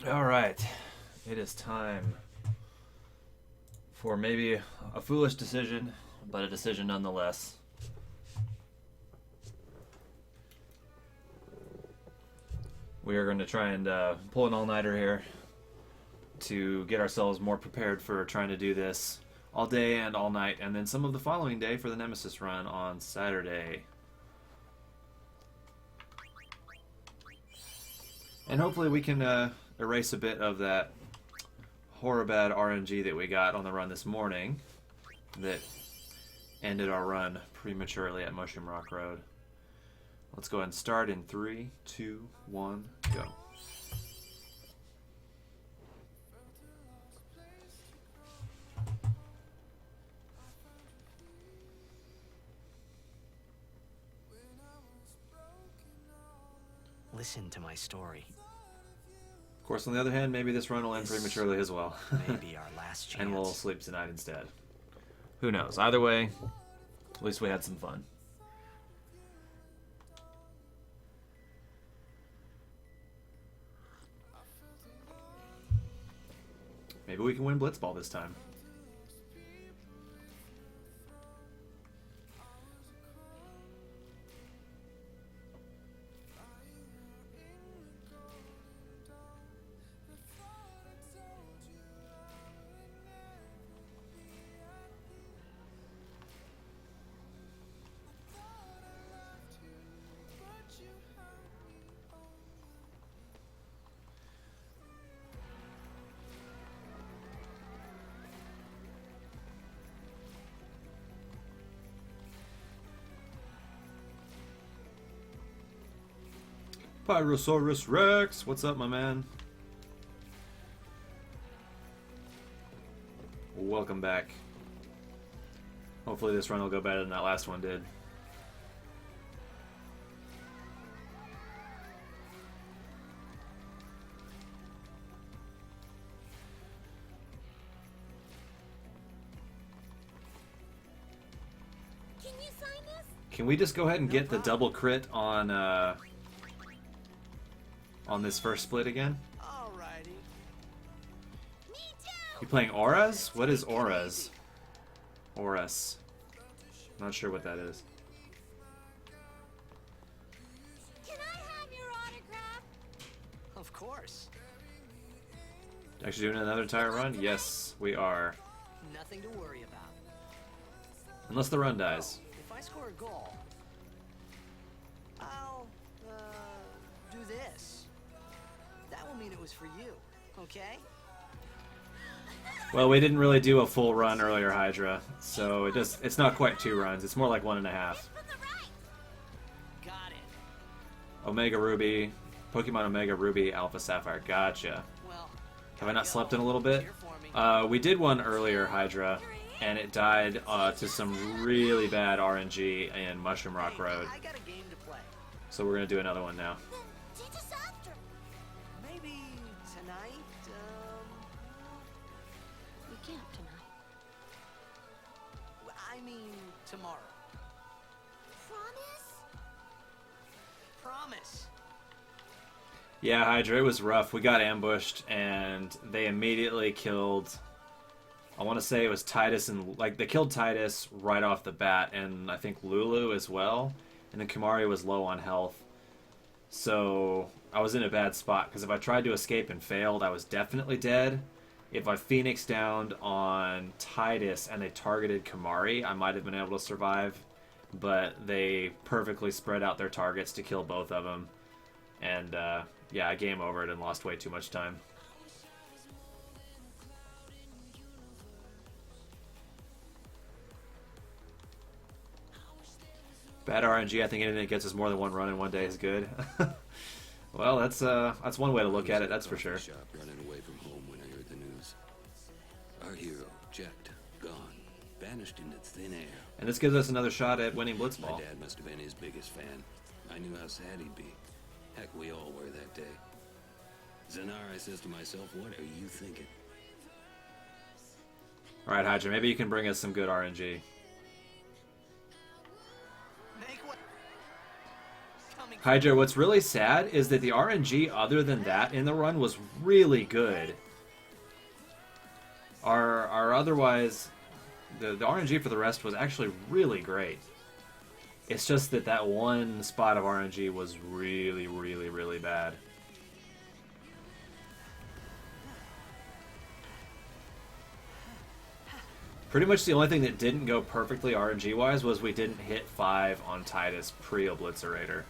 Alright, it is time for maybe a foolish decision, but a decision nonetheless. We are going to try and pull an all-nighter here to get ourselves more prepared for trying to do this all day and all night, and then some of the following day for the Nemesis run on Saturday. And hopefully we can erase a bit of that horrible RNG that we got on the run this morning that ended our run prematurely at Mushroom Rock Road. Let's go ahead and start in 3, 2, 1, go. Listen to my story. Of course, on the other hand, maybe this run will end prematurely as well. Maybe our last chance. And we'll sleep tonight instead. Who knows? Either way, at least we had some fun. Maybe we can win Blitzball this time. Pyrosaurus Rex, what's up, my man? Welcome back. Hopefully this run will go better than that last one did. Can you sign this? Can we just go ahead and get the double crit on this first split again? Alrighty. Me too. You playing Auras? What is Auras? Auras. Not sure what that is. Can I have your autograph? Of course. Actually doing another tire run? Yes, we are. Nothing to worry about. Unless the run dies. If I score a goal, I'll do this. That will mean it was for you, okay? Well, we didn't really do a full run earlier, Hydra, so it's not quite 2 runs. It's more like 1.5. From the right. Got it. Omega Ruby, Pokemon Omega Ruby, Alpha Sapphire. Gotcha. Well, Have I not slept in a little bit? cheer for me. We did one earlier, Hydra, and it died to some really bad RNG in Mushroom Rock Hey, Road. I got a game to play. So we're going to do another one now. Then teach us after. Maybe tonight. We can't tonight. I mean tomorrow. Promise? Promise. Yeah, Hydra, it was rough. We got ambushed, and they immediately killed... I want to say it was Titus, and they killed Titus right off the bat, and I think Lulu as well. And then Kamari was low on health. So I was in a bad spot, because if I tried to escape and failed, I was definitely dead. If I Phoenix downed on Titus and they targeted Kamari, I might have been able to survive. But they perfectly spread out their targets to kill both of them. And yeah, I game overed and lost way too much time. Bad RNG, I think anything that gets us more than 1 run in 1 day is good. Well, that's one way to look at it, that's for sure. Shop running away from home when I heard the news. Our hero, Jacked, gone, vanished into thin air. And this gives us another shot at winning My Blitzball. dad must have been his biggest fan. I knew how sad he'd be. Heck, we all were that day. Zanar, I says to myself, what are you thinking? Alright, Hydra, maybe you can bring us some good RNG. Make what? Coming Hydra, what's really sad is that the RNG other than that in the run was really good. Our otherwise, the RNG for the rest was actually really great. It's just that that one spot of RNG was really, really, really bad. Pretty much the only thing that didn't go perfectly RNG-wise was we didn't hit 5 on Titus pre-Obliterator.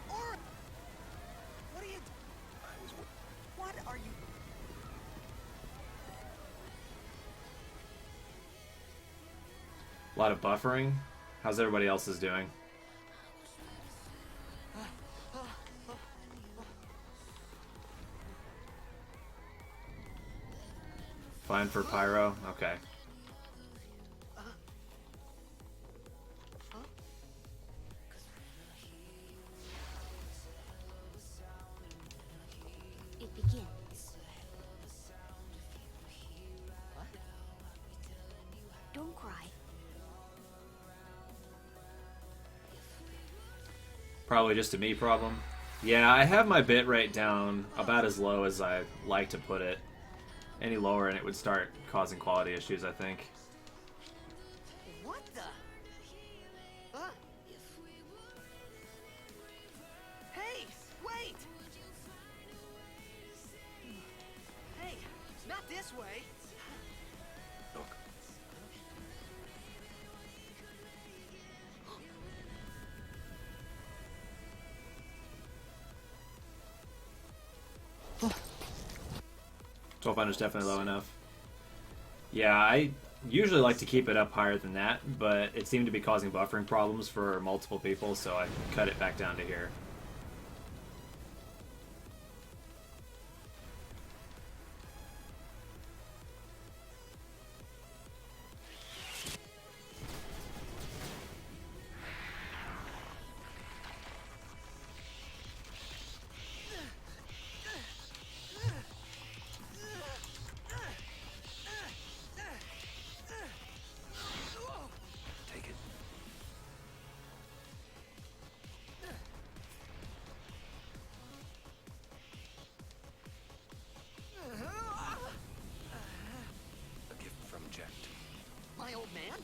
Or what are you? What are you? A lot of buffering. How's everybody else's doing? Fine for Pyro? Okay. It begins. Don't cry. Probably just a me problem. Yeah, I have my bit rate down about as low as I like to put it. Any lower and it would start causing quality issues, I think. What the? Huh? Hey, wait! Hey, not this way. Look, Twelve hundred is definitely low enough. Yeah, I usually like to keep it up higher than that, but it seemed to be causing buffering problems for multiple people, so I cut it back down to here. take it. A gift from Jet. My old man?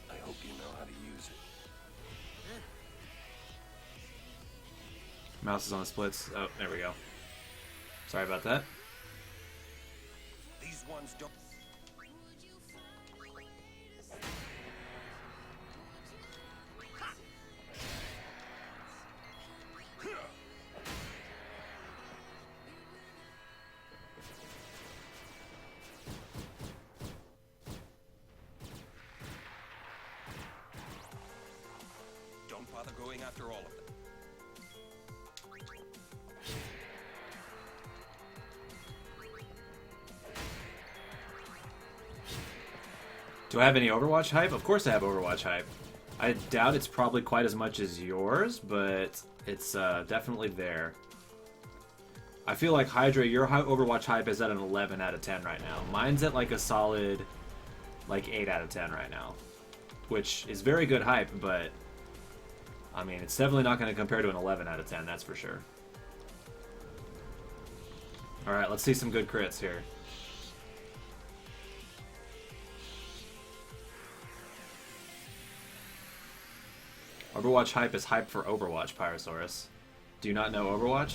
I hope you know how to use it. Mouse is on the splits. Oh, there we go. Sorry about that. These ones don't. Don't bother going after all of them. Do I have any Overwatch hype? Of course I have Overwatch hype. I doubt it's probably quite as much as yours, but it's definitely there. I feel like Hydra, your Overwatch hype is at an 11 out of 10 right now. Mine's at like a solid like 8 out of 10 right now, which is very good hype, but I mean, it's definitely not going to compare to an 11 out of 10, that's for sure. Alright, let's see some good crits here. Overwatch hype is hype for Overwatch, Pyrosaurus. Do you not know Overwatch?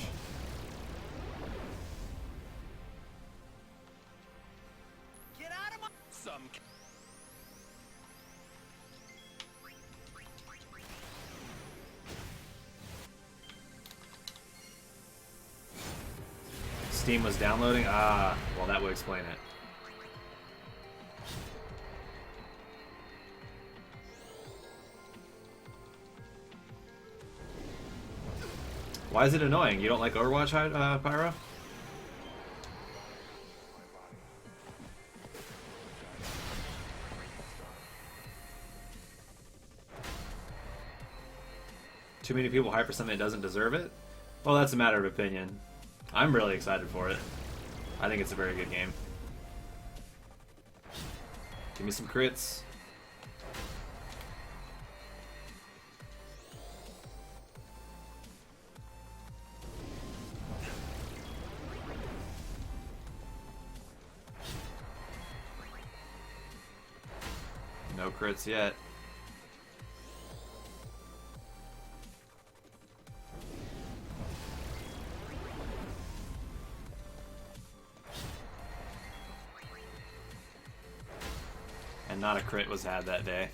Get out of my... Some. Steam was downloading? Ah, well that would explain it. Why is it annoying? You don't like Overwatch, Pyro? Too many people hype for something that doesn't deserve it? Well, that's a matter of opinion. I'm really excited for it. I think it's a very good game. Give me some crits. No crits yet. And not a crit was had that day.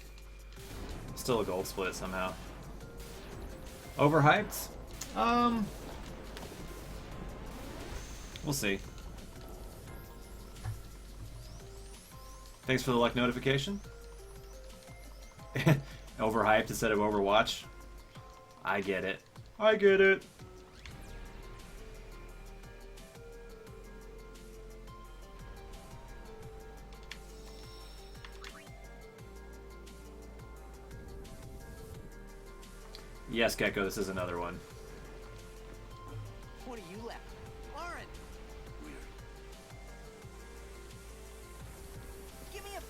Still a gold split somehow. Overhyped? We'll see. Thanks for the like notification. Overhyped instead of Overwatch. I get it. I get it. Yes, Gecko, this is another one. What are you left? Lauren! Give me a...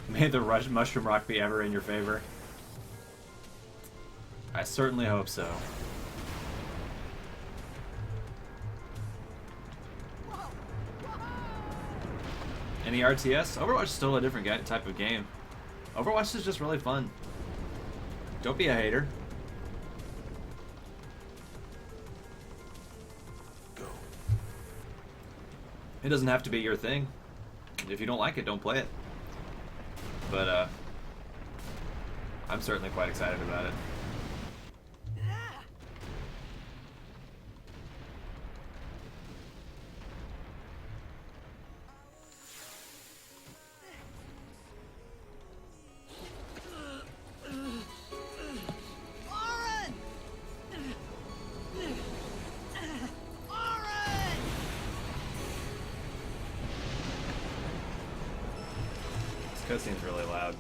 May the mushroom rock be ever in your favor. I certainly hope so. Any RTS? Overwatch is still a different type of game. Overwatch is just really fun. Don't be a hater. Go. It doesn't have to be your thing. If you don't like it, don't play it. But, I'm certainly quite excited about it. Lauren! Lauren! This cutscene's really loud.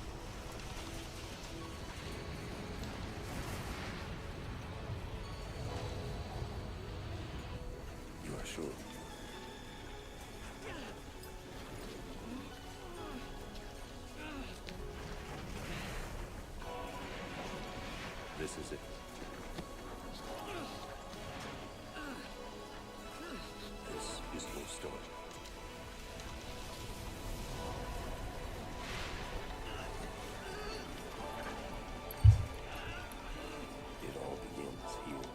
You are sure? This is it. This is your story. It all begins here.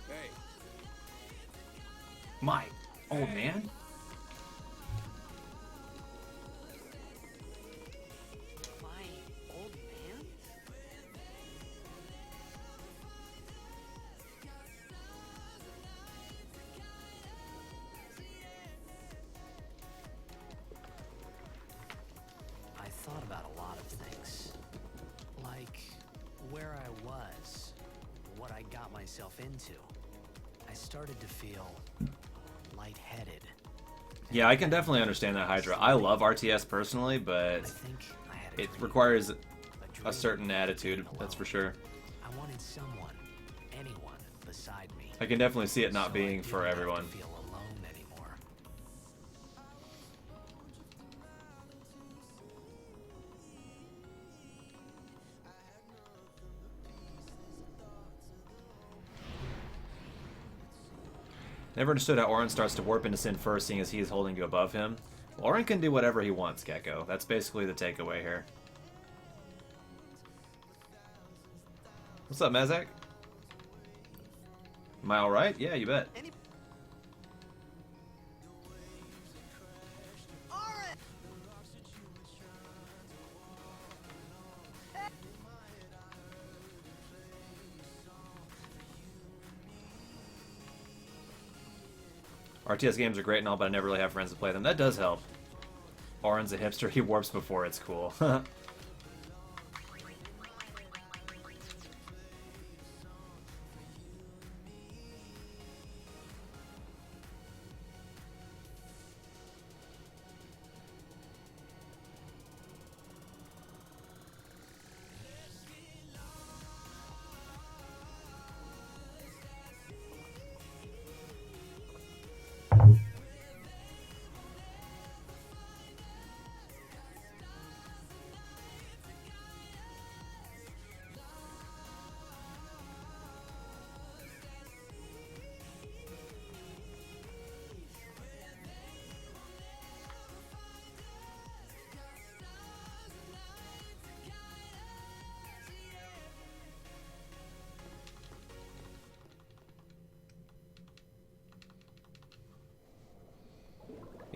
Hey, My old man? My old man? I thought about a lot of things. Like where I was, what I got myself into. I started to feel lightheaded. Yeah, I can definitely understand that, Hydra. I love RTS personally, but I think I had a it dream, requires a a certain attitude, that's for sure. I wanted someone, anyone, beside me. I can definitely see it not So I being didn't for have to everyone. feel alone anymore. Never understood how Orin starts to warp into sin first, seeing as he is holding you above him. Well, Orin can do whatever he wants, Gecko. That's basically the takeaway here. What's up, Mazak? Am I alright? Yeah, you bet. Alright. RTS games are great and all, but I never really have friends to play them. That does help. Orin's a hipster. He warps before it's cool.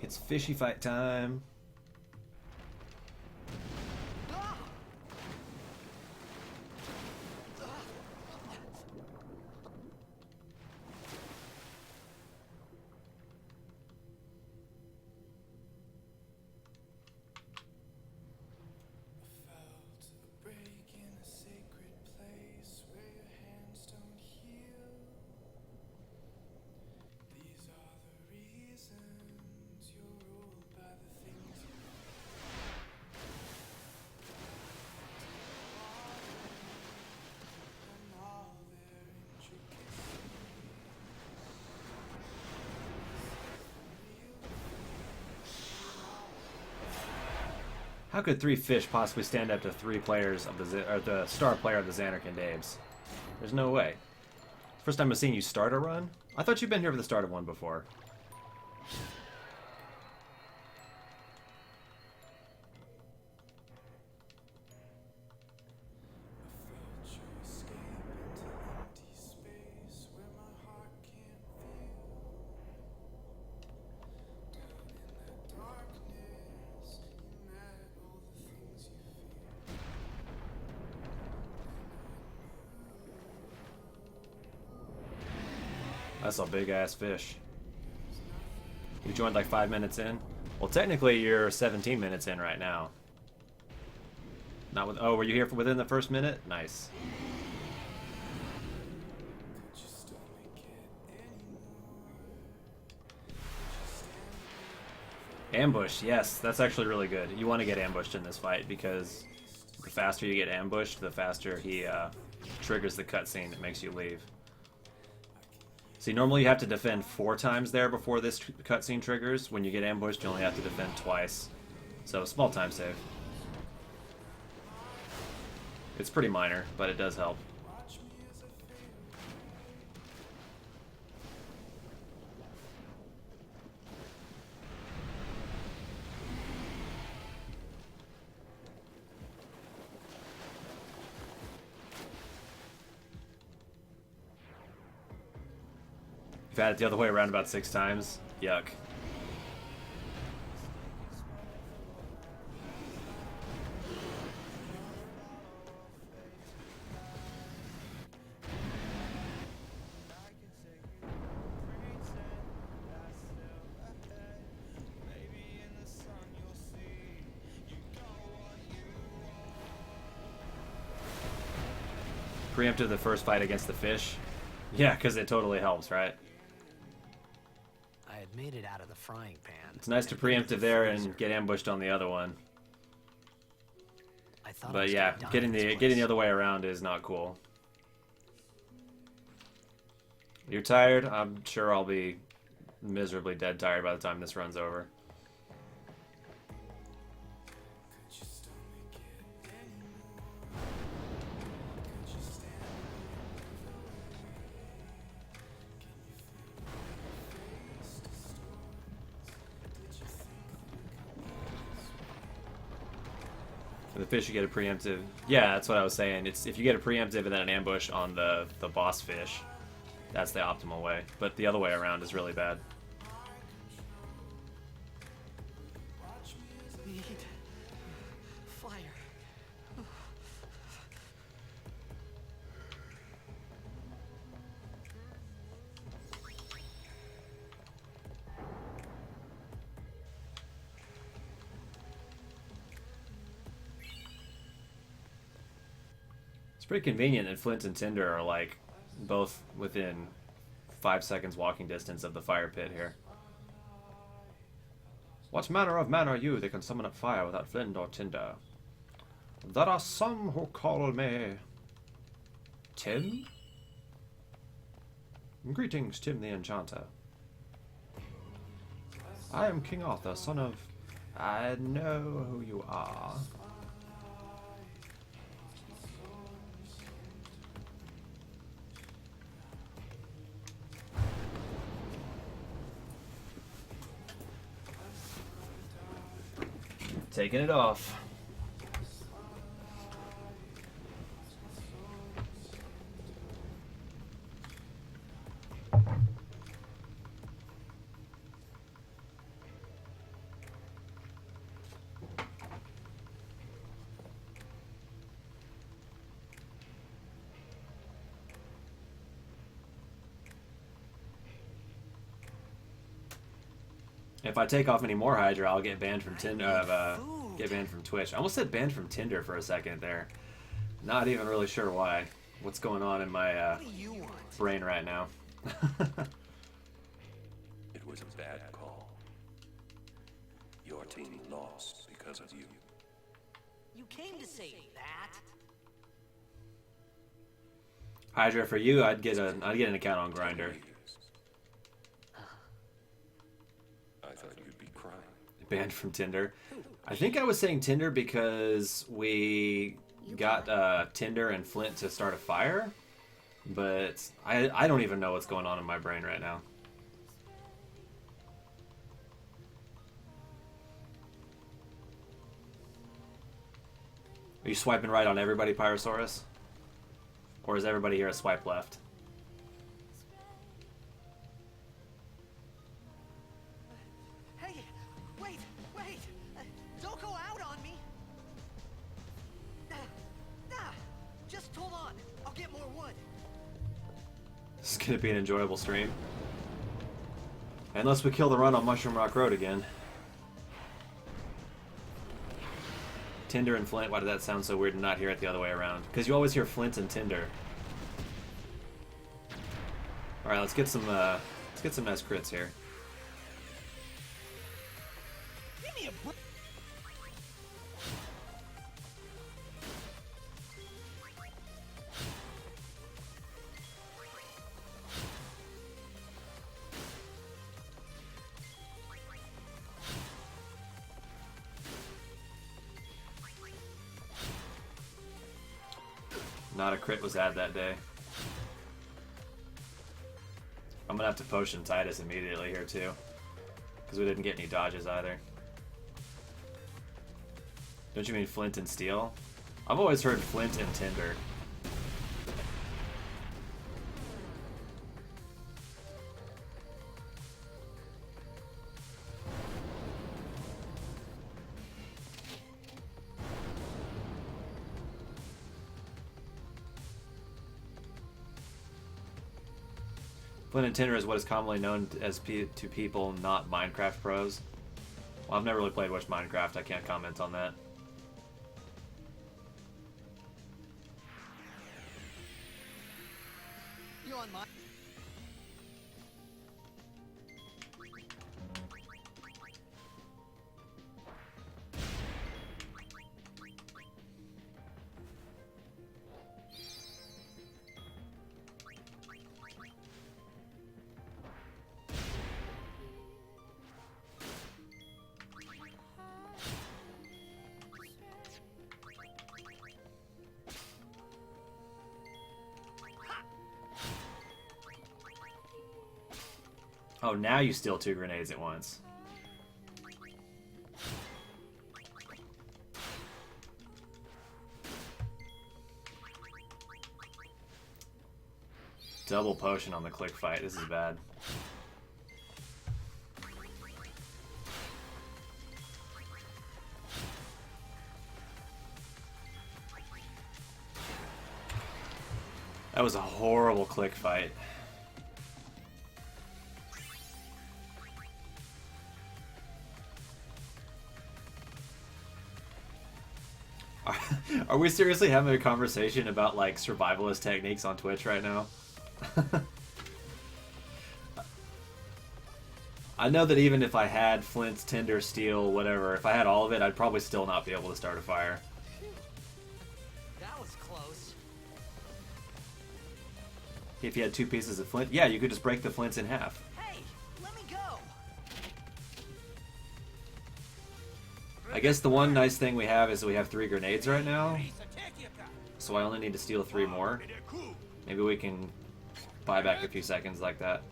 It's fishy fight time. How could 3 fish possibly stand up to 3 players of the star player of the Xanarkand Daves? There's no way. First time I've seen you start a run? I thought you'd been here for the start of one before. That's a big ass fish. You joined like 5 minutes in? Well, technically you're 17 minutes in right now. Not with. Oh, were you here for within the first minute? Nice. Ambush, yes, that's actually really good. You want to get ambushed in this fight because the faster you get ambushed, the faster he triggers the cutscene that makes you leave. See, normally you have to defend 4 times there before this cutscene triggers. When you get ambushed, you only have to defend twice. So, small time save. It's pretty minor, but it does help. You've had it the other way around about 6 times. Yuck. Preempted the first fight against the fish. Yeah, because it totally helps, right? I had made it out of the frying pan. It's nice to preempt it there and get ambushed on the other one. I thought I But was yeah, gonna die getting in this the place. other way around is not cool. You're tired? I'm sure I'll be miserably dead tired by the time this runs over. For the fish, you get a preemptive. Yeah, that's what I was saying. It's if you get a preemptive and then an ambush on the boss fish, that's the optimal way. But the other way around is really bad. Need fire. It's pretty convenient that Flint and Tinder are like both within 5 seconds walking distance of the fire pit here. What manner of man are you that can summon up fire without flint or tinder? There are some who call me Tim? Greetings, Tim the Enchanter. I am King Arthur, son of... I know who you are. Taking it off. If I take off any more Hydra, I'll get banned from Tinder. Get banned from Twitch. I almost said banned from Tinder for a second there. Not even really sure why. What's going on in my What do you want? brain right now? It was a bad call. Your team lost because of you. You came to say that. Hydra, for you, I'd get an account on Grinder. I thought you'd be crying. Banned from Tinder. I think I was saying Tinder because we got Tinder and Flint to start a fire, but I don't even know what's going on in my brain right now. Are you swiping right on everybody, Pyrosaurus? Or is everybody here a swipe left? Hey, wait. Don't go out on me. Just hold on. I'll get more wood. This is gonna be an enjoyable stream. Unless we kill the run on Mushroom Rock Road again. Tinder and Flint, why did that sound so weird and not hear it the other way around? Because you always hear Flint and Tinder. Alright, let's get some nice crits here. Give me a break. Not a crit was had that day. I'm gonna have to potion Titus immediately here too. Because we didn't get any dodges either. Don't you mean Flint and Steel? I've always heard Flint and Tinder. Flint and Tinder is what is commonly known as to people not Minecraft pros. Well, I've never really played much Minecraft. I can't comment on that. You on my... Oh, now you steal 2 grenades at once. Double potion on the click fight. This is bad. That was a horrible click fight. Are we seriously having a conversation about like survivalist techniques on Twitch right now? I know that even if I had flints, tinder, steel, whatever, if I had all of it, I'd probably still not be able to start a fire. That was close. If you had 2 pieces of flint, yeah, you could just break the flints in half. Hey, let me go. I guess the one nice thing we have is we have 3 grenades right now, so I only need to steal 3 more. Maybe we can buy back a few seconds like that.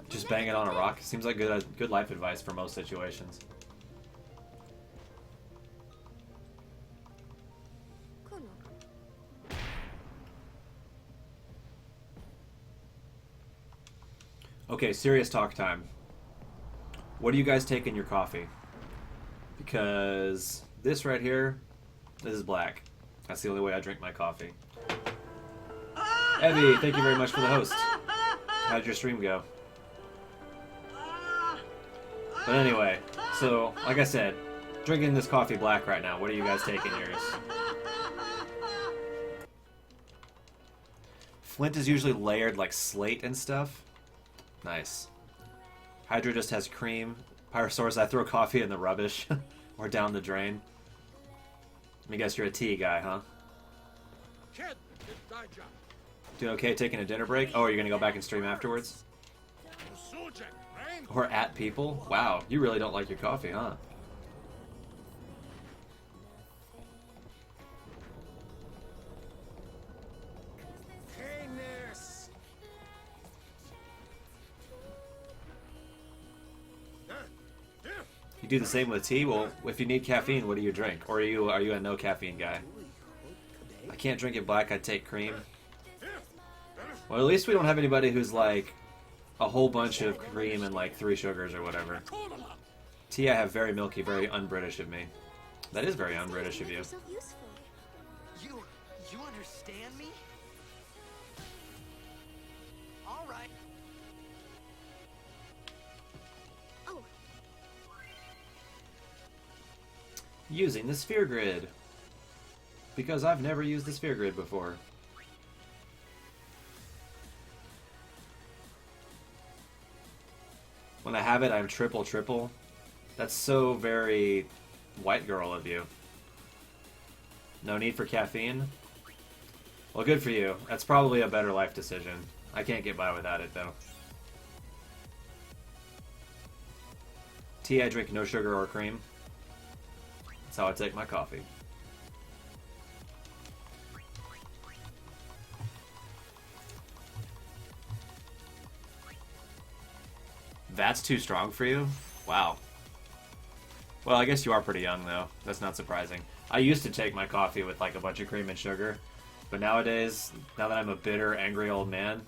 Just bang it on a rock. Seems like good life advice for most situations. Okay, serious talk time. What do you guys take in your coffee? Because this right here, this is black. That's the only way I drink my coffee. Evie, thank you very much for the host. How did your stream go? But anyway, so, like I said, drinking this coffee black right now. What are you guys taking yours? Flint is usually layered like slate and stuff. Nice. Hydra just has cream. Pyrosaurus, I throw coffee in the rubbish. Or down the drain. Let me guess you're a tea guy, huh? Doing okay taking a dinner break? Oh, are you gonna go back and stream afterwards? Or at people? Wow, you really don't like your coffee, huh? You do the same with tea? Well, if you need caffeine, what do you drink? Or are you a no caffeine guy? I can't drink it black, I'd take cream. Well, at least we don't have anybody who's like a whole bunch of cream and like 3 sugars or whatever. Tea I have very milky, very un-British of me. That is very un-British of you. You understand me? All right. Oh, Using the sphere grid. Because I've never used the sphere grid before. When I have it, I'm triple. That's so very white girl of you. No need for caffeine? Well, good for you. That's probably a better life decision. I can't get by without it, though. Tea, I drink no sugar or cream. That's how I take my coffee. That's too strong for you? Wow. Well, I guess you are pretty young, though. That's not surprising. I used to take my coffee with, like, a bunch of cream and sugar. But nowadays, now that I'm a bitter, angry old man,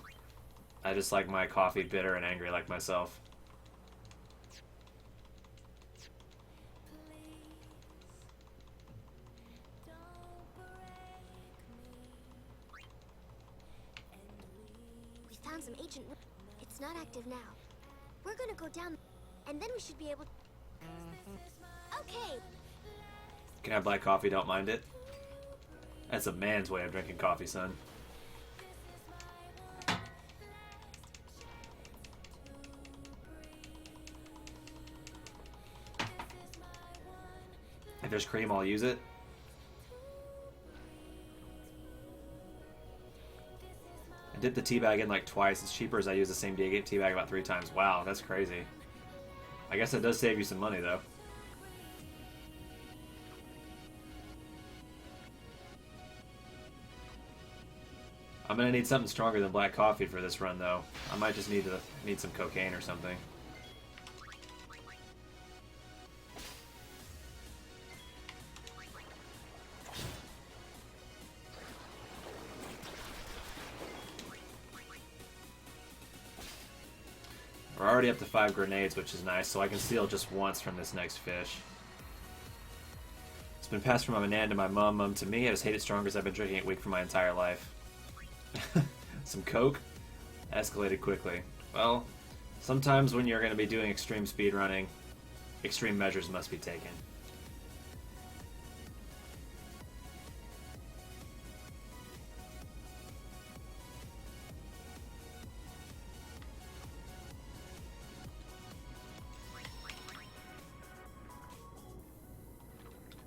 I just like my coffee bitter and angry like myself. we found some ancient. It's not active now. We're gonna go down, and then we should be able. Okay. Can I have black coffee? Don't mind it. That's a man's way of drinking coffee, son. If there's cream, I'll use it. I dipped the tea bag in like twice. It's cheaper as I use the same tea bag about 3 times. Wow, that's crazy. I guess it does save you some money, though. I'm gonna need something stronger than black coffee for this run, though. I might just need some cocaine or something. We're already up to 5 grenades, which is nice, so I can steal just once from this next fish. It's been passed from my nan to my mum to me. I just hate it stronger as I've been drinking it weak for my entire life. Some coke? Escalated quickly. Well, sometimes when you're going to be doing extreme speedrunning, extreme measures must be taken.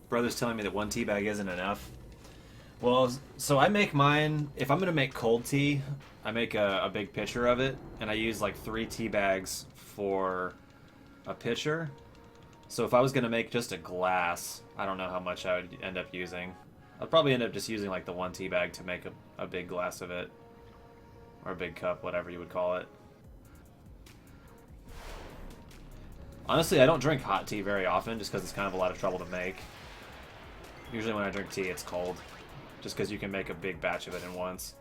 Brother's telling me that 1 tea bag isn't enough. Well, so I make mine, if I'm going to make cold tea, I make a big pitcher of it, and I use like 3 tea bags for a pitcher. So if I was going to make just a glass, I don't know how much I would end up using. I'd probably end up just using like the 1 tea bag to make a big glass of it. Or a big cup, whatever you would call it. Honestly, I don't drink hot tea very often, just because it's kind of a lot of trouble to make. Usually when I drink tea, it's cold. Just because you can make a big batch of it in once.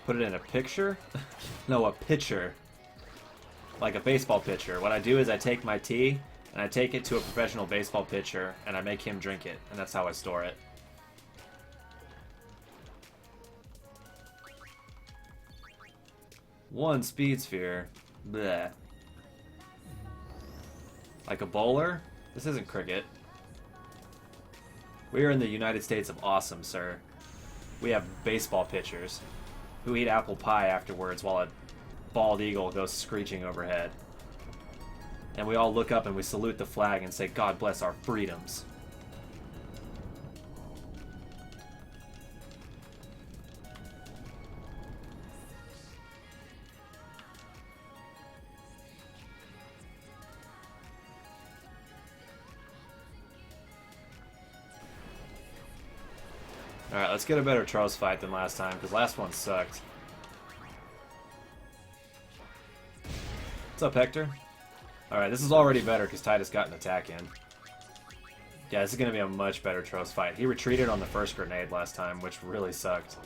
Put it in a picture? No, a pitcher. Like a baseball pitcher. What I do is I take my tea, and I take it to a professional baseball pitcher, and I make him drink it. And that's how I store it. One speed sphere. Bleh. Like a bowler? This isn't cricket. We are in the United States of awesome, sir. We have baseball pitchers who eat apple pie afterwards while a bald eagle goes screeching overhead. And we all look up and we salute the flag and say, God bless our freedoms. Alright, let's get a better Charles fight than last time, because last one sucked. What's up, Hector? Alright, this is already better because Titus got an attack in. Yeah, this is going to be a much better Trost fight. He retreated on the first grenade last time, which really sucked.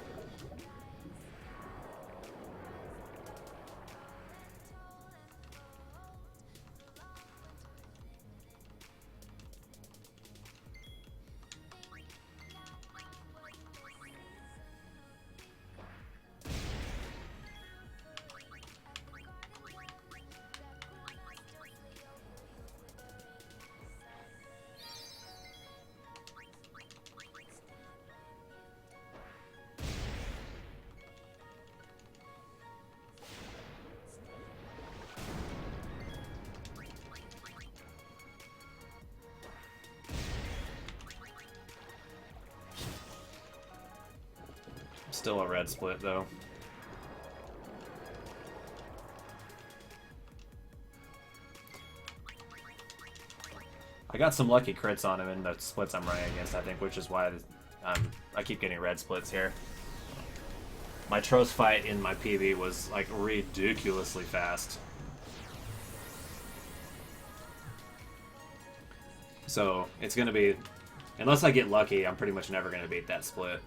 Still a red split, though. I got some lucky crits on him in the splits I'm running against, I think, which is why I keep getting red splits here. My Trost fight in my PB was, like, ridiculously fast. So, it's gonna be... Unless I get lucky, I'm pretty much never gonna beat that split.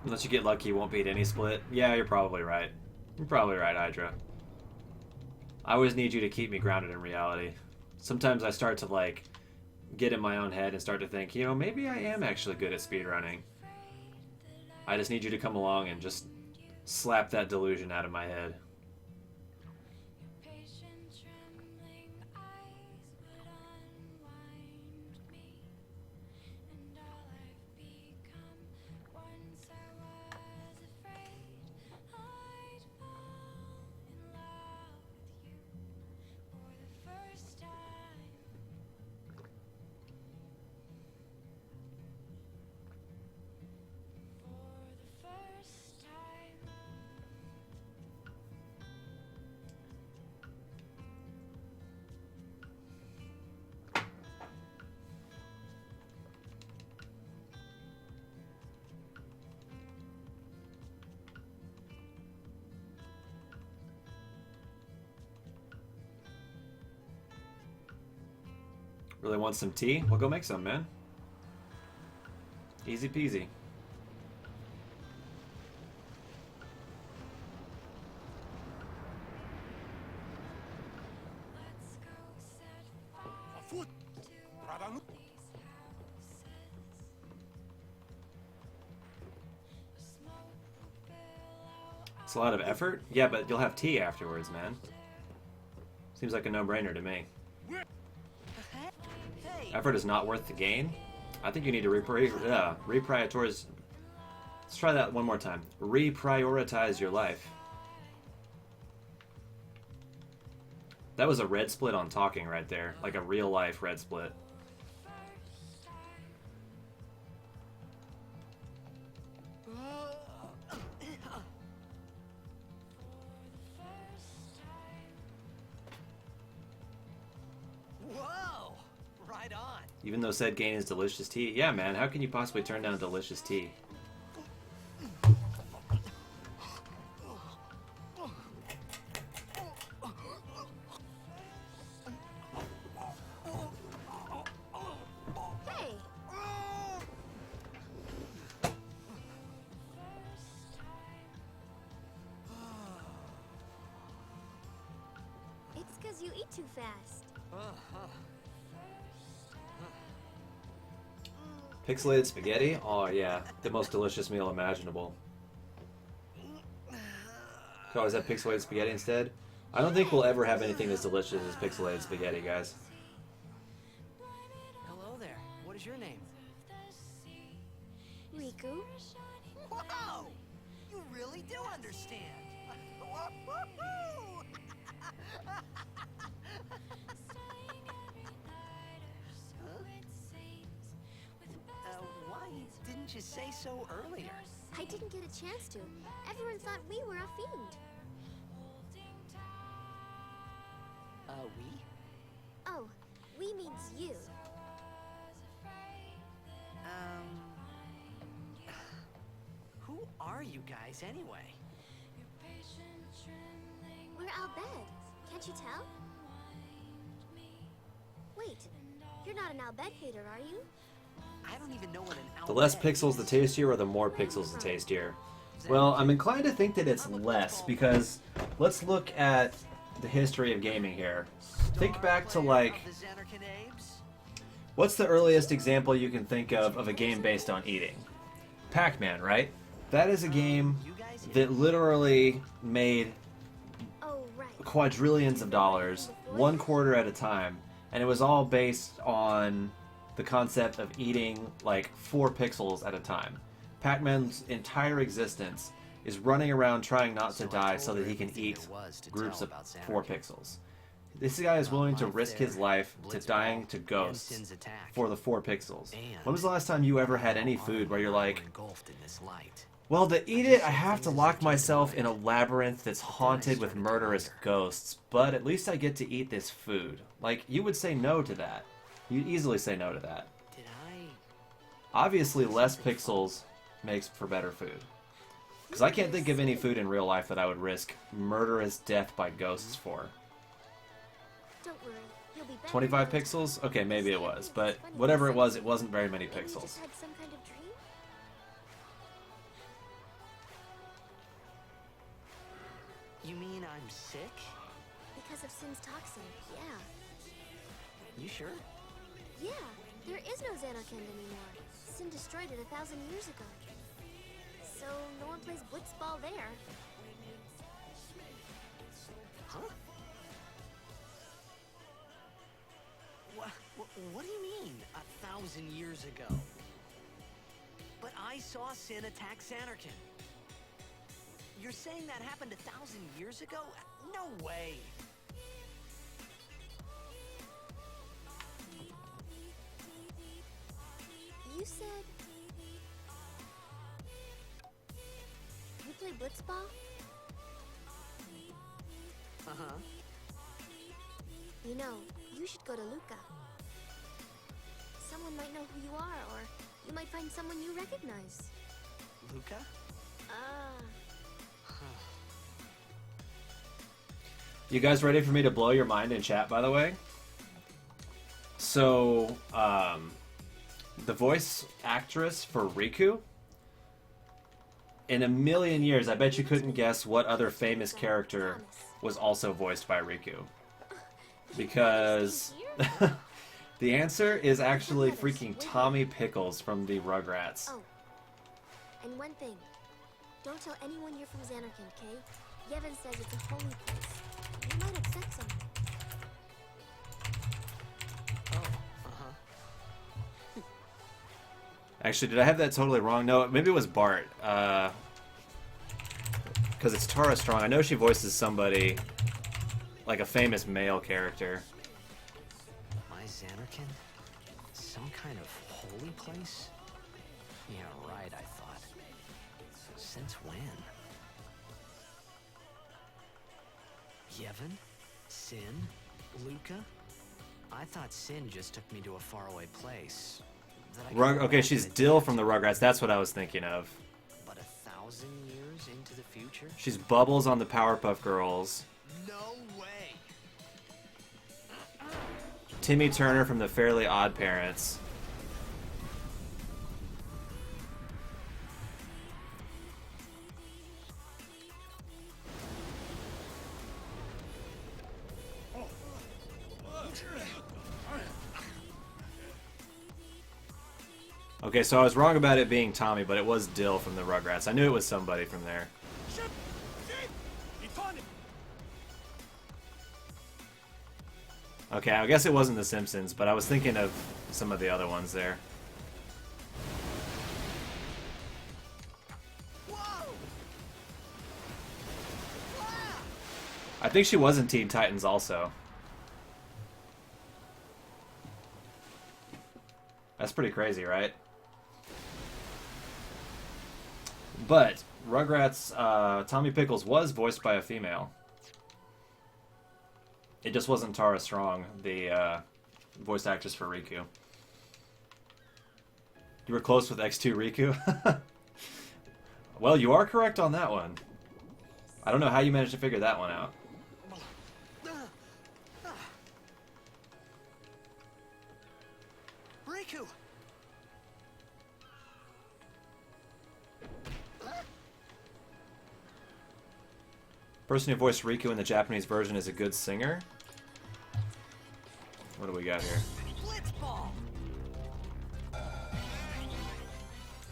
Unless you get lucky, you won't beat any split. Yeah, you're probably right. You're probably right, Hydra. I always need you to keep me grounded in reality. Sometimes I start to, like, get in my own head and start to think, you know, maybe I am actually good at speedrunning. I just need you to come along and just slap that delusion out of my head. Patient, trembling eyes would unwind me, and all I've become. Once I was afraid I'd fall in love with you for the first time. For the first time. Really want some tea? We'll go make some, man. Easy peasy. Let's go set fire to all these houses. The smoke will billow It's a lot of effort. Yeah, but you'll have tea afterwards, man. Seems like a no-brainer to me. Hey, Effort is not worth the gain. I think you need to reprioritize. Let's try that one more time. Reprioritize your life. That was a red split on talking right there, like a real life red split. whoa! Right on. Even though said gain is delicious tea. Yeah, man, how can you possibly turn down delicious tea? Hey, it's because you eat too fast. Pixelated spaghetti? Oh yeah, the most delicious meal imaginable. Could always have pixelated spaghetti instead. I don't think we'll ever have anything as delicious as pixelated spaghetti, guys. Hello there. What is your name? Riku, Wow! You really do understand. Woo-hoo-hoo! Why didn't you say so earlier? I didn't get a chance to. Everyone thought we were a fiend. We? Oh, we means you. Who are you guys anyway? We're Albed. Can't you tell? Wait, you're not an Albed hater, are you? I don't even know what an The less Albed pixels, the is. tastier, or the more pixels, the tastier? Well, I'm inclined to think that it's less, because let's look at the history of gaming here. Think back to, like, Of the Xanarkand Apes? what's the earliest example you can think of a game based on eating? Pac-Man, right? That is a game that literally made Oh, right. quadrillions of dollars, 1/4 at a time, and it was all based on the concept of eating like 4 pixels at a time. Pac-Man's entire existence is running around trying not to die so that he can eat groups of 4 pixels. This guy is willing to risk his life to dying to ghosts for the 4 pixels. When was the last time you ever had any food where you're like, engulfed in this light. well, to eat it, I have to lock myself in a labyrinth that's haunted with murderous ghosts, but at least I get to eat this food. Like, you would say no to that. You'd easily say no to that. Did I? Obviously, less pixels makes for better food. Because I can't think of any food in real life that I would risk murderous death by ghosts for. Don't worry, you'll be better. 25 pixels? Okay, maybe it was, but whatever it was, it wasn't very many Maybe you pixels. just had some kind of dream? You mean I'm sick? Because of Sin's toxin, yeah. You sure? Yeah, there is no Xanarkand anymore. Sin destroyed it 1,000 years ago. So so no one plays blitzball there. Huh? What do you mean, 1,000 years ago? But I saw Sin attack Xanarkin. You're saying that happened 1,000 years ago? No way! You said... you play blitzball? Uh-huh. You know, you should go to Luca. Someone might know who you are, or you might find someone you recognize. Luca? You guys ready for me to blow your mind in chat, by the way? So, the voice actress for Riku, in a million years, I bet you couldn't guess what other famous character was also voiced by Riku. Because the answer is actually freaking Tommy Pickles from the Rugrats. Oh, and one thing. Don't tell anyone you're from Xanarkin, okay? Yevon says it's a holy place. You might upset someone. Oh, uh-huh. Actually, did I have that totally wrong? No, maybe it was Bart. Because it's Tara Strong. I know she voices somebody, like a famous male character. My Xanarkin? Some kind of holy place? Yeah, right, I thought. Since when? Yevon? Sin? Luca? I thought Sin just took me to a faraway place. that I could go Okay, back she's and Dill adapt from the Rugrats. That's what I was thinking of. But 1,000 years into the future? She's Bubbles on the Powerpuff Girls. No way! Timmy Turner from the Fairly Odd Parents. Okay, so I was wrong about it being Tommy, but it was Dill from the Rugrats. I knew it was somebody from there. Okay, I guess it wasn't The Simpsons, but I was thinking of some of the other ones there. I think she was in Teen Titans also. That's pretty crazy, right? But Rugrats, Tommy Pickles was voiced by a female. It just wasn't Tara Strong, the voice actress for Riku. You were close with X2 Riku? Well, you are correct on that one. I don't know how you managed to figure that one out. Riku! Person who voiced Riku in the Japanese version is a good singer. What do we got here? Blitzball!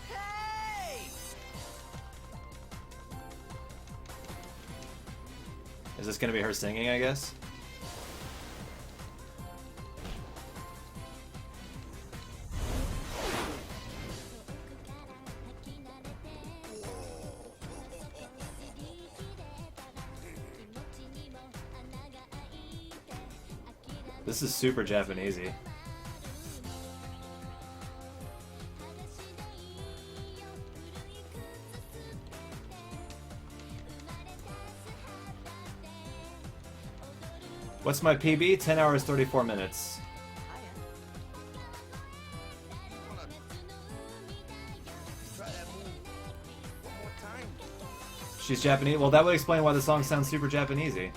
Hey! Is this going to be her singing, I guess? This is super Japanesey. What's my PB? 10 hours, 34 minutes. Try that move one more time. She's Japanese. Well, that would explain why the song sounds super Japanesey.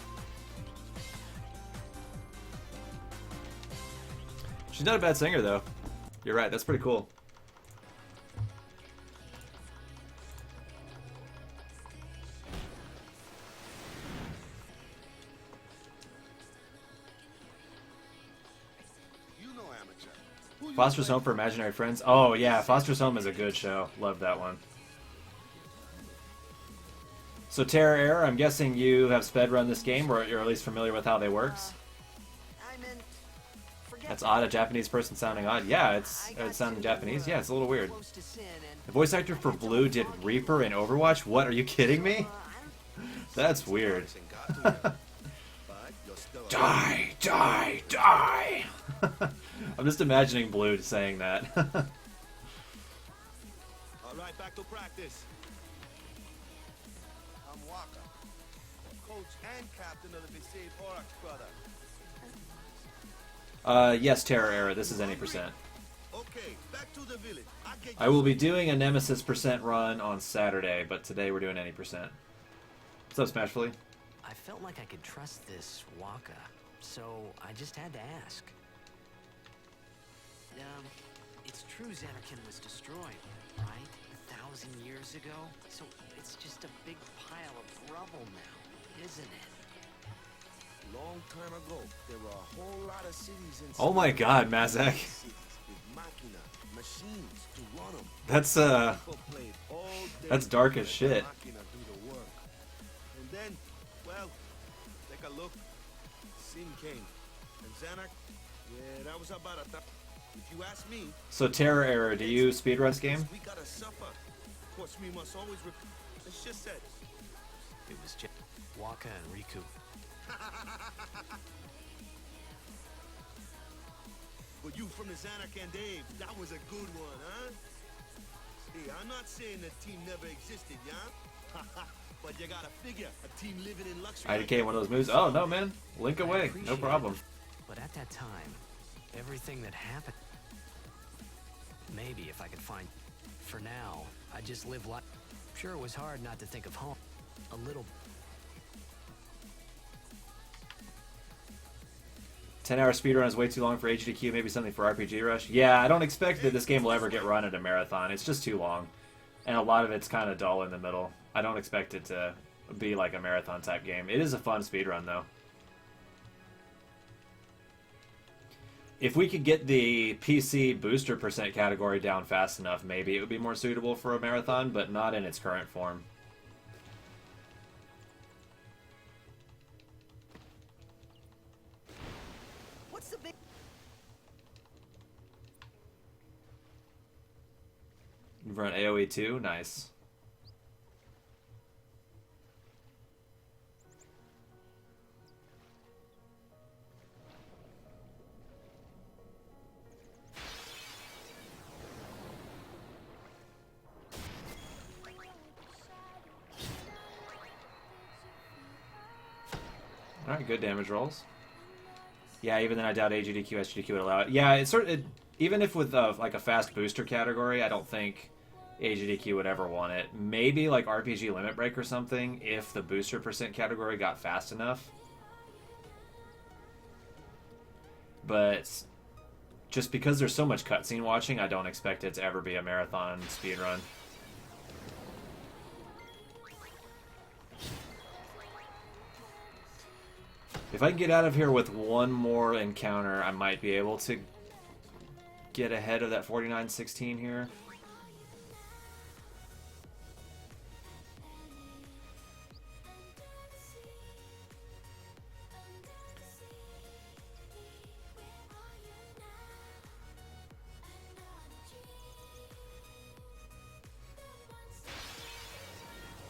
She's not a bad singer, though. You're right. That's pretty cool. You know amateur. Who you Foster's play Home for Imaginary Friends. Oh, yeah. Foster's Home is a good show. Love that one. So Terra Error, I'm guessing you have sped run this game, or you're at least familiar with how they works. I meant, forget That's that. odd, a Japanese person sounding odd. Yeah, it's sounding Japanese. Yeah, it's a little weird. The voice actor for Blue did Reaper in Overwatch? What, are you kidding me? That's weird. Die, die, die! I'm just imagining Blue saying that. All right, back to practice. I'm Waka, coach and captain of the Besaid Aurochs brother. Yes, Terror Era, this is any percent. Okay, back to the village. I will be doing a Nemesis percent run on Saturday, but today we're doing any percent. What's up, Smashfully? I felt like I could trust this Waka, so I just had to ask. It's true Xanarkand was destroyed, right? 1,000 years ago? So it's just a big pile of rubble now, isn't it? Long time ago, there were a whole lot of cities in Oh my god, Mazak. cities with machina, machines to run them. That's that's dark as shit. Machina do the work. And then, well, take a look. Sin came. And Xanac, yeah, that was about a if you ask me, So Terror Era, do you speedrun this game? we gotta suffer. Of course, we must always it's just said. It was just Waka and Riku. But you from the Xanarkand Dave, that was a good one, huh? Hey, I'm not saying that team never existed, yeah? But you gotta figure, a team living in luxury. IDK, one of those moves. Oh, no, man. Link away. No Appreciate problem. it. But at that time, everything that happened... Maybe if I could find... For now, I just live life... Sure, it was hard not to think of home. A little... 10-hour speedrun is way too long for HDQ, maybe something for RPG Rush. Yeah, I don't expect that this game will ever get run at a marathon. It's just too long. And a lot of it's kind of dull in the middle. I don't expect it to be like a marathon type game. It is a fun speedrun, though. If we could get the PC booster percent category down fast enough, maybe it would be more suitable for a marathon, but not in its current form. What's the big... You've run AoE 2? Nice. Alright, good damage rolls. Yeah, even then I doubt AGDQ, SGDQ would allow it. Yeah, it's sort of... Even if with like a fast booster category, I don't think AGDQ would ever want it. Maybe like RPG Limit Break or something, if the booster percent category got fast enough. But just because there's so much cutscene watching, I don't expect it to ever be a marathon speedrun. If I can get out of here with one more encounter, I might be able to get ahead of that 49-16 here.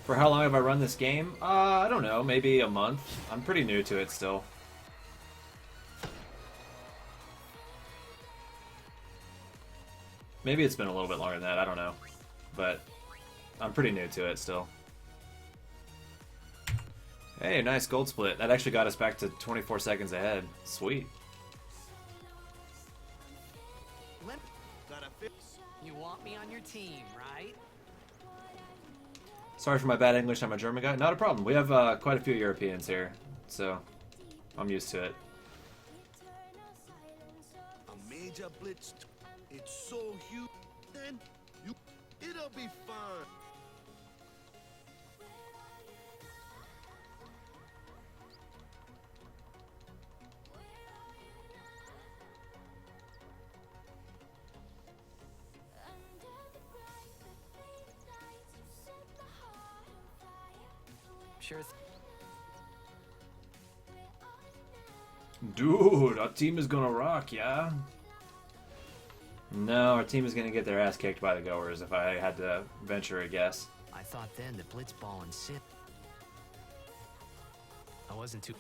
For how long have I run this game? I don't know, maybe a month. I'm pretty new to it still. Maybe it's been a little bit longer than that, I don't know. But I'm pretty new to it still. Hey, nice gold split. That actually got us back to 24 seconds ahead. Sweet. Gotta fix. You want me on your team, right? Sorry for my bad English, I'm a German guy. Not a problem. We have quite a few Europeans here, so I'm used to it. A major blitz. It's so huge. Then it'll be fun. Sure. Dude, our team is gonna rock, yeah? No, our team is gonna get their ass kicked by the goers if I had to venture a guess. I thought then that Blitzball and Sim. I wasn't too.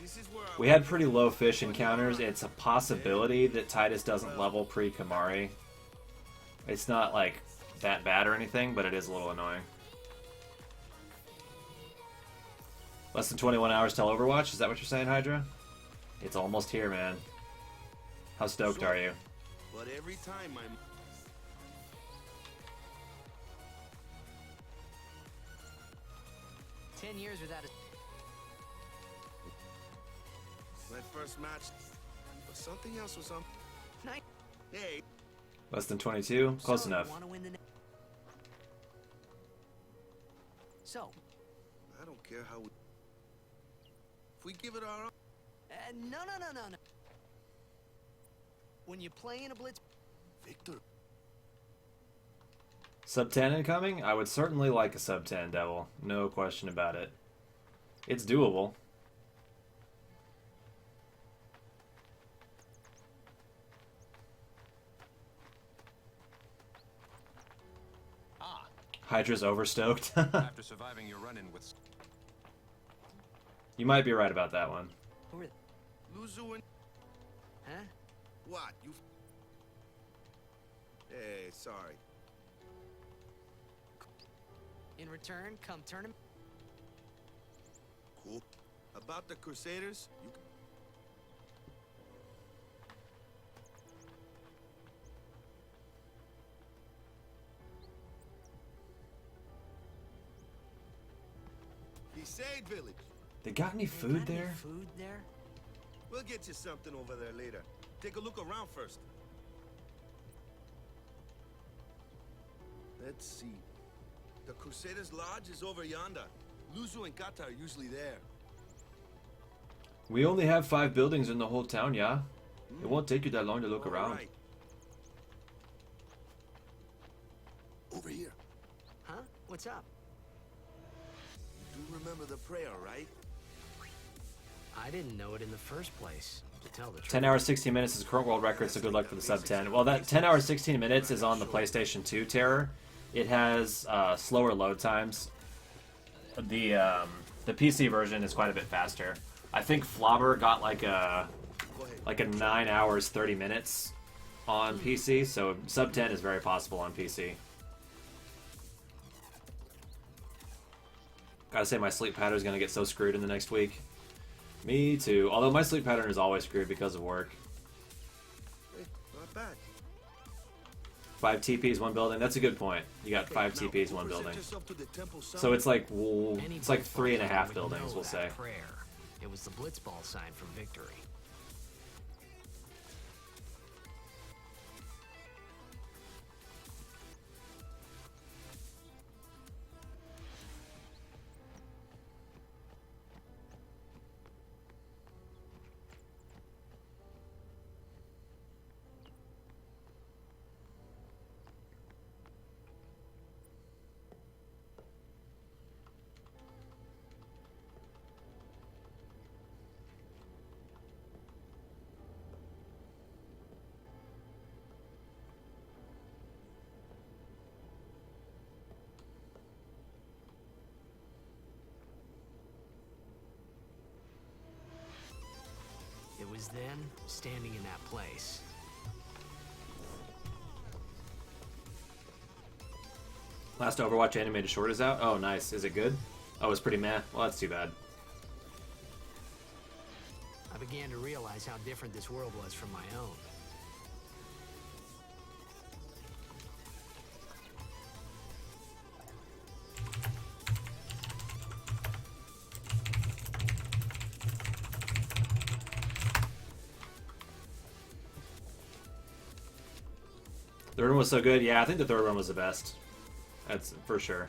This is where I We had pretty low fish encounters. It's a possibility that Titus doesn't level pre-Kamari. It's not like that bad or anything, but it is a little annoying. Less than 21 hours till Overwatch? Is that what you're saying, Hydra? It's almost here, man. How stoked are you? But every time I'm 10 years without a. my first match, but something else was on. Night. Hey, Less than 22? Close So, enough. wanna win the So, I don't care how we. If we give it our all, no. When you play in a blitz, Victor. Sub 10 incoming? I would certainly like a sub 10, Devil. No question about it. It's doable. Hydra's overstoked. After surviving your run-in with... You might be right about that one. who are Luzu and huh? what? You. Hey, sorry. In return, come tournament. Cool. About the Crusaders, you. Crusade Village. They got any food Got any there? Food there? We'll get you something over there later. Take a look around first. Let's see. The Crusaders' Lodge is over yonder. Luzu and Kata are usually there. We only have 5 buildings in the whole town, yeah? It won't take you that long to look All around. right. Over here. Huh? What's up? Do remember the prayer, right? I didn't know it in the first place, to tell the truth. 10 hours 16 minutes is current world record, so good luck for the sub 10. Well, that 10 hours 16 minutes is on the PlayStation 2 Terror. It has slower load times. The PC version is quite a bit faster. I think Flobber got like a 9 hours 30 minutes on PC, so sub 10 is very possible on PC. Gotta say, my sleep pattern is gonna get so screwed in the next week. Me too. Although my sleep pattern is always screwed because of work. Hey, not bad. 5 TPs, 1 building. That's a good point. You got 5 Now, TPs, 1 present building. yourself to the temple So summit. it's like Any it's like Blitzball 3.5 fan would buildings, know we'll that say. Prayer. It was the Blitzball sign for victory. It was then, standing in that place. Last Overwatch animated short is out. Oh, nice. Is it good? Oh, it's pretty meh. Well, that's too bad. I began to realize how different this world was from my own. The third one was so good. Yeah, I think the third one was the best. That's for sure.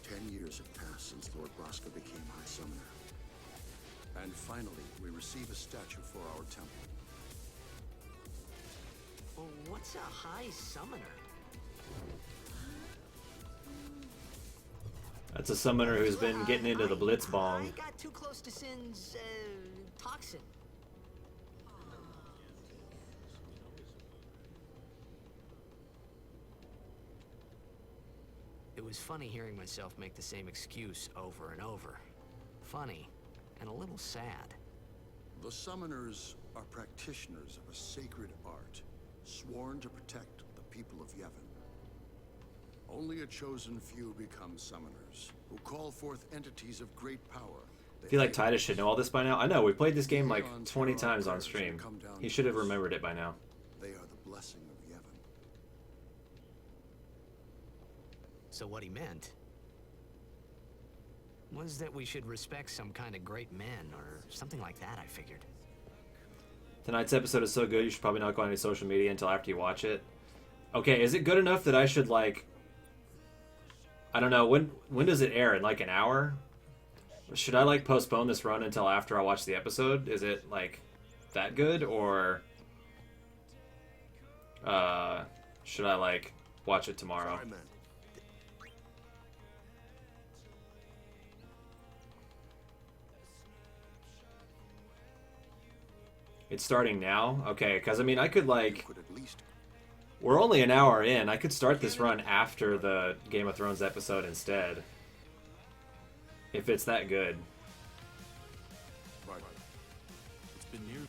10 years have passed since Lord Roscoe became High Summoner. And finally, we receive a statue for our temple. Well, what's a high summoner? That's a summoner who's been getting into the I Blitzbong. got too close to Sin's toxin. It was funny hearing myself make the same excuse over and over. Funny, and a little sad. The summoners are practitioners of a sacred art, sworn to protect the people of Yevon. Only a chosen few become summoners, who call forth entities of great power. I feel like Titus should know all this by now. I know, we played this game like 20 times on stream. He should have remembered it by now. They are the blessing of Yevon. So what he meant was that we should respect some kind of great men, or something like that, I figured. Tonight's episode is so good, you should probably not go on any social media until after you watch it. Okay, is it good enough that I should, like... I don't know, when does it air? In like an hour? Should I like postpone this run until after I watch the episode? Is it like that good, or should I like watch it tomorrow? Sorry, man. It's starting now? Okay, because I mean I could like... You could at least We're only an hour in. I could start this run after the Game of Thrones episode instead. If it's that good. Right. It's been years.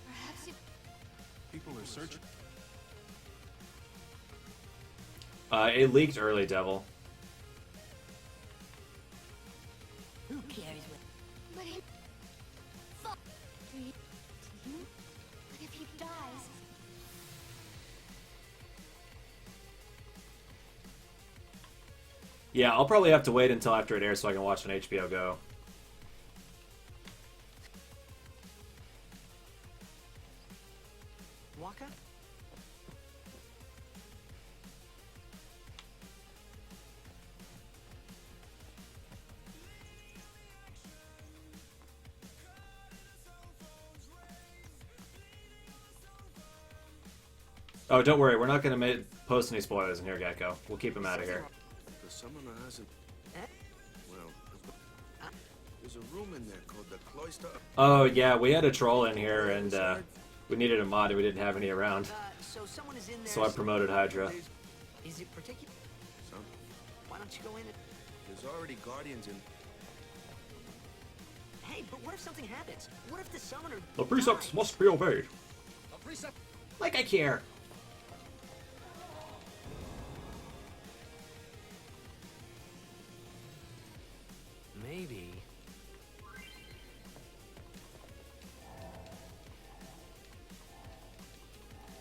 Perhaps you... People are searching. It leaked early, Devil. Who cares what... But he... Fuck. Do you... But if he dies... Yeah, I'll probably have to wait until after it airs so I can watch on HBO Go. Waka? Oh, don't worry. We're not going to post any spoilers in here, Gecko. We'll keep them out of here. The summoner hasn't. Well, there's a room in there called the Cloister. Oh, yeah. We had a troll in here, and we needed a mod, and we didn't have any around. So someone is in there. So I promoted Hydra. Is it particular? Son, Why don't you go in and... there's already guardians in. Hey, but what if something happens? What if the summoner... The precepts dies? must be obeyed. Like I care. Maybe.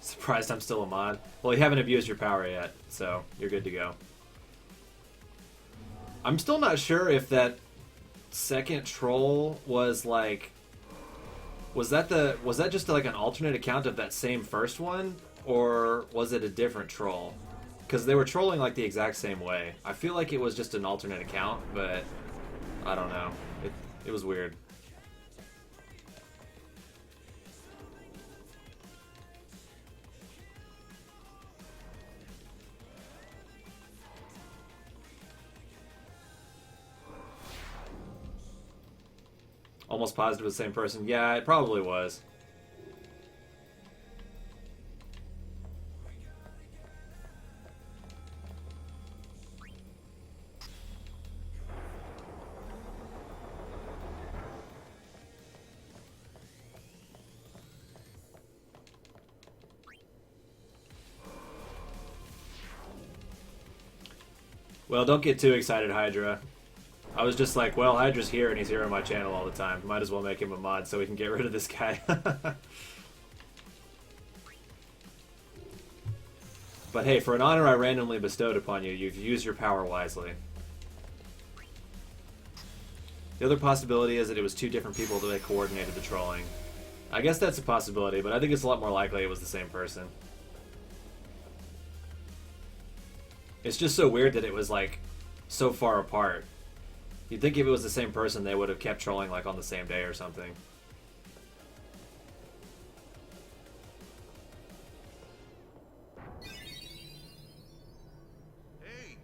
Surprised I'm still a mod. Well, you haven't abused your power yet, so you're good to go. I'm still not sure if that second troll was like... Was that just like an alternate account of that same first one? Or was it a different troll? Because they were trolling like the exact same way. I feel like it was just an alternate account, but I don't know. It was weird. Almost positive it's the same person. Yeah, it probably was. Well, don't get too excited, Hydra. I was just like, well, Hydra's here and he's here on my channel all the time. Might as well make him a mod so we can get rid of this guy. But hey, for an honor I randomly bestowed upon you, you've used your power wisely. The other possibility is that it was two different people that coordinated the trolling. I guess that's a possibility, but I think it's a lot more likely it was the same person. It's just so weird that it was, like, so far apart. You'd think if it was the same person, they would have kept trolling like on the same day or something. Hey!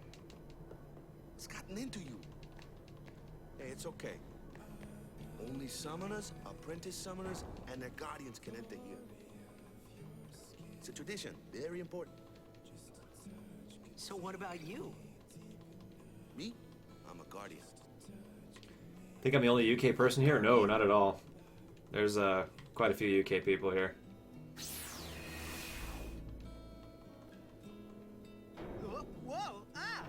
It's gotten into you. Hey, it's okay. Only summoners, apprentice summoners, and their guardians can enter here. It's a tradition, very important. So what about you? Me? I'm a guardian. Think I'm the only UK person here? No, not at all. There's quite a few UK people here. Whoa! Ah!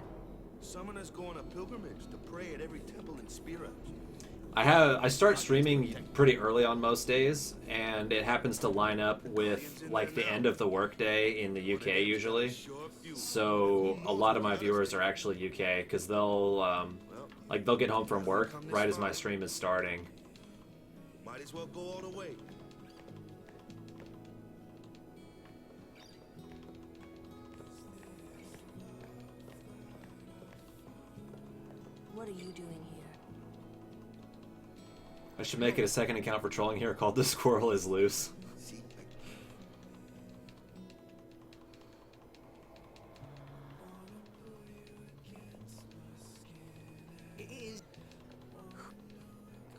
Summoners go on a pilgrimage to pray at every temple in Spira. I start streaming pretty early on most days, and it happens to line up with like the end of the workday in the UK usually. So a lot of my viewers are actually UK because they'll they'll get home from work right as my stream is starting. Might as well go all the way. What are you doing here? I should make it a second account for trolling here called The Squirrel is Loose. See?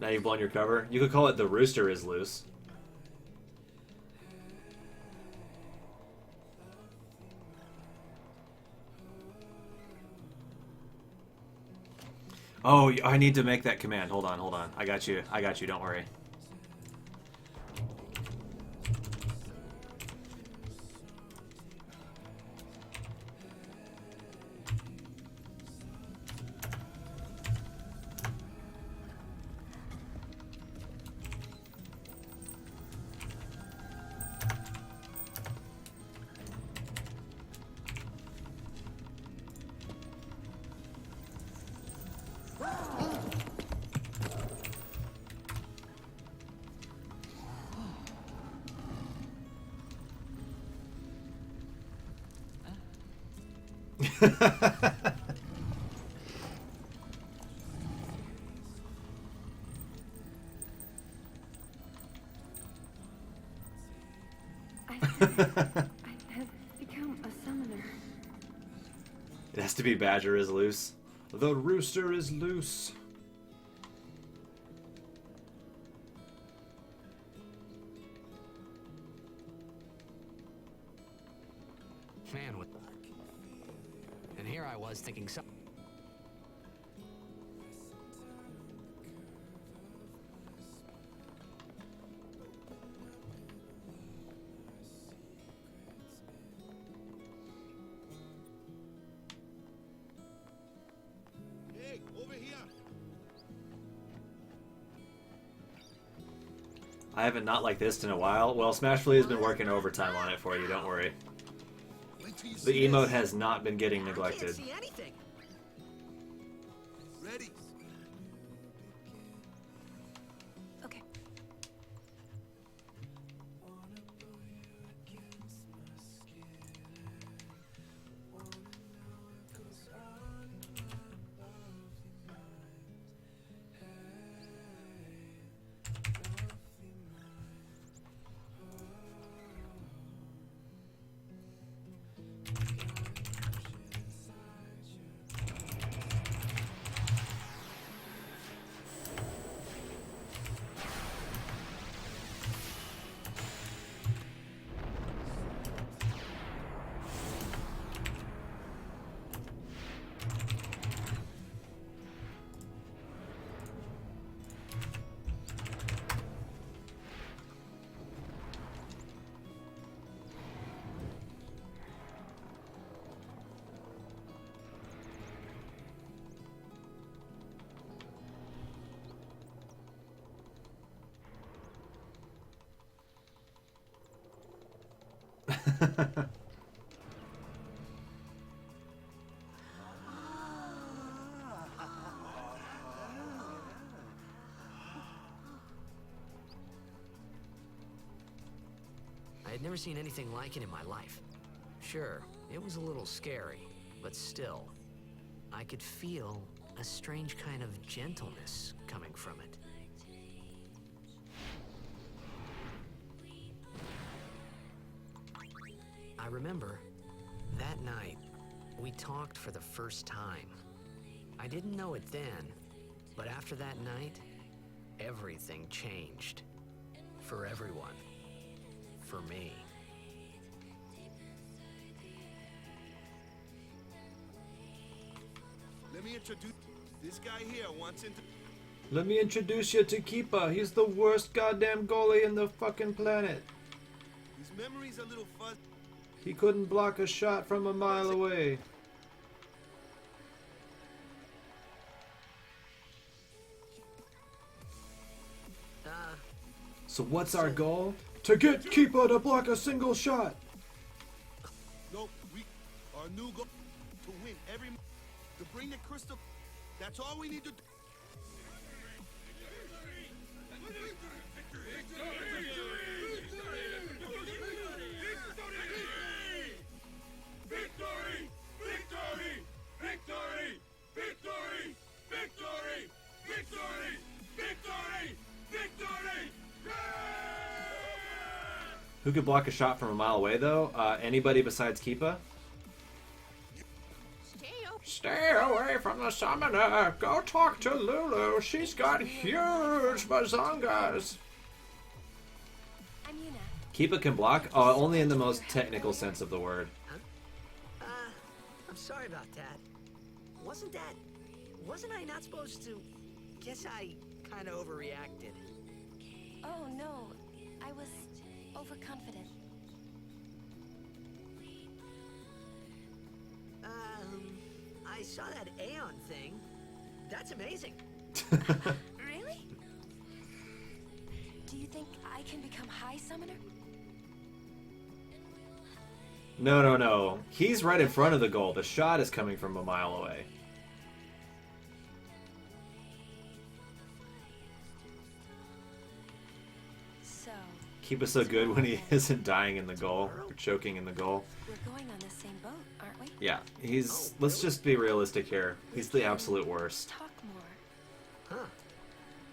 Now you've blown your cover. You could call it The Rooster is Loose. Oh, I need to make that command. Hold on, hold on. I got you. I got you. Don't worry. I have become a summoner. It has to be Badger is loose. The rooster is loose. Man, what? And here I was thinking some. Hey, over here! I haven't not like this in a while. Well, Smashfully has been working overtime on it for you, don't worry. Wait till you The see emote this. has not been getting I neglected. can't see anything. Ready? Okay. I had never seen anything like it in my life. Sure, it was a little scary, but still, I could feel a strange kind of gentleness coming from it. I remember that night we talked for the first time. I didn't know it then, but after that night, everything changed. For everyone. For me. Let me introduce this guy here. Let me introduce you to Keeper. He's the worst goddamn goalie in the fucking planet. His memory's a little fuzzy. He couldn't block a shot from a mile away. So what's our goal? To get Keeper to block a single shot. No, our new goal to win every, to bring the crystal. That's all we need to do. Who could block a shot from a mile away, though? Anybody besides Keepa? Stay away from the summoner! Go talk to Lulu! She's got huge bazongas! I'm Yuna. Keepa can block? Only in the most technical sense of the word. I'm sorry about that. Wasn't I not supposed to? Guess I kind of overreacted. Oh no, I was overconfident. I saw that Aeon thing. That's amazing. Really? Do you think I can become High Summoner? No. He's right in front of the goal. The shot is coming from a mile away. So, Keepa's so good when he isn't dying in the goal, or choking in the goal. we're going on the same boat, aren't we? Yeah, let's just be realistic here. He's the absolute worst. Talk more.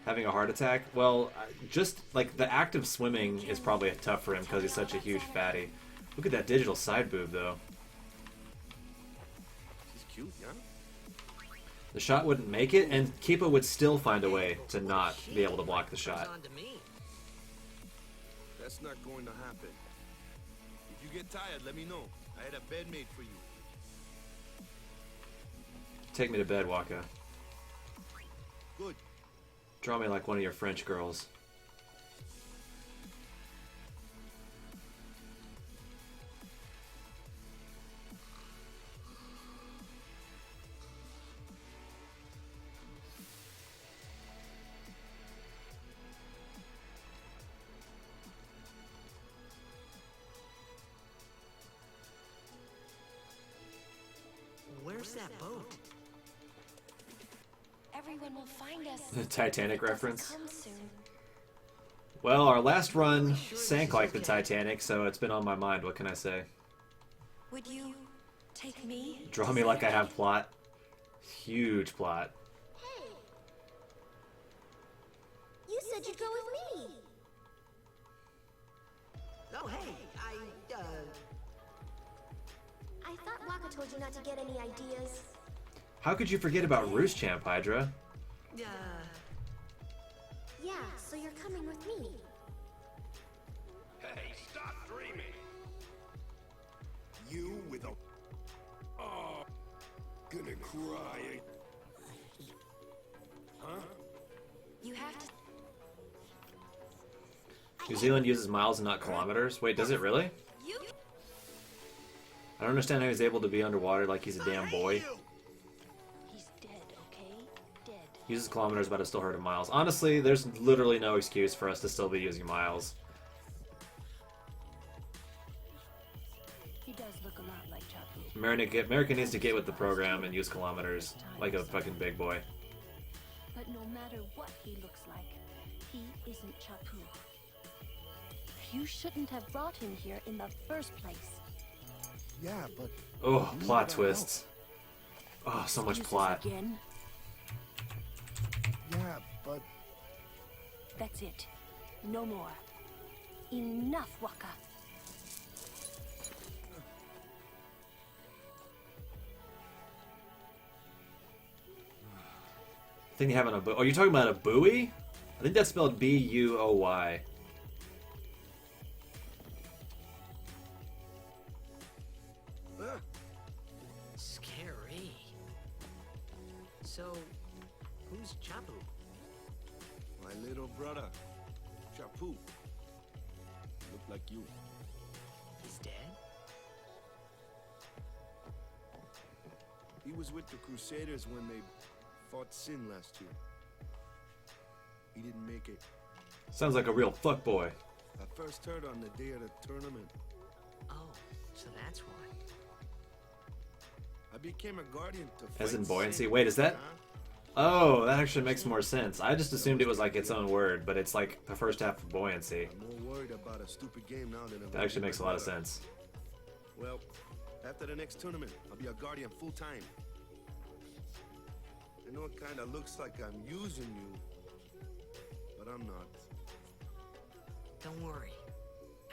Having a heart attack? Well, just like the act of swimming is probably tough for him because he's such a huge fatty. Look at that digital side boob, though. She's cute, yeah? The shot wouldn't make it, and Keepa would still find a way to not be able to block the shot. That's not going to happen. If you get tired, let me know. I had a bed made for you. Take me to bed, Waka. Good. Draw me like one of your French girls. Where's that boat? Everyone will find us. The Titanic reference. Come soon. Well, our last run sank like the Titanic, so it's been on my mind. What can I say? Would you take me? Draw me like I have plot. Huge plot. Hey! You said you'd go with me! Oh, hey, I thought Waka told you not to get any ideas. How could you forget about Roost-champ, Hydra? Yeah, so you're coming with me. Hey, stop dreaming. You with a... Oh, gonna cry. Huh? You have to. New Zealand uses miles and not kilometers? Wait, does it really? You. I don't understand how he's able to be underwater like he's a damn boy. He's dead, okay? Dead. Uses kilometers, but it still hurt him miles. Honestly, there's literally no excuse for us to still be using miles. He does look a lot like Chapu. America needs to get with the program and use kilometers like a fucking big boy. But no matter what he looks like, he isn't Chapu. You shouldn't have brought him here in the first place. Yeah, but... Oh, plot twists. Oh, so much Excuses plot. Again? but That's it. No more. Enough, Waka. I think you have an oh, you're talking about a buoy? I think that's spelled B-U-O-Y. Scary. So, who's Chapu? my little brother, Chapu. Look like you. He's dead? He was with the Crusaders when they fought Sin last year. He didn't make it. Sounds like a real fuckboy. I first heard on the day of the tournament. Oh, so that's why. I became a guardian to fight As in buoyancy? Sin. Wait, is that... Huh? Oh, that actually makes more sense. I just assumed it was like its own word, but it's like the first half of buoyancy. I'm more worried about a stupid game now than That actually makes a lot of sense. Well, after the next tournament, I'll be a guardian full time. I know it kind of looks like I'm using you, but I'm not. Don't worry.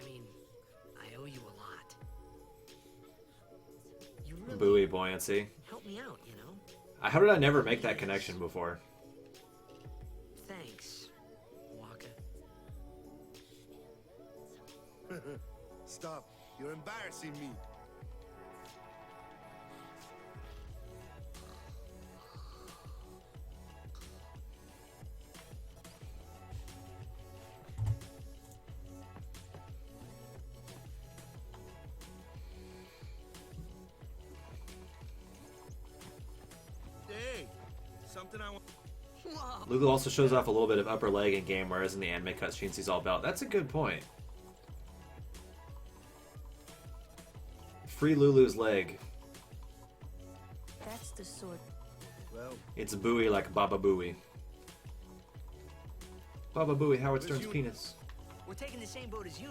I mean, I owe you a lot. You really Buoy buoyancy. helped me out, you know? How did I never make that connection before? Thanks, Waka. Stop. You're embarrassing me. Hey, something I want. Lulu also shows off a little bit of upper leg in game, whereas in the anime cutscenes he's all belt. That's a good point. Free Lulu's leg. That's the sword. Well, It's buoy like Baba Booey. Baba Booey, Howard Stern's Yuna? penis. We're taking the same boat as you.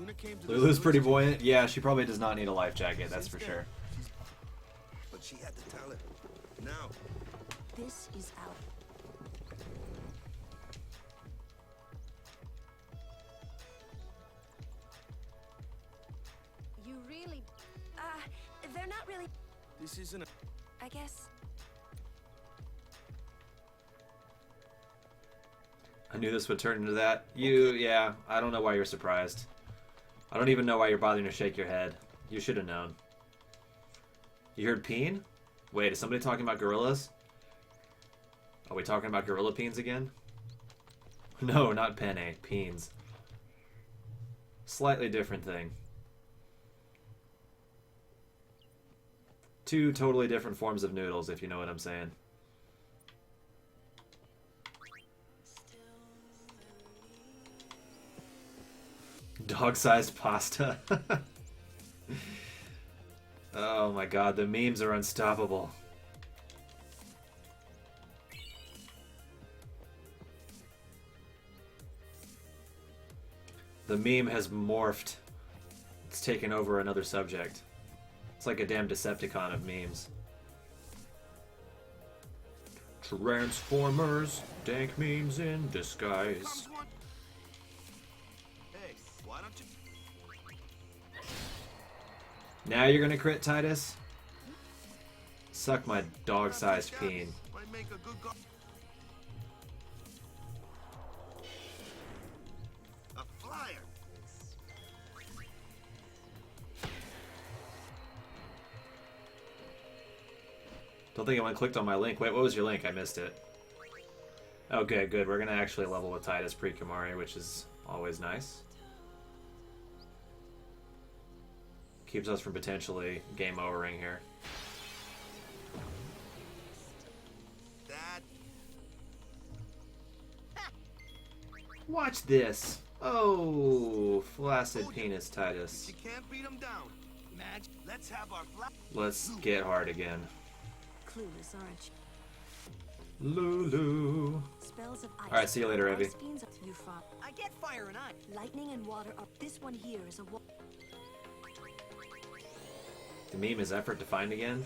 Yuna came to Lulu's this pretty village, buoyant. Yeah, she probably does not need a life jacket, that's Since for then, sure. but she had the talent. Now, This is out. You really... they're not really... this isn't a... I guess... I knew this would turn into that. Yeah, I don't know why you're surprised. I don't even know why you're bothering to shake your head. You should have known. You heard peen? Wait, is somebody talking about gorillas? Are we talking about gorilla peens again? No, not penne. Peens. Slightly different thing. Two totally different forms of noodles, if you know what I'm saying. Dog-sized pasta. Oh my god, the memes are unstoppable. The meme has morphed. It's taken over another subject. It's like a damn Decepticon of memes. Transformers, dank memes in disguise. Comes one. Hey, why don't you... Now you're gonna crit, Titus? Suck my dog-sized peen. Might make a good go- a flyer. Don't think anyone clicked on my link. Wait, what was your link? I missed it. Okay, good. We're gonna actually level with Titus pre-Kamari, which is always nice. Keeps us from potentially game overing here. That Watch this. Oh, flaccid penis Titus. you can't beat them down. Match. Let's have our flag. Let's get hard again. Clueless, aren't you? Lulu. Spells of ice. Alright, see you later, Evie. Ice beams up you from. I get fire and ice. Lightning and water up. This one here is a The meme is effort to find again.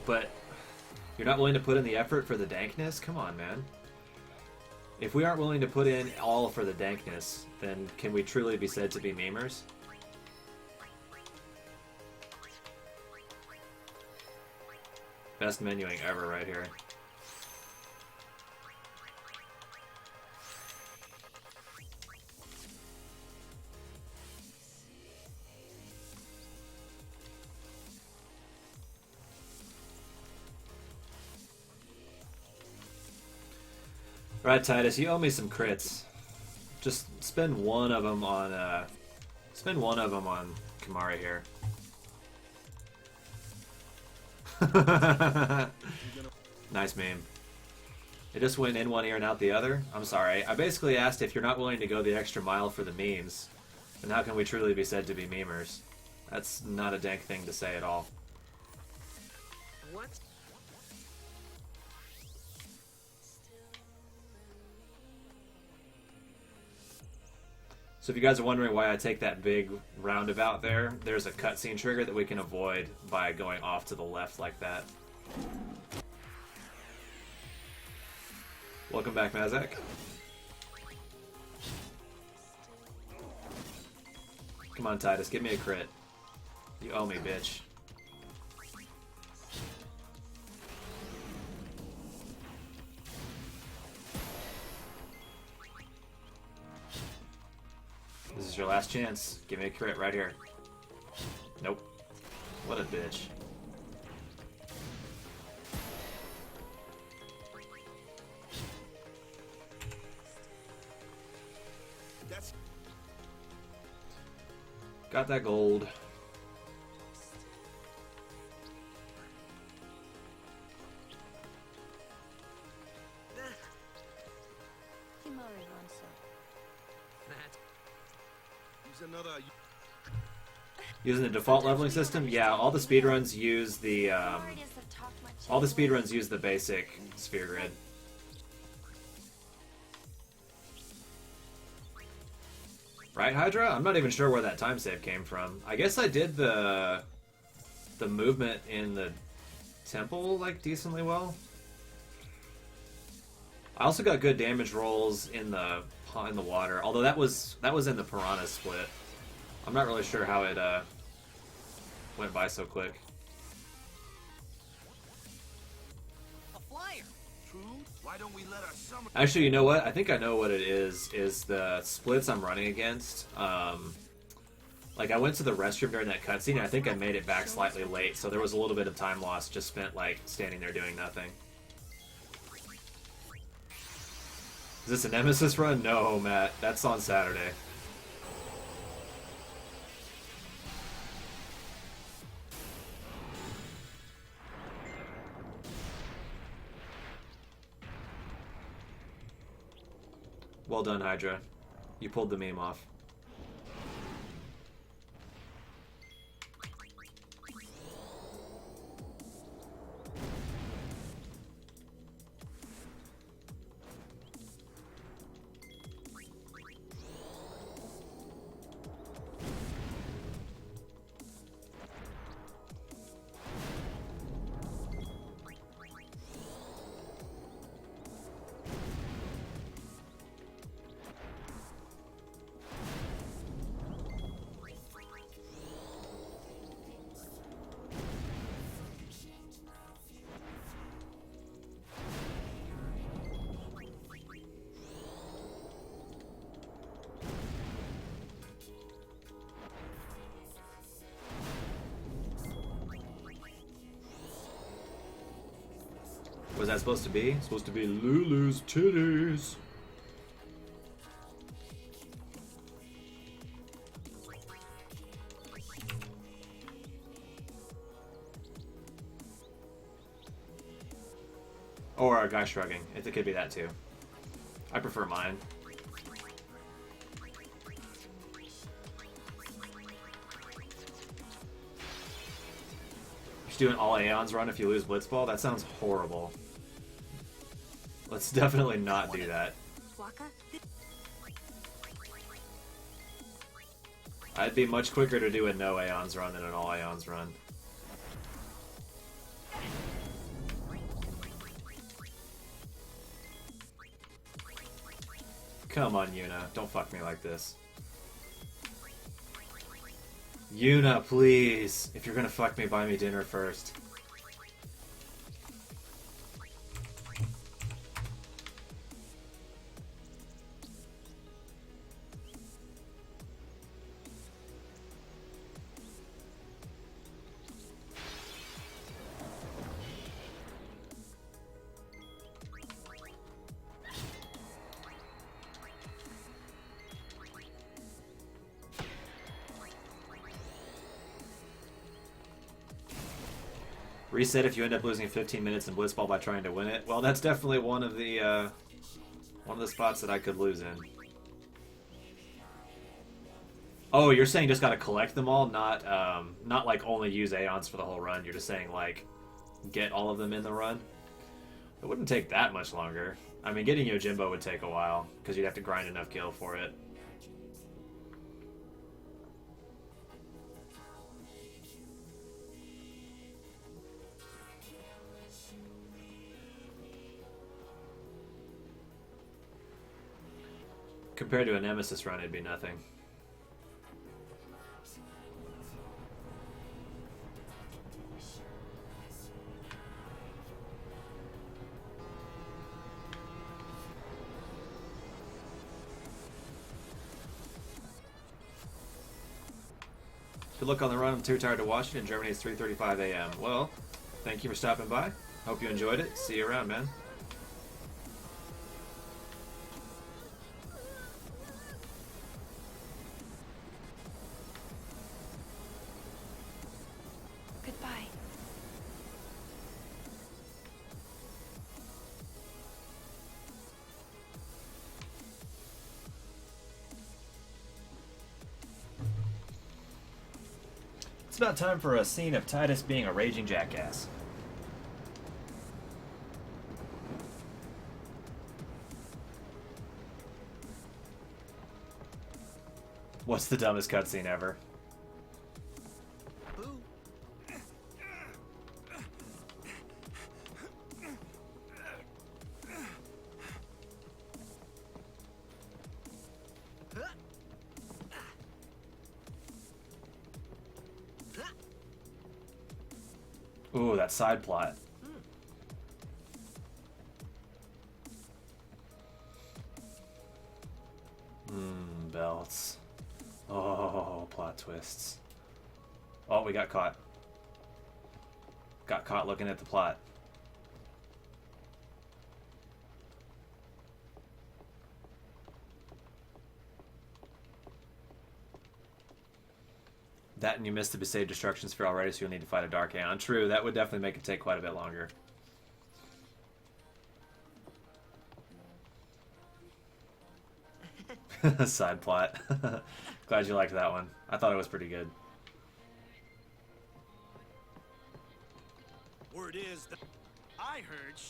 But You're not willing to put in the effort for the dankness? Come on, man. If we aren't willing to put in all for the dankness, then can we truly be said to be memers? Best menuing ever right here. Right, Titus, you owe me some crits. Just spend one of them on Kimahri here. Nice meme. It just went in one ear and out the other? I'm sorry. I basically asked if you're not willing to go the extra mile for the memes, then how can we truly be said to be memers? That's not a dank thing to say at all. What? So if you guys are wondering why I take that big roundabout there, there's a cutscene trigger that we can avoid by going off to the left like that. Welcome back, Mazak. Come on, Titus, give me a crit. You owe me, bitch. This is your last chance. Give me a crit right here. Nope. What a bitch. Got that gold. Kimahri wants Another. Using the default leveling system, yeah. All the speedruns use the basic sphere grid. Right, Hydra? I'm not even sure where that time save came from. I guess I did the movement in the temple like decently well. I also got good damage rolls in the water, although that was in the Piranha split. I'm not really sure how it went by so quick. A flyer. True. Why don't we let our summer? Actually, you know what? I think I know what it is the splits I'm running against. Like, I went to the restroom during that cutscene, and I think I made it back slightly late, so there was a little bit of time lost, just spent, like, standing there doing nothing. Is this a Nemesis run? No, Matt. That's on Saturday. Well done, Hydra. You pulled the meme off. Was that supposed to be? Supposed to be Lulu's titties. Or a guy shrugging. It could be that too. I prefer mine. Just do an all Aeons run if you lose Blitzball? That sounds horrible. Let's definitely not do that. I'd be much quicker to do a no Aeons run than an all Aeons run. Come on, Yuna. Don't fuck me like this. Yuna, please. If you're gonna fuck me, buy me dinner first. Reset if you end up losing 15 minutes in Blitzball by trying to win it. Well, that's definitely one of the spots that I could lose in. Oh, you're saying just gotta collect them all, not like only use Aeons for the whole run. You're just saying like get all of them in the run. It wouldn't take that much longer. I mean, getting Yojimbo would take a while because you'd have to grind enough gil for it. Compared to a Nemesis run, it'd be nothing. Good luck on the run. I'm too tired to watch it. In Germany, it's 3:35 a.m. Well, thank you for stopping by. Hope you enjoyed it. See you around, man. Goodbye. It's about time for a scene of Titus being a raging jackass. What's the dumbest cutscene ever? Boo. Ooh, that side plot. Belts. Oh, plot twists. Oh, we got caught. Got caught looking at the plot. That and you missed the Besaid Destruction Sphere already, so you'll need to fight a Dark Aeon. True, that would definitely make it take quite a bit longer. Side plot. Glad you liked that one. I thought it was pretty good. Word is that I heard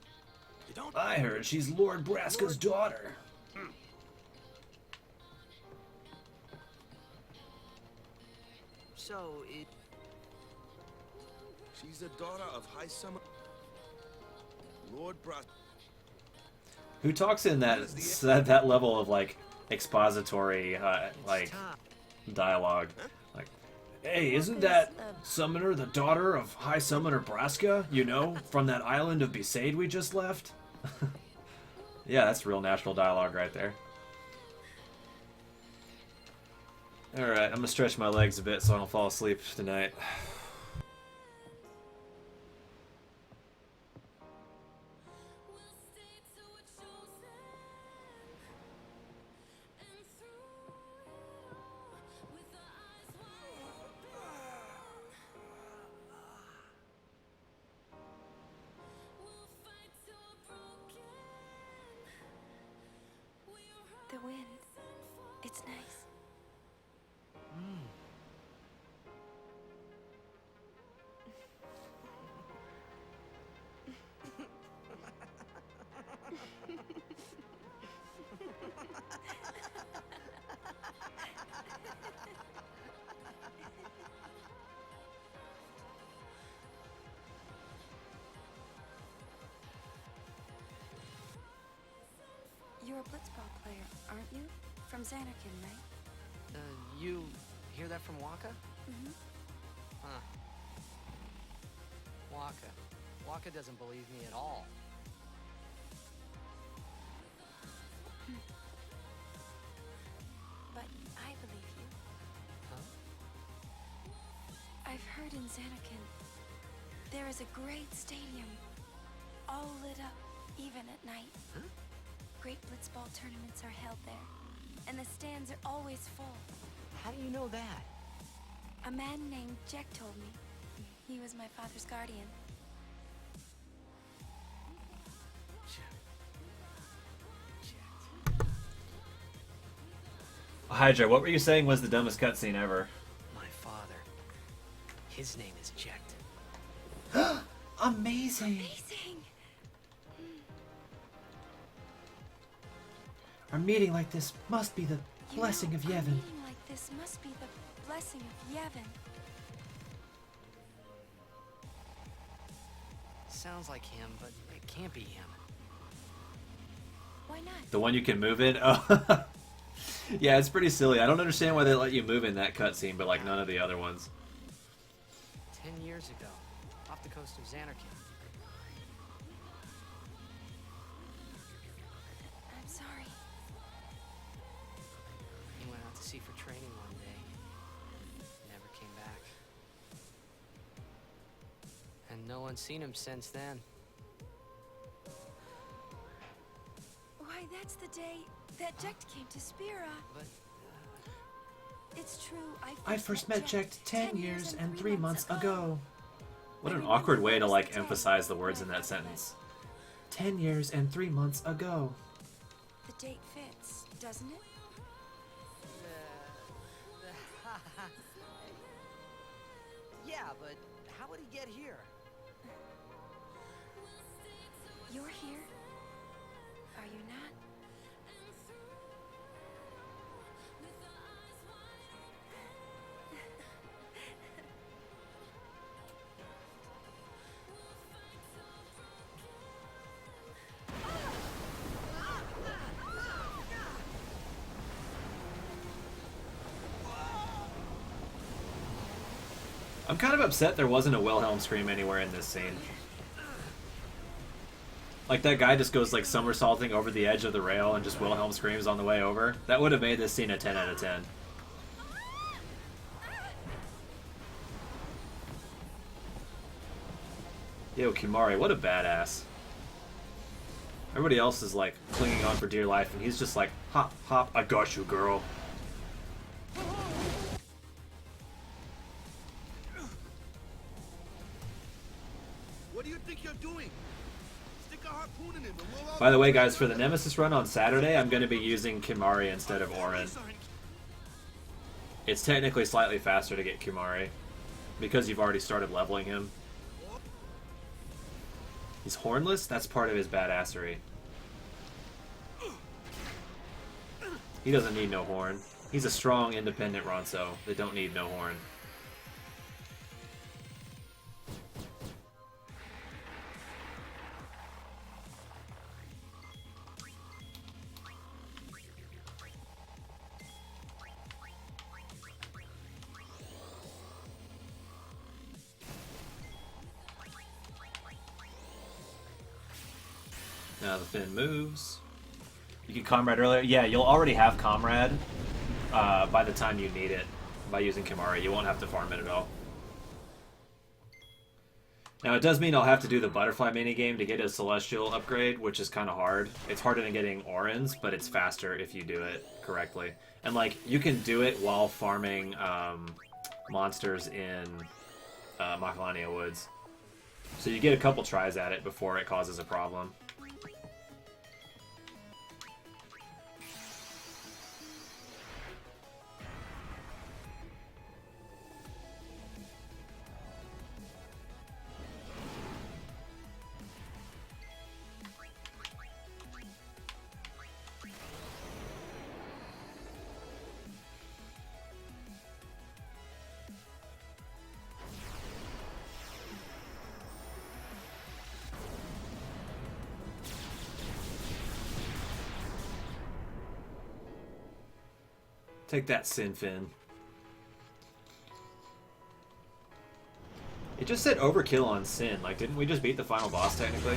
you don't. I heard she's Lord Braska's daughter. So it. She's the daughter of High Summer Lord Braska. Who talks in that level of like expository like dialogue? Like, hey, isn't that Summoner the daughter of High Summoner Braska? You know, from that island of Besaid we just left? Yeah, that's real national dialogue right there. Alright, I'm gonna stretch my legs a bit so I don't fall asleep tonight. The wind. It's nice. a blitzball player, aren't you? From Xanarkand, right? You hear that from Waka? Mm-hmm. Huh. Waka. Waka doesn't believe me at all. But I believe you. Huh? I've heard in Xanarkand there is a great stadium, all lit up, even at night. Huh? Great blitzball tournaments are held there, and the stands are always full. How do you know that? A man named Jack told me. He was my father's guardian. Hydra, what were you saying was the dumbest cutscene ever? My father. His name is Jecht. Amazing! Amazing! Our meeting like this must be the blessing of A Yevon. meeting like this must be the blessing of Yevon. Sounds like him, but it can't be him. Why not? The one you can move in? Oh. Yeah, it's pretty silly. I don't understand why they let you move in that cutscene, but like none of the other ones. 10 years ago, off the coast of Xanarkand. I'm sorry. He went out to sea for training one day. Never came back. And no one's seen him since then. Why, that's the day that Jecht came to Spira. But It's true, I first met Jecht 10 years and 3 months ago. ago. What an awkward way to like emphasize the words in that sentence. 10 years and 3 months ago. The date fits, doesn't it? Yeah, but how would he get here? You're here. Are you not? I'm kind of upset there wasn't a Wilhelm scream anywhere in this scene. Like that guy just goes like somersaulting over the edge of the rail and just Wilhelm screams on the way over. That would have made this scene a 10 out of 10. Yo, Kimari, what a badass. Everybody else is like clinging on for dear life and he's just like, hop, hop, I got you, girl. What do you think you're doing? Stick a harpoon in him and we'll all... By the way, guys, for the Nemesis run on Saturday, I'm going to be using Kimari instead of Orin. It's technically slightly faster to get Kimari, because you've already started leveling him. He's hornless? That's part of his badassery. He doesn't need no horn. He's a strong, independent Ronso. They don't need no horn. Now the Finn moves. You can Comrade earlier. Yeah, you'll already have Comrade by the time you need it by using Kimari. You won't have to farm it at all. Now it does mean I'll have to do the Butterfly minigame to get a Celestial upgrade, which is kind of hard. It's harder than getting Orins, but it's faster if you do it correctly. And like, you can do it while farming monsters in Macalania Woods. So you get a couple tries at it before it causes a problem. Take that, Sinfin. It just said overkill on Sin. Like, didn't we just beat the final boss technically?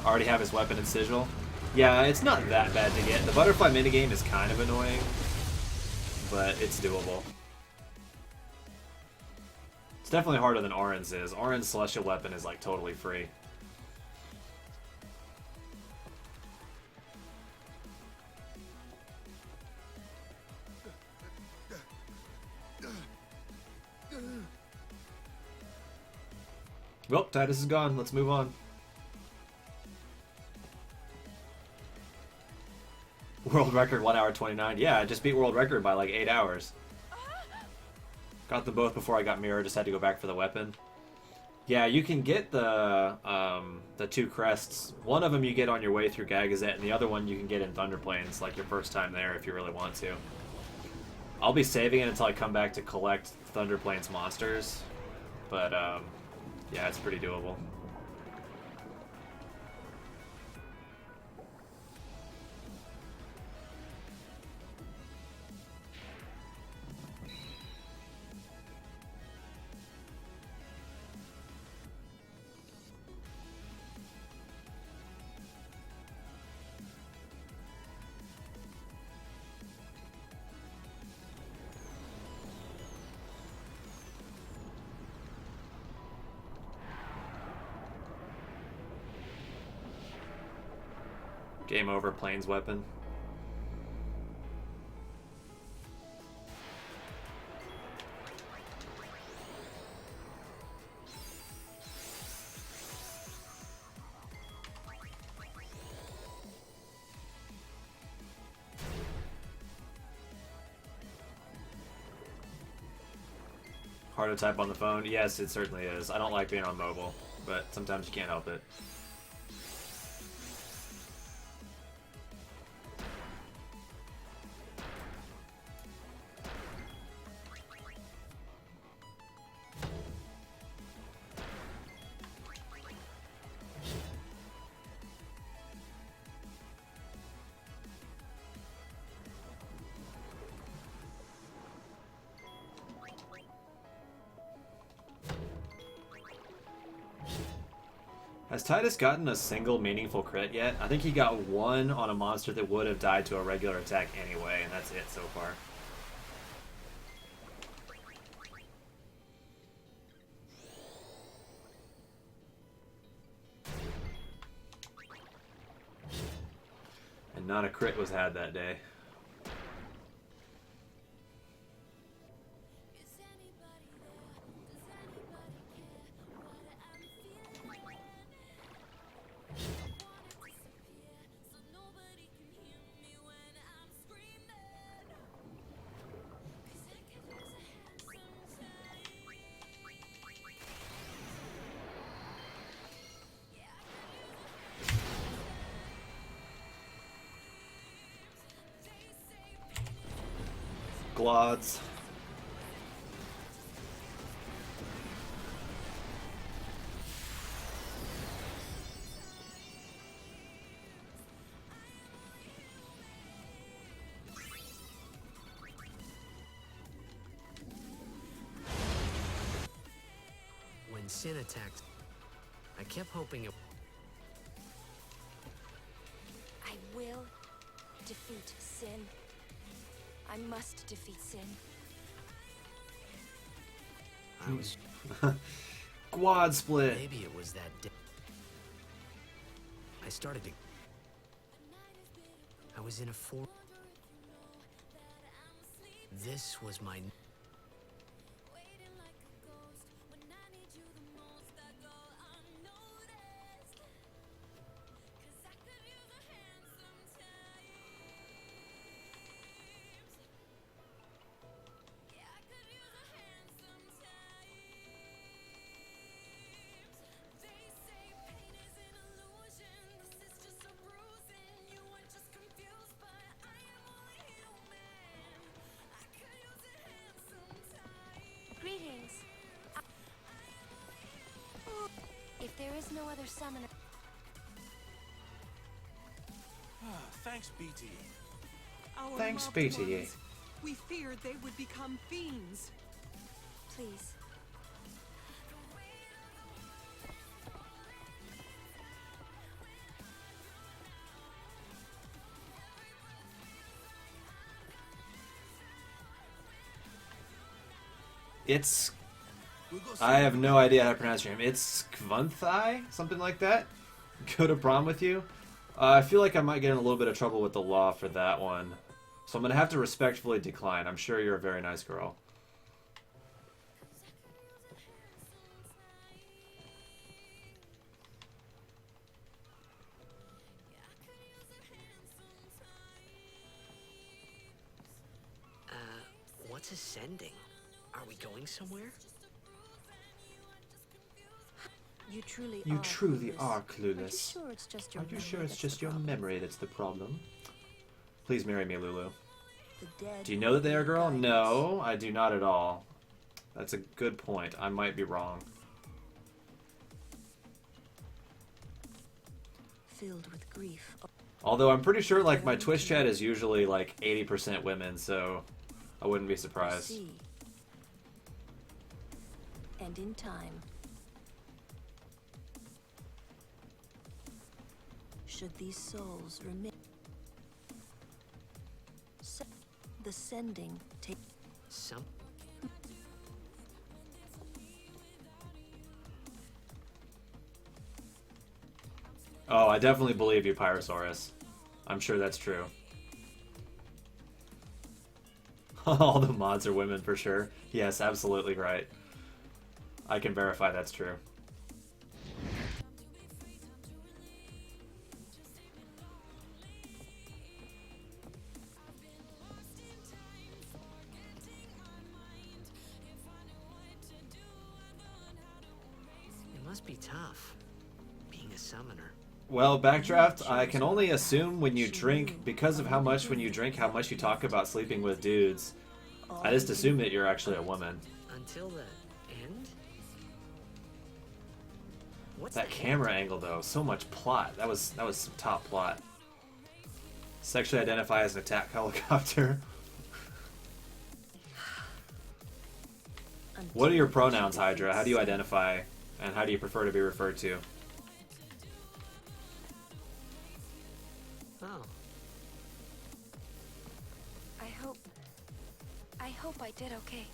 Already have his weapon and sigil. Yeah, it's not that bad to get. The butterfly minigame is kind of annoying, but it's doable. It's definitely harder than Auron's is. Auron's celestial weapon is like totally free. Well, Titus is gone. Let's move on. World record 1 hour 29. Yeah, I just beat world record by like 8 hours. Got them both before I got Mirror. Just had to go back for the weapon. Yeah, you can get the two crests. One of them you get on your way through Gagazet, and the other one you can get in Thunder Plains, like your first time there if you really want to. I'll be saving it until I come back to collect Thunder Plains monsters, but yeah, it's pretty doable. Game over, Plains weapon. Hard to type on the phone? Yes, it certainly is. I don't like being on mobile, but sometimes you can't help it. Has Titus gotten a single meaningful crit yet? I think he got one on a monster that would have died to a regular attack anyway, and that's it so far. And not a crit was had that day. Glods. When Sin attacked, I kept hoping it... I will defeat Sin. I must defeat Sin. I was... Quad split. Maybe it was that day. I started to... I was in a This was my... Greetings. If there is no other summoner... Thanks, BT. Our Thanks, loved BTE. ones, we feared they would become fiends. Please. It's... I have no idea how to pronounce your name. It's Kvunthai? Something like that? Go to prom with you? I feel like I might get in a little bit of trouble with the law for that one. So I'm going to have to respectfully decline. I'm sure you're a very nice girl. What's ascending? Are we going somewhere? You truly You are truly clueless. are Are you clueless. sure it's just your Are you memory sure it's that's just the your problem? memory that's the problem? Please marry me, Lulu. The dead Do you know that they are a girl? guidance. No, I do not at all. That's a good point. I might be wrong. Filled with grief. Although I'm pretty sure like my Twitch chat is usually like 80% women, so I wouldn't be surprised. See. And in time, should these souls remain, the sending take Some. Oh, I definitely believe you, Pyrosaurus. I'm sure that's true. All the mods are women for sure. Yes, absolutely right. I can verify that's true. It must be tough, being a summoner. Well, Backdraft, I can only assume when you drink, because of how much when you drink, how much you talk about sleeping with dudes. I just assume that you're actually a woman. Until the end? What's That the camera angle, though, so much plot. That was some top plot. Sexually identify as an attack helicopter. What are your pronouns, Hydra? How do you identify, and how do you prefer to be referred to? Oh. I hope I did okay.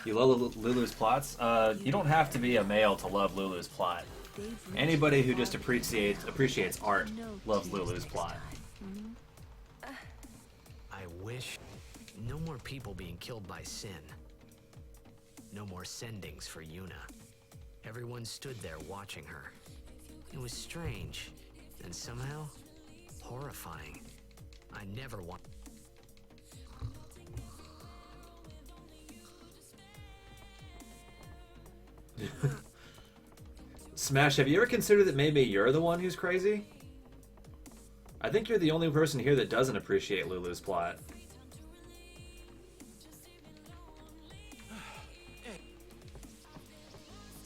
You love Lulu's plots? You don't have to be a male to love Lulu's plot. Anybody who just appreciates art loves Lulu's plot. I wish no more people being killed by sin. No more sendings for Yuna. Everyone stood there watching her. It was strange, and somehow horrifying. I never want. Smash, have you ever considered that maybe you're the one who's crazy? I think you're the only person here that doesn't appreciate Lulu's plot.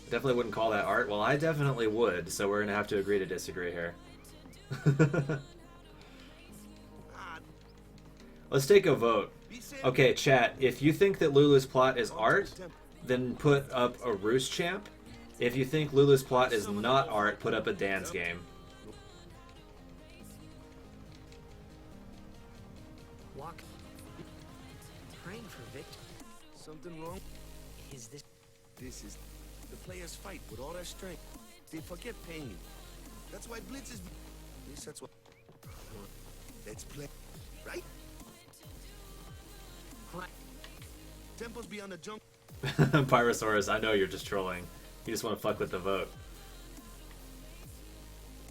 Definitely wouldn't call that art. Well, I definitely would, so we're gonna have to agree to disagree here. Let's take a vote. Okay, chat, if you think that Lulu's plot is art, then put up a Roost Champ. If you think Lulu's plot is not art, put up a dance game. Walk. Praying for victory. Something wrong? Is this? This is the players fight with all their strength. They forget pain. That's why Blitz is. At least that's what. Let's play, right? Tempos beyond the jump. Pyrosaurus, I know you're just trolling. You just want to fuck with the vote.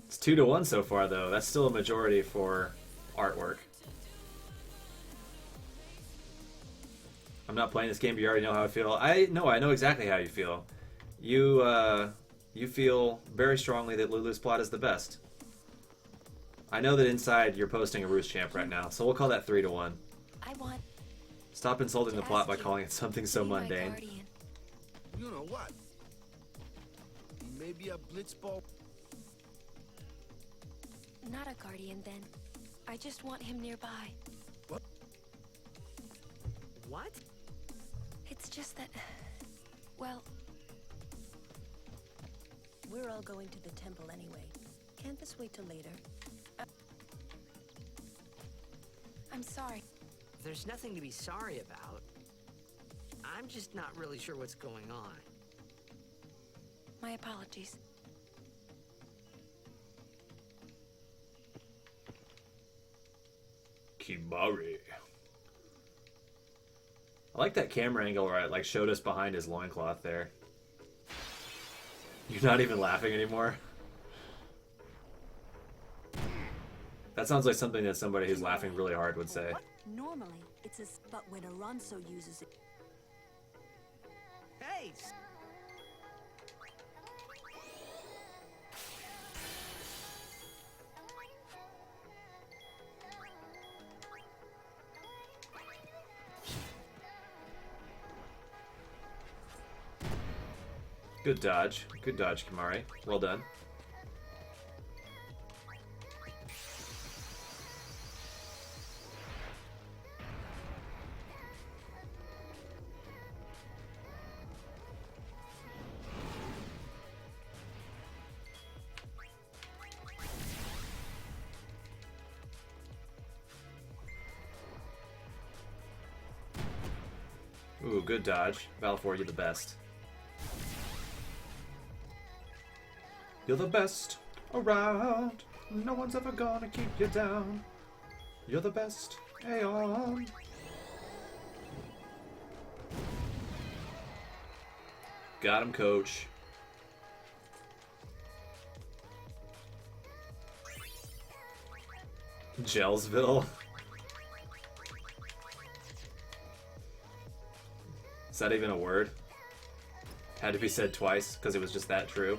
It's 2-1 so far, though. That's still a majority for artwork. I'm not playing this game, but you already know how I feel. I know exactly how you feel. You feel very strongly that Lulu's plot is the best. I know that inside you're posting a Roost Champ right now, so we'll call that 3-1. I want Stop insulting the plot by calling it something so be my mundane. guardian. You know what? Maybe a Blitzball. Not a guardian then. I just want him nearby. What? It's just that... Well... We're all going to the temple anyway. Can't this wait till later? I'm sorry. There's nothing to be sorry about. I'm just not really sure what's going on. My apologies. Kimari. I like that camera angle where it like showed us behind his loincloth there. You're not even laughing anymore? That sounds like something that somebody who's laughing really hard would say. Normally, it's but when Alonso uses it... Hey! Good dodge. Good dodge, Kimari. Well done. Ooh, good dodge. Balfour, you're the best. You're the best around. No one's ever gonna keep you down. You're the best. Aeon. Got him, coach. Gelsville. Is that even a word? Had to be said twice because it was just that true.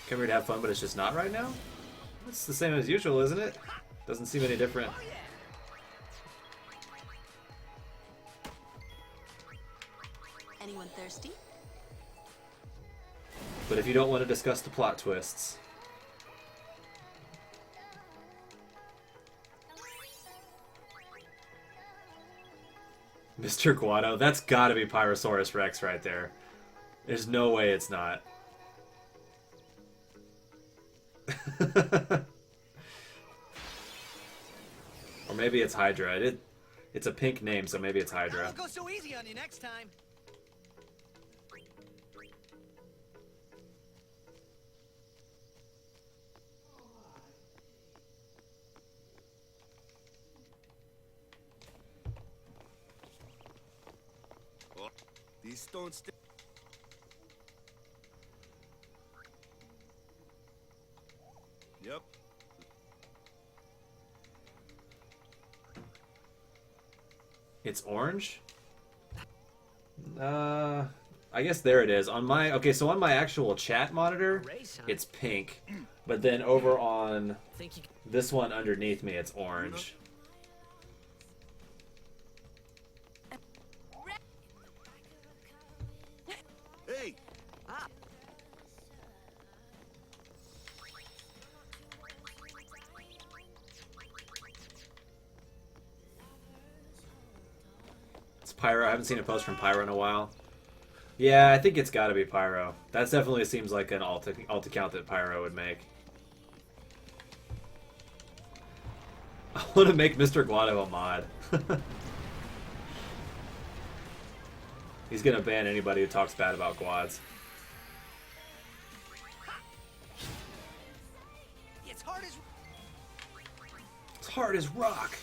Come here to have fun, but it's just not right now? It's the same as usual, isn't it? Doesn't seem any different. Anyone thirsty? But if you don't want to discuss the plot twists... Mr. Guado, that's gotta be Pyrosaurus Rex right there. There's no way it's not. Or maybe it's Hydra. It's a pink name, so maybe it's Hydra. I'll go so easy on you next time. Oh, these stones. Yep. It's orange? I guess there it is. On my okay, so on my actual chat monitor, it's pink. But then over on this one underneath me, it's orange. Hey! Ah. It's Pyro. I haven't seen a post from Pyro in a while. Yeah, I think it's got to be Pyro. That definitely seems like an alt account that Pyro would make. I want to make Mr. Guado a mod. He's gonna ban anybody who talks bad about Guads. It's hard as... It's hard as rock.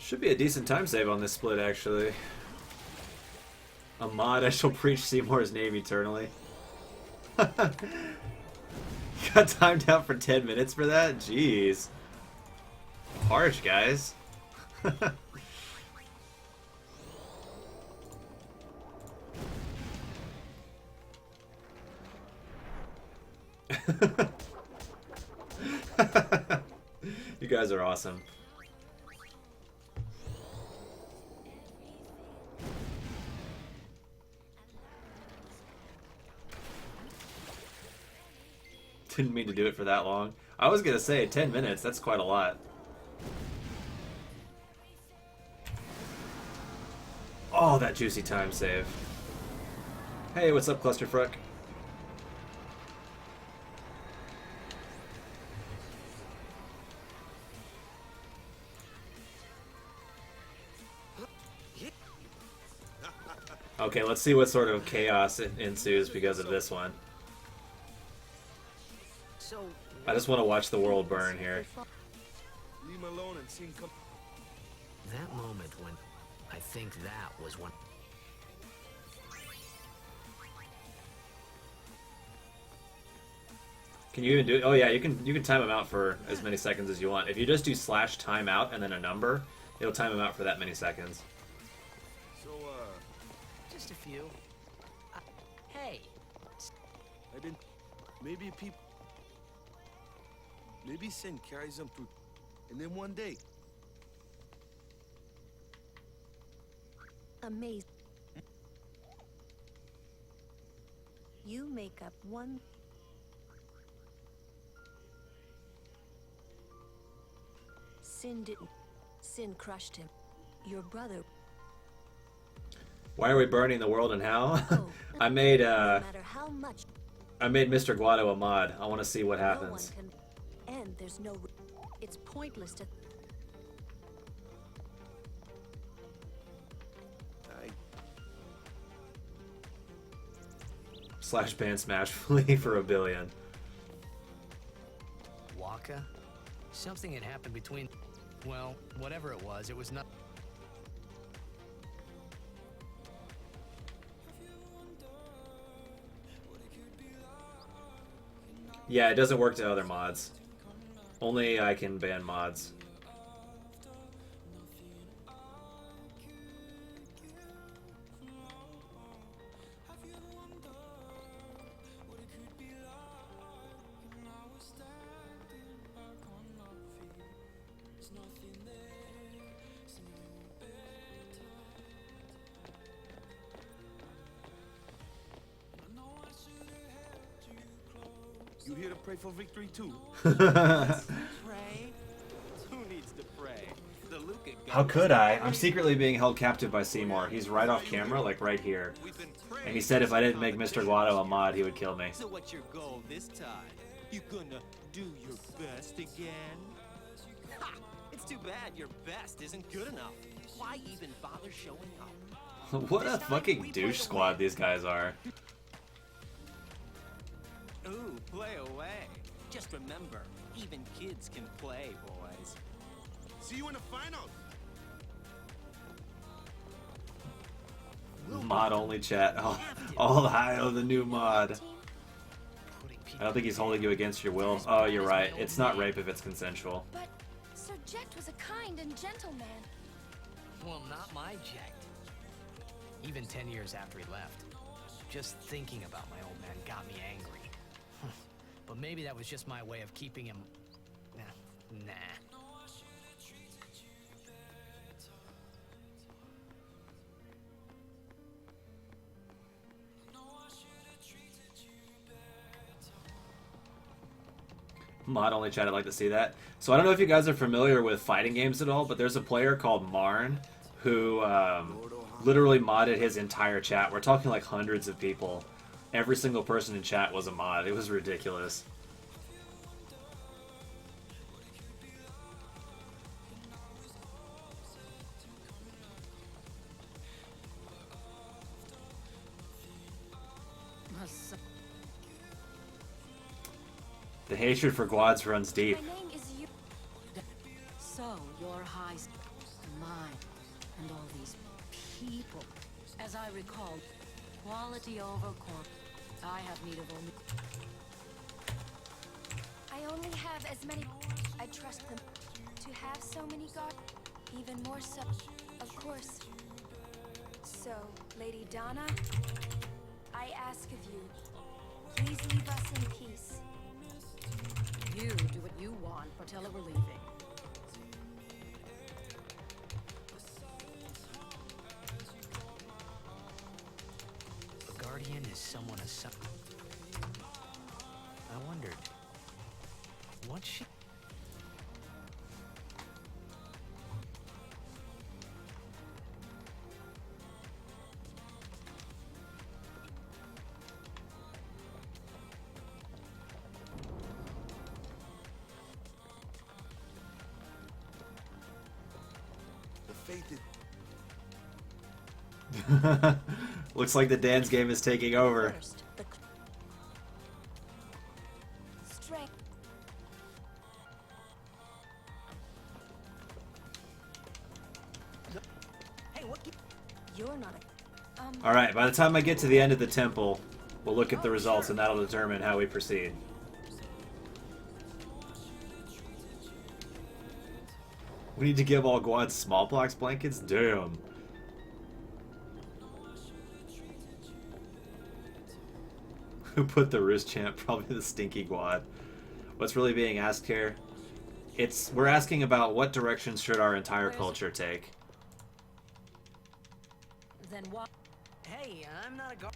Should be a decent time save on this split, actually. Ahmad, I shall preach Seymour's name eternally. Got timed out for 10 minutes for that? Jeez. Harsh, guys. You guys are awesome. Didn't mean to do it for that long. I was gonna say 10 minutes, that's quite a lot. Oh, that juicy time save. Hey, what's up, Clusterfuck? Okay, let's see what sort of chaos ensues because of this one. I just want to watch the world burn here. Leave him alone and see him come. That moment when I think that was when. Can you even do it? Oh yeah, you can time them out for as many seconds as you want. If you just do slash timeout and then a number, it'll time them out for that many seconds. So, just a few. Hey. I didn't. Maybe people. Maybe sin carries them through, and then one day. Amazing. You make up one. Sin didn't. Sin crushed him. Your brother. Why are we burning the world and how? Oh, I made no matter how much. I made Mr. Guado a mod. I want to see what No one happens. can. And there's no. It's pointless to. Slash ban smash flea for $1 billion. Waka? Something had happened between. Well, whatever it was not. Yeah, it doesn't work to other mods. Only I can ban mods. You here to pray for victory too? Pray? Who needs to pray? The Luca How could I? I'm secretly being held captive by Seymour. He's right off camera, like right here. And he said if I didn't make Mr. Guado a mod, he would kill me. So what's your goal this time? You gonna do your best again? Ha! It's too bad your best isn't good enough. Why even bother showing up? What a fucking douche squad these guys are. Ooh, play away. Just remember, even kids can play, boys. See you in the finals. Mod only chat. Oh, all high of the new mod. I don't think he's holding you against your will. Oh, you're right. It's not rape if it's consensual. But Sir Jecht was a kind and gentle man. Well, not my Jecht. Even 10 years after he left. Just thinking about my old man got me angry. But maybe that was just my way of keeping him. Nah. Mod only chat, I'd like to see that. So I don't know if you guys are familiar with fighting games at all, but there's a player called Marn who literally modded his entire chat. We're talking like hundreds of people. Every single person in chat was a mod. It was ridiculous. The hatred for Guads runs deep. My name is you. So, your high... mine. And all these people. As I recall, quality over quantity. I have need of only... I only have as many. I trust them. To have so many guards, even more so. Of course. So, Lady Donna, I ask of you, please leave us in peace. You do what you want until we're leaving. A guardian is someone assigned. I wondered, what she... The faith is... Looks like the dance game is taking over. First, the... Strength. Hey, what... You're not a... Alright, by the time I get to the end of the temple, we'll look at the results and that'll determine how we proceed. We need to give all Guads smallpox blankets? Damn. Who put the roost champ? Probably the stinky Guad. What's really being asked here? We're asking about what directions should our entire culture take. Then what? Hey, I'm not a guard.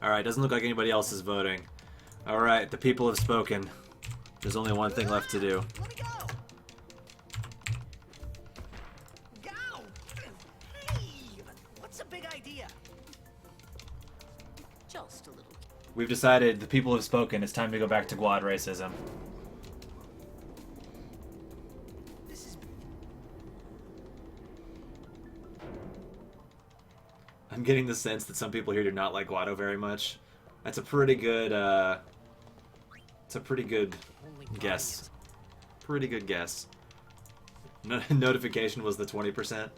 Alright, doesn't look like anybody else is voting. Alright, the people have spoken. There's only one thing left to do. Let me go! Go! Hey! What's the big idea? Just a little. We've decided the people have spoken. It's time to go back to Guad racism. This is... I'm getting the sense that some people here do not like Guado very much. That's a pretty good, it's a pretty good guess. Pretty good guess. Notification was the 20%.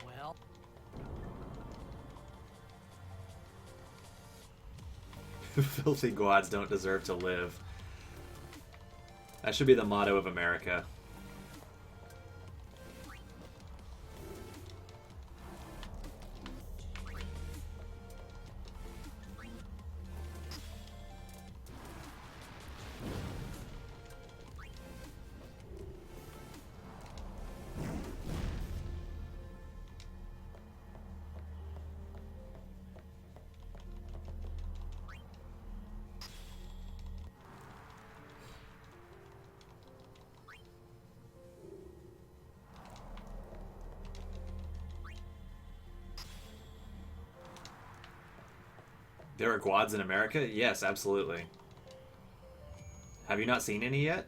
Well... Filthy Guads don't deserve to live. That should be the motto of America. There are Guads in America? Yes, absolutely. Have you not seen any yet?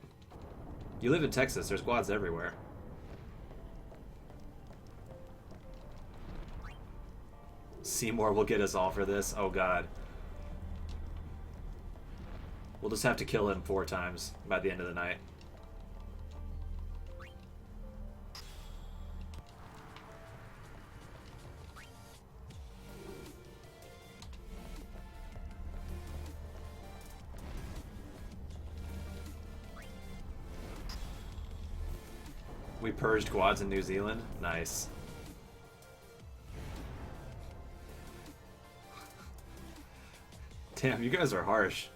You live in Texas, there's Guads everywhere. Seymour will get us all for this. Oh god. We'll just have to kill him 4 times by the end of the night. We purged Guads in New Zealand? Nice. Damn, you guys are harsh.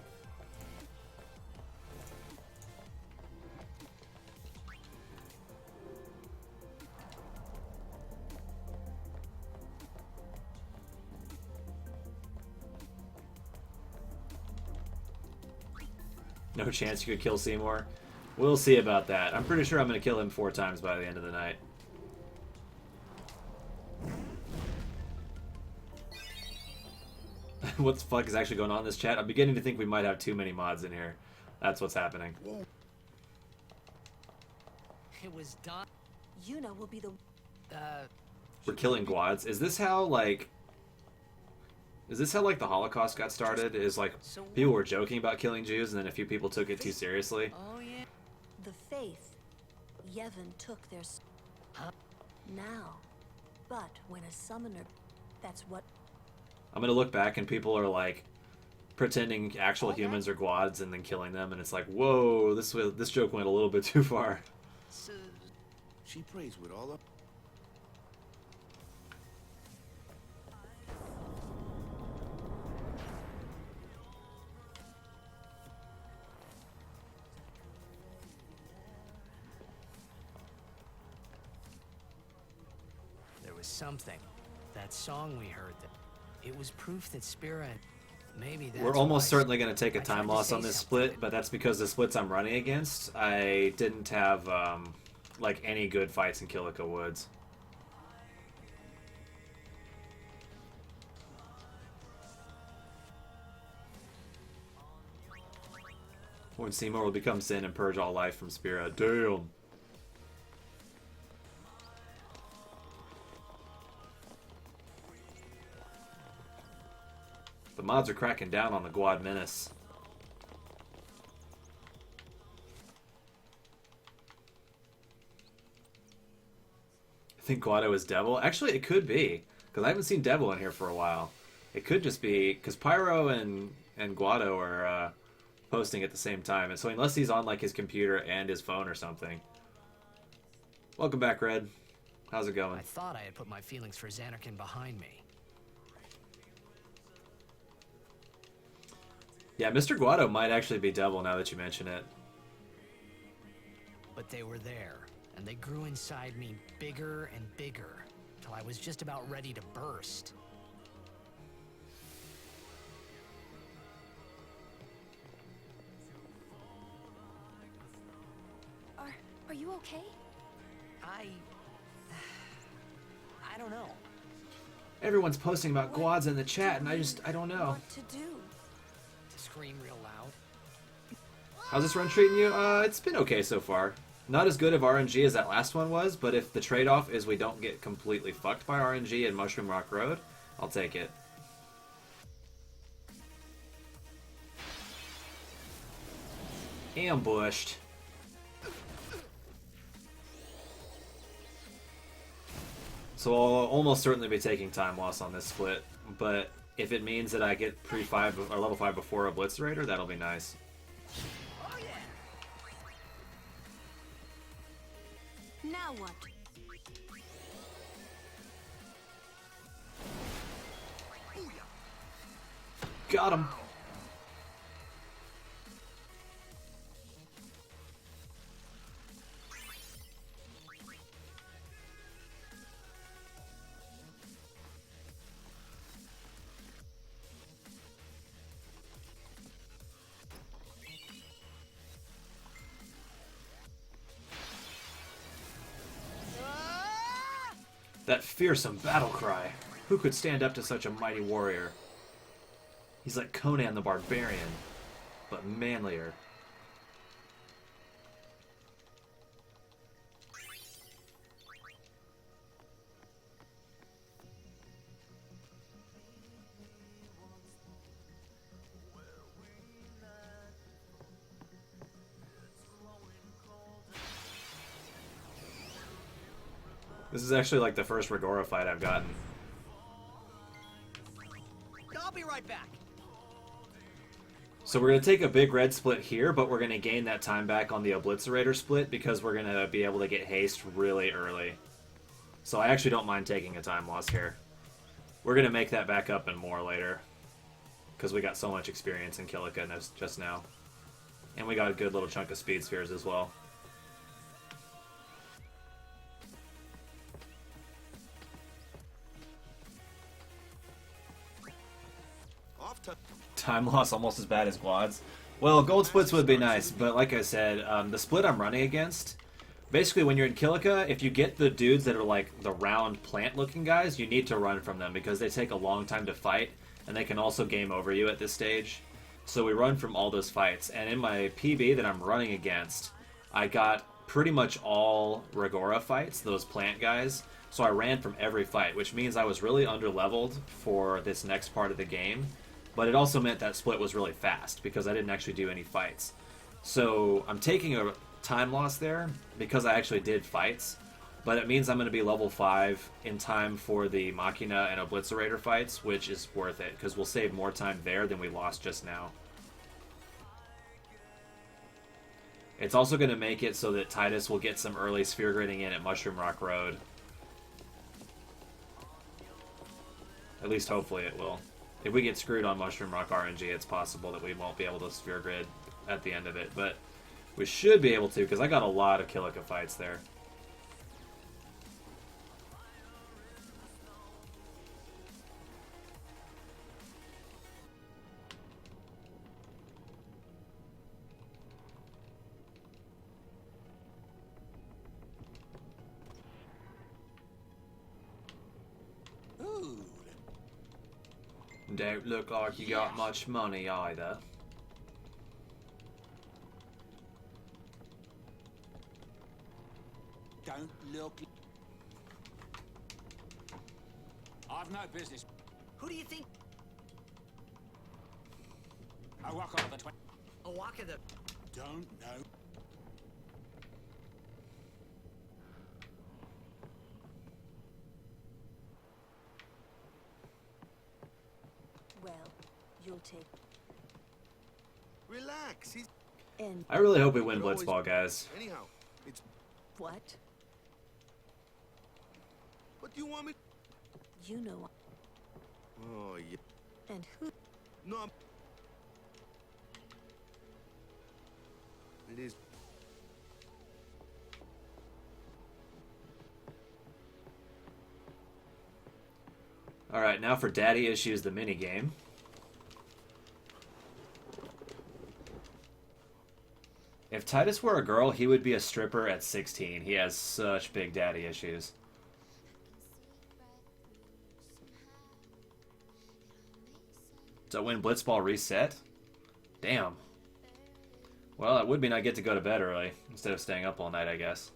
No chance you could kill Seymour? We'll see about that. I'm pretty sure I'm going to kill him 4 times by the end of the night. What the fuck is actually going on in this chat? I'm beginning to think we might have too many mods in here. That's what's happening. It was done. Yuna will be the... We're killing Guads. Is this how, like... Is this how, like, the Holocaust got started? Is, like, people were joking about killing Jews, and then a few people took it too seriously? Oh, yeah. The faith. Yevon took their now. But when a summoner, that's what. I'm gonna look back and people are like pretending actual humans are Guads and then killing them, and it's like, whoa, this joke went a little bit too far. She prays with all of. There was something. That song we heard, it was proof that Spira, maybe that's We're almost why certainly going to take a I tried time to loss say on this something. split, but that's because the splits I'm running against, I didn't have like any good fights in Kilika Woods. When Seymour will become Sin and purge all life from Spira. Damn. The mods are cracking down on the Guad Menace. I think Guado is Devil. Actually, it could be, because I haven't seen Devil in here for a while. It could just be, because Pyro and Guado are posting at the same time, and so unless he's on like his computer and his phone or something. Welcome back, Red. How's it going? I thought I had put my feelings for Xanarkin behind me. Yeah, Mr. Guado might actually be Devil now that you mention it. But they were there, and they grew inside me bigger and bigger, till I was just about ready to burst. Are you okay? I don't know. Everyone's posting about Guads in the chat, and I don't know. What to do? To scream real loud. How's this run treating you? It's been okay so far. Not as good of RNG as that last one was, but if the trade-off is we don't get completely fucked by RNG in Mushroom Rock Road, I'll take it. Ambushed. So I'll almost certainly be taking time loss on this split, but if it means that I get pre-5 or level 5 before a Blitzerator, that'll be nice. Now what? Got him. That fearsome battle cry. Who could stand up to such a mighty warrior? He's like Conan the Barbarian, but manlier. This is actually like the first Rigora fight I've gotten. I'll be right back. So we're going to take a big red split here, but we're going to gain that time back on the Obliterator split because we're going to be able to get haste really early. So I actually don't mind taking a time loss here. We're going to make that back up and more later because we got so much experience in Kilika just now. And we got a good little chunk of speed spheres as well. Time loss almost as bad as Guads. Well, gold splits would be nice, but like I said, the split I'm running against, basically when you're in Kilika, if you get the dudes that are like the round plant-looking guys, you need to run from them because they take a long time to fight, and they can also game over you at this stage. So we run from all those fights, and in my PB that I'm running against, I got pretty much all Rigora fights, those plant guys, so I ran from every fight, which means I was really under-leveled for this next part of the game. But it also meant that split was really fast because I didn't actually do any fights. So I'm taking time loss there because I actually did fights, but it means I'm going to be level 5 in time for the Machina and Obliterator fights, which is worth it because we'll save more time there than we lost just now. It's also going to make it so that Tidus will get some early sphere gridding in at Mushroom Rock Road. At least hopefully it will. If we get screwed on Mushroom Rock RNG, it's possible that we won't be able to sphere grid at the end of it, but we should be able to because I got a lot of Kilika fights there. Don't look like you got much money either. Don't look. I've no business. Who do you think? Owaka the Owaka the... Don't know. Well, you'll take. Relax. He's... And I really hope we win Blitzball, guys. Anyhow, it's... what? What do you want me... You know. Oh, yeah. And who? No, I'm... It is... Alright, now for Daddy Issues, the minigame. If Tidus were a girl, he would be a stripper at 16. He has such big daddy issues. So when Blitzball reset? Damn. Well, it would mean I get to go to bed early instead of staying up all night, I guess.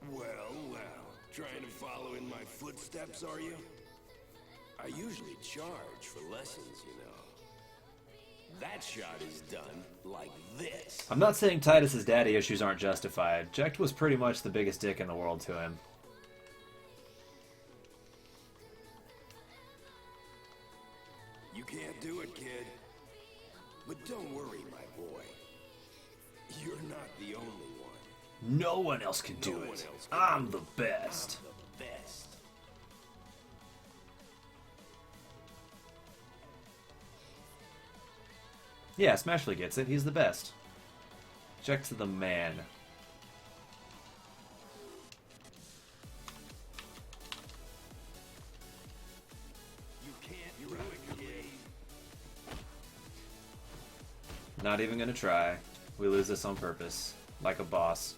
Well, well. Trying to follow in my footsteps, are you? I usually charge for lessons, you know. That shot is done like this. I'm not saying Tidus's daddy issues aren't justified. Jecht was pretty much the biggest dick in the world to him. You can't do it, kid. But don't worry, my boy. You're not the only one. No one else can do it. I'm the best. I'm the best. Yeah, Smashly gets it. He's the best. Jecht's the man. You can't do it, kid. Not even gonna try. We lose this on purpose. Like a boss.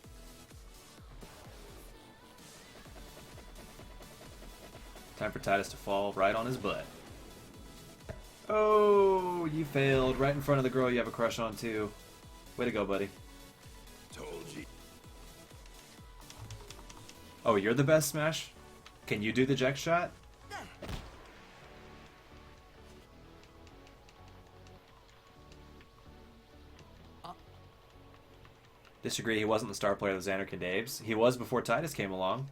Time for Tidus to fall right on his butt. Oh, you failed. Right in front of the girl you have a crush on, too. Way to go, buddy. Told you. Oh, you're the best, Smash? Can you do the Jecht shot? Disagree, he wasn't the star player of the Xanarkand Daves. He was before Tidus came along.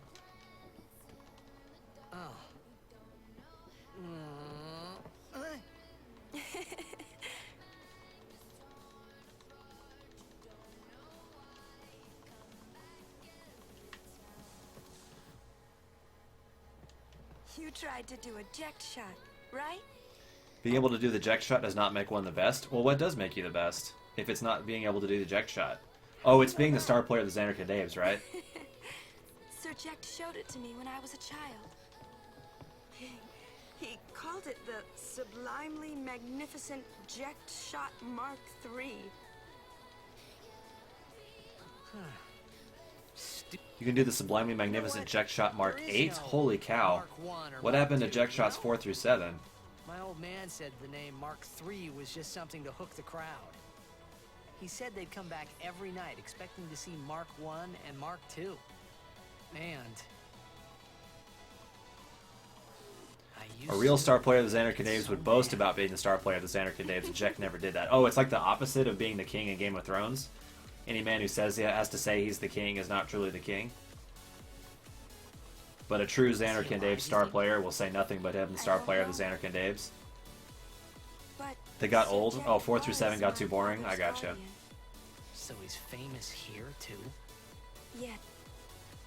You tried to do a Jecht shot, right? Being able to do the Jecht shot does not make one the best. Well, what does make you the best? If it's not being able to do the Jecht shot. Oh, it's being the star player of the Xanarkand Daves, right? Sir Jecht showed it to me when I was a child. He called it the Sublimely Magnificent Jecht Shot Mark III. You can do the Sublimely Magnificent Jecht Shot Mark 8? Holy cow. What happened to Jecht Shots 4 through 7? My old man said the name Mark III was just something to hook the crowd. He said they'd come back every night expecting to see Mark 1 and Mark 2. And A real star player of the Xanarkand Daves would boast about being the star player of the Xanarkand Daves, and Jack never did that. Oh, it's like the opposite of being the king in Game of Thrones. Any man who says he has to say he's the king is not truly the king. But a true Xanarkand Daves star player will say nothing but him, the star player of the Xanarkand Daves. They got old? Oh, 4 through 7 got too boring? I gotcha. So he's famous here, too? Yeah.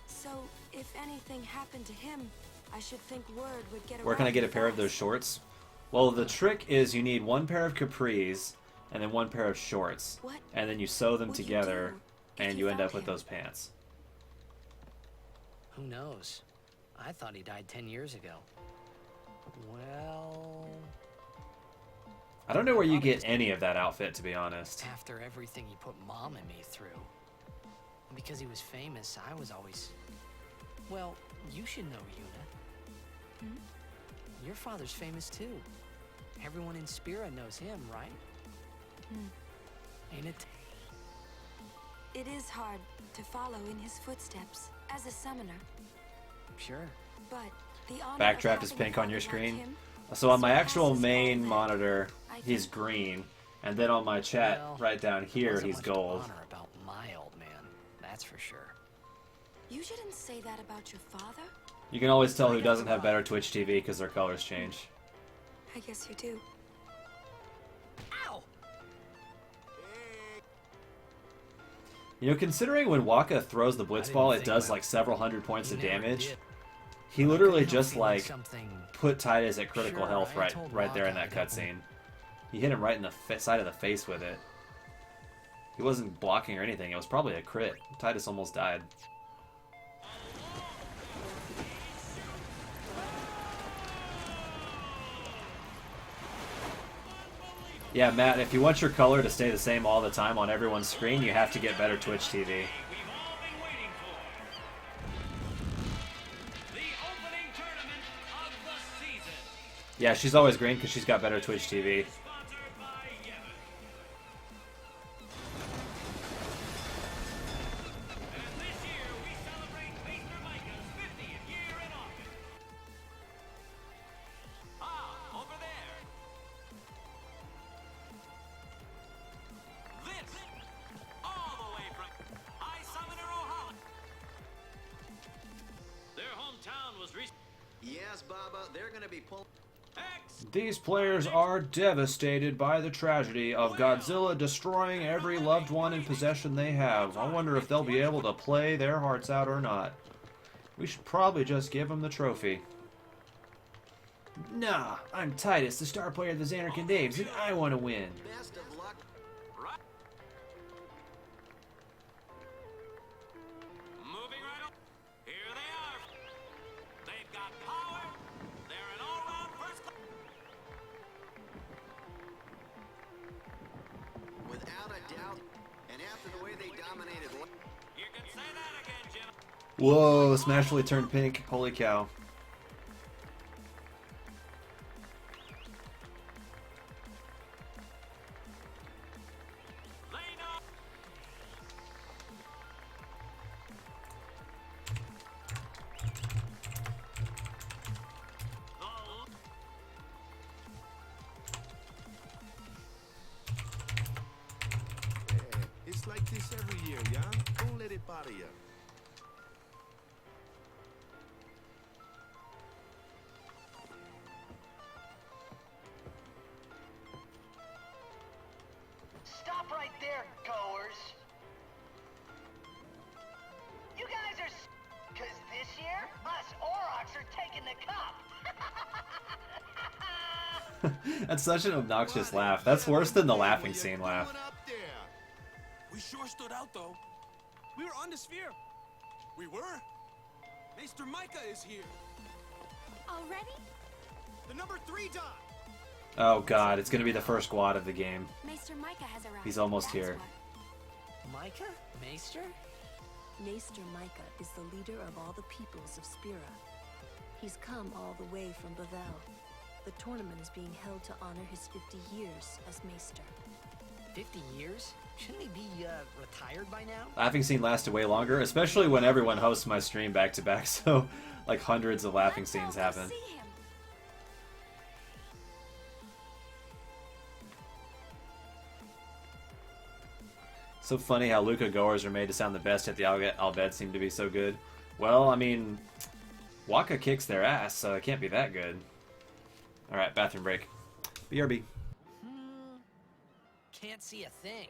So, if anything happened to him, I should think word would get around. Where can I get a pair of those shorts? Well, the trick is you need one pair of capris and then one pair of shorts. What? And then you sew them together and you end up with those pants. Who knows? I thought he died 10 years ago. Well... I don't know where you get any of that outfit, to be honest. After everything he put Mom and me through. Because he was famous, I was always... Well, you should know, Yuna. Your father's famous, too. Everyone in Spira knows him, right? Ain't it? It is hard to follow in his footsteps as a summoner. Sure. But the honor Backdraft of is having pink on a your father like screen. him So on my actual main monitor, he's green. And then on my chat, Well, right down here, wasn't he's much gold. honor about my old man, that's for sure. You shouldn't say that about your father. You can always tell who doesn't have better Twitch TV because their colors change. I guess you do. Ow! You know, considering when Waka throws the Blitzball, it does like several hundred points of damage. He literally just like put Titus at critical health right there in that cutscene. He hit him right in the side of the face with it. He wasn't blocking or anything. It was probably a crit. Titus almost died. Yeah, Matt, if you want your color to stay the same all the time on everyone's screen, you have to get better Twitch TV. Yeah, she's always green because she's got better Twitch TV. Yes, Baba, they're gonna be pulling. These players are devastated by the tragedy of Godzilla destroying every loved one and possession they have. I wonder if they'll be able to play their hearts out or not. We should probably just give them the trophy. Nah, I'm Titus, the star player of the Xanarkand Daves, and I want to win. Best of luck. Moving right up. Here they are. They've got power. They're an all-round first class. Without a doubt, and after the way they dominated. You can say that again, Jim. Whoa, Smash really turned pink. Holy cow. It's like this every year, yeah? Don't let it bother you. Stop right there, goers. You guys are because this year, us Aurochs are taking the cup. That's such an obnoxious laugh. That's worse than the laughing scene laugh. We sure stood out, though. We were on the sphere. We were. Maester Micah is here. Already? The number 3 dot. Oh god, it's gonna be the first squad of the game. Maester Micah has arrived. He's almost That's here. what. Micah? Maester? Maester Micah is the leader of all the peoples of Spira. He's come all the way from Bavel. The tournament is being held to honor his 50 years as Maester. 50 years? Shouldn't he be, retired by now? Laughing scene lasted way longer, especially when everyone hosts my stream back to back, so like hundreds of laughing scenes happen. So funny how Luca goers are made to sound the best, yet the Albed seem to be so good. Well, I mean, Waka kicks their ass, so it can't be that good. Alright, bathroom break. BRB. Can't see a thing.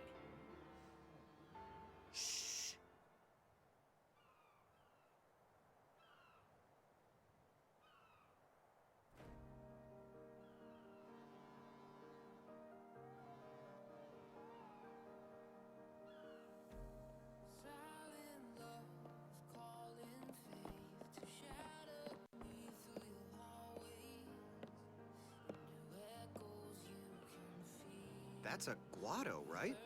That's a Guado, right?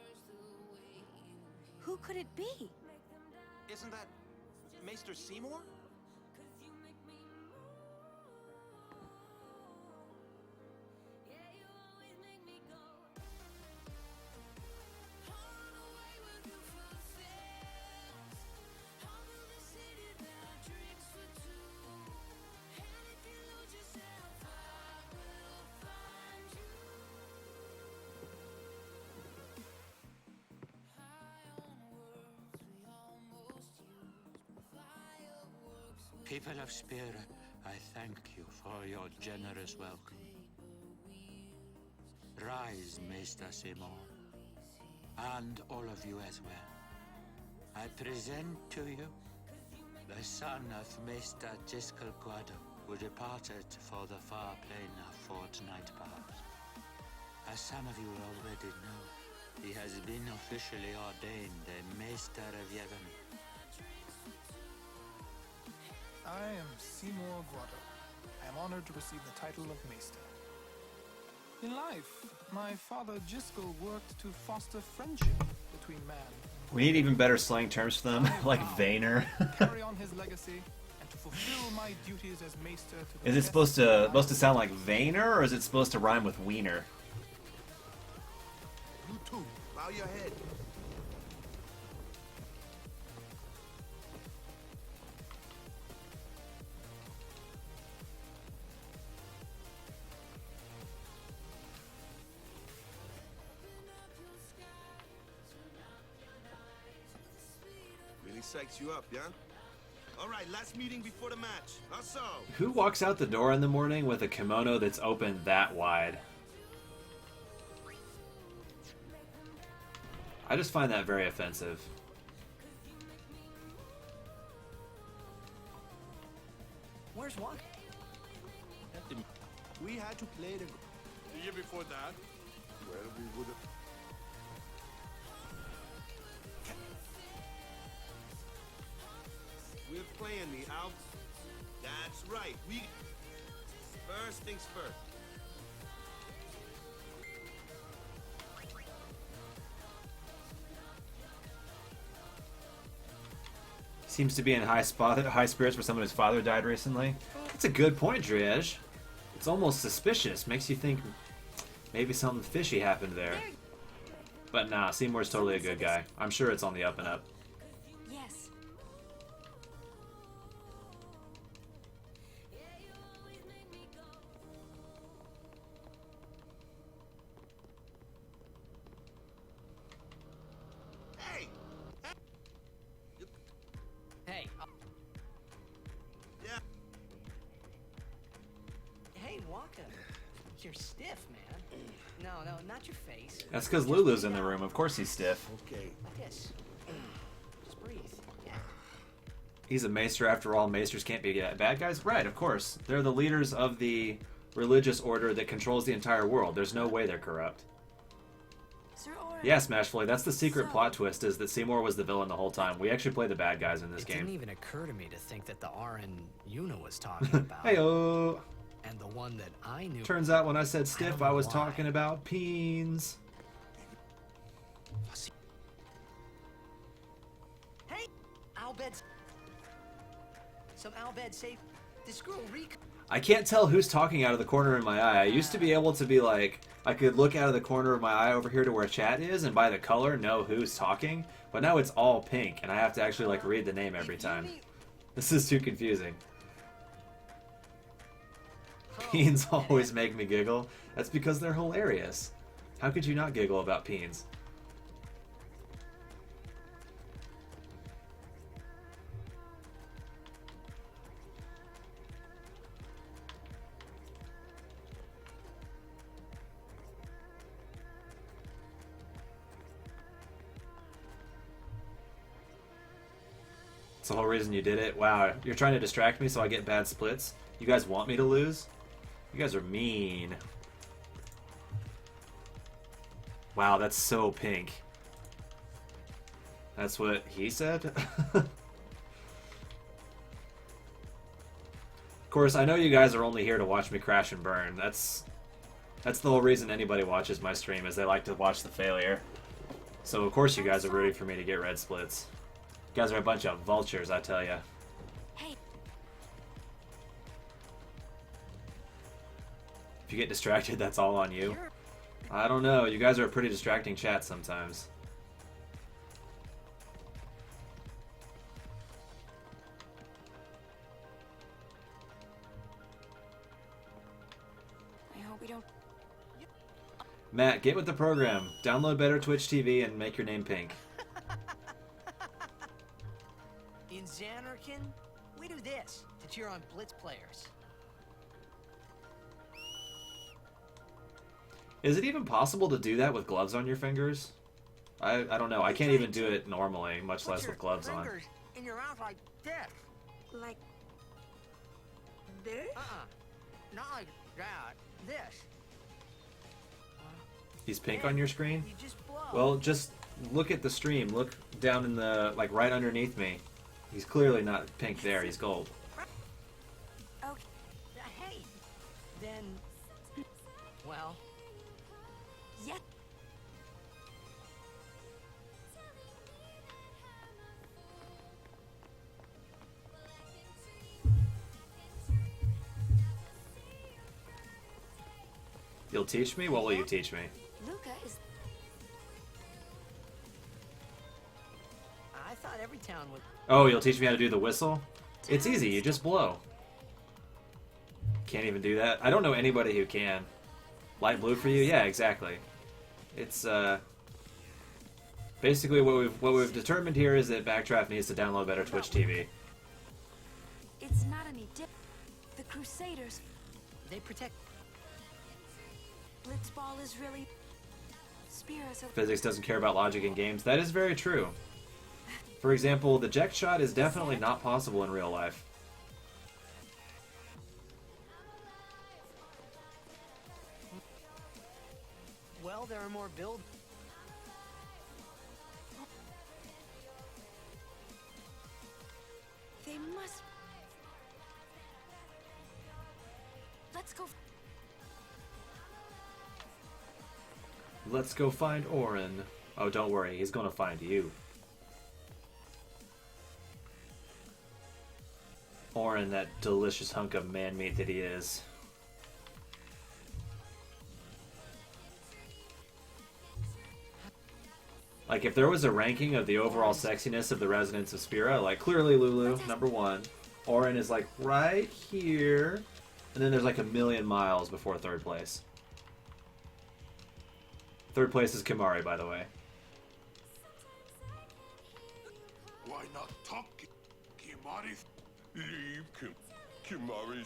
Who could it be? Isn't that Maester Seymour? People of Spira, I thank you for your generous welcome. Rise, Maester Seymour, and all of you as well. I present to you the son of Maester Jyscal Guado, who departed for the far plain a fortnight past. As some of you already know, he has been officially ordained a Maester of Yevon. I am Seymour Guado. I am honored to receive the title of Maester. In life, my father Jyscal worked to foster friendship between man. We need even better slang terms for them, like Vayner. Carry on his legacy and to fulfill my duties as Maester to the Is it supposed to sound like Vayner, or is it supposed to rhyme with Wiener? You too. Bow your head. Really psychs you up, yeah? All right, last meeting before the match. How so? Who walks out the door in the morning with a kimono that's open that wide? I just find that very offensive. Where's Waka? We had to play the year before that. Well, we would have. We're playing the Alp. That's right. We first things first. Seems to be in high spirits for someone whose father died recently. That's a good point, Driege. It's almost suspicious. Makes you think maybe something fishy happened there. But nah, Seymour's totally a good guy. I'm sure it's on the up and up. Yes. Hey! Hey. Yeah. Hey, Waka. You're stiff, man. No, not your face. That's because Lulu's in the room. Of course he's stiff. Okay. Like this. Just breathe. Yeah. He's a maester after all. Maesters can't be bad guys? Right, of course. They're the leaders of the religious order that controls the entire world. There's no way they're corrupt. Sir Orin. Yeah, Smashfully, that's the secret plot twist, is that Seymour was the villain the whole time. We actually play the bad guys in this It game. didn't even occur to me to think that the Arin Yuna was talking about. Heyo! And the one that I knew. Turns out when I said stiff, I was why. talking about peens. Hey, Albed. Some Albed say this girl Rika. I can't tell who's talking out of the corner of my eye. I used to be able to be like, I could look out of the corner of my eye over here to where chat is, and by the color know who's talking. But now it's all pink, and I have to actually like read the name every time. This is too confusing. Peens always make me giggle. That's because they're hilarious. How could you not giggle about peens? the whole reason you did it? Wow, you're trying to distract me so I get bad splits? You guys want me to lose? You guys are mean. Wow, that's so pink. That's what he said? Of course, I know you guys are only here to watch me crash and burn. That's the whole reason anybody watches my stream, is they like to watch the failure. So of course you guys are rooting for me to get red splits. You guys are a bunch of vultures, I tell ya. Hey. If you get distracted, that's all on you. I don't know, you guys are a pretty distracting chat sometimes. I hope we don't. Matt, get with the program. Download better Twitch TV and make your name pink. In Xanarkin, we do this to cheer on Blitz players. Is it even possible to do that with gloves on your fingers? I don't know. I can't even do it normally, much less with gloves on. In your mouth like this. Like this? Not like that. This. He's pink on your screen? You just blow. Well, just look at the stream. Look down in the, like, right underneath me. He's clearly not pink there. He's gold. Okay. Hey. Then. Well. Yeah. You'll teach me? What will you teach me? Luca is. I thought every town would. Oh, you'll teach me how to do the whistle? It's easy. You just blow. Can't even do that? I don't know anybody who can. Light blue for you? Yeah, exactly. It's, basically what we've determined here is that Backdraft needs to download better Twitch TV. It's not any dip. The Crusaders. They protect. Blitzball is really. Spira's a. Physics doesn't care about logic in games. That is very true. For example, the Ject shot is definitely not possible in real life. Well, there are more build. They must. Let's go. Let's go find Orin. Oh, don't worry. He's gonna find you. Orin, that delicious hunk of man meat that he is. Like, if there was a ranking of the overall sexiness of the residents of Spira, like, clearly Lulu, #1. Orin is, like, right here. And then there's, like, a million miles before third place. Third place is Kimari, by the way. Why not talk, Kimari? Leave Kimari.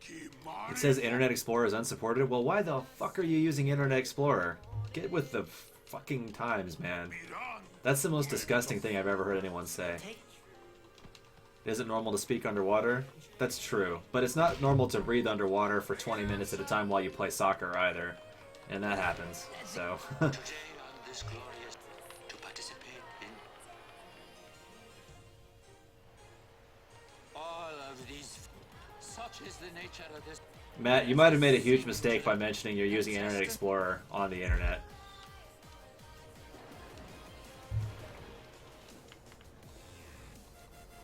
Kimari. It says Internet Explorer is unsupported. Well, why the fuck are you using Internet Explorer? Get with the fucking times, man. That's the most disgusting thing I've ever heard anyone say. Is it normal to speak underwater? That's true. But it's not normal to breathe underwater for 20 minutes at a time while you play soccer either. And that happens, so... Matt, you might have made a huge mistake by mentioning you're using Internet Explorer on the internet.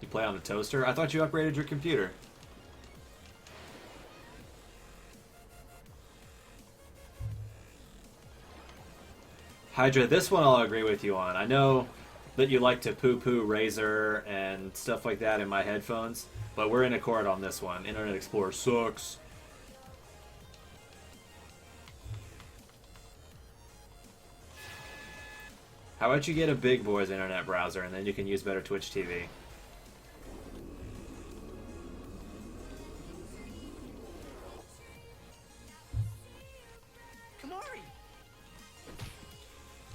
You play on a toaster? I thought you upgraded your computer. Hydra, this one I'll agree with you on. I know that you like to poo-poo Razer and stuff like that in my headphones, but we're in accord on this one. Internet Explorer sucks. How about you get a big boy's internet browser and then you can use better Twitch TV?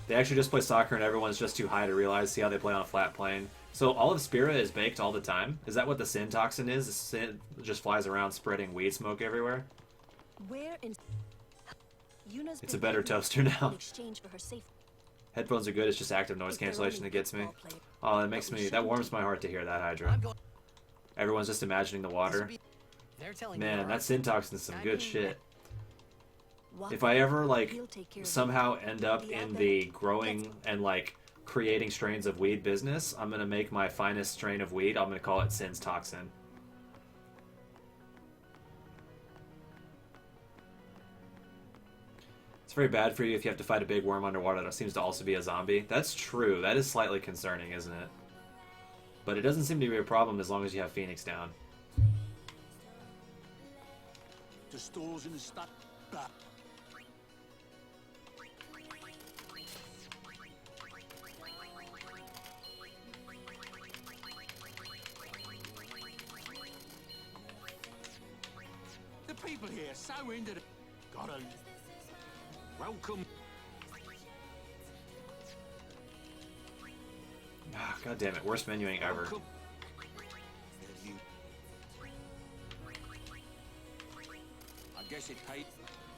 They actually just play soccer and everyone's just too high to realize. See how they play on a flat plane. So all of Spira is baked all the time? Is that what the sin toxin is? The sin just flies around spreading weed smoke everywhere? Where in Yuna's It's a been better picking up toaster in now. exchange for her safe. Headphones are good, it's just active noise cancellation that gets me. Oh, that warms my heart to hear that, Hydra. Everyone's just imagining the water. Man, that sin toxin is some good shit. If I ever, like, somehow end up in the growing and, like, creating strains of weed business, I'm gonna make my finest strain of weed, I'm gonna call it Sin's Toxin. It's very bad for you if you have to fight a big worm underwater that seems to also be a zombie. That's true. That is slightly concerning, isn't it? But it doesn't seem to be a problem as long as you have Phoenix down. The stores in the stadt. The people here so into the... Gotta... Welcome. Ah, God damn it, worst menuing ever. I guess it paid.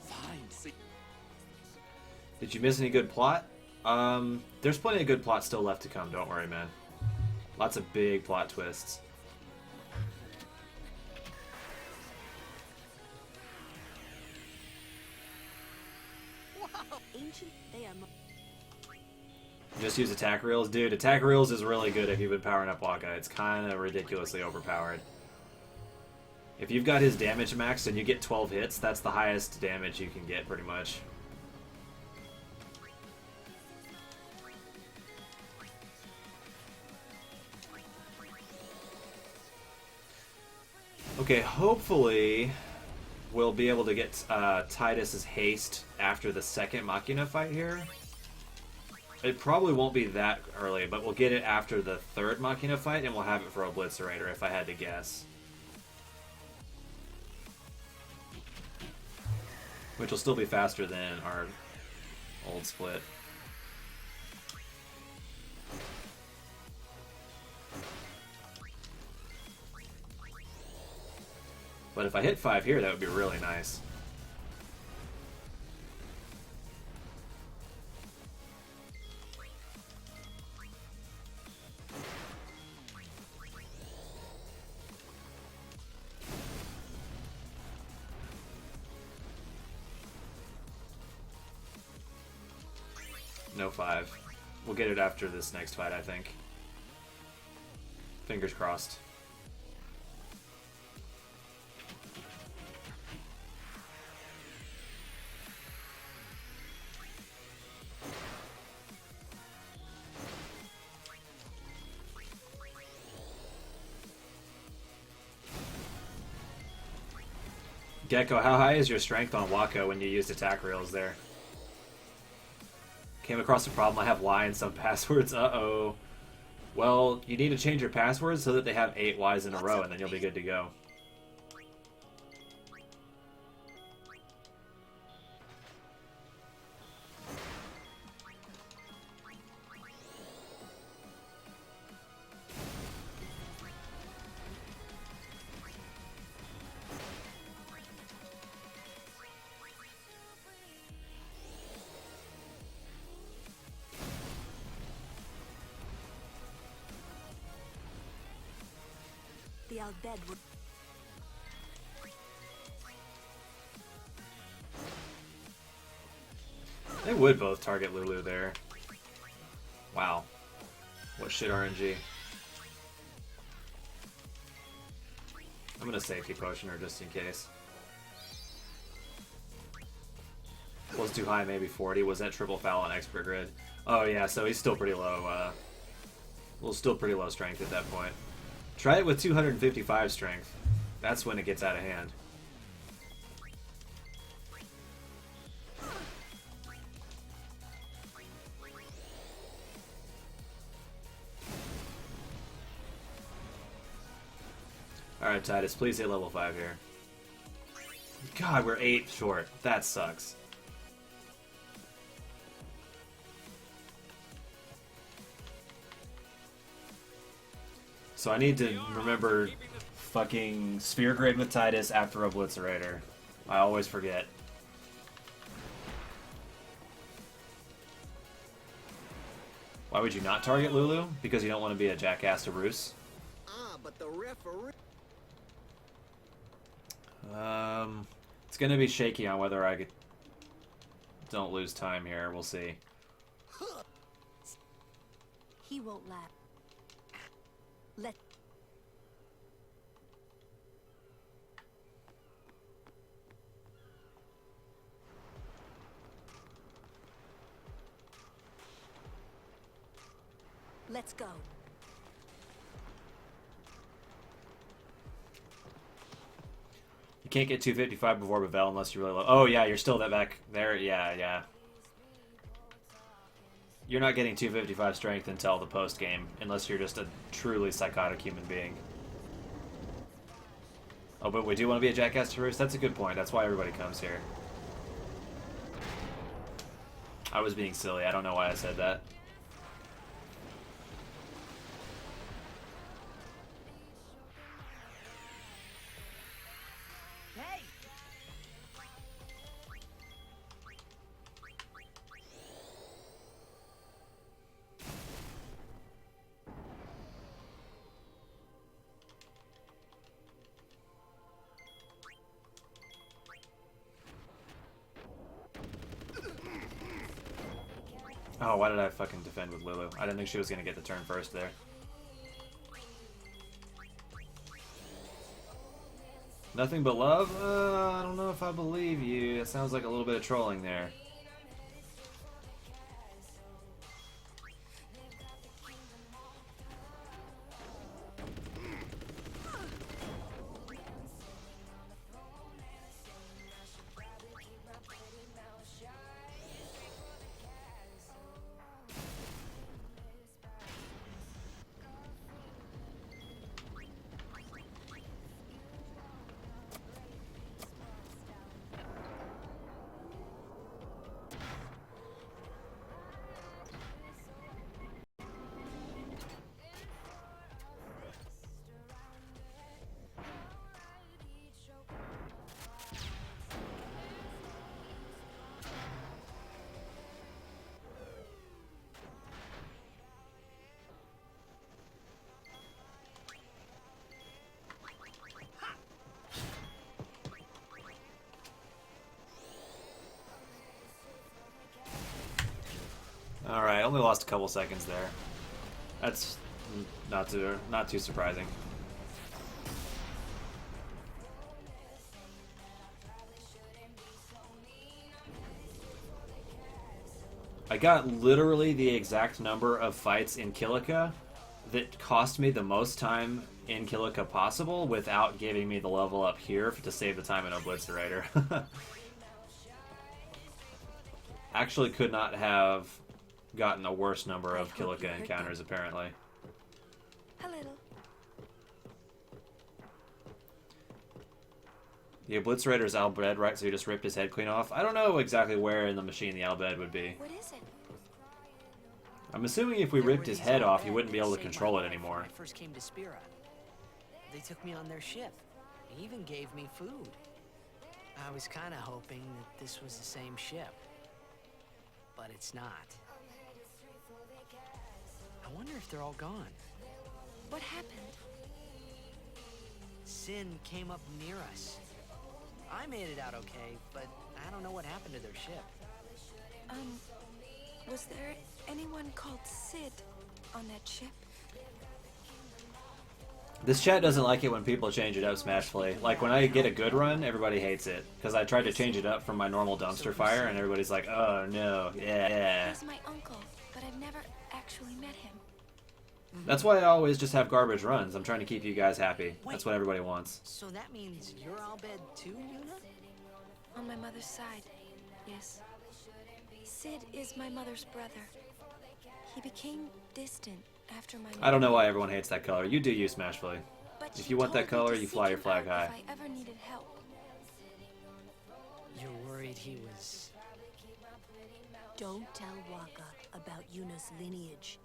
Fine. See. Did you miss any good plot? There's plenty of good plot still left to come, don't worry, man. Lots of big plot twists. Ancient, they are Just use attack reels? Dude, attack reels is really good if you've been powering up Waka. It's kind of ridiculously overpowered. If you've got his damage maxed and you get 12 hits, that's the highest damage you can get, pretty much. Okay, hopefully we'll be able to get Titus's haste after the second Machina fight here. It probably won't be that early, but we'll get it after the third Machina fight, and we'll have it for Obliterator, if I had to guess. Which will still be faster than our old split. But if I hit 5 here, that would be really nice. No 5. We'll get it after this next fight, I think. Fingers crossed. Gecko, how high is your strength on Waka when you used attack reels there? Came across a problem. I have Y in some passwords. Uh-oh. Well, you need to change your passwords so that they have 8 Ys in a row, and then you'll be good to go. the Albed would. They would both target Lulu there. Wow. What shit RNG. I'm gonna safety potion her just in case. Was too high, maybe 40. Was that triple foul on expert grid? Oh yeah, so he's still pretty low. Well, still pretty low strength at that point. Try it with 255 strength. That's when it gets out of hand. Alright, Titus, please hit level 5 here. God, we're 8 short. That sucks. So I need to remember fucking Sphere Grid with Titus after Obliterator. I always forget. Why would you not target Lulu? Because you don't want to be a jackass to Bruce? But the referee... It's gonna be shaky on whether I don't lose time here. We'll see. He won't laugh. Let... Let's go. You can't get 255 before Bavel unless you're really low. Oh yeah, you're still that back there. Yeah, yeah. You're not getting 255 strength until the post game, unless you're just a truly psychotic human being. Oh, but we do want to be a jackass to Roost? That's a good point. That's why everybody comes here. I was being silly. I don't know why I said that. Oh, why did I fucking defend with Lulu? I didn't think she was going to get the turn first there. Nothing but love? I don't know if I believe you. It sounds like a little bit of trolling there. Alright, only lost a couple seconds there. That's not too surprising. I got literally the exact number of fights in Kilika that cost me the most time in Kilika possible without giving me the level up here to save the time in Obliterator. Actually could not have gotten a worse number of Kilika encounters, apparently. A little. The Obliterator's Albed, right? So you just ripped his head clean off? I don't know exactly where in the machine the Albed would be. What is it? I'm assuming if we ripped his head off, he wouldn't be able to control it anymore. When I first came to Spira, they took me on their ship. They even gave me food. I was kind of hoping that this was the same ship. But it's not. I wonder if they're all gone. What happened? Sin came up near us. I made it out okay, but I don't know what happened to their ship. Was there anyone called Sid on that ship? This chat doesn't like it when people change it up Smashfully. Like, when I get a good run, everybody hates it. Because I tried to change it up from my normal dumpster fire, and everybody's like, oh no, yeah. He's my uncle, but I've never actually met him. That's why I always just have garbage runs. I'm trying to keep you guys happy. That's what everybody wants. So that means you're Albed too, Yuna? On my mother's side, yes. Sid is my mother's brother. He became distant after my mother... I don't know why everyone hates that color. You do use Smashfully. But if you want that color, you fly your flag high. If I ever needed help. You're worried he was... Don't tell Wakka about Yuna's lineage.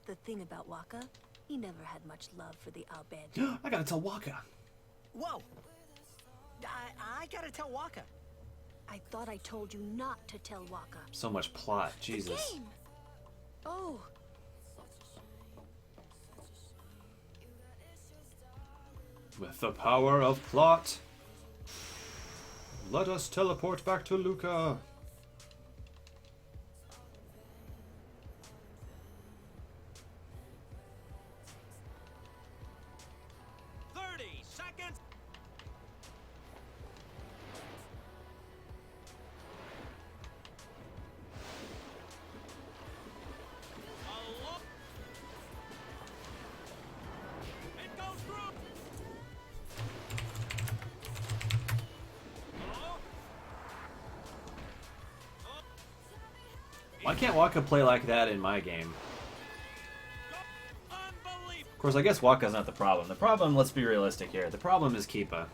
The thing about Wakka, He never had much love for the Al Bhed. I gotta tell Waka. Whoa! I gotta tell Waka. I thought I told you not to tell Waka. So much plot, Jesus. Oh. With the power of plot, let us teleport back to Luca. Why can't Waka play like that in my game? Of course, I guess Waka's not the problem. The problem, let's be realistic here, the problem is Keepa.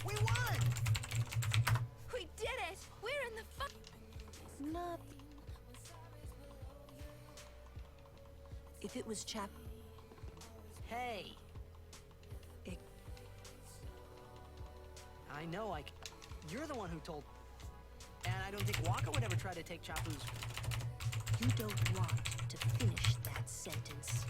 We won! We did it! We're in the Not. If it was Chap. Hey! I know, you're the one who told. And I don't think Waka would ever try to take Chapu's. You don't want to finish that sentence.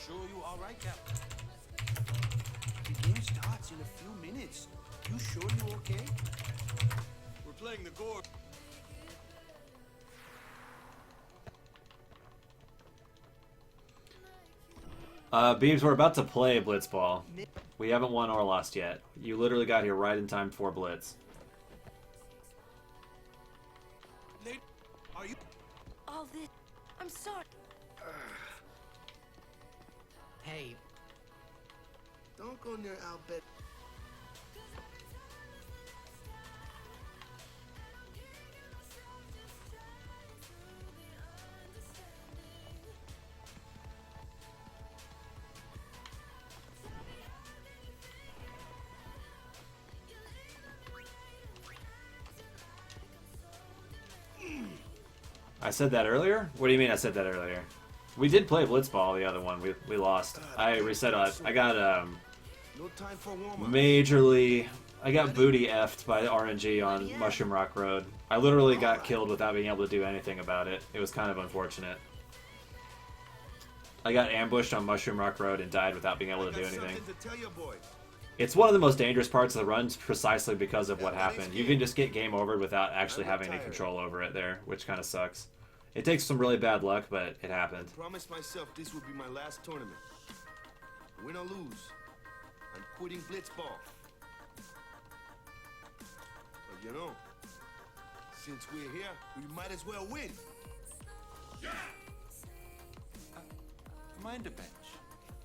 Sure you all right, Captain? The game starts in a few minutes. You sure you okay? We're playing the gore. Beebs, we're about to play Blitzball. We haven't won or lost yet. You literally got here right in time for Blitz. Are you? all this. I'm sorry. Hey. Don't go near Al Bhed. I said that earlier? What do you mean I said that earlier? We did play Blitzball, the other one. We lost. I reset it. I got No time for warm-up. majorly. I got booty effed by the RNG on Mushroom Rock Road. I literally got killed without being able to do anything about it. It was kind of unfortunate. I got ambushed on Mushroom Rock Road and died without being able to do anything. To tell you, boys. It's one of the most dangerous parts of the runs precisely because of what happened. You can just get game over without actually having any control over it there, which kind of sucks. It takes some really bad luck, but it happened. I promised myself this would be my last tournament. Win or lose, I'm quitting Blitzball. But you know, since we're here, we might as well win. Yeah! Mind a bench.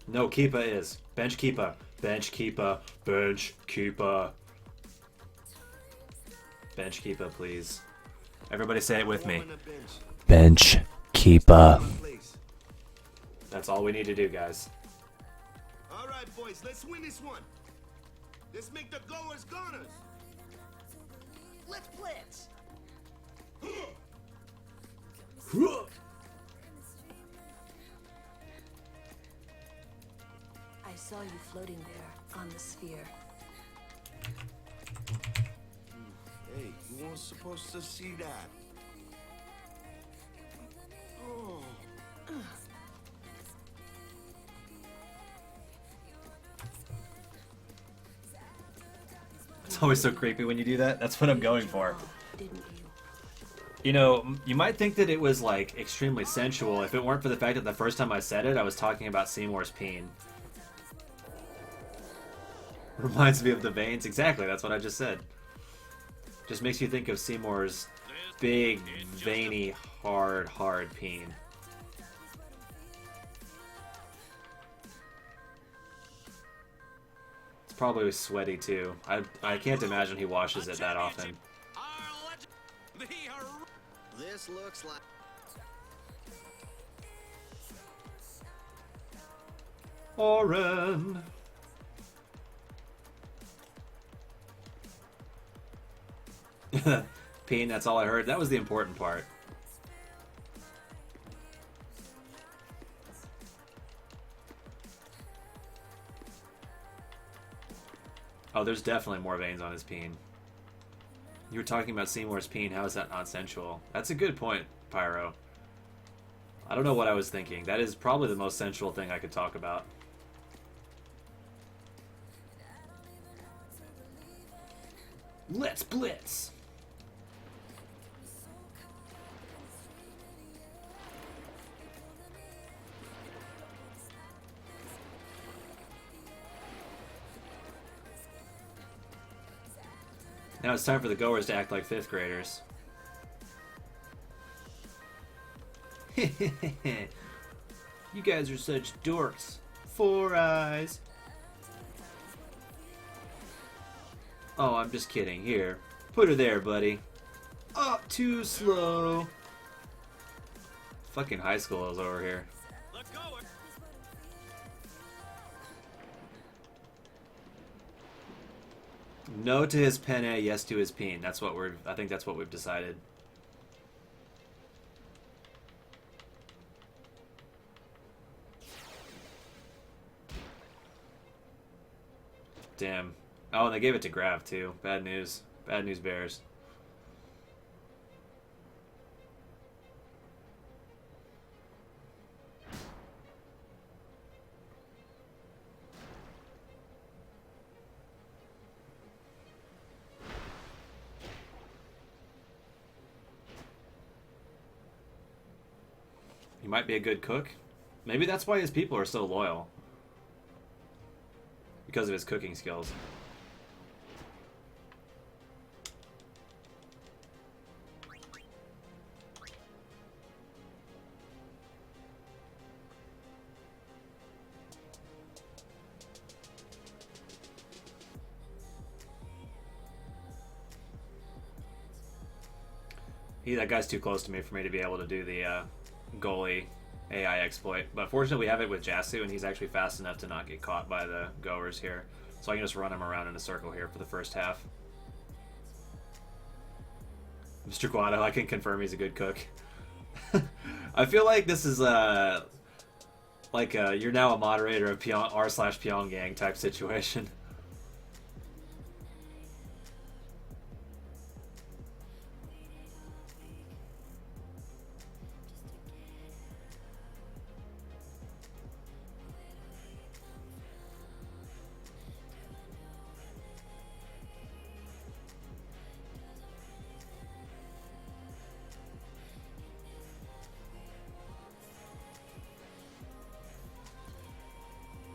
No, Keepa is. Bench Keepa. Bench Keepa. Bench Keepa. Bench Keepa, please. Everybody say it with me. Bench Keepa. That's all we need to do, guys. All right, boys, let's win this one. Let's make the goers goners. Let's blitz. I saw you floating there on the sphere. Hey, you weren't supposed to see that. Oh. It's always so creepy when you do that. That's what I'm going for. Didn't you? You know, you might think that it was like extremely sensual if it weren't for the fact that the first time I said it, I was talking about Seymour's peen. Reminds me of the veins. Exactly, that's what I just said. Just makes you think of Seymour's big, veiny, hard peen. It's probably sweaty too. I can't imagine he washes it that often. This looks like... Oren. Peen, that's all I heard. That was the important part. Oh, there's definitely more veins on his peen. You were talking about Seymour's peen. How is that not sensual? That's a good point, Pyro. I don't know what I was thinking. That is probably the most sensual thing I could talk about. Let's blitz! Now it's time for the goers to act like 5th graders. You guys are such dorks. 4 eyes. Oh, I'm just kidding. Here. Put her there, buddy. Oh, too slow. Fucking high school is over here. No to his penne, yes to his peen. That's what I think that's what we've decided. Damn. Oh, and they gave it to Grav too. Bad news. Bad news bears. He might be a good cook. Maybe that's why his people are so loyal. Because of his cooking skills. That guy's too close to me for me to be able to do the goalie AI exploit. But fortunately we have it with Jasu, and he's actually fast enough to not get caught by the goers here. So I can just run him around in a circle here for the first half. Mr. Guado, I can confirm he's a good cook. I feel like this is like you're now a moderator of r/Pyongyang type situation.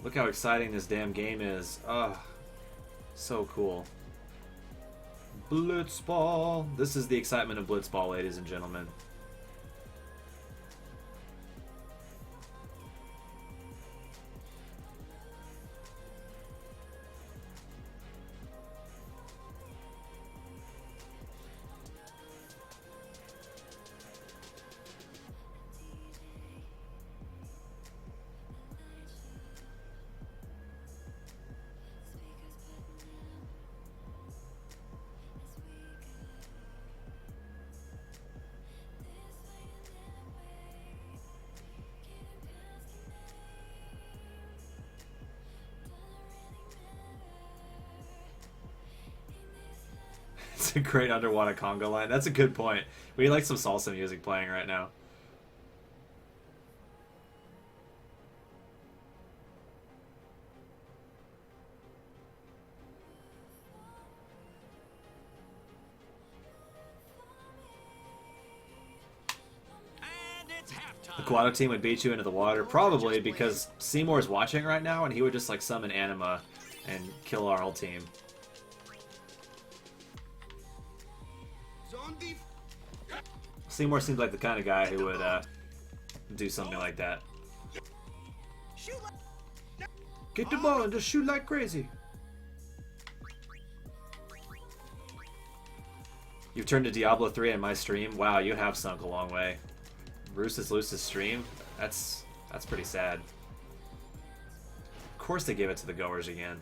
Look how exciting this damn game is. Ugh. So cool. Blitzball. This is the excitement of Blitzball, ladies and gentlemen. It's a great underwater conga line. That's a good point. We like some salsa music playing right now. Guado team would beat you into the water, probably because Seymour's watching right now, and he would just like summon Anima and kill our whole team. Seymour seems like the kind of guy who would do something like that. Get the ball and just shoot like crazy. You've turned to Diablo 3 in my stream. Wow, you have sunk a long way. Roos's Luce's stream? That's pretty sad. Of course they give it to the goers again.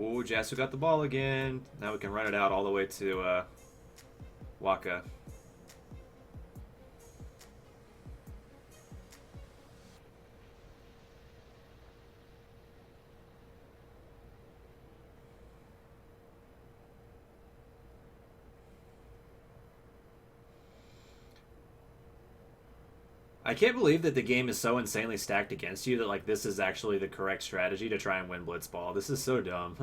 Ooh, Jasu got the ball again. Now we can run it out all the way to Waka. I can't believe that the game is so insanely stacked against you that like this is actually the correct strategy to try and win Blitzball. This is so dumb.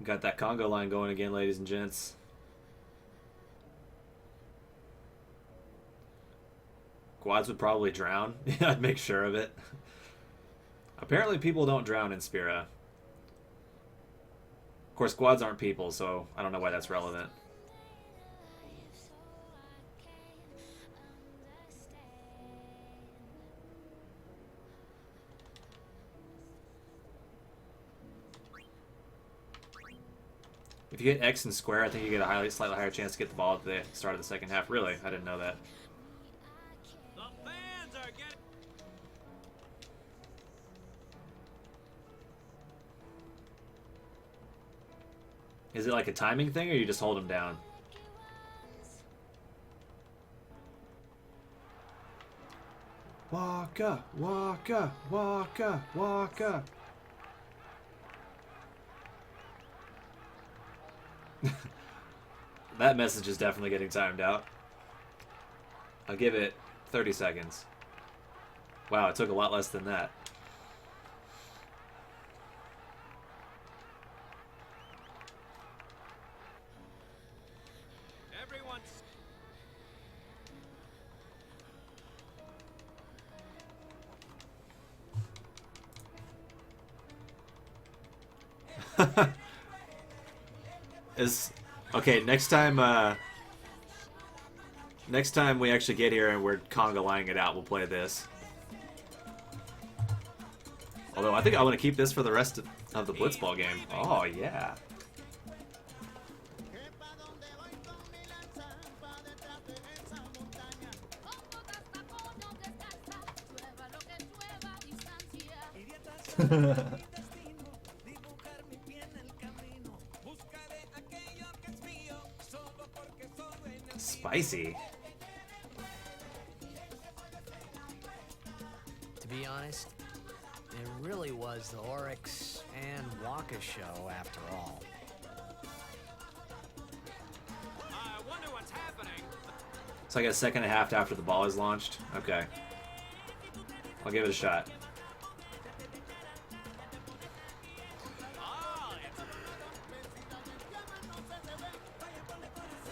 Got that Congo line going again, ladies and gents. Quads would probably drown. I'd make sure of it. Apparently people don't drown in Spira. Of course, quads aren't people, so I don't know why that's relevant. If you get X and square, I think you get a slightly higher chance to get the ball at the start of the second half. Really? I didn't know that. Is it like a timing thing, or you just hold them down? Waka, waka, waka, waka. That message is definitely getting timed out. I'll give it 30 seconds. Wow, it took a lot less than that. Okay, next time we actually get here and we're conga-line it out, we'll play this. Although I think I want to keep this for the rest of the Blitzball game. Oh yeah. Spicy. To be honest, it really was the Oryx and Waka show after all. I wonder what's happening. It's like a second and a half after the ball is launched. Okay. I'll give it a shot.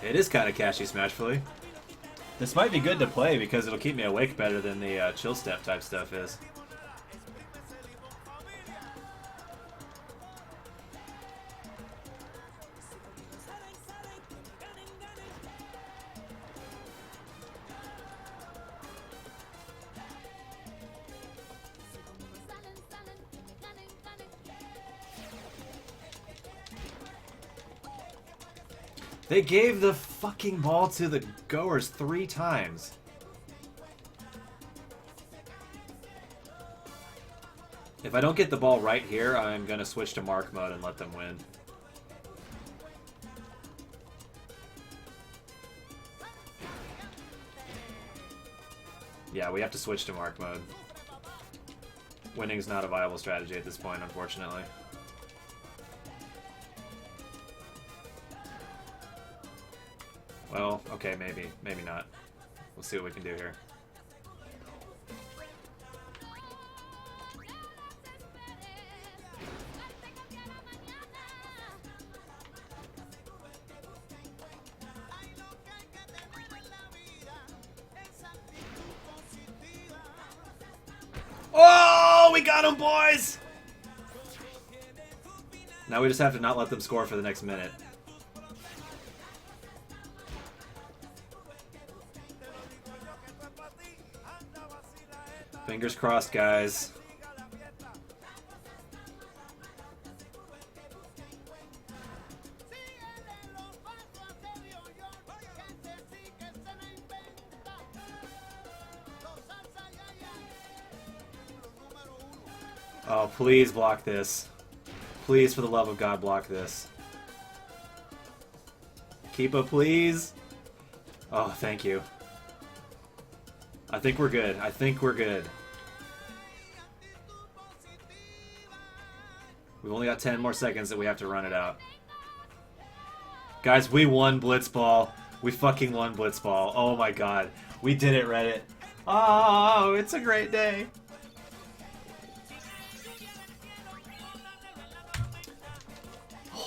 It is kind of catchy, Smashfully. This might be good to play because it'll keep me awake better than the chill step type stuff is. They gave the fucking ball to the goers 3 times. If I don't get the ball right here, I'm going to switch to mark mode and let them win. Yeah, we have to switch to mark mode. Winning's not a viable strategy at this point, unfortunately. Well, okay, maybe. Maybe not. We'll see what we can do here. Oh, we got him, boys! Now we just have to not let them score for the next minute. Fingers crossed, guys. Oh, please block this. Please, for the love of God, block this. Keepa, please. Oh, thank you. I think we're good. I think we're good. We've only got 10 more seconds that we have to run it out. Guys, we won Blitzball. We fucking won Blitzball. Oh my god. We did it, Reddit. Oh, it's a great day.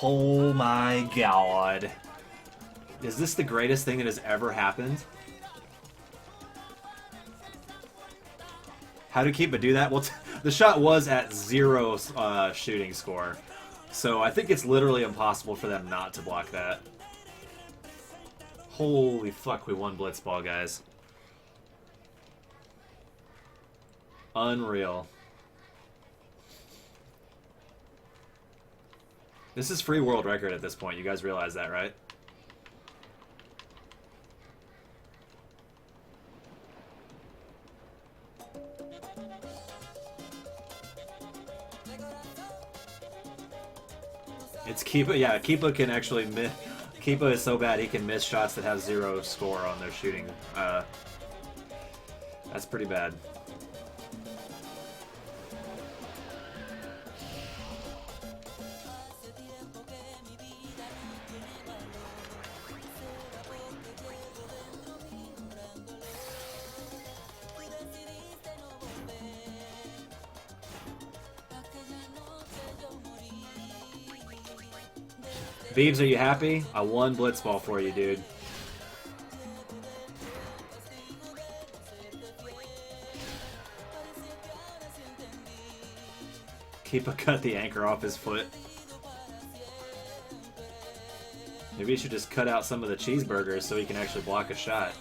Oh my god. Is this the greatest thing that has ever happened? How to keep it do that? Well, the shot was at 0 shooting score. So I think it's literally impossible for them not to block that. Holy fuck, we won Blitzball, guys. Unreal. This is free world record at this point. You guys realize that, right? It's Keepa. Yeah, Keepa can actually miss. Keepa is so bad he can miss shots that have 0 score on their shooting. That's pretty bad. Beebs, are you happy? I won Blitzball for you, dude. Keepa cut the anchor off his foot. Maybe you should just cut out some of the cheeseburgers so he can actually block a shot.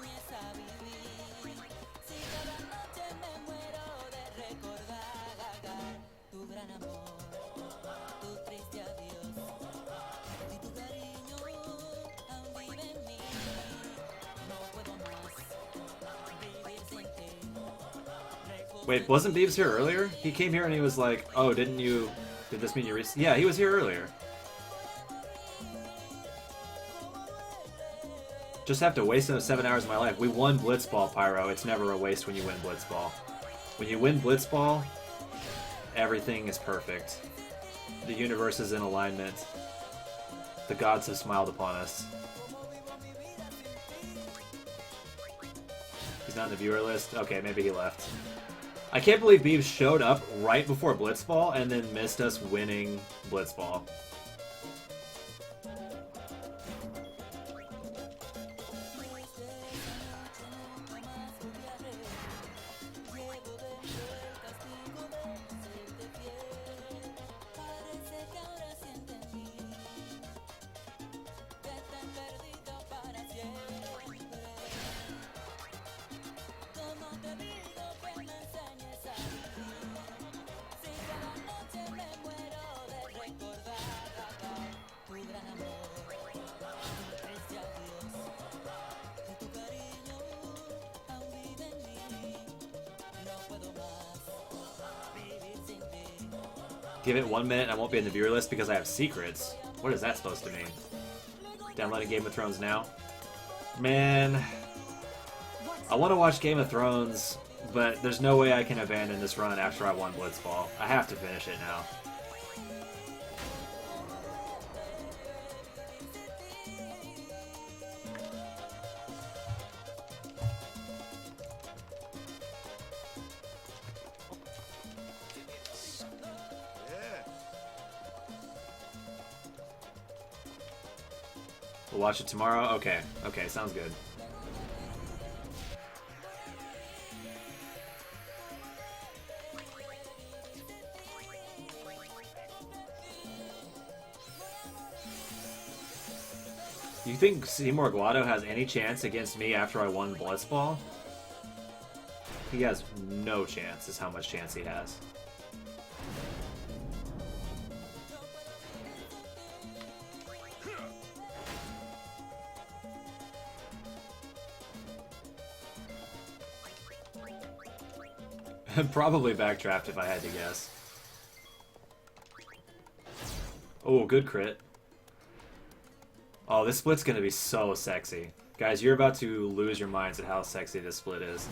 Wait, wasn't Beebs here earlier? He came here and he was like, oh, did this mean you yeah, he was here earlier. Just have to waste those 7 hours of my life. We won Blitzball, Pyro. It's never a waste when you win Blitzball. When you win Blitzball, everything is perfect. The universe is in alignment. The gods have smiled upon us. He's not in the viewer list? Okay, maybe he left. I can't believe Beebs showed up right before Blitzball and then missed us winning Blitzball. Give it 1 minute and I won't be in the viewer list because I have secrets. What is that supposed to mean? Downloading Game of Thrones now? Man, I want to watch Game of Thrones, but there's no way I can abandon this run after I won Blitzball. I have to finish it now. We'll watch it tomorrow? Okay. Okay, sounds good. You think Seymour Guado has any chance against me after I won Blitzball? He has no chance, is how much chance he has. Probably backdraft if I had to guess. Oh, good crit. Oh, this split's gonna be so sexy. Guys, you're about to lose your minds at how sexy this split is.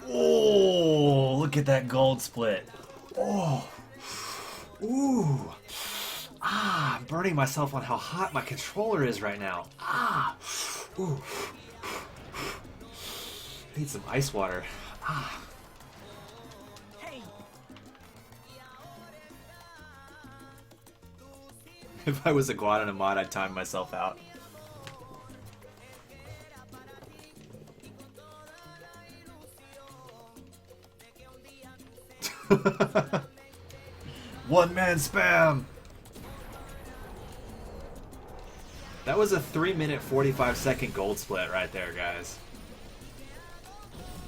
Oh, look at that gold split. Oh. Ooh. Ah, I'm burning myself on how hot my controller is right now. Ah. Ooh. Need some ice water. Ah. If I was a Guado and a mod, I'd time myself out. One man spam! That was a 3-minute 45-second gold split right there, guys.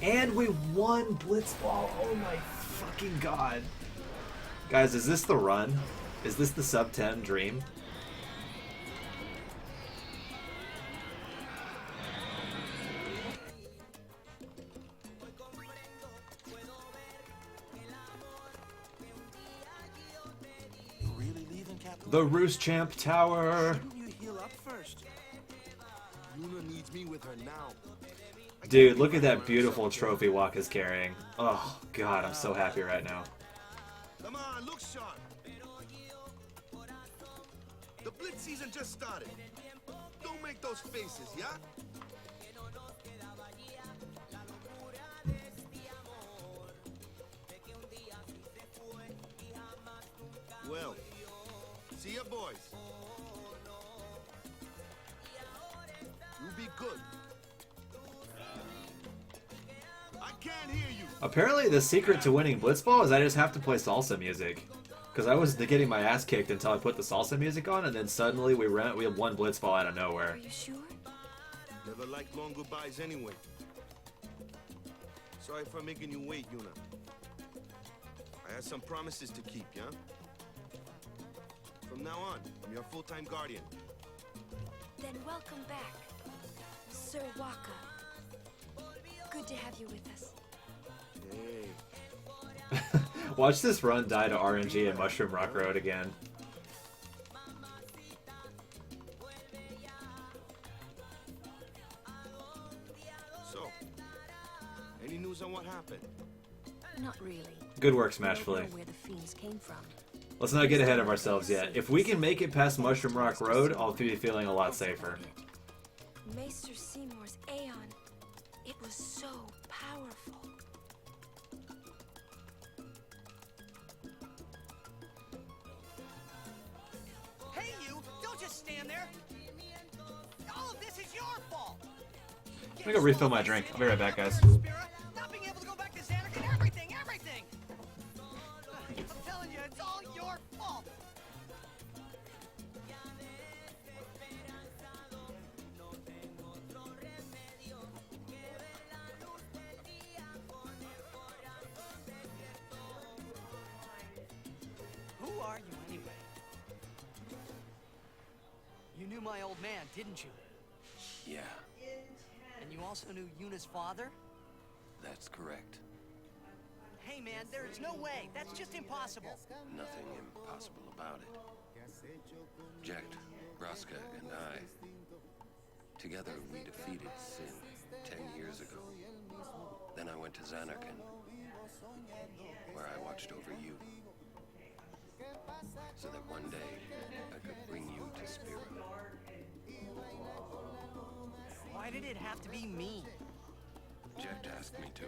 And we won Blitzball. Oh my fucking god. Guys, is this the run? Is this the sub 10 dream? The Roost Champ Tower. Shouldn't you heal up first? Yuna needs me with her now. Dude, look at that beautiful trophy Waka's carrying. Oh god, I'm so happy right now. Come on, look sharp. The blitz season just started. Don't make those faces, yeah? Well, see ya, boys. You be good. I can't hear you. Apparently the secret to winning Blitzball is I just have to play salsa music. Because I was getting my ass kicked until I put the salsa music on, and then suddenly we won Blitzball out of nowhere. Are you sure? Never liked long goodbyes anyway. Sorry for making you wait, Yuna. I had some promises to keep, yeah? From now on, I'm your full-time guardian. Then welcome back, Sir Waka. Good to have you with us. Hey. Watch this run die to RNG and Mushroom Rock Road again. So, any news on what happened? Not really. Good work, We don't Smashfully. know where the fiends came from. Let's not get ahead of ourselves yet. If we can make it past Mushroom Rock Road, I'll be feeling a lot safer. Maester Seymour's Aeon. It was so powerful. Hey, you! Don't just stand there! All of this is your fault! I'm gonna go refill my drink. I'll be right back, guys. Not being able to go back to Xanark and everything! I'm telling you, it's all your fault! my old man, didn't you? Yeah, And you also knew Yuna's father? that's correct. Hey man, there's no way. That's just impossible. Nothing impossible about it. Jekt, Braska, and I, together we defeated Sin 10 years ago. Then I went to Zanarkand, where I watched over you, so that one day I could bring you to Spira. Why did it have to be me? Jekt asked me to.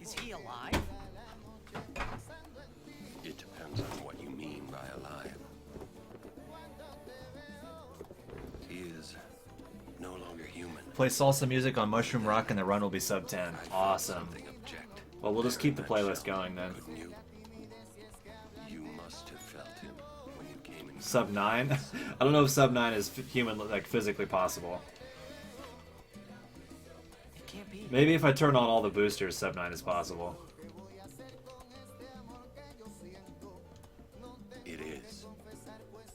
Is he alive? It depends on what you mean by alive. He is no longer human. Play salsa music on Mushroom Rock and the run will be sub 10. Awesome. Well, we'll just keep the playlist going then. You must have felt him when you came in. Sub 9? I don't know if sub 9 is human, like physically possible. It can't be. Maybe if I turn on all the boosters, sub 9 is possible. It is.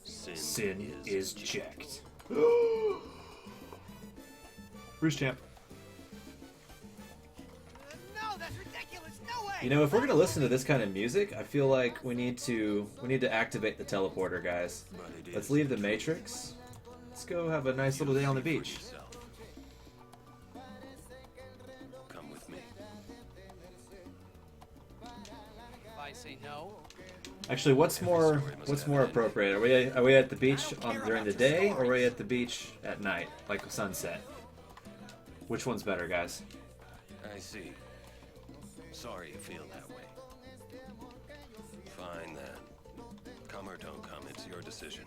Sin is Jekt. Bruce Champ. No, that's ridiculous. No way. You know, if we're gonna listen to this kind of music, I feel like we need to activate the teleporter, guys. Let's leave the Matrix. Let's go have a nice little day on the beach. Come with me. If I say no, Actually, what's more appropriate? Are we at the beach during the day, or are we at the beach at night, like sunset? Which one's better, guys? I see. Sorry you feel that way. Fine then. Come or don't come, it's your decision.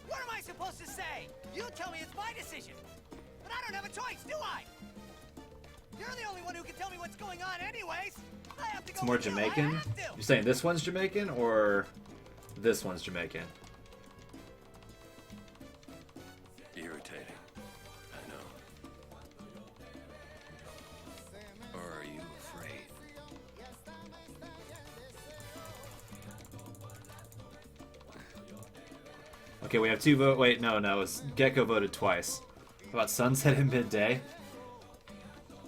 what am I supposed to say? You tell me it's my decision. But I don't have a choice, do I? You're the only one who can tell me what's going on anyways. I have to go It's more with you. I Jamaican? have to. You're saying this one's Jamaican, or this one's Jamaican? Irritating. I know. Or are you afraid? Okay, we have 2 vote. Wait, no, it's Gecko voted twice. How about sunset and midday?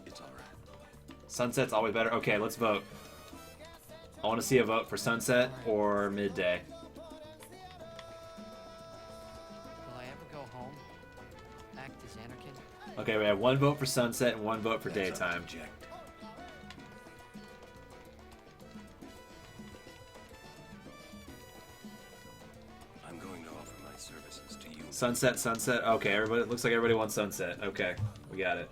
It's alright. Sunset's always better. Okay, let's vote. I want to see a vote for sunset or midday. Will I ever go home? Back to Zanarkand? Okay, we have 1 vote for sunset and 1 vote for daytime. I'm going to offer my services to you. Sunset. Okay, everybody. Looks like everybody wants sunset. Okay, we got it.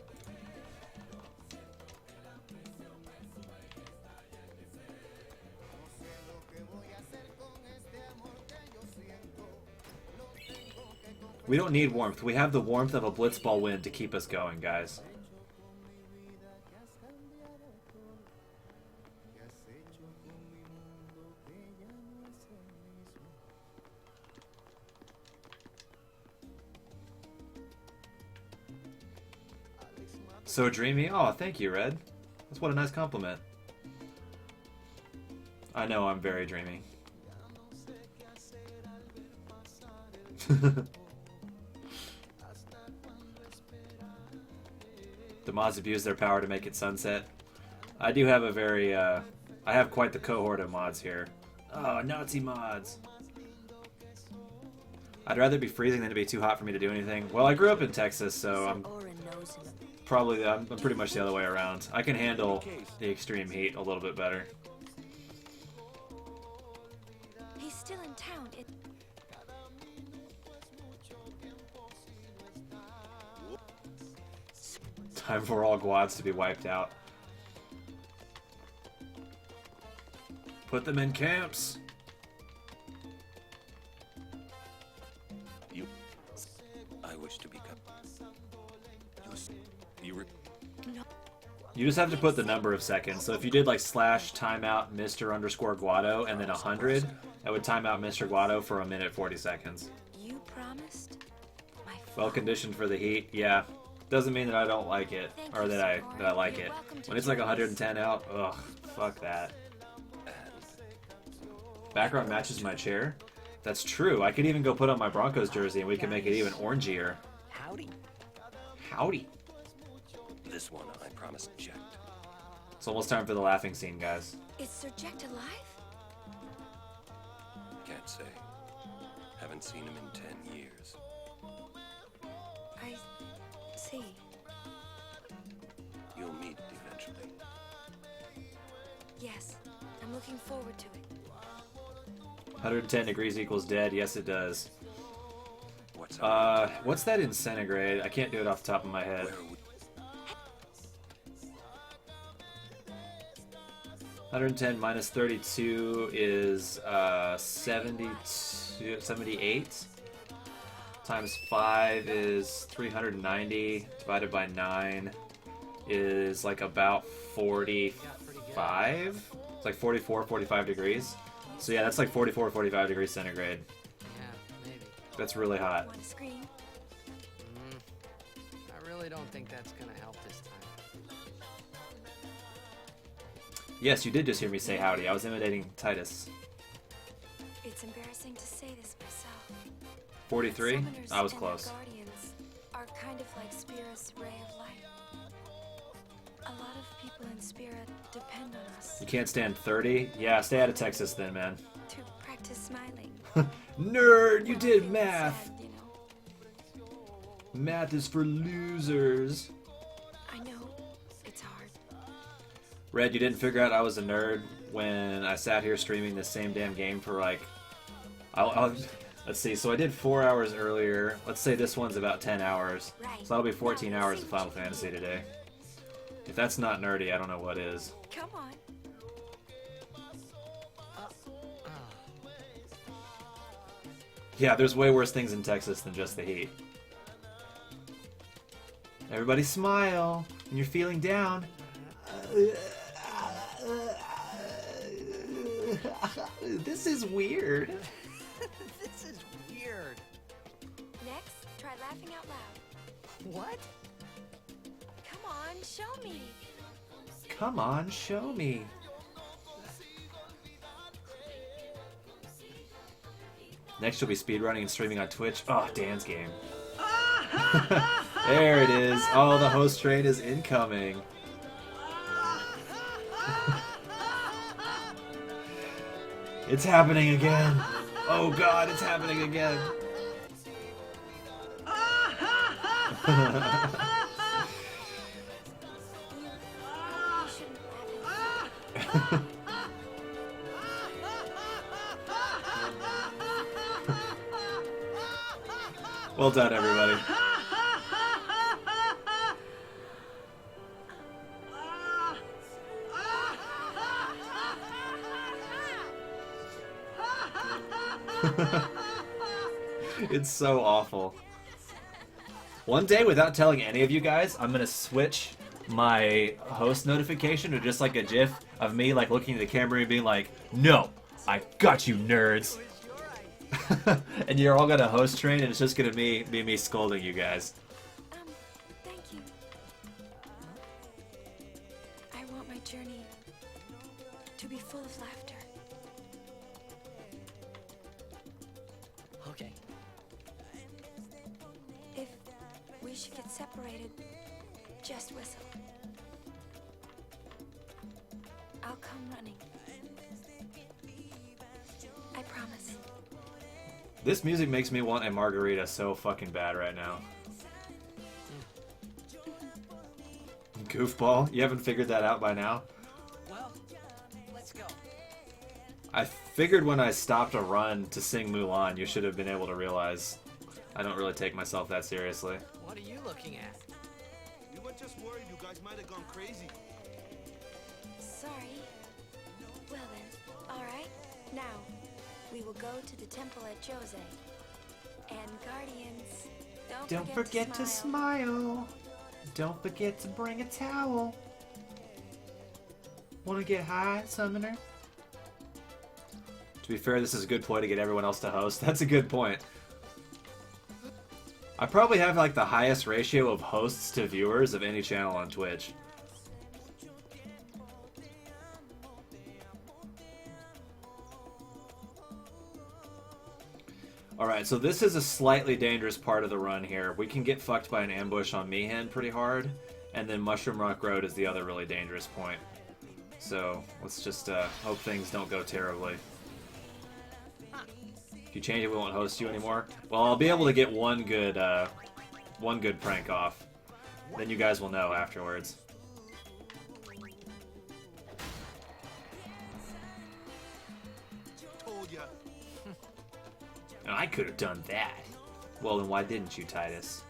We don't need warmth. We have the warmth of a blitzball wind to keep us going, guys. So dreamy. Oh, thank you, Red. That's what a nice compliment. I know I'm very dreamy. The mods abuse their power to make it sunset. I do have a very, I have quite the cohort of mods here. Oh, Nazi mods. I'd rather be freezing than to be too hot for me to do anything. Well, I grew up in Texas, so I'm pretty much the other way around. I can handle the extreme heat a little bit better. He's still in town. Time for all Guads to be wiped out. Put them in camps. I wish to become. You just have to put the number of seconds. So if you did like / timeout Mr_Guado and then 100, that would time out Mr. Guado for 1 minute 40 seconds. You promised? Well conditioned for the heat, yeah. Doesn't mean that I don't like it, or that I like it. When it's like 110 out, ugh. fuck that. Background matches my chair? That's true. I could even go put on my Broncos jersey and we can make it even orangier. Howdy. Howdy. This one, I promise, checked. It's almost time for the laughing scene, guys. Is Sir Jecht alive? Can't say. Haven't seen him in 10 years. I see. You'll meet eventually. Yes, I'm looking forward to it. 110 degrees equals dead. Yes, it does. What's what's that in centigrade? I can't do it off the top of my head. 110 minus 32 is 78. Times 5 is 390. Divided by 9 is like about 45. It's like 44, 45 degrees. So yeah, that's like 44, 45 degrees centigrade. Yeah, maybe. That's really hot. Want to scream? I really don't think that's gonna help this time. Yes, you did just hear me say howdy. I was imitating Titus. It's embarrassing to say this myself. 43? Summoners I was and close. their guardians are kind of like Spira's ray of light. A lot of people in Spira depend on us You can't stand 30? Yeah, stay out of Texas then, man. to practice smiling. Nerd, you did math. Sad, you know. Math is for losers. I know. It's hard. Red, you didn't figure out I was a nerd when I sat here streaming this same damn game for like... let's see, so I did 4 hours earlier. Let's say this one's about 10 hours. So that'll be 14 hours of Final Fantasy today. If that's not nerdy, I don't know what is. Come on. Yeah, there's way worse things in Texas than just the heat. Everybody smile when you're feeling down. This is weird. This is weird. Next, try laughing out loud. What? Come on, show me. Come on, show me. Next, you'll be speedrunning and streaming on Twitch. Oh, Dan's game. There it is. Oh, the host train is incoming. It's happening again. Oh God, it's happening again. Well done, everybody. It's so awful. One day, without telling any of you guys, I'm gonna switch my host notification to just like a GIF of me like looking at the camera and being like, "No, I got you, nerds." And you're all gonna host train, and it's just gonna be me scolding you guys. Thank you. I want my journey to be full of laughter. Okay. If we should get separated, just whistle. I'll come running. I promise. This music makes me want a margarita so fucking bad right now. Goofball, you haven't figured that out by now? Well, let's go. I figured when I stopped a run to sing Mulan, you should have been able to realize I don't really take myself that seriously. What are you looking at? We were just worried you guys might have gone crazy. Sorry. Well then, alright. Now, we will go to the temple at Jose. And Guardians, don't forget to smile. Don't forget to bring a towel. Wanna get high, Summoner? To be fair, this is a good ploy to get everyone else to host. That's a good point. I probably have like the highest ratio of hosts to viewers of any channel on Twitch. Alright, so this is a slightly dangerous part of the run here. We can get fucked by an ambush on Mi'ihen pretty hard, and then Mushroom Rock Road is the other really dangerous point. So, let's just hope things don't go terribly. If you change it, we won't host you anymore. Well, I'll be able to get one good prank off. Then you guys will know afterwards. Told ya. And I could have done that. Well, then why didn't you, Titus?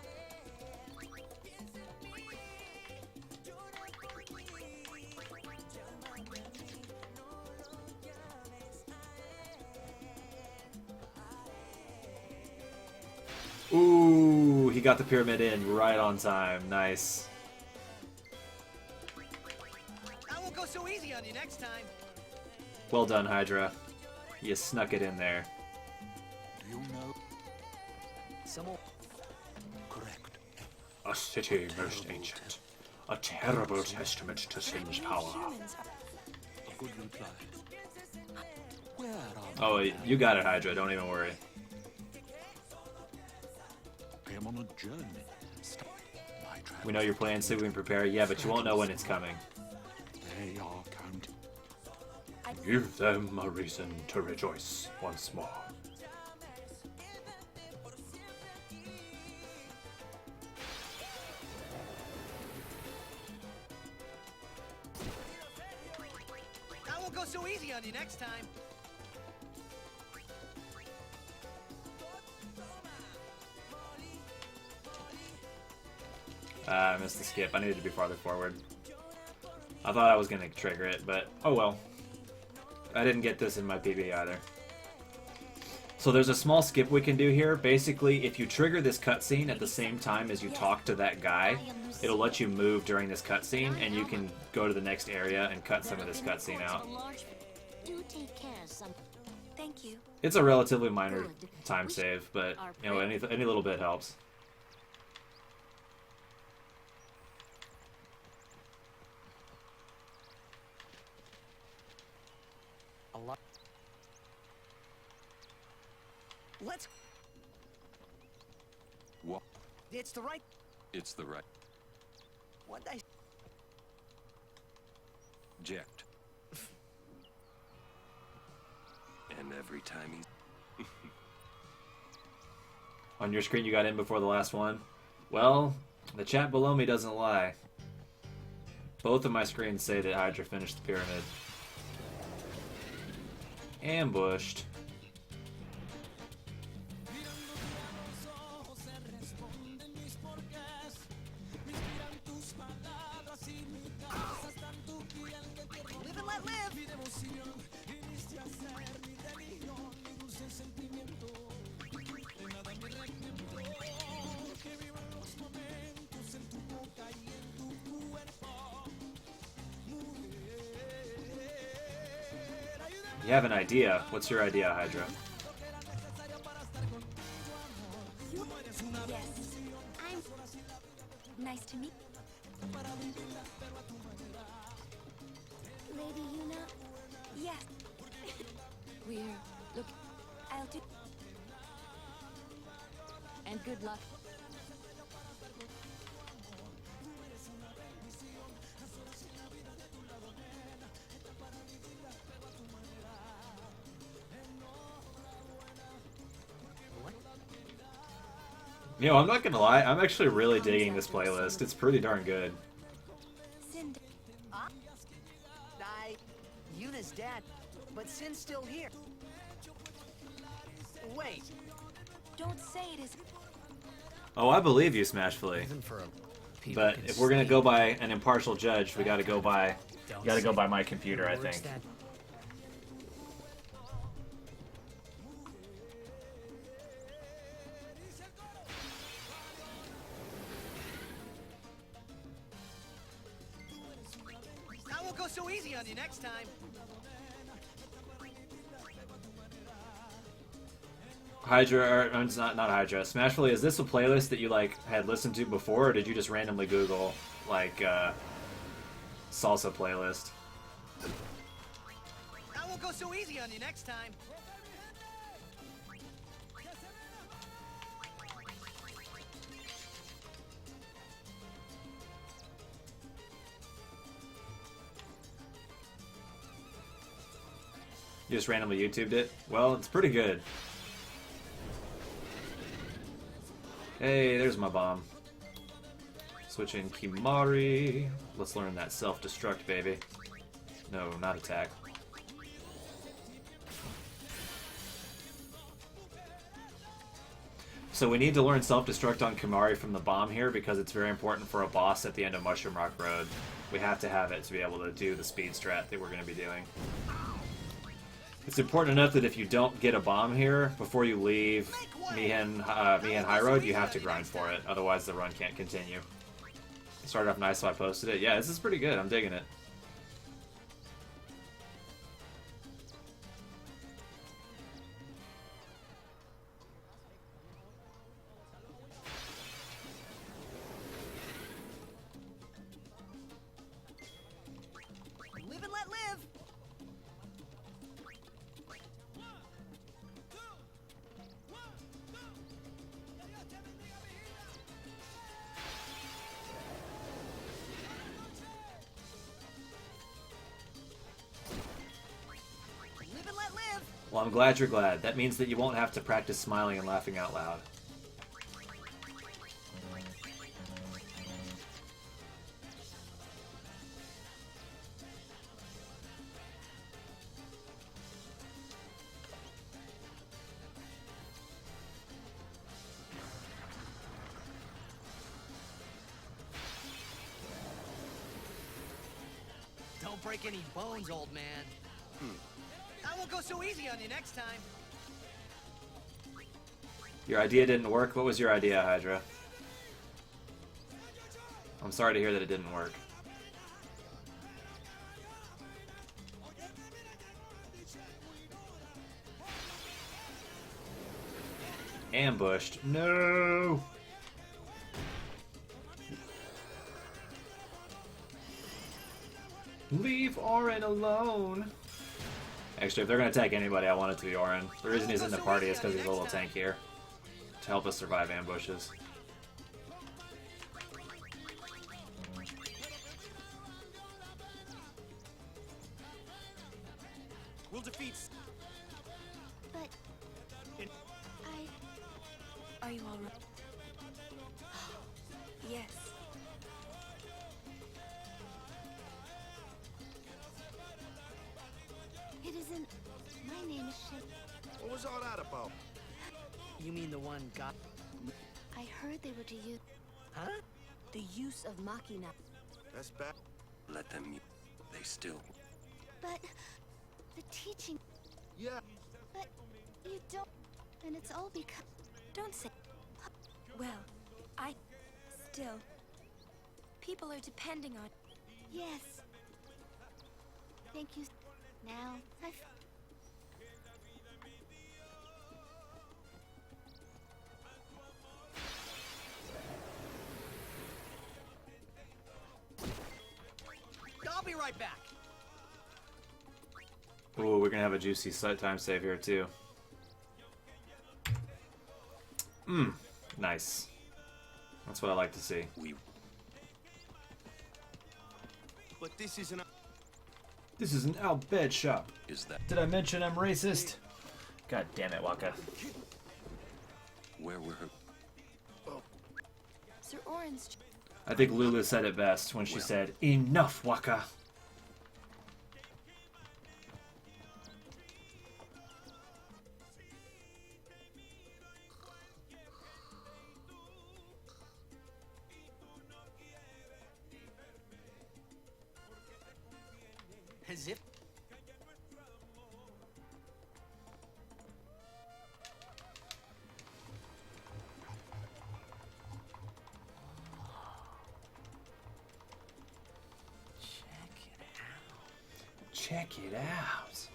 Ooh, he got the pyramid in right on time. Nice. I won't go so easy on you next time. Well done, Hydra. You snuck it in there. You know. Someone. Correct. A city most ancient. A terrible testament to Sin's power. A good reply. Where are Oh, you got it, Hydra. Don't even worry. I am on a journey. We know you're playing Sleep and Prepare. Yeah, but you won't know when it's coming. They are counting. Give them a reason to rejoice once more. I won't go so easy on you next time. I missed the skip. I needed to be farther forward. I thought I was going to trigger it, but oh well. I didn't get this in my PB either. So there's a small skip we can do here. Basically, if you trigger this cutscene at the same time as you talk to that guy, it'll let you move during this cutscene, and you can go to the next area and cut some of this cutscene out. Do take care, son. Thank you. It's a relatively minor time save, but you know, any little bit helps. A lot. Let's. What? It's the right. It's the right. What I. Jacked. And every time he... On your screen you got in before the last one? Well, the chat below me doesn't lie. Both of my screens say that Hydra finished the pyramid. Ambushed. Live and let live. You have an idea. What's your idea, Hydra? Yes. I'm nice to meet. Lady Yuna? Yes. We're look I'll do. and good luck. You know, I'm not gonna lie, I'm actually really digging this playlist. It's pretty darn good. Sin. Yuna's dead, but Sin's still here. Wait. Don't say it is. Oh, I believe you, Smashfully. But if we're gonna go by an impartial judge, we gotta go by my computer, I think. I won't go so easy on you next time. Hydra, or it's not Hydra. Smashfully, is this a playlist that you like had listened to before, or did you just randomly Google like salsa playlist? I won't go so easy on you next time. You just randomly YouTubed it? Well, it's pretty good. Hey, there's my bomb. Switching Kimahri. Let's learn that self-destruct, baby. No, not attack. So we need to learn self-destruct on Kimahri from the bomb here because it's very important for a boss at the end of Mushroom Rock Road. We have to have it to be able to do the speed strat that we're going to be doing. It's important enough that if you don't get a bomb here before you leave Mi'ihen High Road, you have to grind for it. Otherwise, the run can't continue. It started off nice, so I posted it. Yeah, this is pretty good. I'm digging it. Live and let live. Live and let live. Well, I'm glad you're glad. That means that you won't have to practice smiling and laughing out loud. Don't break any bones, old man. I won't go so easy on you next time. Your idea didn't work? What was your idea, Hydra? I'm sorry to hear that it didn't work. Ambushed. No! Leave Auron alone! Actually, if they're going to attack anybody, I want it to be Auron. The reason he's in the party is because he's a little tankier. To help us survive ambushes. We'll defeat. But Are you all right? Yes. it isn't. My name is Shay. What was all that about? You mean the one got? I heard they were to use. Huh? The use of Machina. That's bad. Let them. They still. But the teaching. Yeah. But you don't. And it's all because. Don't say. Well, still. People are depending on. Yes. Thank you. Now, I'll be right back. Ooh, we're gonna have a juicy time save here too. Nice. That's what I like to see. But this isn't. This is an Al Bhed shop. Is that? Did I mention I'm racist? God damn it, Waka. Where were her? Sir Oran's. I think Lulu said it best when she said, "Enough, Waka." As if. Check it out.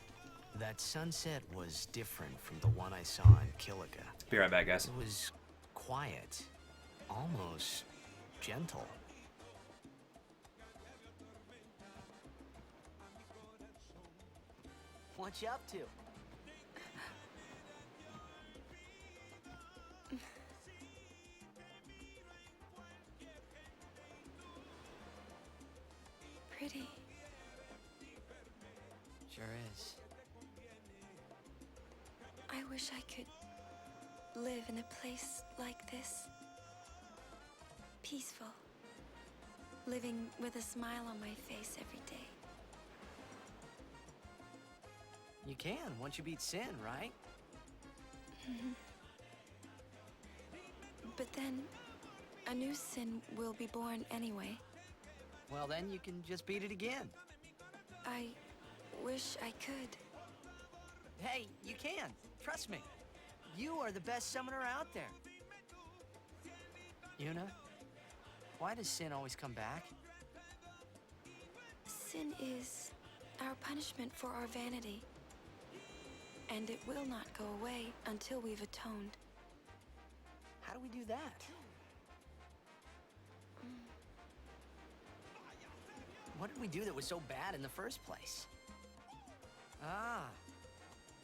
That sunset was different from the one I saw in Killiga. Be right back, guys. It was quiet, almost gentle. What you up to? Pretty. Sure is. wish I could live in a place like this. Peaceful. Living with a smile on my face every day. You can, once you beat Sin, right? But then, a new Sin will be born anyway. Well, then you can just beat it again. I wish I could. Hey, you can. Trust me. You are the best summoner out there. Yuna, why does Sin always come back? Sin is our punishment for our vanity. And it will not go away until we've atoned. How do we do that? What did we do that was so bad in the first place? Ah,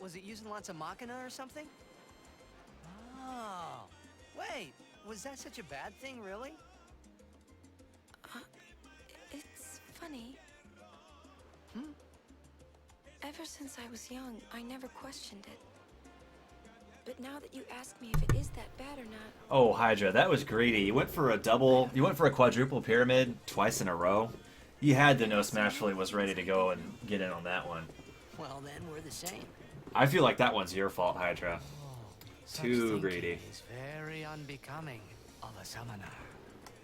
was it using lots of Machina or something? Oh, wait, was that such a bad thing, really? It's funny. Ever since I was young, I never questioned it. But now that you ask me if it is that bad or not, Oh, Hydra, that was greedy. You went for a quadruple pyramid twice in a row. You had to know Smashfully was ready to go and get in on that one. Well, then we're the same. I feel like that one's your fault, Hydra. Such Too thinking greedy. is very unbecoming of a summoner.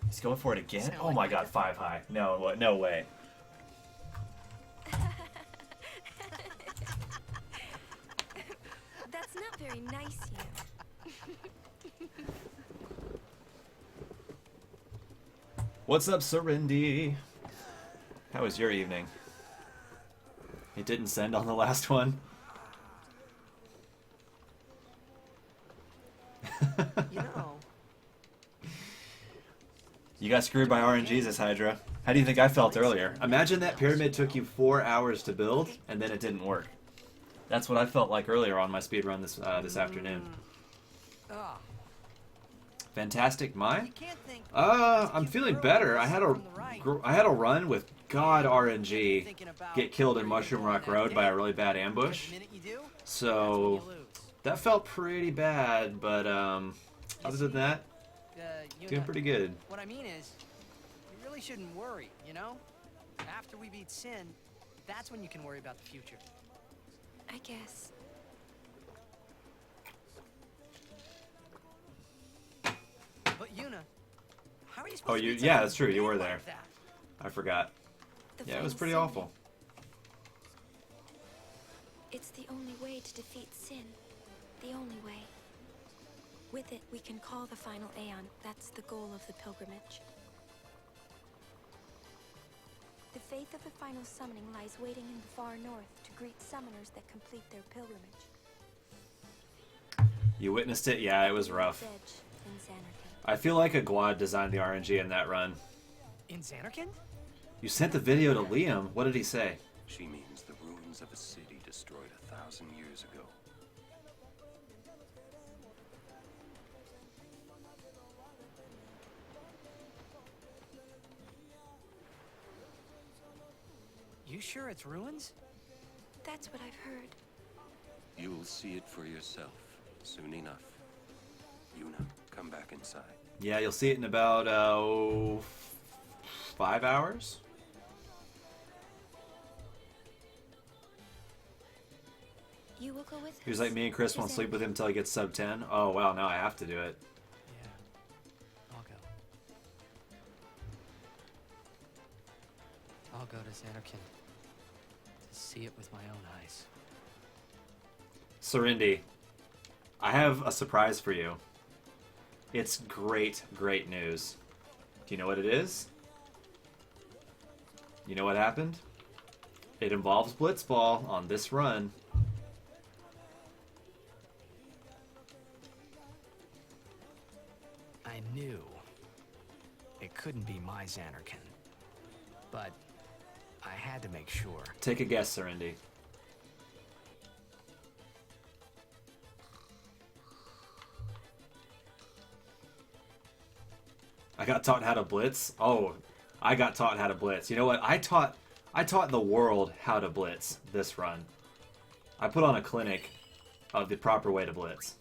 He's going for it again? Sound Oh like my god, 5 high. No, no way. that's not very nice, you. What's up, Serendi? How was your evening? It didn't send on the last one? You know. You got screwed by RNGesus, Hydra. How do you think I felt earlier? Imagine that pyramid took you 4 hours to build, and then it didn't work. That's what I felt like earlier on my speedrun this afternoon. Ah, Fantastic Mai? I'm feeling better. I had a run with God RNG get killed in Mushroom Rock Road by a really bad ambush. So that felt pretty bad, but other than that, doing pretty good. What I mean is, you really shouldn't worry, you know? After we beat Sin, that's when you can worry about the future. I guess. But Yuna, how are you supposed Oh, to you? beat Yeah, someone that's true. You were like there. that? I forgot. The Yeah, it was final pretty sin. awful. It's the only way to defeat Sin. The only way. With it, we can call the final Aeon. That's the goal of the pilgrimage. The faith of the final summoning lies waiting in the far north to greet summoners that complete their pilgrimage. You witnessed it? Yeah, it was rough. Edge in Xanarkand. I feel like a Guad designed the RNG in that run. In Xanarkand? You sent the video to Liam. What did he say? She means the ruins of a city destroyed 1,000 years ago. You sure it's ruins? That's what I've heard. You'll see it for yourself soon enough. Yuna, come back inside. Yeah, you'll see it in about 5 hours. You will go with He was us like, me and Chris to won't sleep with Xanarkand? him until he gets sub 10. Oh, wow, now I have to do it. I'll go. I'll go to Xanarkand to see it with my own eyes. Serendi, I have a surprise for you. It's great, great news. Do you know what it is? You know what happened? It involves Blitzball on this run. I knew it couldn't be my Xanarkand, but I had to make sure. Take a guess, Serendi. I got taught how to blitz. Oh, I got taught how to blitz. You know what? I taught the world how to blitz this run. I put on a clinic of the proper way to blitz.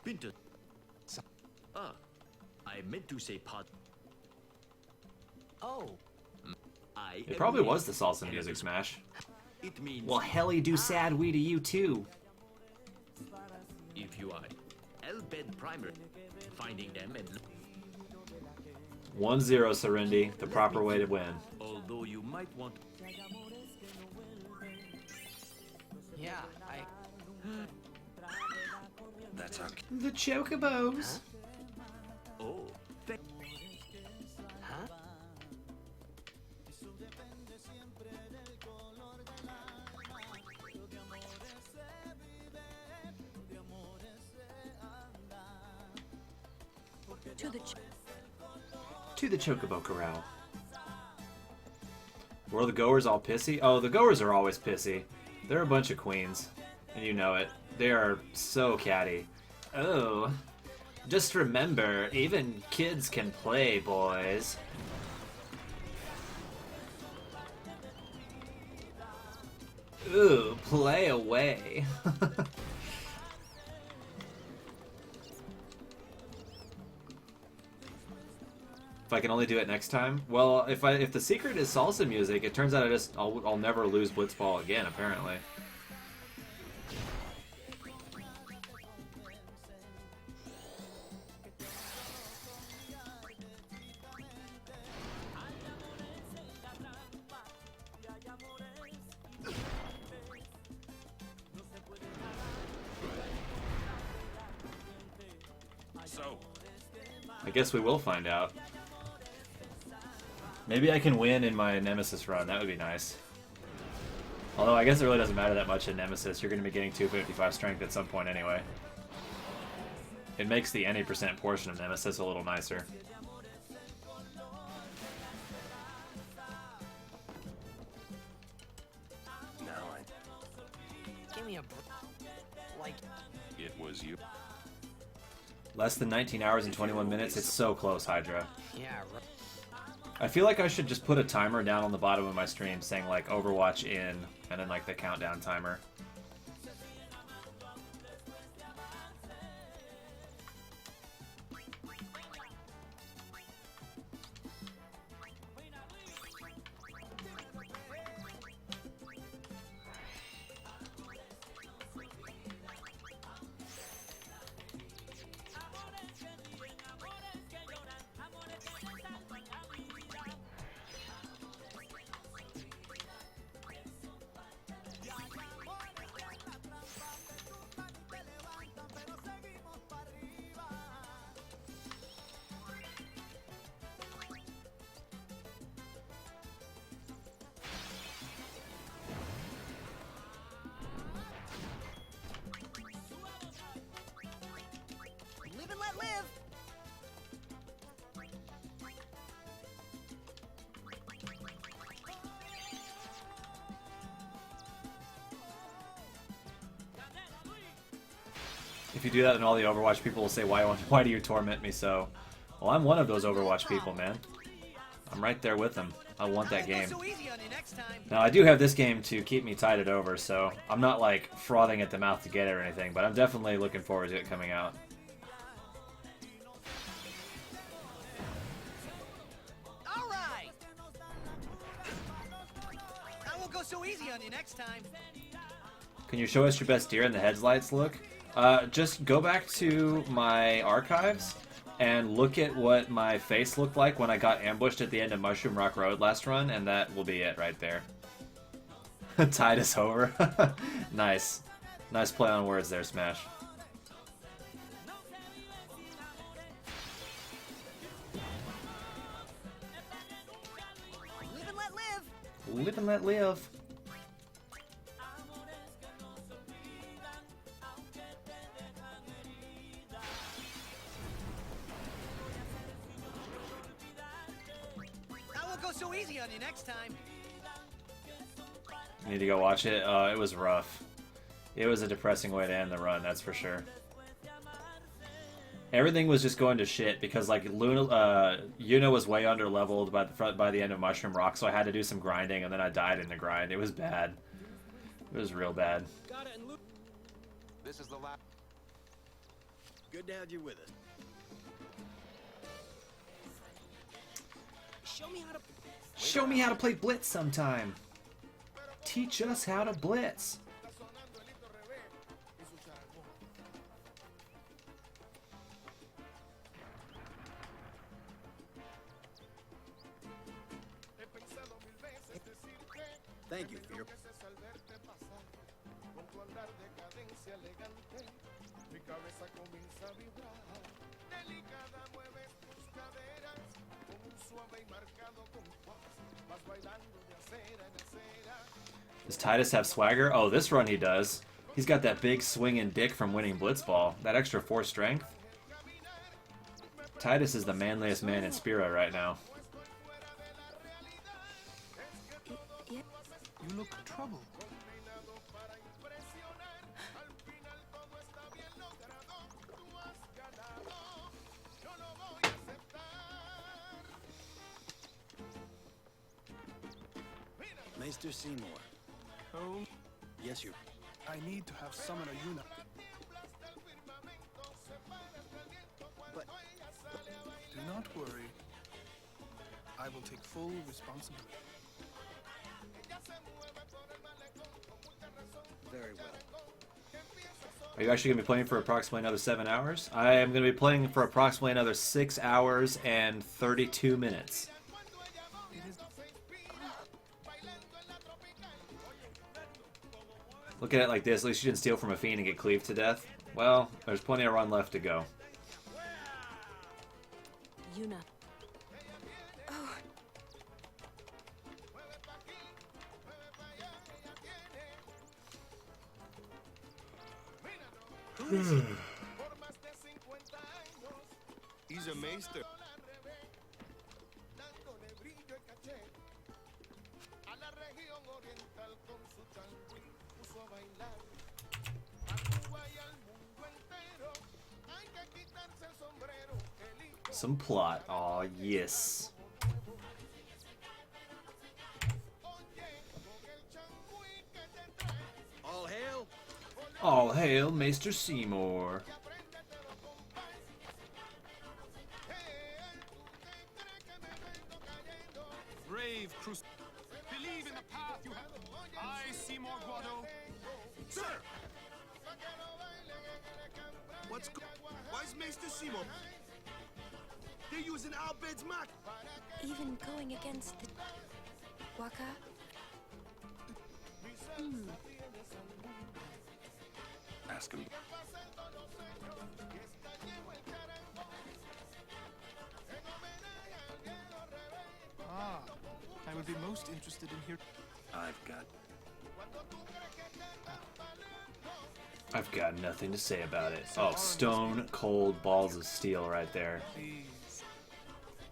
Pinto. Ah, I meant to say pod. Oh. It probably was the salsa music, Smash. It means. Well, helly do sad we to you too. If you are Elbed Primer, finding them and 1-0 Serendi, the proper way to win. although you might want. Yeah, That's okay. The Chocobos. Oh, huh? To the Chocobo Corral. Were the goers all pissy? Oh, the goers are always pissy. They're a bunch of queens, and you know it. They are so catty. Oh, just remember, even kids can play, boys. Ooh, play away. If I can only do it next time. Well, if the secret is salsa music, it turns out I'll never lose Blitzball again, apparently. So, I guess we will find out. Maybe I can win in my Nemesis run. That would be nice. Although I guess it really doesn't matter that much in Nemesis. You're going to be getting 255 strength at some point anyway. It makes the any % portion of Nemesis a little nicer. now give me a like. it was you. Less than 19 hours and 21 minutes. It's so close, Hydra. Yeah. I feel like I should just put a timer down on the bottom of my stream saying like Overwatch in and then like the countdown timer. Live and let live. If you do that, then all the Overwatch people will say, why do you torment me so? Well, I'm one of those Overwatch people, man. I'm right there with them. I want that game. Now, I do have this game to keep me tided over, so I'm not, like, frothing at the mouth to get it or anything, but I'm definitely looking forward to it coming out. All right. I won't go so easy on you next time. Can you show us your best deer in the headlights look? Just go back to my archives and look at what my face looked like when I got ambushed at the end of Mushroom Rock Road last run, and that will be it right there. Titus over. Nice. Nice play on words there, Smash. Live and let live. Live and let live. I won't go so easy on you next time. You need to go watch it. It was rough. It was a depressing way to end the run, that's for sure. Everything was just going to shit because like Yuna was way under leveled by the end of Mushroom Rock, so I had to do some grinding, and then I died in the grind. It was bad. It was real bad. This is the last. Good to have you with us. Show me how to play Blitz sometime. Teach us how to Blitz. Thank you for your. Does Titus have swagger? Oh, this run he does. He's got that big swinging dick from winning Blitzball. That extra 4 strength. Titus is the manliest man in Spira right now. You look troubled. Maester Seymour. Oh, Yes, you. I need to have Summoner Yuna. But Do not worry. I will take full responsibility. very well. Are you actually going to be playing for approximately another 7 hours? I am going to be playing for approximately another 6 hours and 32 minutes. Look at it like this. At least you didn't steal from a fiend and get cleaved to death. Well, there's plenty of run left to go. Yuna. He's a maester. Some plot. Aw, yes. All hail. All hail, Maester Seymour. Brave Cruz. Believe in the path you have. I, Seymour Guado. Sir! Why's Maester Seymour? They're using Al-Bed's Mac. Even going against the Waka? Ask him. Ah, I would be most interested in hearing. I've got nothing to say about it. Oh, stone cold balls of steel right there.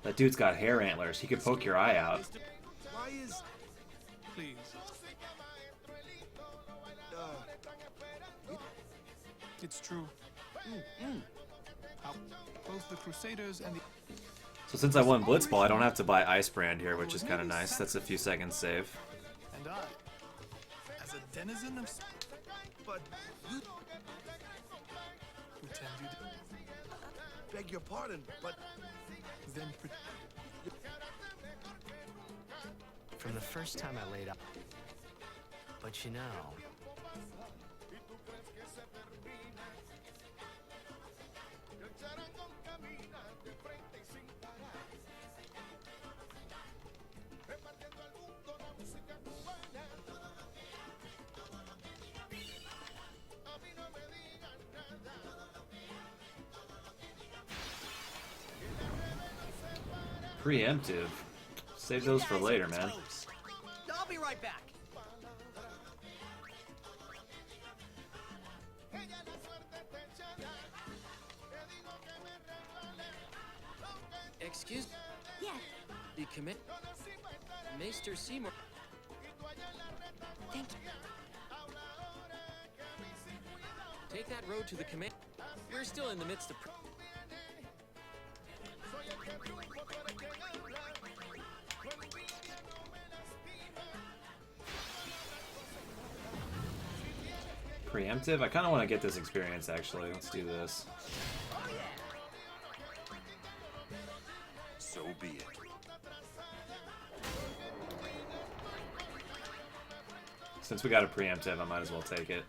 That dude's got hair antlers. He could poke your eye out. Why is... Please. It's true. How both the Crusaders and the... So since I won Blitzball, I don't have to buy Ice Brand here, which is kind of nice. That's a few seconds save. And I, as a denizen of... But you... Pretend you did. Beg your pardon, but... Then From the first time I laid up. But you know... Preemptive. Save those for later, man. I'll be right back. Excuse? Yeah. The commit. Maester Seymour. Thank you. Take that road to the command. We're still in the midst of. Preemptive? I kind of want to get this experience, actually. Let's do this. So be it. Since we got a preemptive, I might as well take it.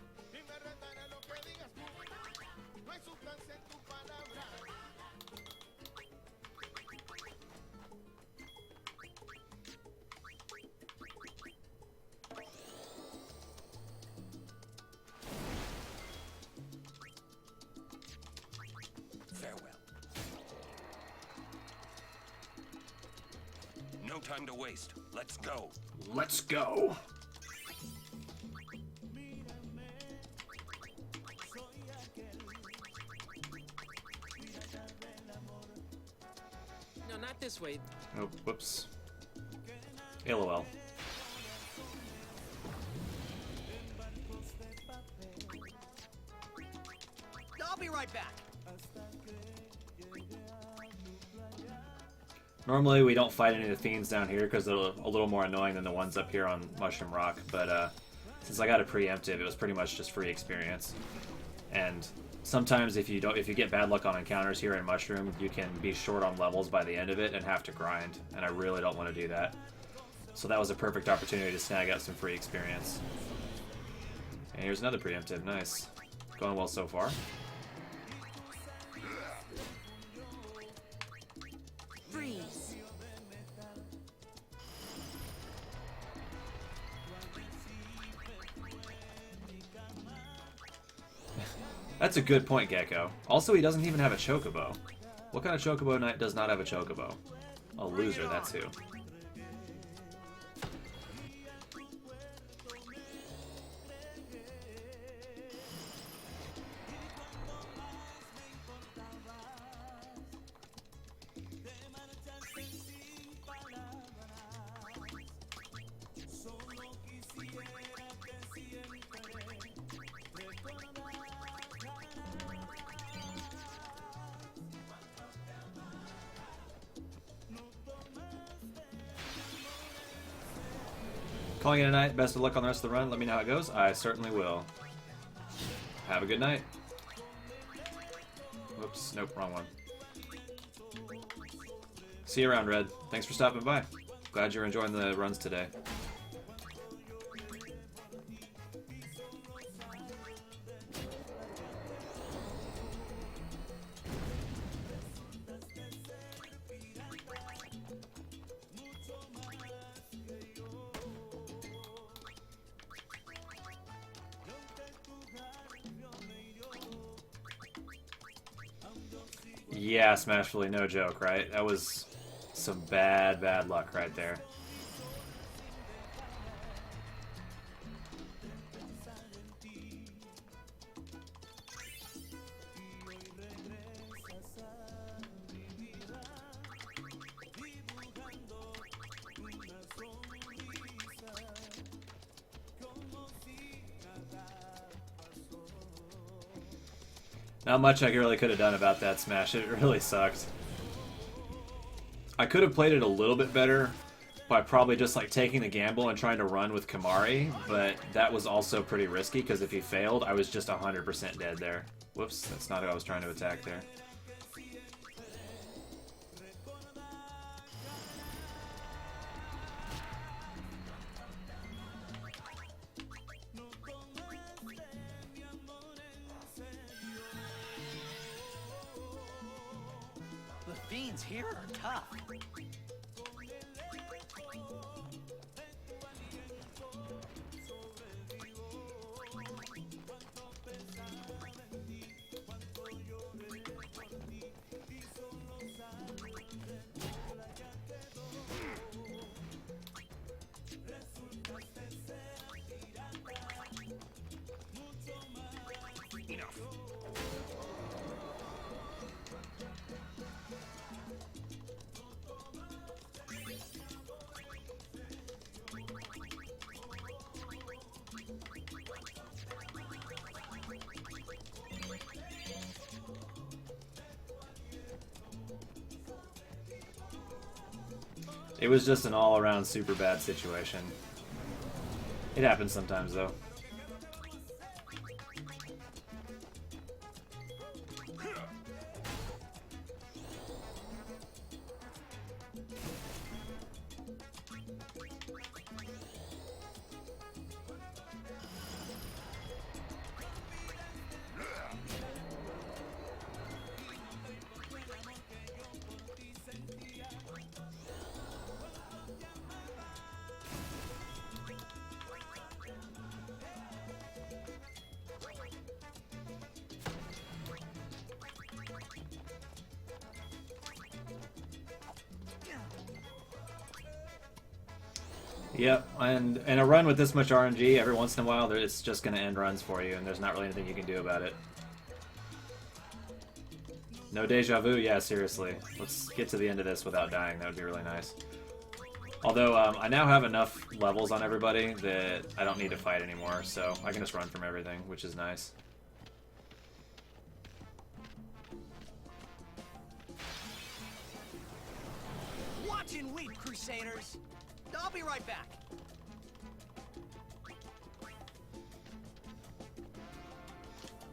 Farewell. No time to waste. Let's go. Let's go. No, not this way. Oh, whoops. LOL. I'll be right back. Normally we don't fight any of the fiends down here because they're a little more annoying than the ones up here on Mushroom Rock, but since I got a preemptive, it was pretty much just free experience. And sometimes if you get bad luck on encounters here in Mushroom, you can be short on levels by the end of it and have to grind, and I really don't want to do that. So that was a perfect opportunity to snag out some free experience. And here's another preemptive, nice. Going well so far. Freeze. That's a good point, Gecko. Also, he doesn't even have a chocobo. What kind of chocobo knight does not have a chocobo? A loser, that's who. Calling it a night. Best of luck on the rest of the run. Let me know how it goes. I certainly will. Have a good night. Whoops. Nope, wrong one. See you around, Red. Thanks for stopping by. Glad you're enjoying the runs today. Yeah, Smashfully, no joke, right? That was some bad luck right there. Not much I really could have done about that smash. It really sucked. I could have played it a little bit better by probably just like taking the gamble and trying to run with Kimahri, but that was also pretty risky because if he failed, I was just 100% dead there. Whoops, that's not who I was trying to attack there. The fiends here are tough. Enough. It was just an all-around super bad situation. It happens sometimes, though. Yep, and in a run with this much RNG, every once in a while, it's just going to end runs for you, and there's not really anything you can do about it. No deja vu? Yeah, seriously. Let's get to the end of this without dying. That would be really nice. Although, I now have enough levels on everybody that I don't need to fight anymore, so I can just run from everything, which is nice. Watch and weep, Crusaders! I'll be right back.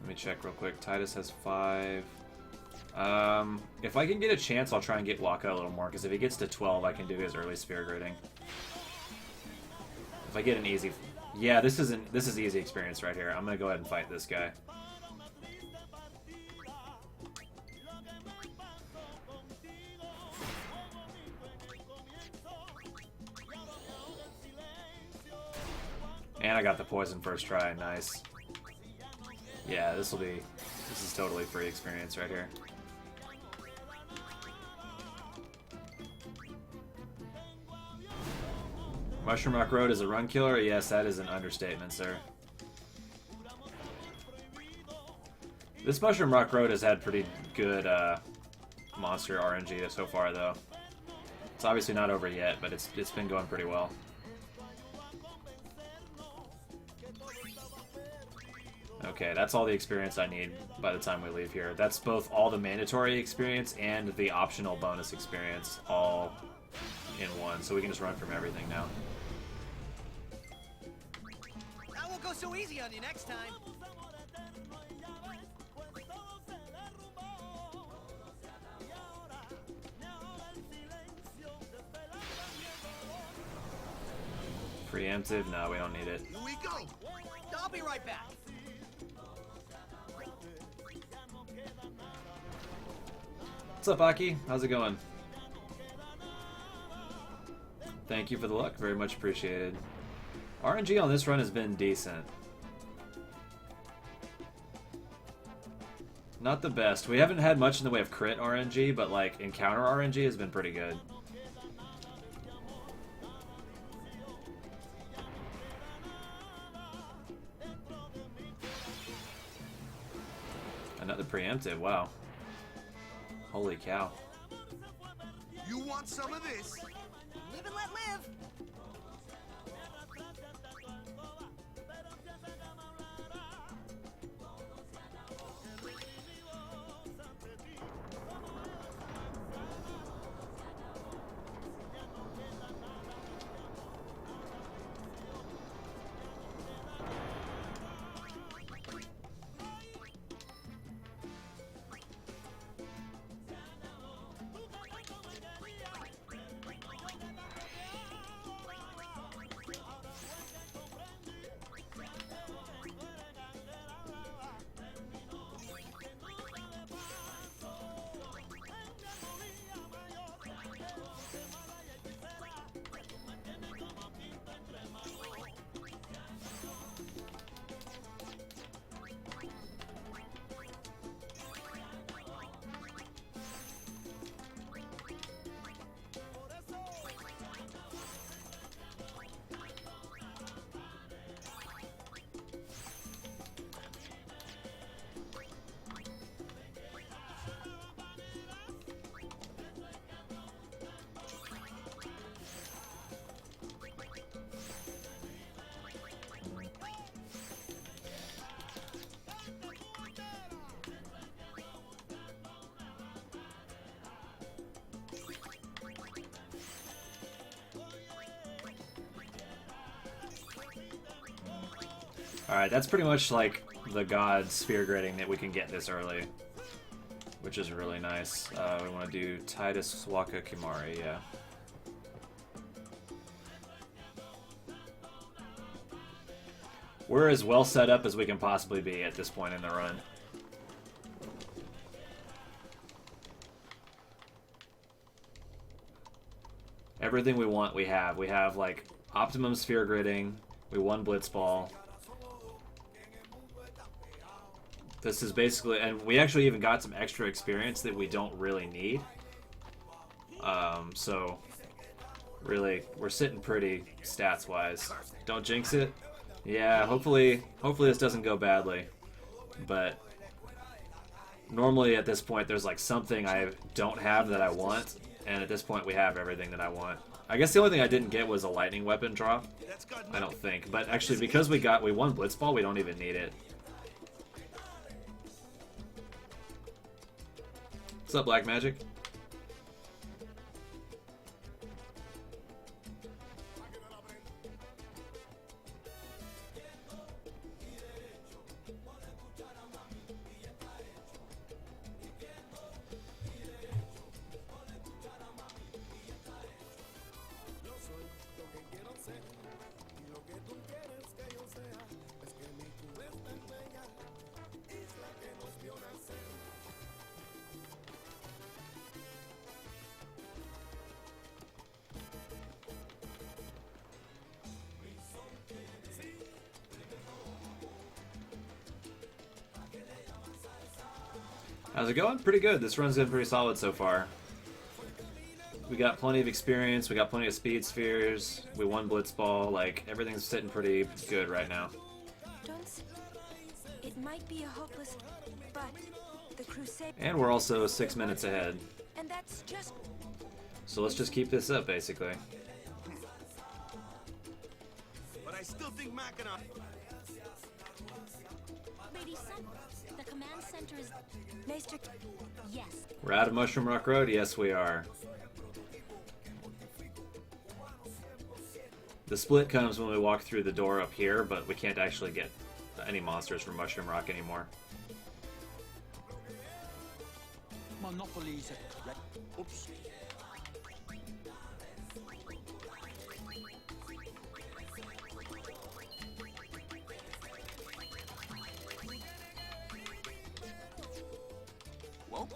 Let me check real quick. Titus has 5. If I can get a chance, I'll try and get Wakka a little more, because if he gets to 12, I can do his early Spirit Grading. If I get an easy... Yeah, this is easy experience right here. I'm going to go ahead and fight this guy. And I got the poison first try, nice. Yeah, this is totally free experience right here. Mushroom Rock Road is a run killer? Yes, that is an understatement, sir. This Mushroom Rock Road has had pretty good monster RNG so far, though. It's obviously not over yet, but it's been going pretty well. Okay, that's all the experience I need by the time we leave here. That's both all the mandatory experience and the optional bonus experience all in one, so we can just run from everything now. I won't go so easy on you next time. Preemptive? No, we don't need it. Here we go. I'll be right back. What's up, Aki? How's it going? Thank you for the luck. Very much appreciated. RNG on this run has been decent. Not the best. We haven't had much in the way of crit RNG, but like encounter RNG has been pretty good. Another preemptive, wow. Holy cow. You want some of this? Live and let live. Alright, that's pretty much like the god sphere grading that we can get this early, which is really nice. We want to do Titus Waka Kimari, yeah. We're as well set up as we can possibly be at this point in the run. Everything we want, we have. We have, like, optimum sphere gridding. We won Blitzball. This is basically... And we actually even got some extra experience that we don't really need. So, really, we're sitting pretty stats-wise. Don't jinx it. Yeah, hopefully this doesn't go badly. But normally at this point, there's, like, something I don't have that I want. And at this point, we have everything that I want. I guess the only thing I didn't get was a lightning weapon drop. I don't think. But actually, because we won Blitzball, we don't even need it. What's up, Black Magic? How's it going? Pretty good. This run's been pretty solid so far. We got plenty of experience, we got plenty of speed spheres, we won Blitzball, like, everything's sitting pretty good right now. It might be a hopeless, but the crusade... And we're also 6 minutes ahead. And that's just... So let's just keep this up, basically. But I still think Mackinac... Lady Sun, the command center is... Maester... Yes. We're out of Mushroom Rock Road? Yes, we are. The split comes when we walk through the door up here, but we can't actually get any monsters from Mushroom Rock anymore. Monopolies. Oops. Whoa.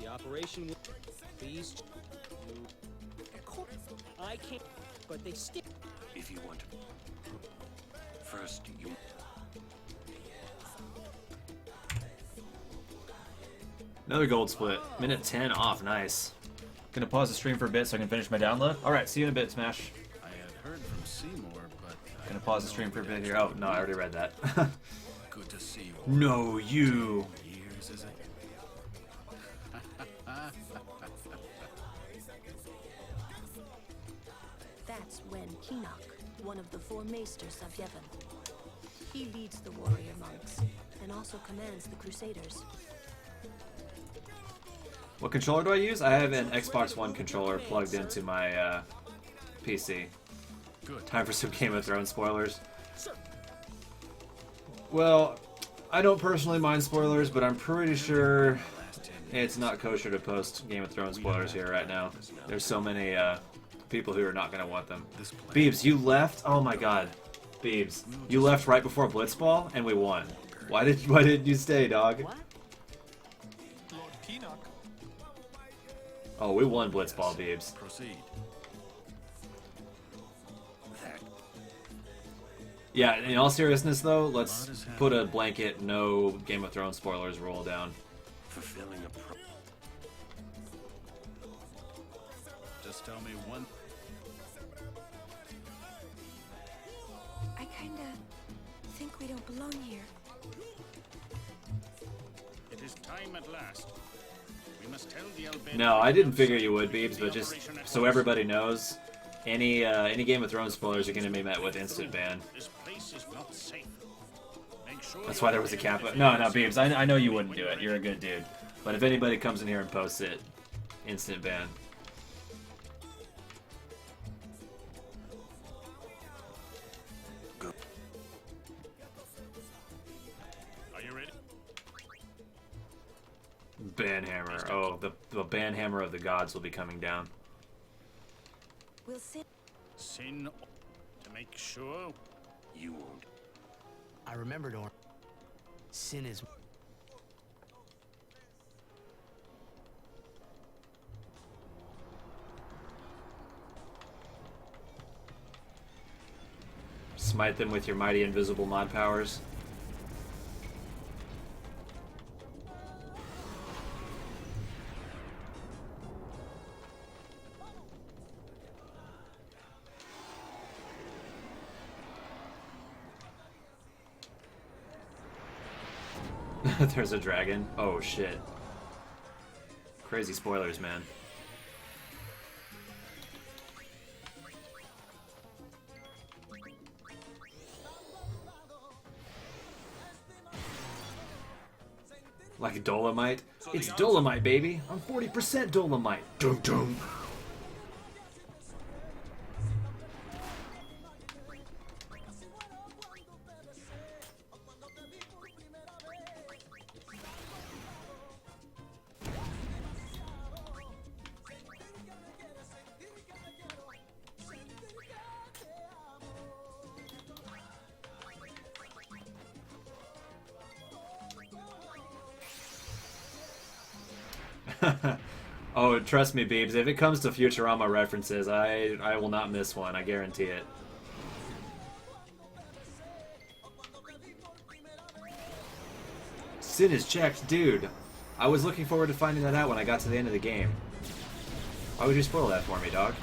The operation... Please... I can't... But they stick... If you want to... First, you... Another gold split. Minute 10 off. Nice. Gonna pause the stream for a bit so I can finish my download. Alright, see you in a bit, Smash. I had heard from Seymour, but... Gonna pause the stream for a bit here. Oh, no, I already read that. Good to see you. No, you. Years, is it? That's Wen Kinok, one of the 4 maesters of Yevon. He leads the warrior monks, and also commands the Crusaders. What controller do I use? I have an Xbox One controller plugged into my PC. Good. Time for some Game of Thrones spoilers. Well, I don't personally mind spoilers, but I'm pretty sure it's not kosher to post Game of Thrones spoilers here right now. There's so many people who are not going to want them. Beebs, you left? Oh my god. Beebs, you left right before Blitzball, and we won. Why didn't you stay, dog? Lord Kinok. Oh, we won Blitzball, Beebs. Proceed. Yeah, in all seriousness though, let's put a blanket no Game of Thrones spoilers rule down. Fulfilling a pro... Just tell me one... I kinda think we don't belong here. It is time at last. We No, I didn't figure you would, Beebs, but just so everybody knows, any Game of Thrones spoilers are going to be met with instant ban. That's why there was a cap. No, Beebs, I know you wouldn't do it. You're a good dude. But if anybody comes in here and posts it, instant ban. Are you ready? Banhammer. Oh, the Banhammer of the gods will be coming down. We'll see. Sin to make sure you won't. I remembered, or sin is. Smite them with your mighty invisible mod powers. There's a dragon. Oh shit. Crazy spoilers, man. Like Dolomite? It's Dolomite, baby! I'm 40% Dolomite! Dum dum! Oh, trust me, Beebs, if it comes to Futurama references, I will not miss one, I guarantee it. Sin is checked, dude. I was looking forward to finding that out when I got to the end of the game. Why would you spoil that for me, dog?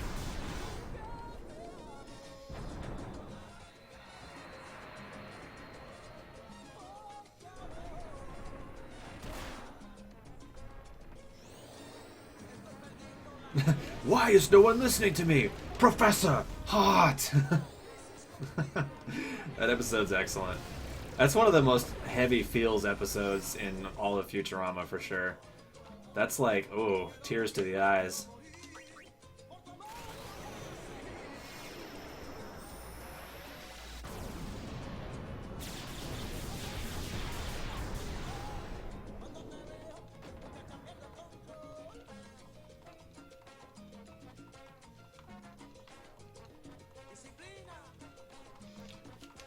Why is no one listening to me? Professor! Hot! That episode's excellent. That's one of the most heavy feels episodes in all of Futurama for sure. That's like, oh, tears to the eyes.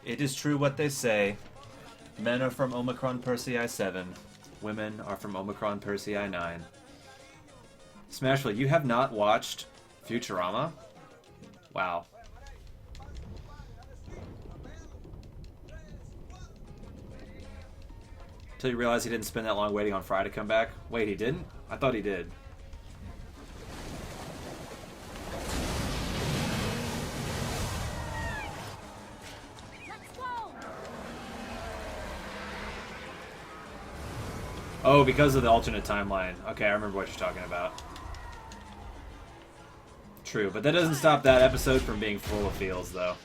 It is true what they say. Men are from Omicron Persei 7. Women are from Omicron Persei 9. Smashville, you have not watched Futurama? Wow. Until you realize he didn't spend that long waiting on Fry to come back? Wait, he didn't? I thought he did. Oh, because of the alternate timeline. Okay, I remember what you're talking about. True, but that doesn't stop that episode from being full of feels, though.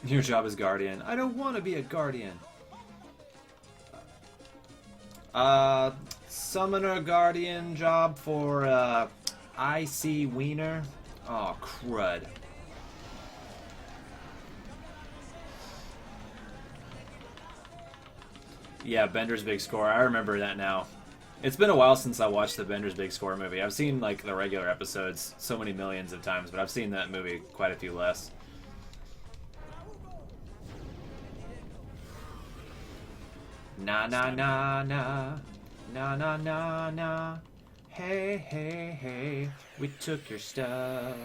Your job is Guardian. I don't want to be a Guardian. Summoner Guardian job for, IC Wiener. Oh, crud. Yeah, Bender's big score. I remember that now. It's been a while since I watched the Bender's Big Score movie. I've seen like the regular episodes so many millions of times, but I've seen that movie quite a few less. Na na na na na na na na. Hey hey hey, we took your stuff.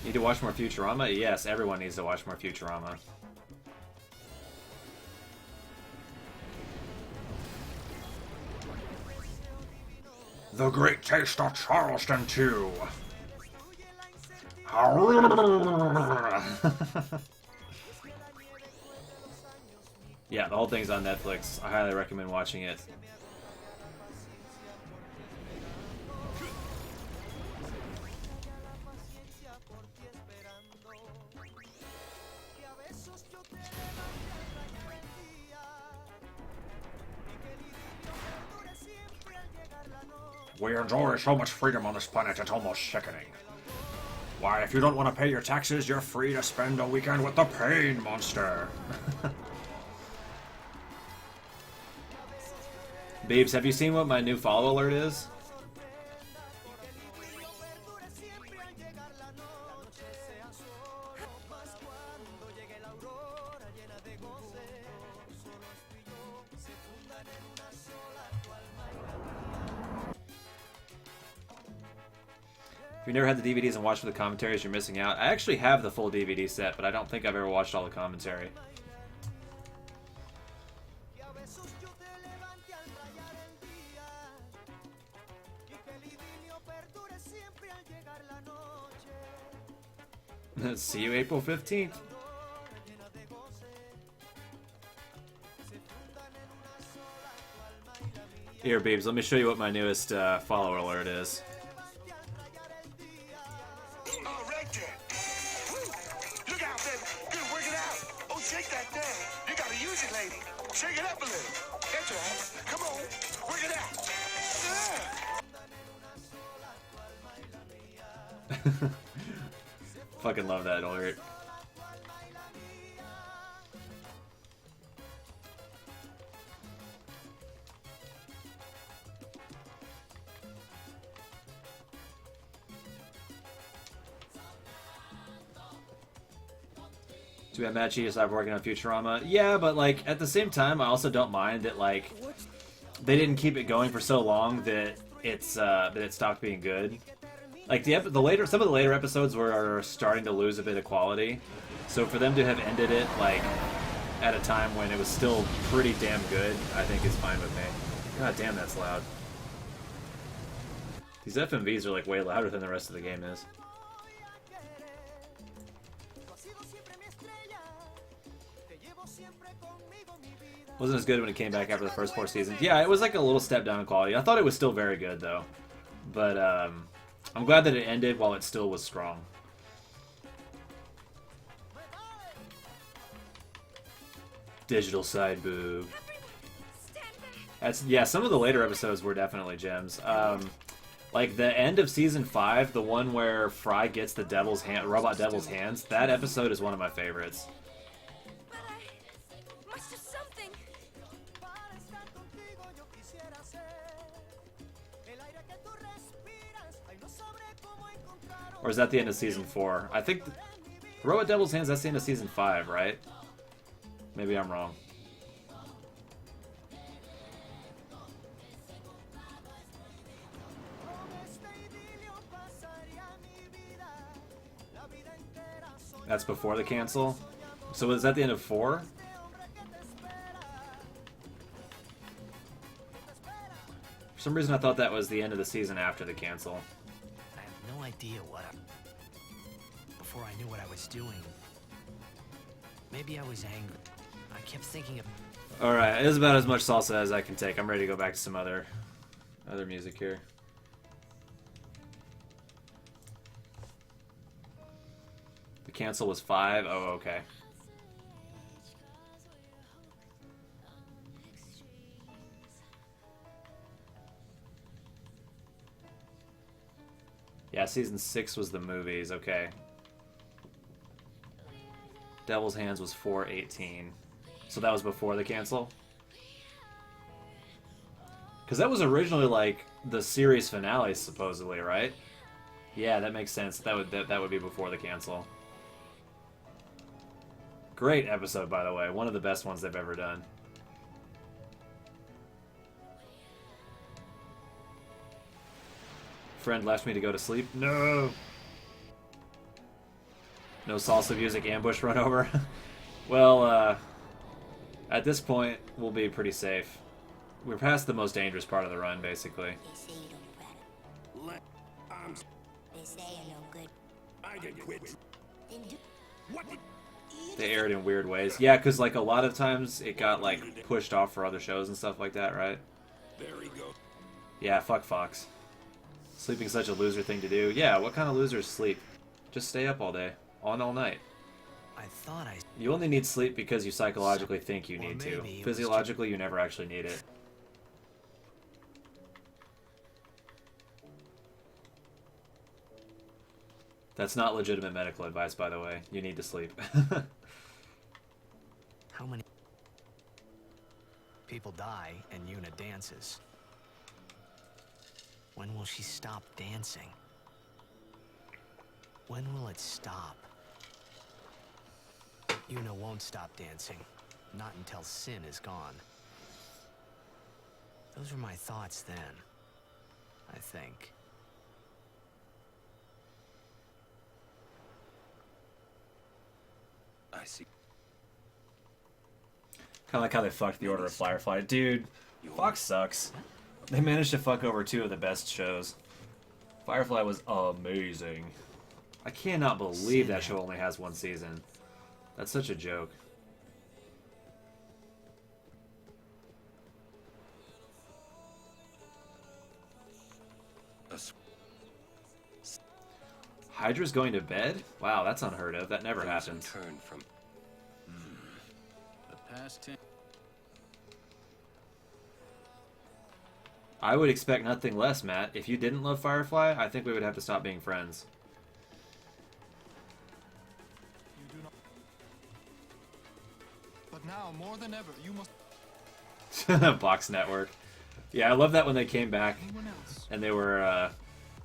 Need to watch more Futurama? Yes, everyone needs to watch more Futurama. The Great Taste of Charleston 2. Yeah, the whole thing's on Netflix. I highly recommend watching it. We enjoy so much freedom on this planet, it's almost sickening. Why, if you don't want to pay your taxes, you're free to spend a weekend with the Pain Monster. Babes, have you seen what my new follow alert is? If you've never had the DVDs and watched the commentaries, you're missing out. I actually have the full DVD set, but I don't think I've ever watched all the commentary. See you April 15th. Here, babes, let me show you what my newest follower alert is. Shake it up a little. That's right. Come on. Work it out. Fucking love that alert. Too bad Matt Cheetah stopped working on Futurama. Yeah, but like at the same time, I also don't mind that like they didn't keep it going for so long that it stopped being good. Like some of the later episodes were starting to lose a bit of quality, so for them to have ended it like at a time when it was still pretty damn good, I think is fine with me. God damn, that's loud. These FMVs are like way louder than the rest of the game is. Wasn't as good when it came back after the first 4 seasons. Yeah, it was like a little step down in quality. I thought it was still very good though, but I'm glad that it ended while it still was strong. Digital side boob. Yeah, some of the later episodes were definitely gems. Like the end of season 5, the one where Fry gets the robot devil's hands. That episode is one of my favorites. Or is that the end of season 4? I think the Robot Devil's Hands, that's the end of season 5, right? Maybe I'm wrong. That's before the cancel? So is that the end of 4? For some reason I thought that was the end of the season after the cancel. I have no idea what before I knew what I was doing. Maybe I was angry. I kept thinking of... Alright, it's about as much salsa as I can take. I'm ready to go back to some other music here. The cancel was 5? Oh, okay. Yeah, season 6 was the movies. Okay. Devil's Hands was 4/18. So that was before the cancel? Because that was originally like the series finale, supposedly, right? Yeah, that makes sense. That would be before the cancel. Great episode, by the way. One of the best ones they've ever done. Friend left me to go to sleep. No. No salsa music ambush run over. Well, at this point, we'll be pretty safe. We're past the most dangerous part of the run, basically. They say you're no good. I can quit. What? They aired in weird ways. Yeah, because like a lot of times it got like pushed off for other shows and stuff like that, right? There we go. Yeah, fuck Fox. Sleeping's such a loser thing to do. Yeah, what kind of losers sleep? Just stay up all day. On all night. I thought I... You only need sleep because you psychologically think you need to. Physiologically, you never actually need it. That's not legitimate medical advice, by the way. You need to sleep. How many people die and Yuna dances? When will she stop dancing? When will it stop? Yuna won't stop dancing. Not until Sin is gone. Those were my thoughts then, I think. I see. Kind of like how they fucked the Order of Firefly. Dude, Fox sucks. They managed to fuck over 2 of the best shows. Firefly was amazing. I cannot believe that show only has 1 season. That's such a joke. Hydra's going to bed? Wow, that's unheard of. That never happens. Turn from The past 10. I would expect nothing less, Matt. If you didn't love Firefly, I think we would have to stop being friends. You do not. But now, more than ever, you must... Box Network. Yeah, I love that when they came back and they were,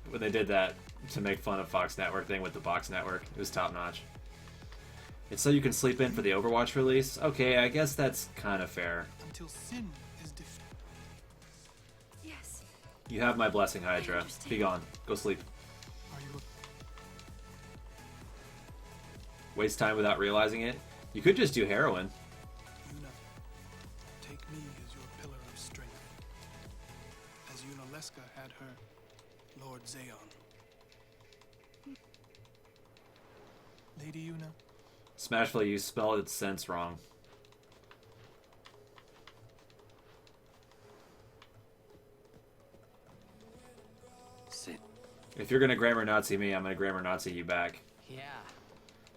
when they did that to make fun of Fox Network thing with the Box Network. It was top notch. It's so you can sleep in for the Overwatch release? Okay, I guess that's kind of fair. Until Sin is defeated. Yes. You have my blessing, Hydra. Be gone. Go sleep. Are you... Waste time without realizing it? You could just do heroin. Yuna, take me as your pillar of strength. As Yunalesca had her Lord Zayon. Lady Yuna. Smashville, you spelled its sense wrong. Sit. If you're gonna grammar Nazi me, I'm gonna grammar Nazi you back. Yeah.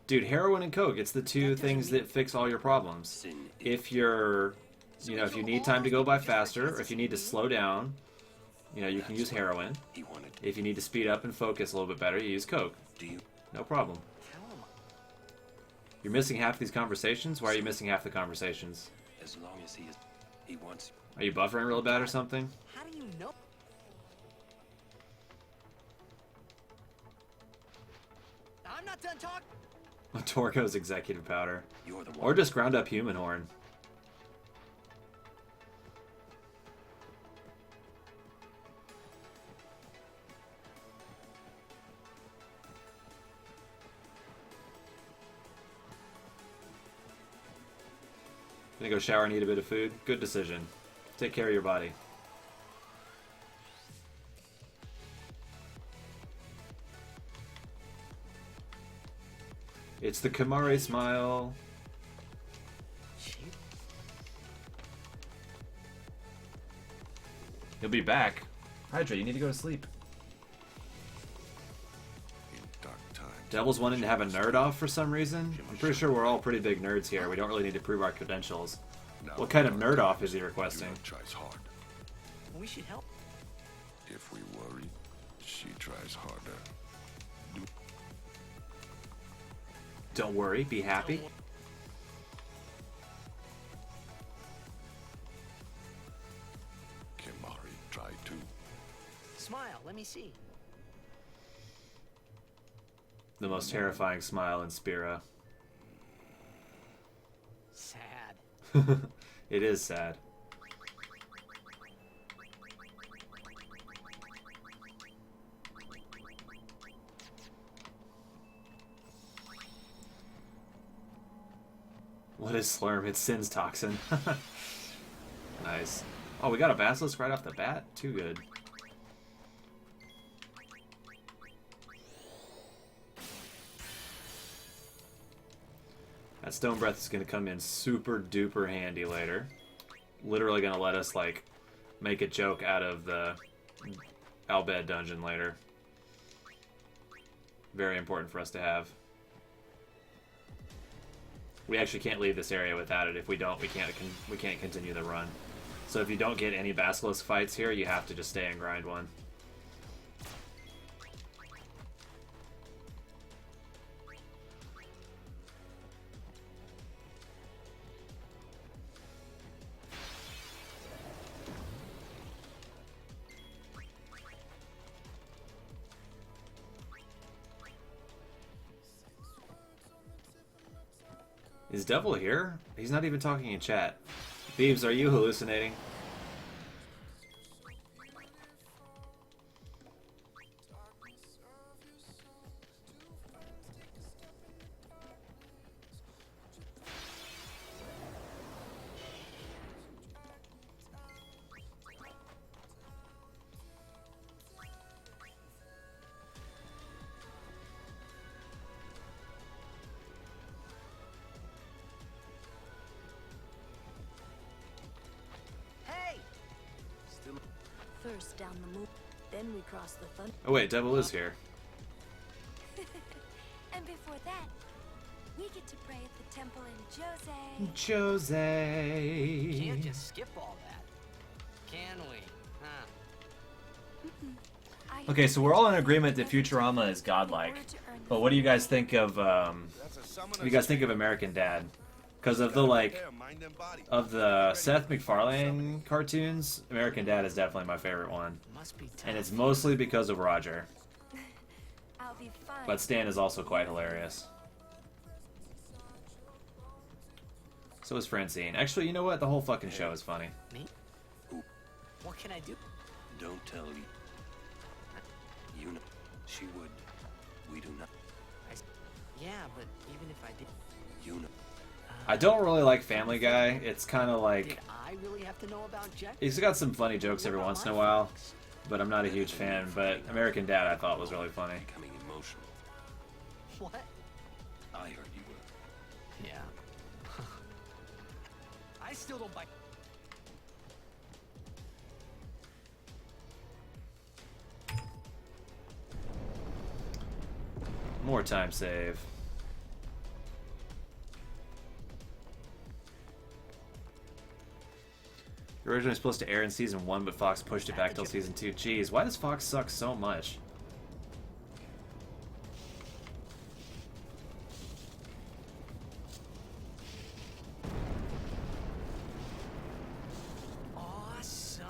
Dude, heroin and coke, it's the 2 things that fix all your problems. If you're, if you need time to go by faster, or if you need to slow down, you can use heroin. If you need to speed up and focus a little bit better, you use coke. No problem. You're missing half these conversations? Why are you missing half the conversations? As long as he wants. Are you buffering real bad or something? How do you know? I'm not done talking. Torko's executive powder. You're the one. Or just ground up human horn. Gonna go shower and eat a bit of food? Good decision. Take care of your body. It's the Kamari smile. He'll be back. Hydra, you need to go to sleep. Devil's wanting to have a nerd off for some reason? I'm pretty sure we're all pretty big nerds here. We don't really need to prove our credentials. What kind of nerd off is he requesting? Tries hard. We should help. If we worry, she tries harder. Don't worry, be happy. Kimahri try too. Smile, let me see. The most terrifying smile in Spira. Sad. It is sad. What is Slurm? It's Sin's toxin. Nice. Oh, we got a Basilisk right off the bat? Too good. That Stone Breath is going to come in super duper handy later. Literally going to let us, like, make a joke out of the Al Bhed dungeon later. Very important for us to have. We actually can't leave this area without it. If we don't, we can't continue the run. So if you don't get any Basilisk fights here, you have to just stay and grind one. Is Devil here? He's not even talking in chat. Thieves, are you hallucinating? First down the moon, then we cross the thunder. Oh wait, Devil is here. And before that, we get to pray at the temple in Jose. Jose. Can't just skip all that, can we? Huh? Okay, so we're all in agreement that Futurama is godlike. But what do you guys think of what do you guys think of American Dad? Because of the Seth MacFarlane cartoons, American Dad is definitely my favorite one. And it's mostly because of Roger. I'll be fine. But Stan is also quite hilarious. So is Francine. Actually, you know what? The whole fucking show is funny. Me? What can I do? Don't tell you. You know, she would. We do not. Yeah, but even if I did, you know. I don't really like Family Guy. It's kind of like... Did I really have to know about Jack? He's got some funny jokes every once in a while, but I'm not a huge fan. But American Dad I thought was really funny. Becoming emotional. What? I heard you were. Yeah. I still don't buy. More time save. Originally supposed to air in season 1, but Fox pushed it back till season 2. Jeez, why does Fox suck so much? Awesome.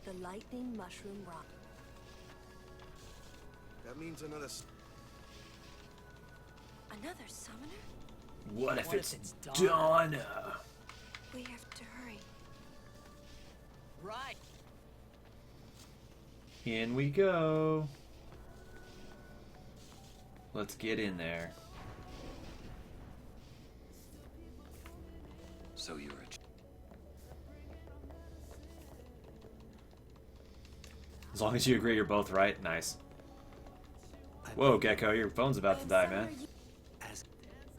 The lightning mushroom rock. That means another. Another summoner? What if it's Donna? Donna? We have to hurry. Right. In we go. Let's get in there. So you're a. As long as you agree you're both right, nice. Whoa, Gecko, your phone's about to die, man. As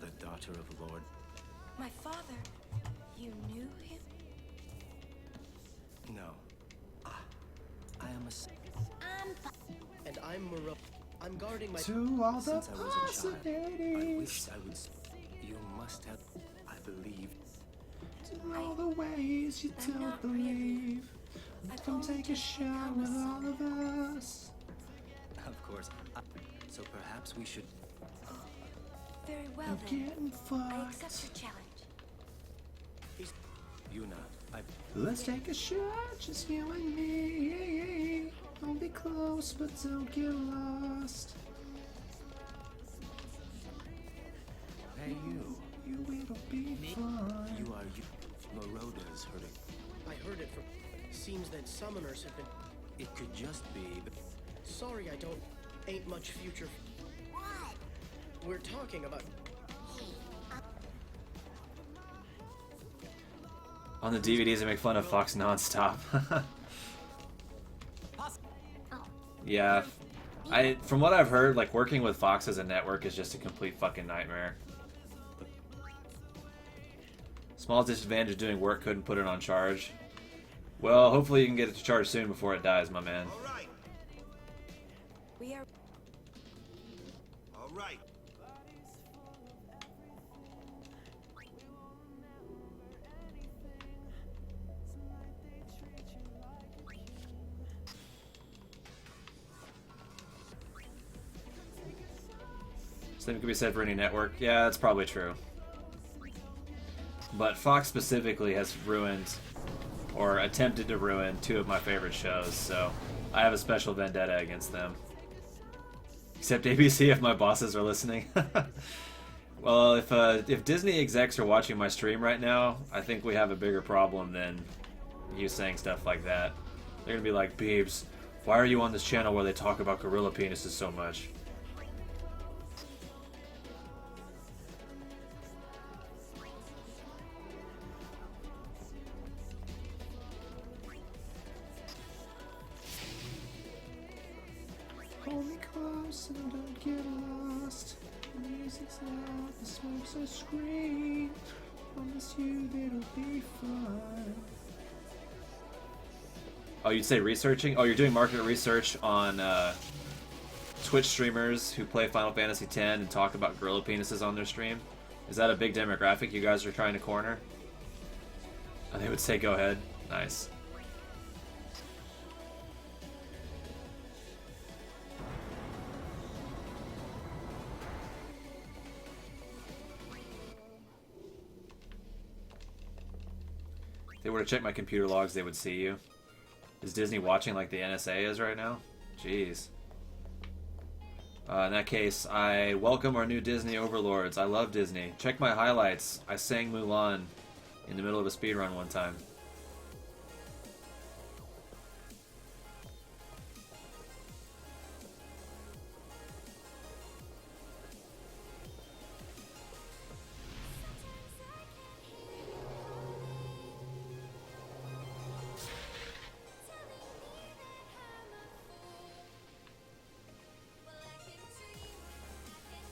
the daughter of Lord. My father. You knew him? No. I am a. And I'm Morel. I'm guarding my... To all the Since I was a child, I possibilities. wished I would... You must have... I believe... To all the ways you don't believe. Come take a shot with all of us. Of course. So perhaps we should... Very well I'm then. getting I fucked. accept your challenge. Yuna, Let's take a shot, just you and me. Don't be close, but don't get lost. Hey, you. It'll be fun. You are you. Moroda's hurting. I heard it from... Seems that summoners have been... It could just be... Sorry, I don't... Ain't much future... What? We're talking about... On the DVDs, they make fun of Fox nonstop. Yeah, from what I've heard, like working with Fox as a network is just a complete fucking nightmare. Small disadvantage of doing work, couldn't put it on charge. Well, hopefully you can get it to charge soon before it dies, my man. We are... All right. Same could be said for any network. Yeah, that's probably true. But Fox specifically has ruined, or attempted to ruin, 2 of my favorite shows, so I have a special vendetta against them. Except ABC if my bosses are listening. Well, if Disney execs are watching my stream right now, I think we have a bigger problem than you saying stuff like that. They're gonna be like, Beebs, why are you on this channel where they talk about gorilla penises so much? Hold me close and don't get lost. The music's loud, the smoke's a scream. Promise you it'll be fun. Oh, you'd say researching? Oh, you're doing market research on Twitch streamers who play Final Fantasy X and talk about gorilla penises on their stream? Is that a big demographic you guys are trying to corner? And they would say go ahead. Nice. If they were to check my computer logs, they would see you. Is Disney watching like the NSA is right now? Jeez. In that case, I welcome our new Disney overlords. I love Disney. Check my highlights. I sang Mulan in the middle of a speedrun one time.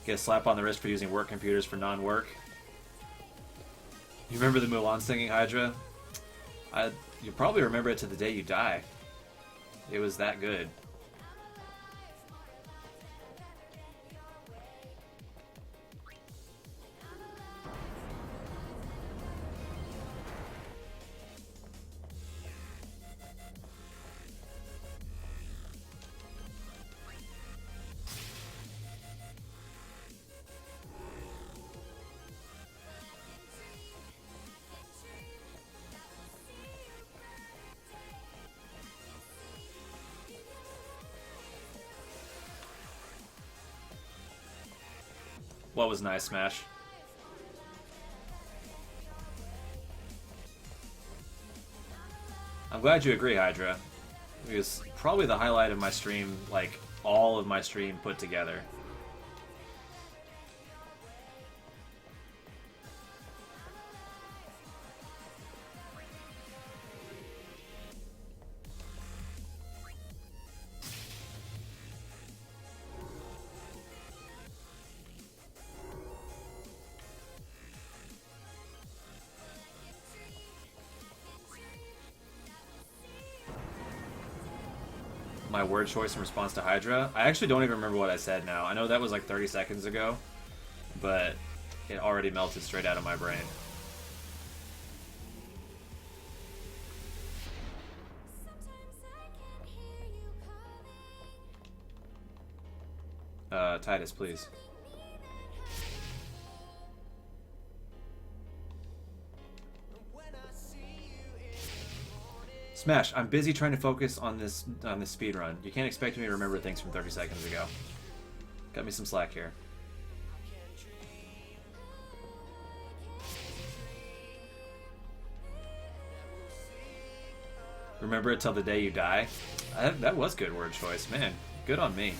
Get a slap on the wrist for using work computers for non-work. You remember the Mulan singing, Hydra? You probably remember it to the day you die. It was that good. What was nice, Smash? I'm glad you agree, Hydra. It was probably the highlight of my stream, like all of my stream put together. my word choice in response to Hydra. I actually don't even remember what I said now. I know that was like 30 seconds ago, but it already melted straight out of my brain. Titus, please. Smash, I'm busy trying to focus on this speed run. You can't expect me to remember things from 30 seconds ago. Cut me some slack here. Remember it till the day you die? That was good word choice, man. Good on me.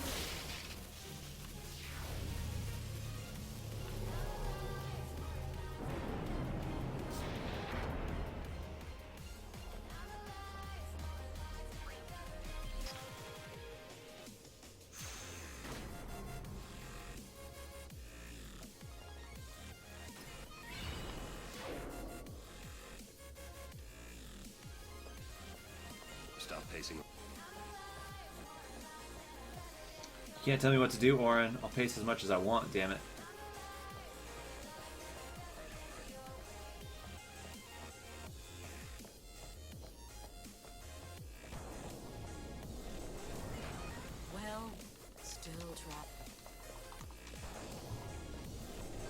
Stop pacing. You can't tell me what to do, Orin. I'll pace as much as I want, damn it. Well, still trapped.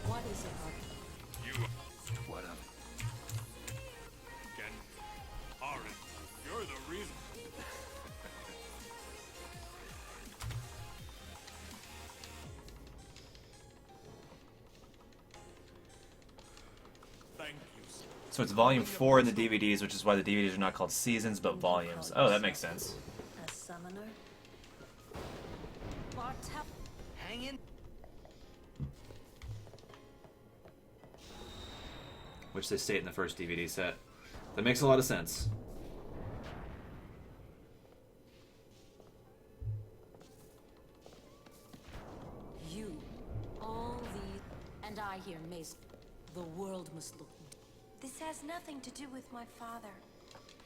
What is it, Harvey? You. What of it? Again. Orin, you're the reason. Thank you, sir. So it's volume 4 in the DVDs, which is why the DVDs are not called seasons, but volumes. Oh, that makes sense. A summoner? Bartel. Hang in. Which they state in the first DVD set. That makes a lot of sense. You, all the... And I hear, Mace. The world must look... This has nothing to do with my father.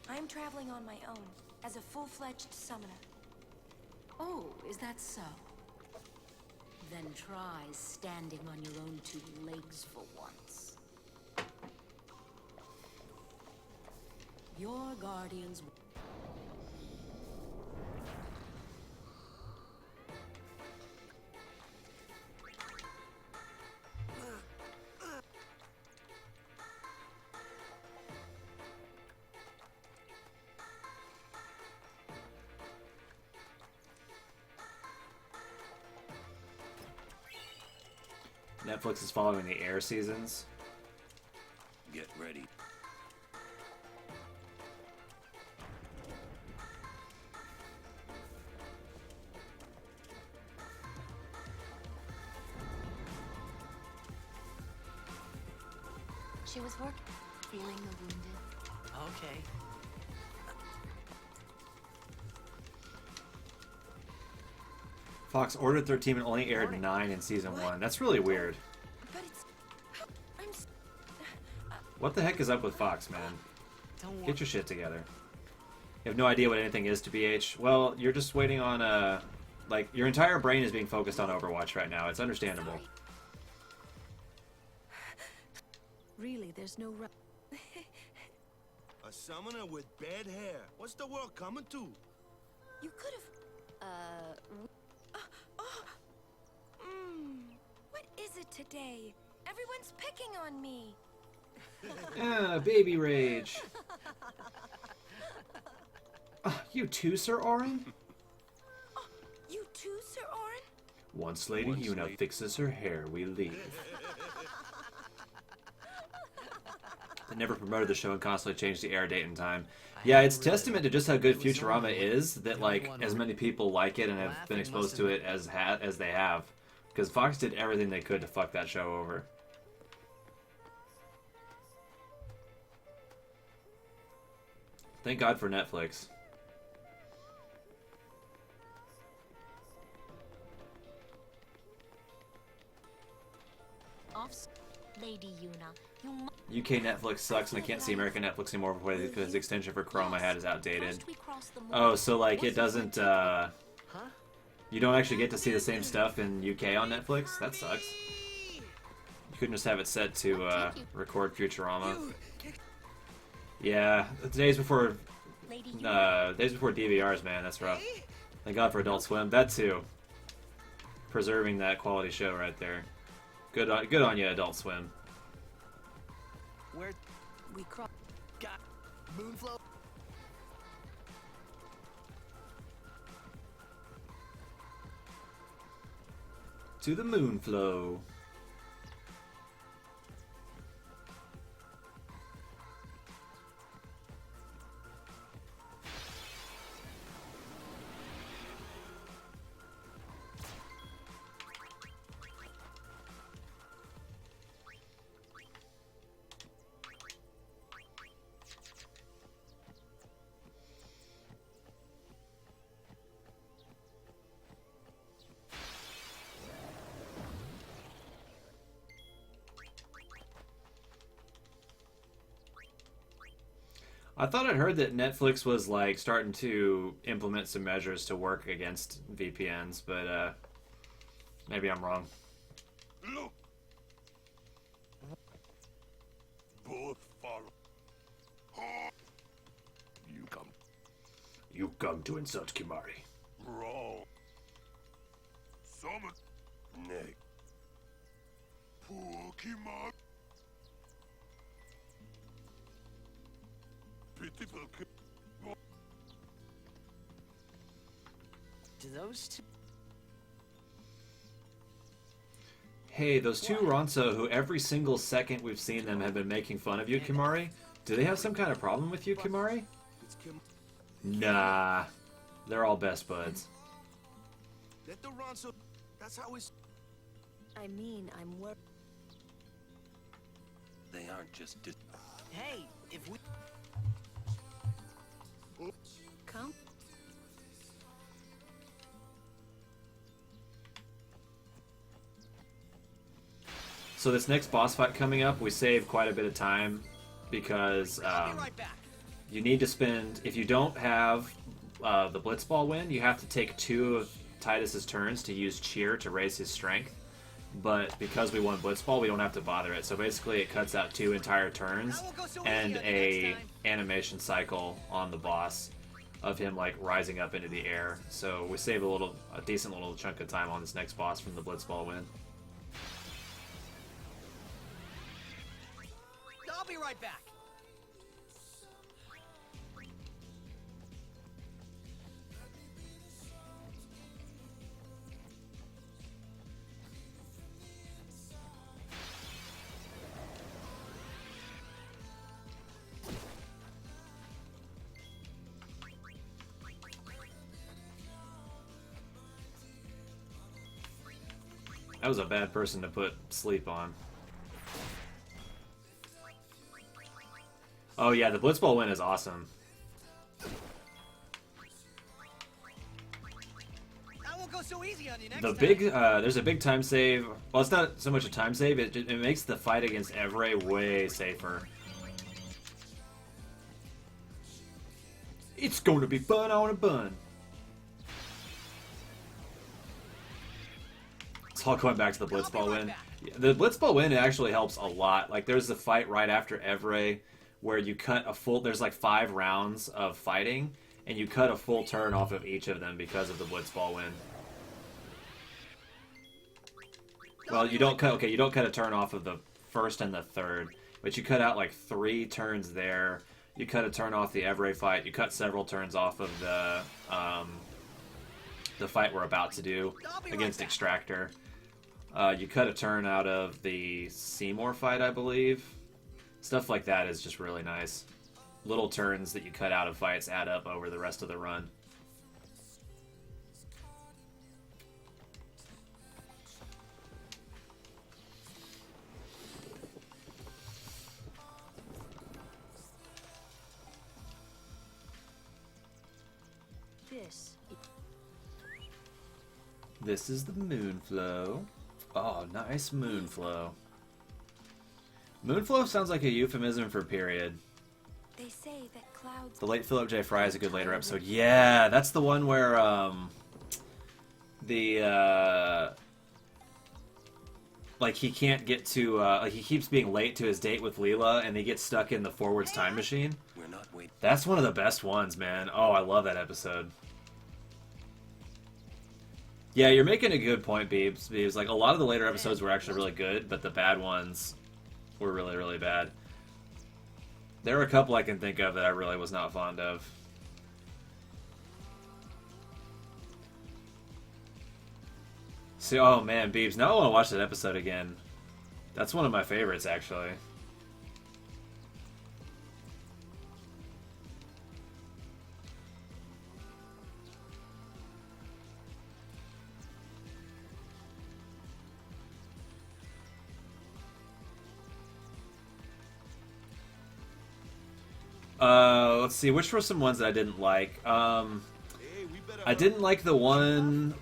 I'm traveling on my own, as a full-fledged summoner. Oh, is that so? Then try standing on your own two legs for once. Your guardians... Netflix is following the Air seasons. Get ready. She was working. Feeling wounded. Okay. Fox ordered 13 and only aired 9 in season 1. That's really weird. But it's... What the heck is up with Fox, man? Don't worry. Get your shit together. You have no idea what anything is to BH. Well, you're just waiting on like, your entire brain is being focused on Overwatch right now. It's understandable. Really, there's no... A summoner with bad hair. What's the world coming to? You could have... What is it today? Everyone's picking on me. Ah, baby rage. You too, Sir Orin? You too, Sir Orin? Once Lady Yuna fixes her hair, we leave. They never promoted the show and constantly changed the air date and time. Yeah, it's testament to just how good Futurama is that, like, as many people like it and have been exposed to it as they have. Because Fox did everything they could to fuck that show over. Thank God for Netflix. Off... Lady Lady Yuna. You UK Netflix sucks, and I can't see American Netflix anymore because the extension for Chrome I had is outdated. Oh, so like it doesn't, you don't actually get to see the same stuff in UK on Netflix? That sucks. You couldn't just have it set to record Futurama. Yeah, the days before DVRs, man, that's rough. Thank God for Adult Swim. That too. Preserving that quality show right there. Good on you, Adult Swim. Where we cross. Got Moonflow. To the Moonflow. I thought I'd heard that Netflix was like starting to implement some measures to work against VPNs, but maybe I'm wrong. Look. Both follow. You come to insult Kimahri. Wrong. Summon. Nick. Poor Kimahri. Pitiful. Do those two? Hey, those two Ronso who every single second we've seen them have been making fun of you, Kimahri. Do they have some kind of problem with you, Kimahri? Nah. They're all best buds. Let the Ronso. That's how it's. I mean, I'm worried. They aren't just. Hey, if we. Come. So this next boss fight coming up, we save quite a bit of time because you need to spend, if you don't have the Blitzball win, you have to take 2 of Tidus's turns to use Cheer to raise his strength. But because we won Blitzball, we don't have to bother it. So basically it cuts out 2 entire turns and a animation cycle on the boss of him like rising up into the air. So we save a decent little chunk of time on this next boss from the Blitzball win. I'll be right back. That was a bad person to put sleep on. Oh yeah, the Blitzball win is awesome. I won't go so easy on you next The time. big, there's a big time save. Well, it's not so much a time save. It makes the fight against Evray way safer. It's going to be fun on a bun. It's all going back to the Blitzball win. The Blitzball win actually helps a lot. Like there's the fight right after Evray where you cut a full. There's like 5 rounds of fighting, and you cut a full turn off of each of them because of the Blitzball win. Well, you don't cut. Okay, you don't cut a turn off of the first and the third, but you cut out like 3 turns there. You cut a turn off the Evray fight. You cut several turns off of the fight we're about to do against Extractor. You cut a turn out of the Seymour fight, I believe. Stuff like that is just really nice. Little turns that you cut out of fights add up over the rest of the run. This is the Moonflow. Oh, nice Moonflow. Moonflow sounds like a euphemism for period. They say that clouds. The late Philip J. Fry is a good later episode. Yeah, that's the one where like he can't get to like he keeps being late to his date with Leela, and he gets stuck in the forwards time machine. We're not waiting. That's one of the best ones, man. Oh, I love that episode. Yeah, you're making a good point, Beebs. Beebs, like a lot of the later episodes were actually really good, but the bad ones were really, really bad. There are a couple I can think of that I really was not fond of. See, oh man, Beebs, now I want to watch that episode again. That's one of my favorites, actually. Let's see, which were some ones that I didn't like? I didn't like the one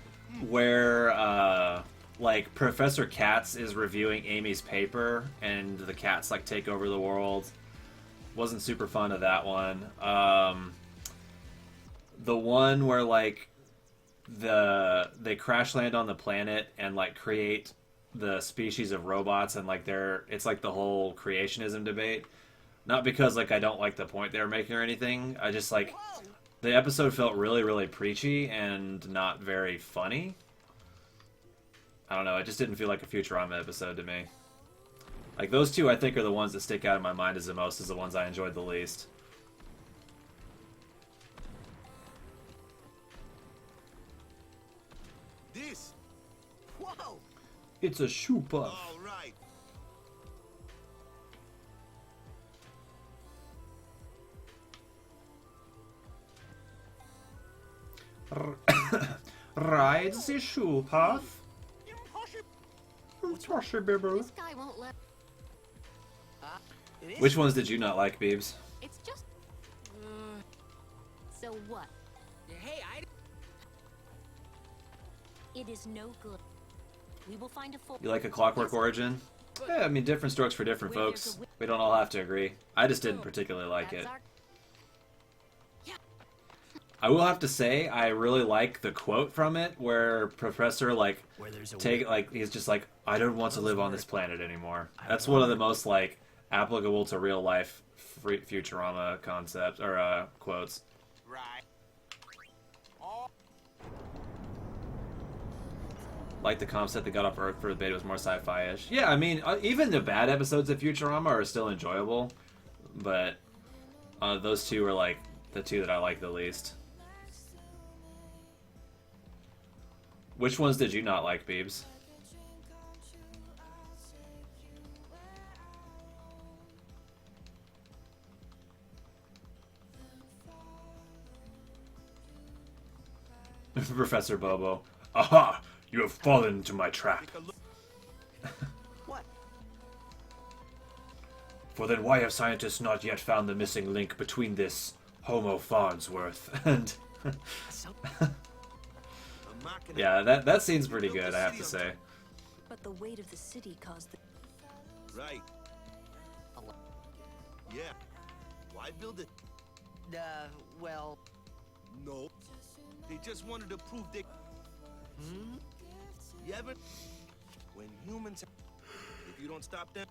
where, like, Professor Katz is reviewing Amy's paper, and the cats, like, take over the world. Wasn't super fun of that one. The one where, like, they crash land on the planet and, like, create the species of robots, and, like, it's, like, the whole creationism debate. Not because, like, I don't like the point they were making or anything. I just, like, the episode felt really, really preachy and not very funny. I don't know, it just didn't feel like a Futurama episode to me. Like, those two, I think, are the ones that stick out in my mind as the most, as the ones I enjoyed the least. This. Whoa. It's a shoe puff. All right. Ride the shoe puff. Impossible. This guy won't let. Which ones did you not like, Beebs? It's just. So what? Hey, It is no good. We will find a full. You like A Clockwork Origin? Yeah, I mean, different strokes for different folks. We don't all have to agree. I just didn't particularly like it. I will have to say, I really like the quote from it, where Professor, like, he's just like, I don't want to live on this planet anymore. That's one of the most, like, applicable to real life Futurama concepts, or, quotes. Right. Like the concept that got off Earth for the beta was more sci-fi-ish. Yeah, I mean, even the bad episodes of Futurama are still enjoyable, but those two are, like, the two that I like the least. Which ones did you not like, Beebs? Professor Bobo. Aha! You have fallen into my trap. What? For then why have scientists not yet found the missing link between this Homo Farnsworth and... Yeah, that scene's pretty good, I have to say. But the weight of the city caused the... Right. Yeah. Why build it? Well... No. They just wanted to prove they... You ever... When humans... If you don't stop them...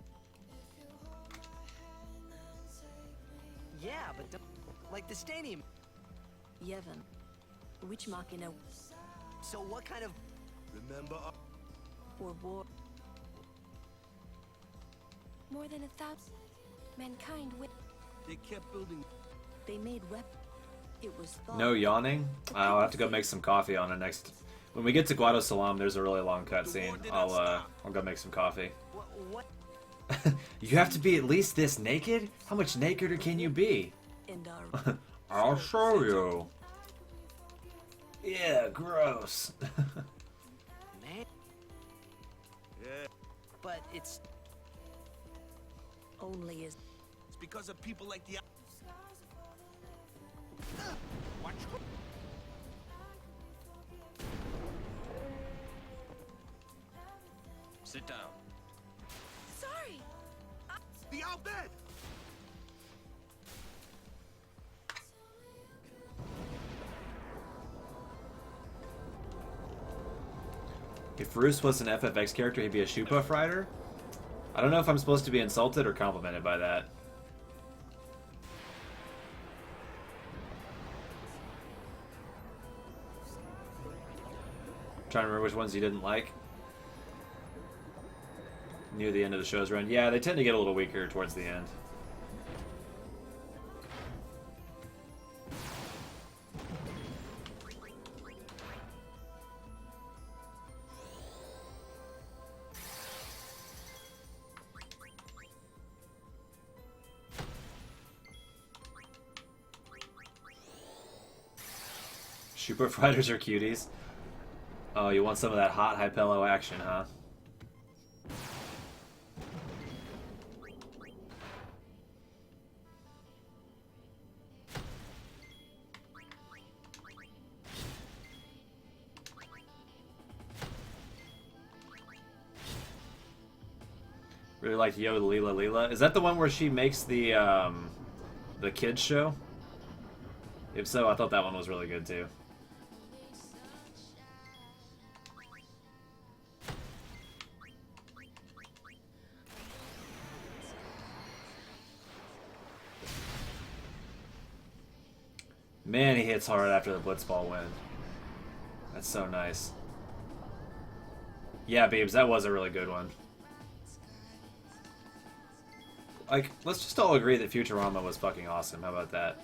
Yeah, but like the stadium. Yevon, which Machina... So what kind of... Remember... Or war... More than 1,000 mankind with. They kept building. They made weapons. It was thought. No yawning? I'll have to go make some coffee on the next... When we get to Guado Salam, there's a really long cutscene. I'll go make some coffee. What? You have to be at least this naked? How much nakeder can you be? And I'll show you. Yeah, gross. Man. Yeah. But it's... Only is... It's because of people like the... Watch. Sit down. Sorry. The Al Bhed! If Roos was an FFX character, he'd be a Shoepuff rider? I don't know if I'm supposed to be insulted or complimented by that. Trying to remember which ones you didn't like. Near the end of the show's run. Yeah, they tend to get a little weaker towards the end. Shoepuff riders are cuties. Oh, you want some of that hot Hypello action, huh? Really like Yo Leela Leela. Is that the one where she makes the kids show? If so, I thought that one was really good too. Man, he hits hard after the Blitzball win. That's so nice. Yeah, Beebs, that was a really good one. Like, let's just all agree that Futurama was fucking awesome. How about that?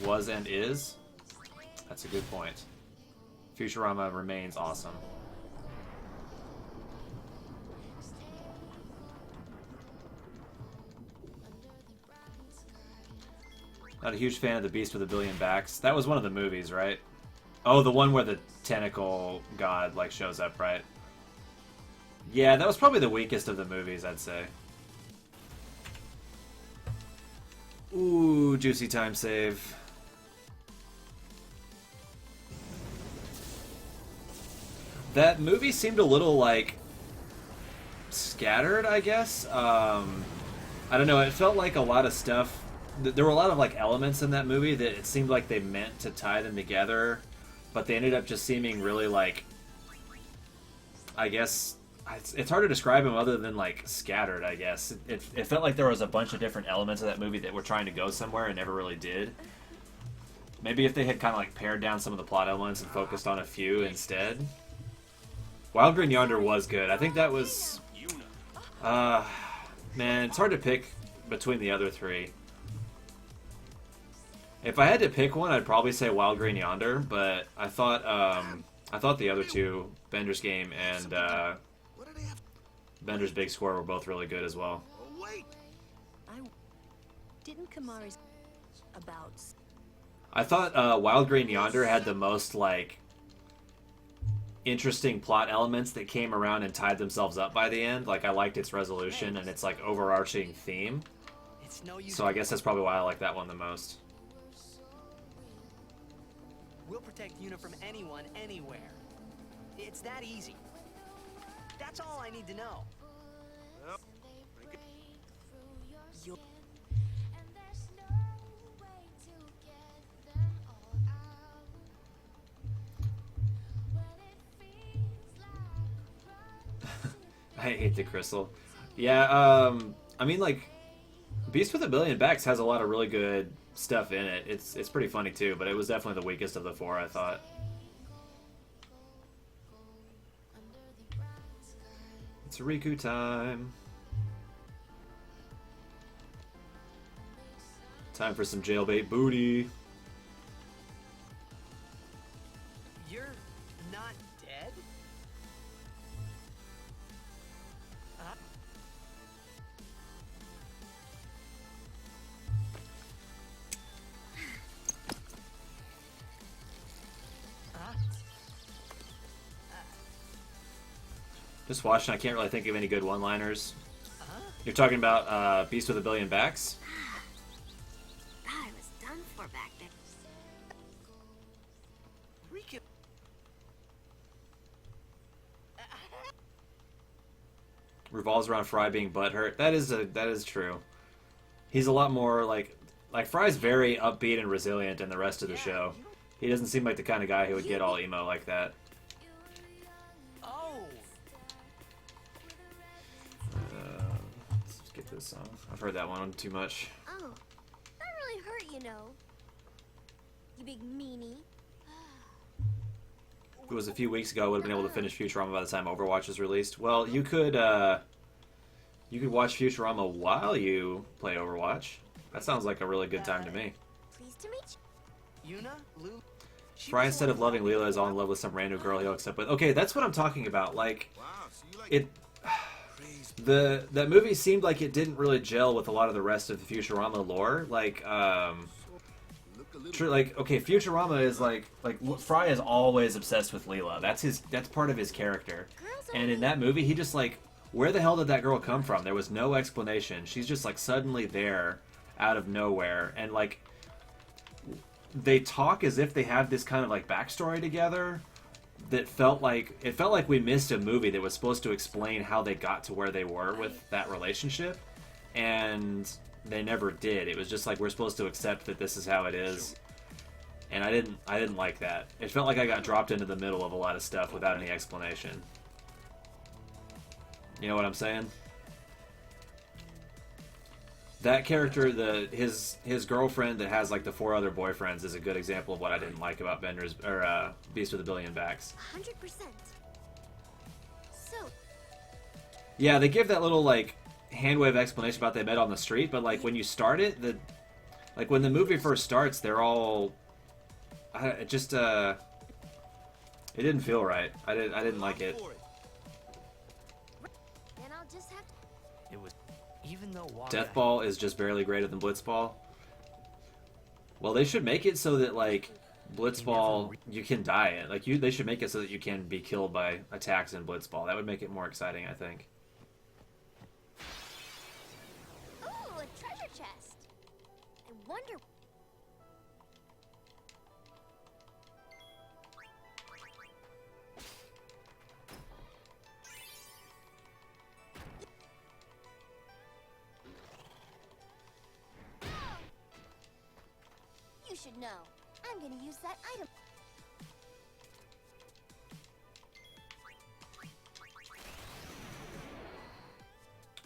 Was and is? That's a good point. Futurama remains awesome. Not a huge fan of The Beast with a Billion Backs. That was one of the movies, right? Oh, the one where the tentacle god like shows up, right? Yeah, that was probably the weakest of the movies, I'd say. Ooh, juicy time save. That movie seemed a little, like, scattered, I guess. I don't know, it felt like a lot of stuff... There were a lot of, like, elements in that movie that it seemed like they meant to tie them together, but they ended up just seeming really, like... I guess... It's hard to describe them other than, like, scattered, I guess. It felt like there was a bunch of different elements of that movie that were trying to go somewhere and never really did. Maybe if they had kind of, like, pared down some of the plot elements and focused on a few instead... Wild Green Yonder was good. I think that was... man, it's hard to pick between the other three. If I had to pick one, I'd probably say Wild Green Yonder, but I thought the other two, Bender's Game and Bender's Big Score, were both really good as well. Didn't Kamari's about... I thought Wild Green Yonder had the most, like... interesting plot elements that came around and tied themselves up by the end. Like, I liked its resolution and its, like, overarching theme. So I guess that's probably why I like that one the most. We'll protect Yuna from anyone, anywhere. It's that easy. That's all I need to know. I hate the crystal. Yeah, I mean, like, Beast with a Billion Backs has a lot of really good stuff in it. It's pretty funny too, but it was definitely the weakest of the four, I thought. It's Riku time. Time for some jailbait booty. You're not dead? Just watching, I can't really think of any good one-liners. You're talking about Beast with a Billion Backs? I was done for back there. Revolves around Fry being butthurt. That is true. He's a lot more like Fry's very upbeat and resilient in the rest of the show. He doesn't seem like the kind of guy who would get all emo like that. Let's get this song. I've heard that one too much. Oh, that really hurt, you know. You big meanie. If it was a few weeks ago, I would have been able to finish Futurama by the time Overwatch was released. Well, you could watch Futurama while you play Overwatch. That sounds like a really good time to me. Pleased to meet you. Yuna, Lulu. Fry, instead of loving Leela, is all in love with some random girl he hooks up with. Okay, that's what I'm talking about. Like, that movie seemed like it didn't really gel with a lot of the rest of the Futurama lore. Like, okay, Futurama is like Fry is always obsessed with Leela. That's part of his character. And in that movie, he just like, where the hell did that girl come from? There was no explanation. She's just like suddenly there, out of nowhere, and like they talk as if they have this kind of like backstory together. That felt like we missed a movie that was supposed to explain how they got to where they were with that relationship, and they never did. It was just like, we're supposed to accept that this is how it is, and I didn't like that. It felt like I got dropped into the middle of a lot of stuff without any explanation. You know what I'm saying? That character, his girlfriend that has like the 4 other boyfriends, is a good example of what I didn't like about Beast with a Billion Backs. 100%. So. Yeah, they give that little like handwave explanation about they met on the street, but like when you start it, when the movie first starts, they're all. It didn't feel right. I didn't like it. Then I'll just have to. It was. Even though Deathball is just barely greater than Blitzball. Well, they should make it so that like Blitzball, you can die it. Like they should make it so that you can be killed by attacks in Blitzball. That would make it more exciting, I think. Ooh, a treasure chest. I wonder. You should know. I'm gonna use that item.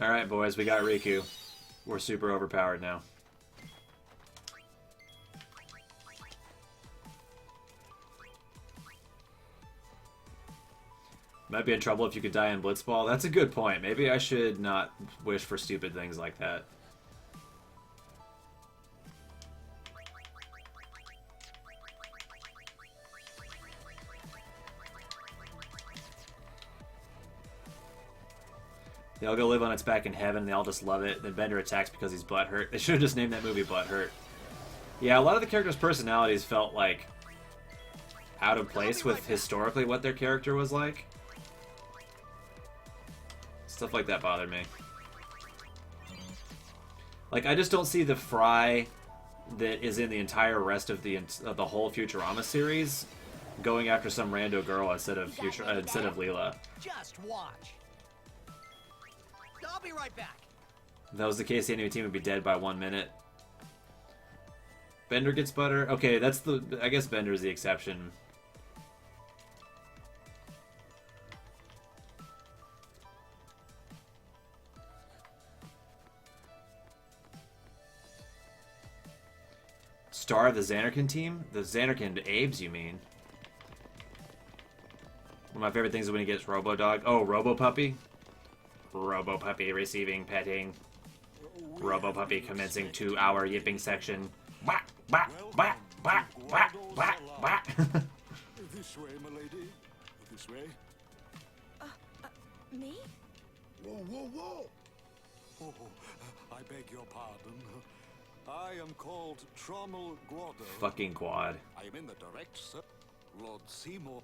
Alright, boys, we got Riku. We're super overpowered now. Might be in trouble if you could die in Blitzball. That's a good point. Maybe I should not wish for stupid things like that. They all go live on its back in heaven, and they all just love it. Then Bender attacks because he's butthurt. They should have just named that movie Butthurt. Yeah, a lot of the characters' personalities felt like out of place with historically what their character was like. Stuff like that bothered me. Like, I just don't see the Fry that is in the entire rest of the whole Futurama series going after some rando girl instead of Leela. Just watch. I'll be right back. If that was the case, the enemy team would be dead by 1 minute. Bender gets butter. Okay, I guess Bender's the exception. Star of the Xanarkin team? The Xanarkin Abes, you mean? One of my favorite things is when he gets Robo-Dog. Oh, Robo-Puppy? Robo-Puppy receiving petting. Robo-Puppy commencing 2-hour yipping section. Bah, bah, bah, bah, bah, bah, bah. This way, my lady. This way. Me? Whoa, whoa, whoa! Oh, I beg your pardon. I am called Trommel Guado. Fucking Quad. I am in the direct Lord Seymour.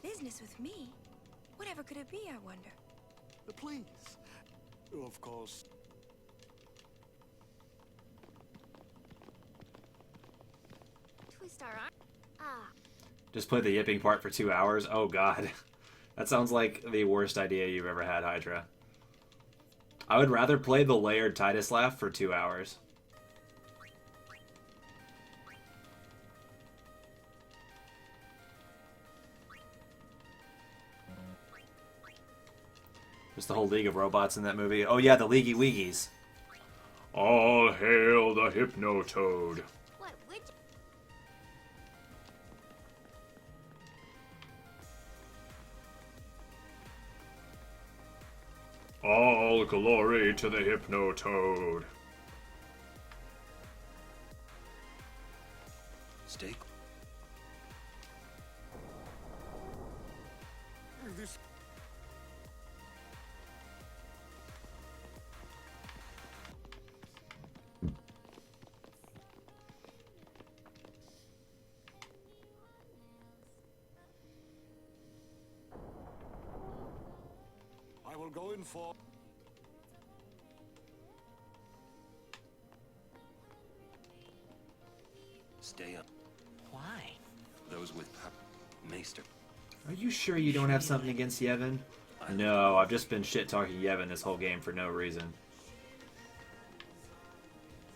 Business with me? Whatever could it be, I wonder? Please. Of course. Twist our arm. Ah. Just play the yipping part for 2 hours? Oh god. That sounds like the worst idea you've ever had, Hydra. I would rather play the layered Titus laugh for 2 hours. There's the whole League of Robots in that movie. Oh yeah, the Leaguey Weegies. All hail the Hypnotoad. What would you... All glory to the Hypnotoad. Stay. This. I will go in for. Stay up. Why? Those with Maester. Are you sure you don't have something against Yevon? No, I've just been shit-talking Yevon this whole game for no reason.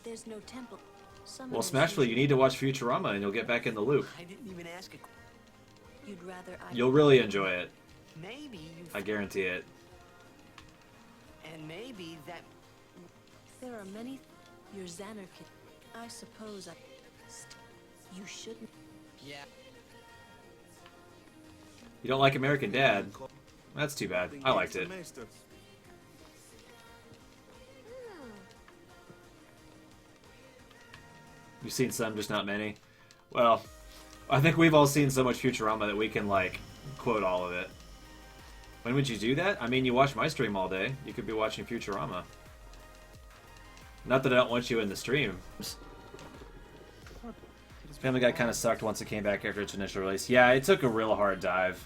There's no temple. Well, Smashville, you need to watch Futurama and you'll get back in the loop. I didn't even ask a. You'd rather You'll really enjoy it. Maybe you. I guarantee it. And maybe that. There are many. Your Xanarkand. I suppose you shouldn't. Yeah. You don't like American Dad? That's too bad. I liked it. You've seen some, just not many. Well, I think we've all seen so much Futurama that we can, like, quote all of it. When would you do that? I mean, you watch my stream all day. You could be watching Futurama. Not that I don't want you in the stream. Family Guy kind of sucked once it came back after its initial release. Yeah, it took a real hard dive.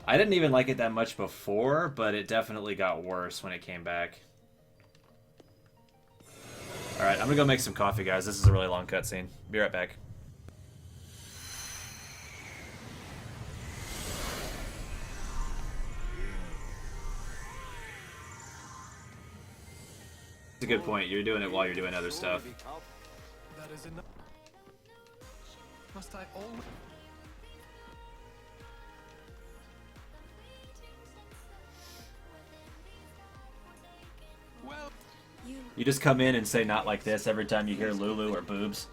I didn't even like it that much before, but it definitely got worse when it came back. Alright, I'm gonna go make some coffee, guys. This is a really long cutscene. Be right back. That's a good point. You're doing it while you're doing other stuff. That is enough. Must I always... Well... You just come in and say not like this every time you hear Lulu or boobs.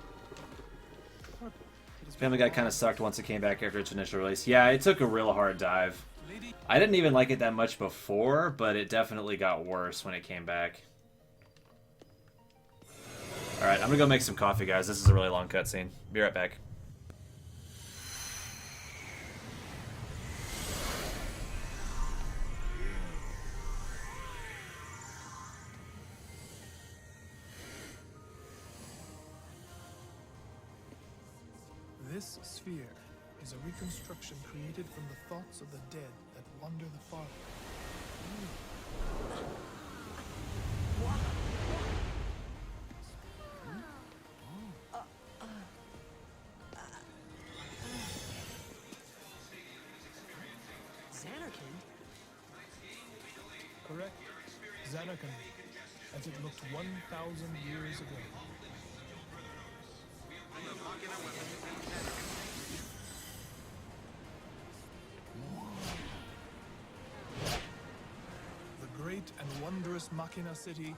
Family Guy kind of sucked once it came back after its initial release. Yeah, it took a real hard dive. I didn't even like it that much before, but it definitely got worse when it came back. Alright, I'm gonna go make some coffee, guys. This is a really long cutscene. Be right back. This sphere is a reconstruction created from the thoughts of the dead that wander the far. Xanarkand? Correct. Xanarkand, as it looked 1,000 years ago. The great and wondrous Machina city,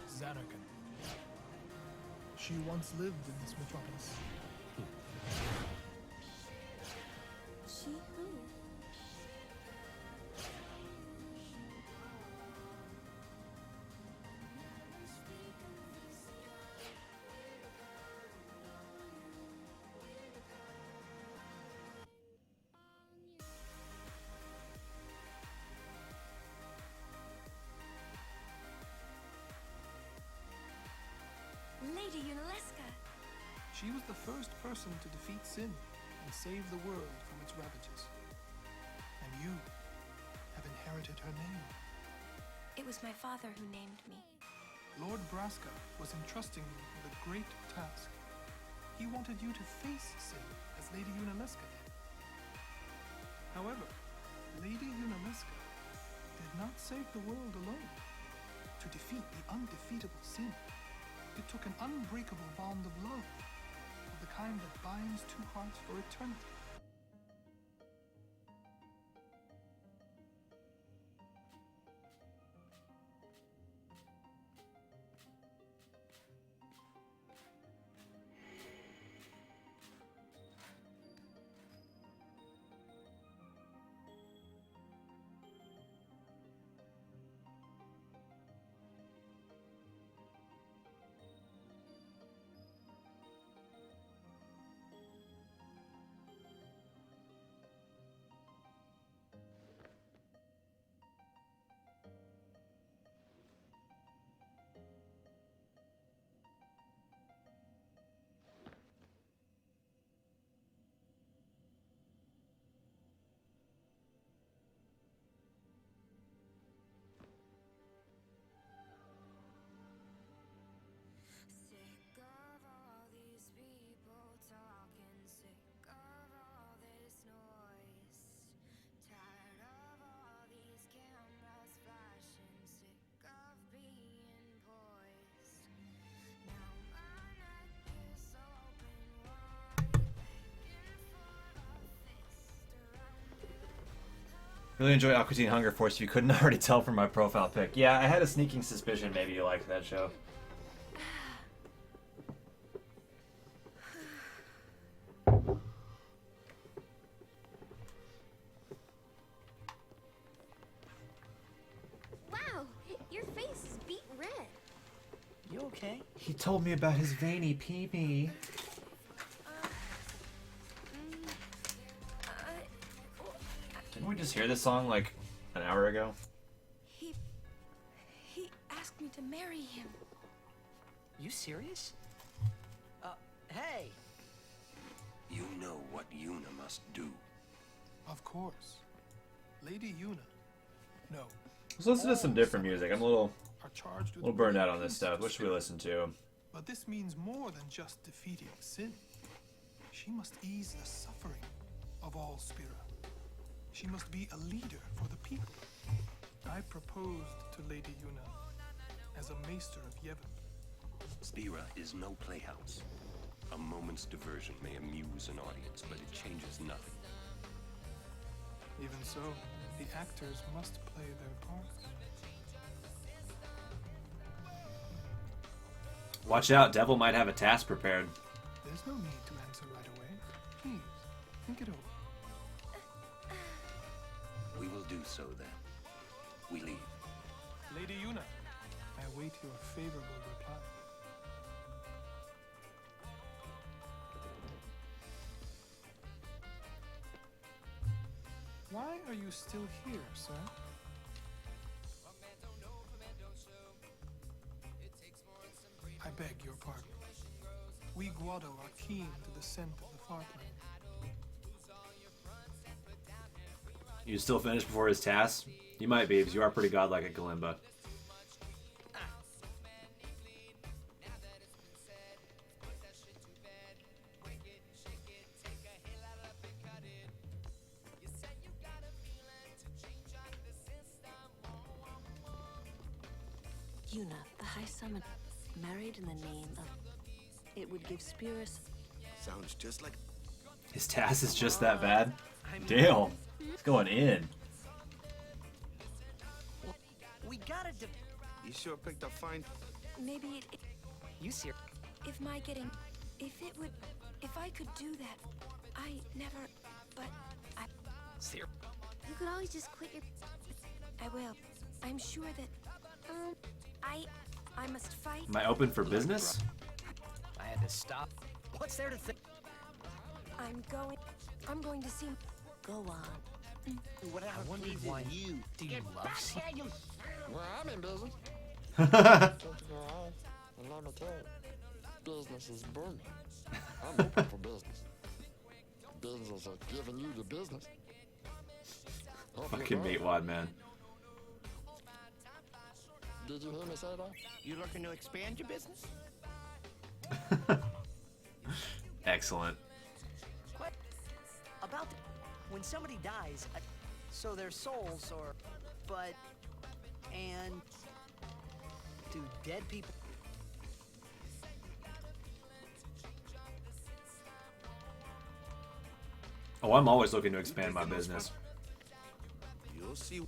Xanarkand. She once lived in this metropolis. She who? Lady Yunalesca. She was the first person to defeat sin and save the world from its ravages. And you have inherited her name. It was my father who named me. Lord Braska was entrusting you with a great task. He wanted you to face sin as Lady Yunalesca did. However, Lady Yunalesca did not save the world alone. To defeat the undefeatable sin, it took an unbreakable bond of love, of the kind that binds two hearts for eternity. Really enjoy Aqua Teen Hunger Force. If you couldn't already tell from my profile pic. Yeah, I had a sneaking suspicion maybe you liked that show. Wow, your face is beet red. You okay? He told me about his veiny pee-pee. Didn't we just hear this song like an hour ago? He asked me to marry him. You serious? Hey! You know what Yuna must do. Of course. Lady Yuna. No. Let's listen to some different music. I'm a little charged with burned out on this stuff. What should we listen to? But this means more than just defeating sin. She must ease the suffering of all Spira. She must be a leader for the people. I proposed to Lady Yuna as a maester of Yevon. Spira is no playhouse. A moment's diversion may amuse an audience, but it changes nothing. Even so, the actors must play their parts. Watch out, Devil might have a task prepared. There's no need to answer right away. Please, think it over. We will do so then. We leave. Lady Yuna, I await your favorable reply. Why are you still here, sir? I beg your pardon. We Guado are keen to the scent of the Fartland. You still finish before his task? You might be, because you are pretty godlike at Kalimba. Yuna, the High Summon, married in the name of... It would give Spirus... Sounds just like... His task is just that bad? Damn. It's going in. We gotta You sure picked a fine... Maybe it... You serious? If my getting... If I could do that, I never... But I... Serious? You could always just quit your... I will. I'm sure that... I must fight. Am I open for business? I had to stop. What's there to think? I'm going to see... Go on. What I wondered why you... Do you love sea? Well, I'm in business. And let me tell you, business is booming. I'm open for business. Business are giving you the business. Fucking Meatwad, man. Did you hear me say that? You looking to expand your business? Excellent. About when somebody dies, so their souls or, but, and do dead people? Oh, I'm always looking to expand my business. You'll see.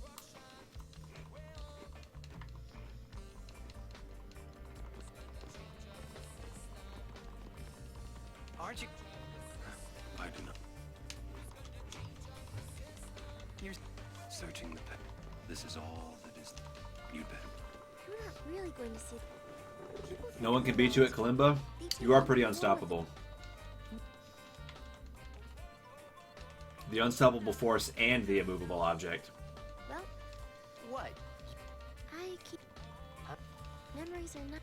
Aren't you? I do not. You're Searching the past. This is all that is. You bet. You're not really going to see. People think No one can you're beat you at not. Kalimba. You are pretty unstoppable. The unstoppable force and the immovable object. Well, what? I keep. Memories are not.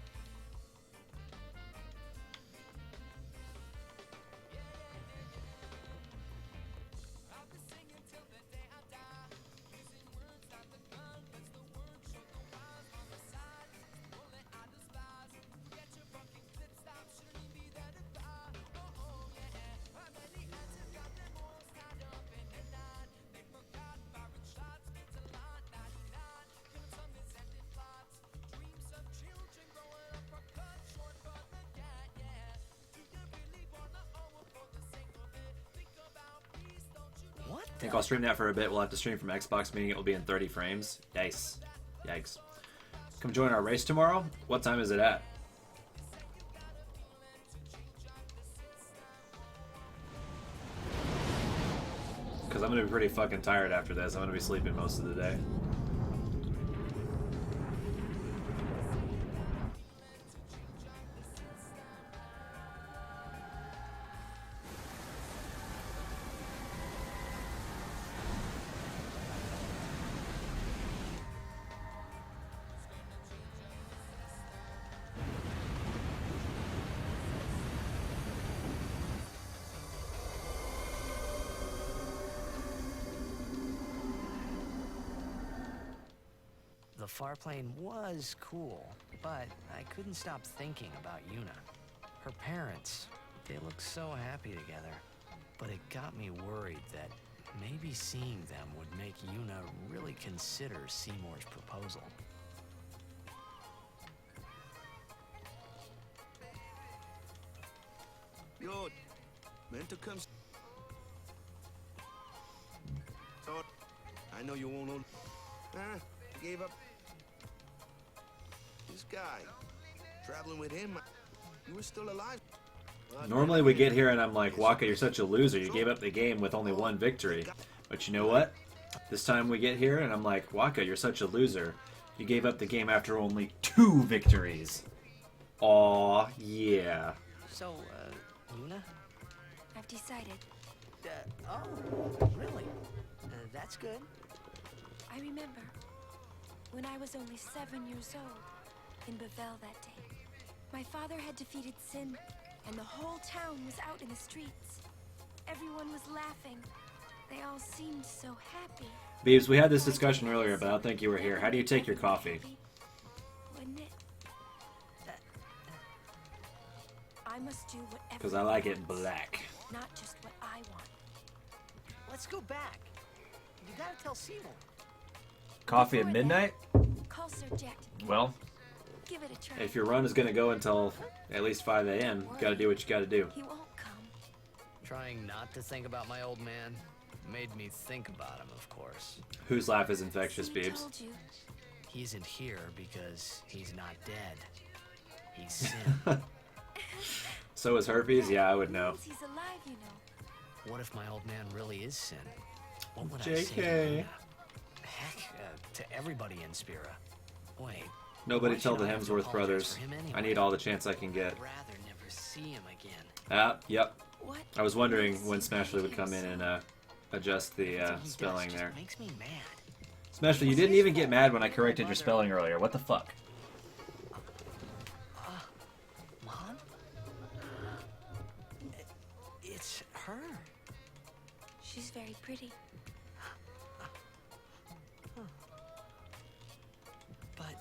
I think I'll stream that for a bit. We'll have to stream from Xbox, meaning it will be in 30 frames. Yikes. Yikes. Come join our race tomorrow? What time is it at? Because I'm going to be pretty fucking tired after this. I'm going to be sleeping most of the day. The Farplane was cool, but I couldn't stop thinking about Yuna. Her parents, they looked so happy together. But it got me worried that maybe seeing them would make Yuna really consider Seymour's proposal. Yo, meant to come. So, I know you won't know. Gave up. This guy, traveling with him, you were still alive. Normally we get here and I'm like, Waka, you're such a loser. You gave up the game with only one victory. But you know what? This time we get here and I'm like, Waka, you're such a loser. You gave up the game after only 2 victories. Aw, yeah. So, Yuna? I've decided. Oh, really? That's good. I remember when I was only 7 years old in Bavel that day. My father had defeated Sin, and the whole town was out in the streets. Everyone was laughing. They all seemed so happy. Beebs, we had this discussion earlier, but I don't think you were here. How do you take your coffee? Wouldn't it? I must do whatever. Because I like it black. Not just what I want. Let's go back. You gotta tell Seymour. Coffee at midnight? Call Sir Jet. Well, Give it a try. if your run is going to go until at least 5 a.m., you got to do what you got to do. He won't come. Trying not to think about my old man made me think about him, of course. Whose laugh is infectious, He Beebs? told you. He isn't here because he's not dead. He's Sin. So is herpes? Yeah, I would know. He's alive, you know. What if my old man really is Sin? What would I JK. say to Yuna? Heck, to everybody in Spira. Wait. Nobody why tell should the I have to Hemsworth apologize brothers. for him anyway? I need all the chance I can get. I'd rather never see him again. Yep. What? I was wondering when Smashly would come in and adjust the He does spelling just there. makes me mad. Smashly, you didn't even get mad when I corrected your spelling earlier. What the fuck? Mom? It's her. She's very pretty. But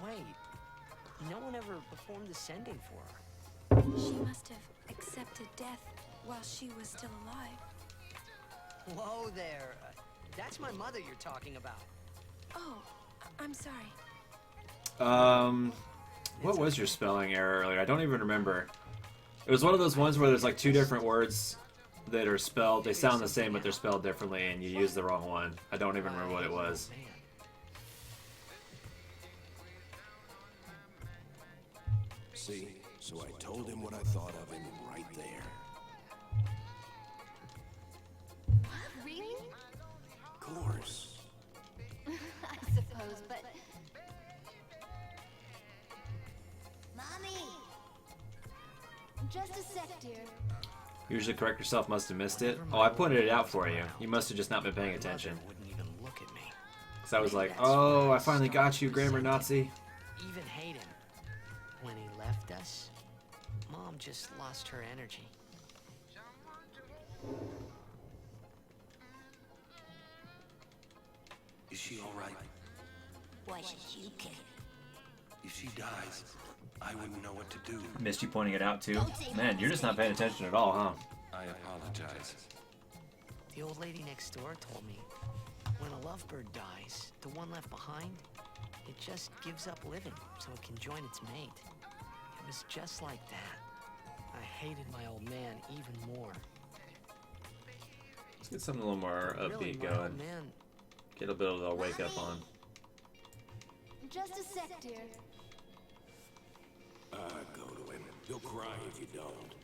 Wait, no one ever performed the sending for her. She must have accepted death while she was still alive. Whoa there. That's my mother you're talking about. Oh, I'm sorry. What was your spelling error earlier? I don't even remember. It was one of those ones where there's like two different words that are spelled. They sound the same, but they're spelled differently, and you use the wrong one. I don't even remember what it was. See? So I told him what I thought of him right there. Really? Of course. I suppose, but... Mommy! Just a sec, dear. Usually correct yourself, must have missed it. Oh, I pointed it out for you. You must have just not been paying attention. Wouldn't even look at me. Because I was like, oh, I finally got you, grammar Nazi. Even hate him. When he left us, Mom just lost her energy. Is she all right? Why should you care? If she dies, I wouldn't know what to do. Missed you pointing it out too. Man, you're just not paying attention at all, huh? I apologize. The old lady next door told me, when a lovebird dies, the one left behind, it just gives up living so it can join its mate. It was just like that. I hated my old man even more. Let's get something a little more upbeat Really, my going. old man. Get a bit of a wake up on. Just a sec, dear. Go to him. He'll cry if you don't.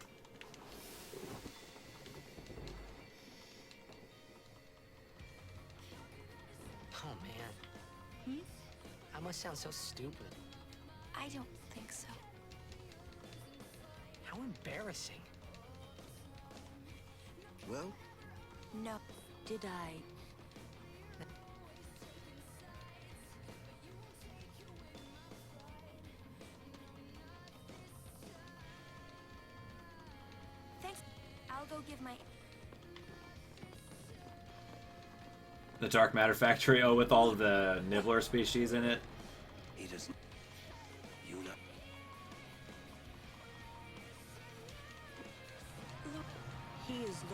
Oh man. I must sound so stupid. I don't think so. How embarrassing. Well? No. Did I? Thanks. I'll go give my... The Dark Matter Factory, oh, with all of the Nibbler species in it. He doesn't... Yuna. He is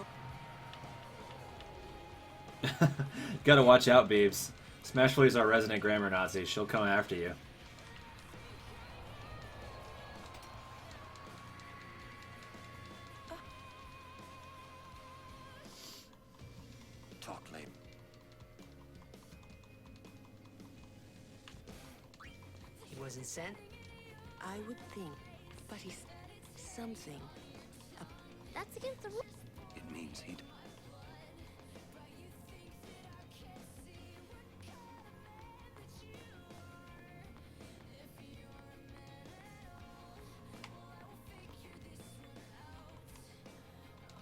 Gotta watch out, Beebs. Smashfully's our resident grammar Nazi. She'll come after you. Talk lame. He wasn't sent? I would think, but he's something. That's against the rules. It means he'd...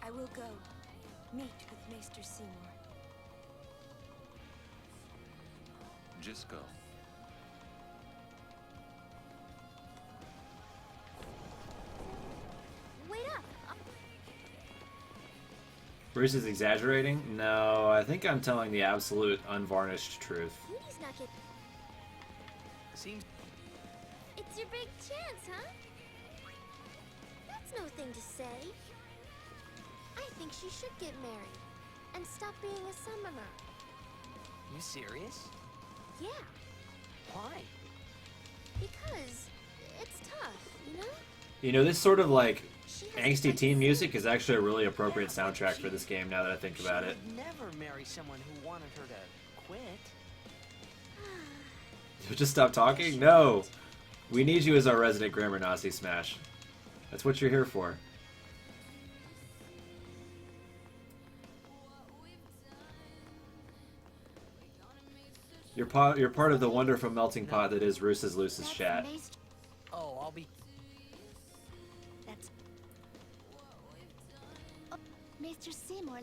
I will go. Meet with Maester Seymour. Just go. Wait up! Bruce is exaggerating? No, I think I'm telling the absolute unvarnished truth. Beauty's not get... Seems... It's your big chance, huh? That's no thing to say. I think she should get married and stop being a summoner. You serious? Yeah, Why? because it's tough, you know? You know, this sort of like angsty teen music is actually a really appropriate soundtrack for this game now that I think about it. She'd never marry someone who wanted her to quit. Just stop talking? No! We need you as our resident grammar Nazi, Smash. That's what you're here for. You're part of the wonderful melting pot that is Roos's Luce's chat. Oh, I'll be... That's... Oh, Maester Seymour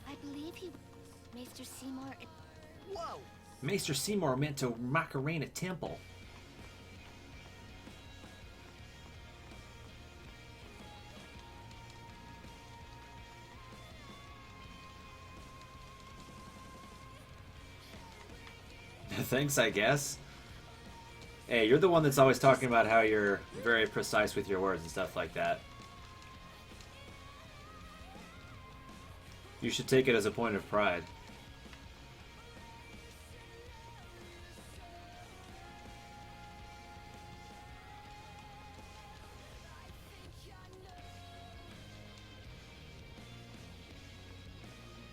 I believe he... Maester Seymour... Whoa! Maester Seymour meant to Macarena Temple. Thanks, I guess. Hey, you're the one that's always talking about how you're very precise with your words and stuff like that. You should take it as a point of pride.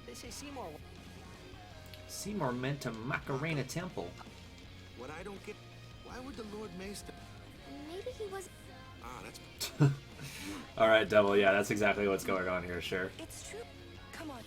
They say Seymour. Seymour meant to Macarena Temple. What I don't get, why would the Lord Maester? Maybe he was. Ah, that's. Alright, Devil, yeah, that's exactly what's going on here, sure. It's true. Come on.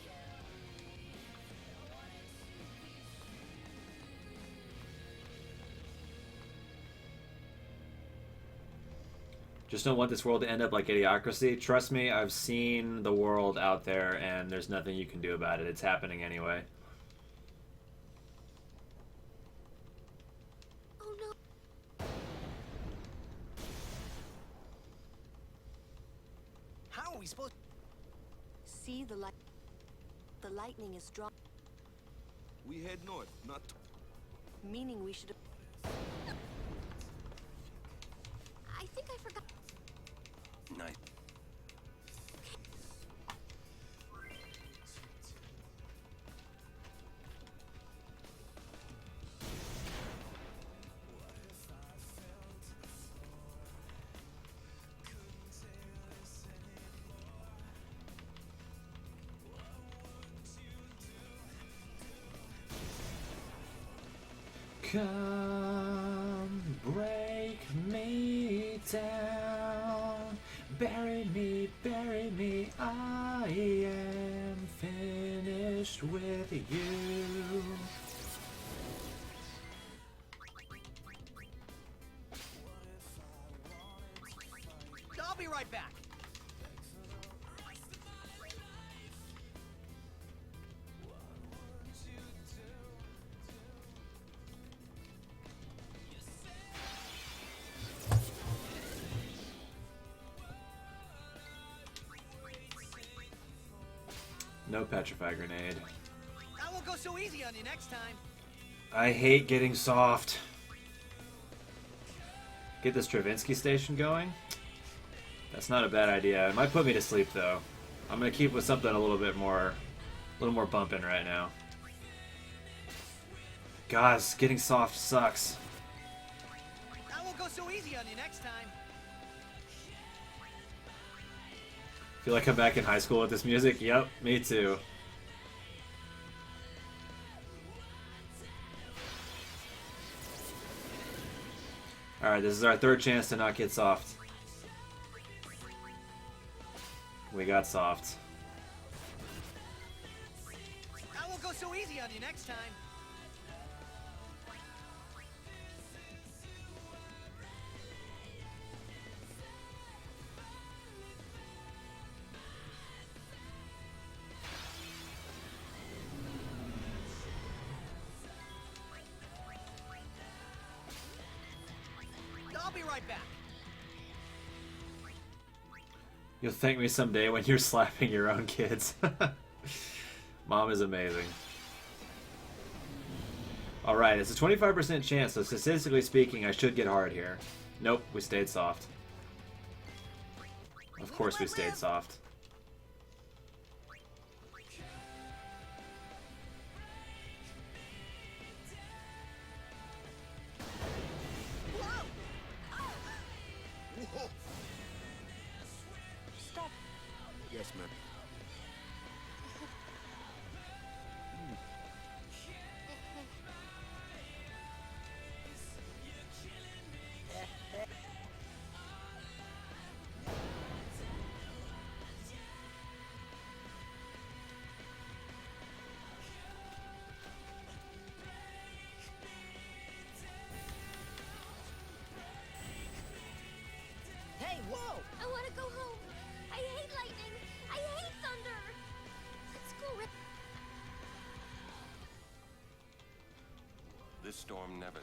Just don't want this world to end up like Idiocracy. Trust me, I've seen the world out there, and there's nothing you can do about it. It's happening anyway. Oh no. How are we supposed? See the light. The lightning is strong, We head north, not. meaning we should. I think I forgot. Night. Come break me down, bury me, I am finished with you. I'll be right back. No petrify grenade. I won't go so easy on you next time. I hate getting soft. Get this Stravinsky station going? That's not a bad idea. It might put me to sleep though. I'm gonna keep with something a little more bumping right now. Guys, getting soft sucks. I won't go so easy on you next time. Feel like I'm back in high school with this music? Yep, me too. Alright, this is our third chance to not get soft. We got soft. I won't go so easy on you next time. I'll be right back. You'll thank me someday when you're slapping your own kids. Mom is amazing. Alright, it's a 25% chance, so statistically speaking, I should get hard here. Nope, we stayed soft. Of course we stayed soft. Whoa. Stop. Yes, ma'am. Hey, whoa! I want to go home. I hate lightning. I hate thunder. Let's go. This storm never.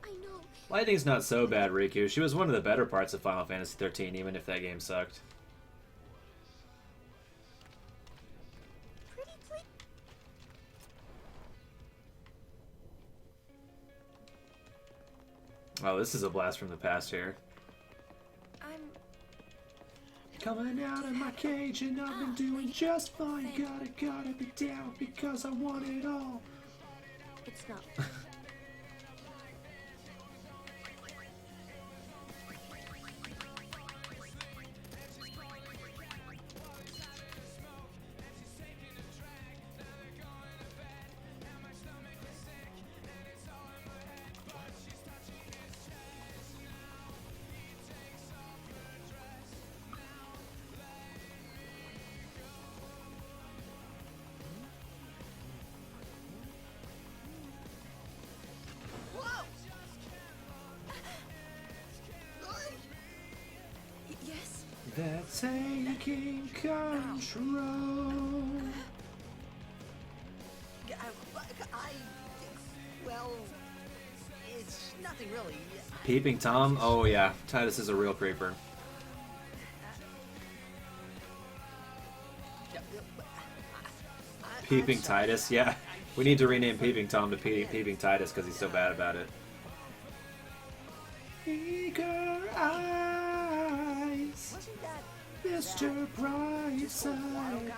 I know. Lightning's not so bad, Riku. She was one of the better parts of Final Fantasy XIII, even if that game sucked. Pretty please. Oh, this is a blast from the past here. I'm coming out of my cage and I've been doing just fine. Gotta be down because I want it all. It's not. Yes? They're taking control. Well, it's nothing really. Peeping Tom? Oh yeah, Titus is a real creeper. Peeping Titus? Yeah. We need to rename Peeping Tom to Peeping Titus because he's so bad about it. Eager eyes, Mr. Brightside.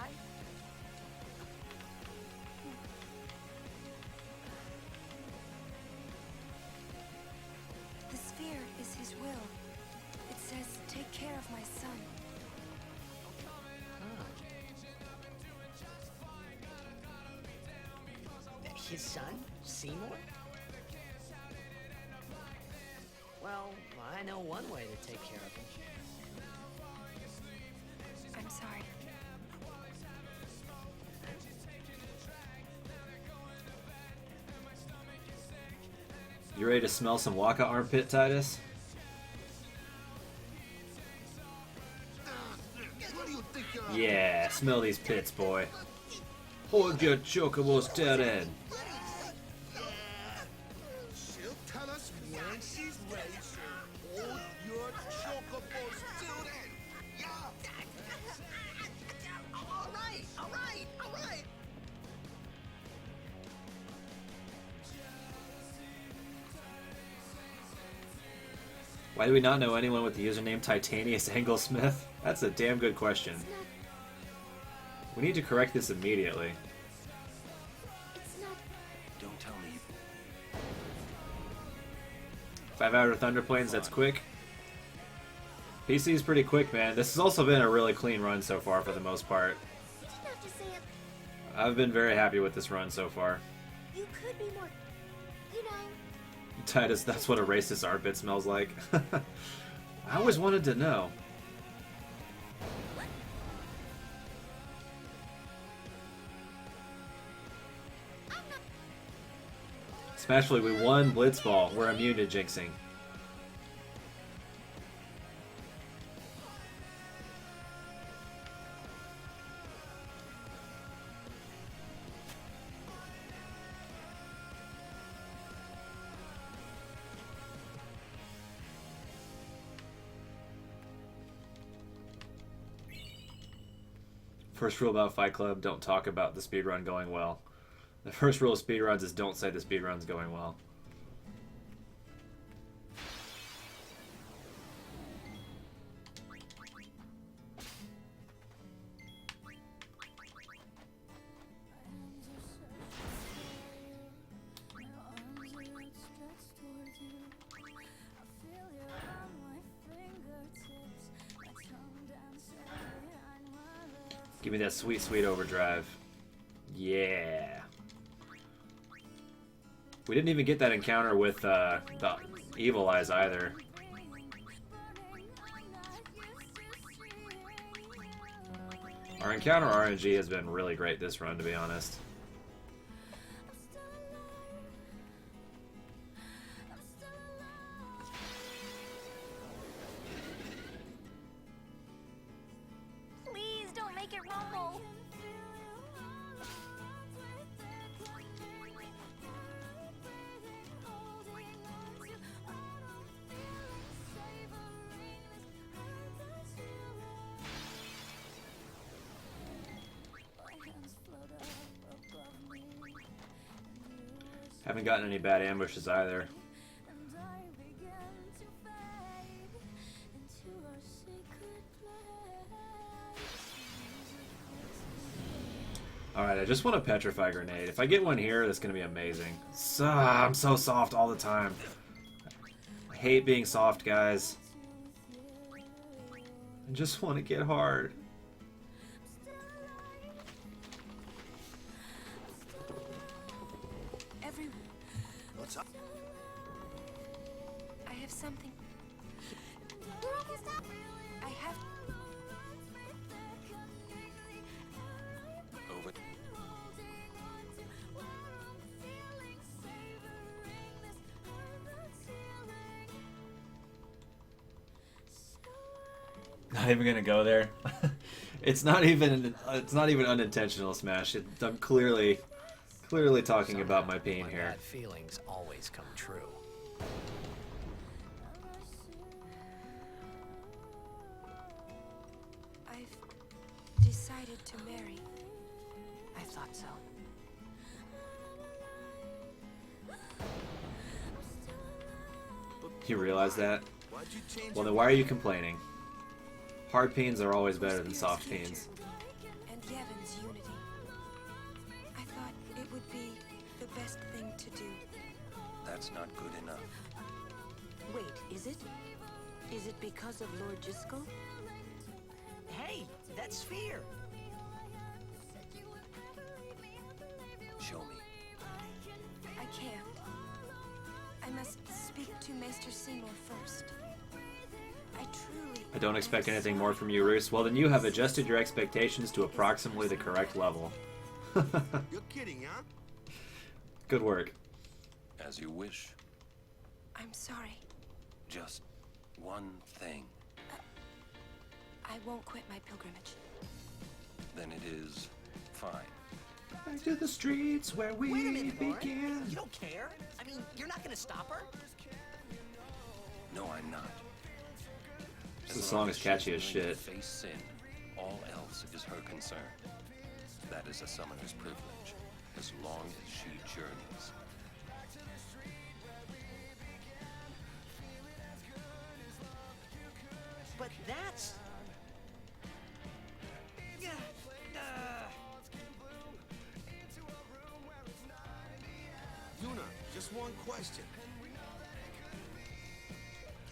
The sphere is his will. It says, take care of my son. His son? Seymour? Well, I know one way to take care of him. I'm sorry. You ready to smell some Waka armpit, Titus? Yeah, smell these pits, boy. Hold your chocobos dead end. She'll tell us when she's ready. So hold your chocobos till then. Yeah. All right. Why do we not know anyone with the username Titanius Anglesmith? That's a damn good question. We need to correct this immediately. Don't tell me. 5-hour Thunderplanes, that's quick. PC is pretty quick, man. This has also been a really clean run so far for the most part. You didn't have to say it. I've been very happy with this run so far. You could be more, you know. Titus, that's what a racist armpit smells like. I always wanted to know. Especially we won Blitzball. We're immune to jinxing. First rule about Fight Club, don't talk about the speedrun going well. The first rule of speedruns is don't say the speedrun's going well. Give me that sweet, sweet overdrive. Yeah. We didn't even get that encounter with the Evil Eyes either. Our encounter RNG has been really great this run, to be honest. Please don't make it rumble. Haven't gotten any bad ambushes either. Alright, I just want a petrify grenade. If I get one here, that's gonna be amazing. So, I'm so soft all the time. I hate being soft, guys. I just want to get hard. What's up? I have something. I have. Over. Not even gonna go there. It's not even unintentional, Smash. I'm clearly talking about my pain here. Bad feelings always come true. I've decided to marry. I thought so. You realize that? Well, then why are you complaining? Hard peens are always better than soft peens. And Yevon's unity. I thought it would be the best thing to do. That's not good enough. Wait, is it? Is it because of Lord Jiskel? Hey, that's Sphere. Show me. I can't. I must speak to Maester Seymour first. I truly... I don't expect anything more from you, Roos. Well, then you have adjusted your expectations to approximately the correct level. You're kidding, huh? Good work. As you wish. I'm sorry. Just one thing. I won't quit my pilgrimage. Then it is fine. Back to the streets where we Wait a minute, Lauren. began. You don't care? I mean, you're not gonna stop her? No, I'm not. This song is catchy as shit. Face sin. All else is her concern. That is a summoner's privilege, as long as she journeys. But that's... Yuna, just one question.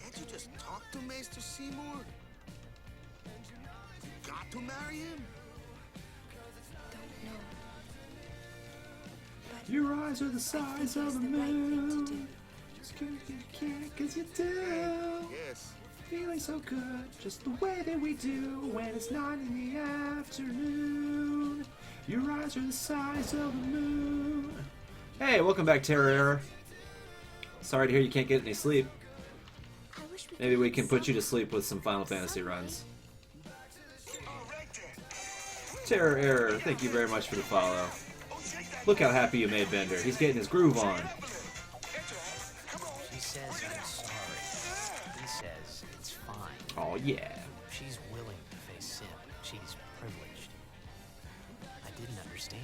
Can't you just talk to Maester Seymour? You got to marry him? Don't know. Your eyes are the size of the moon. Just 'cause you can't, 'cause you do. Yes. Feeling so good, just the way that we do when it's not in the afternoon. Your eyes are the size of the moon. Hey, welcome back, Terror. Sorry to hear you can't get any sleep. Maybe we can put you to sleep with some Final Fantasy runs. Terror Error, thank you very much for the follow. Look how happy you made Bender. He's getting his groove on. She says I'm sorry. He says it's fine. Oh yeah. She's willing to face sin. She's privileged. I didn't understand.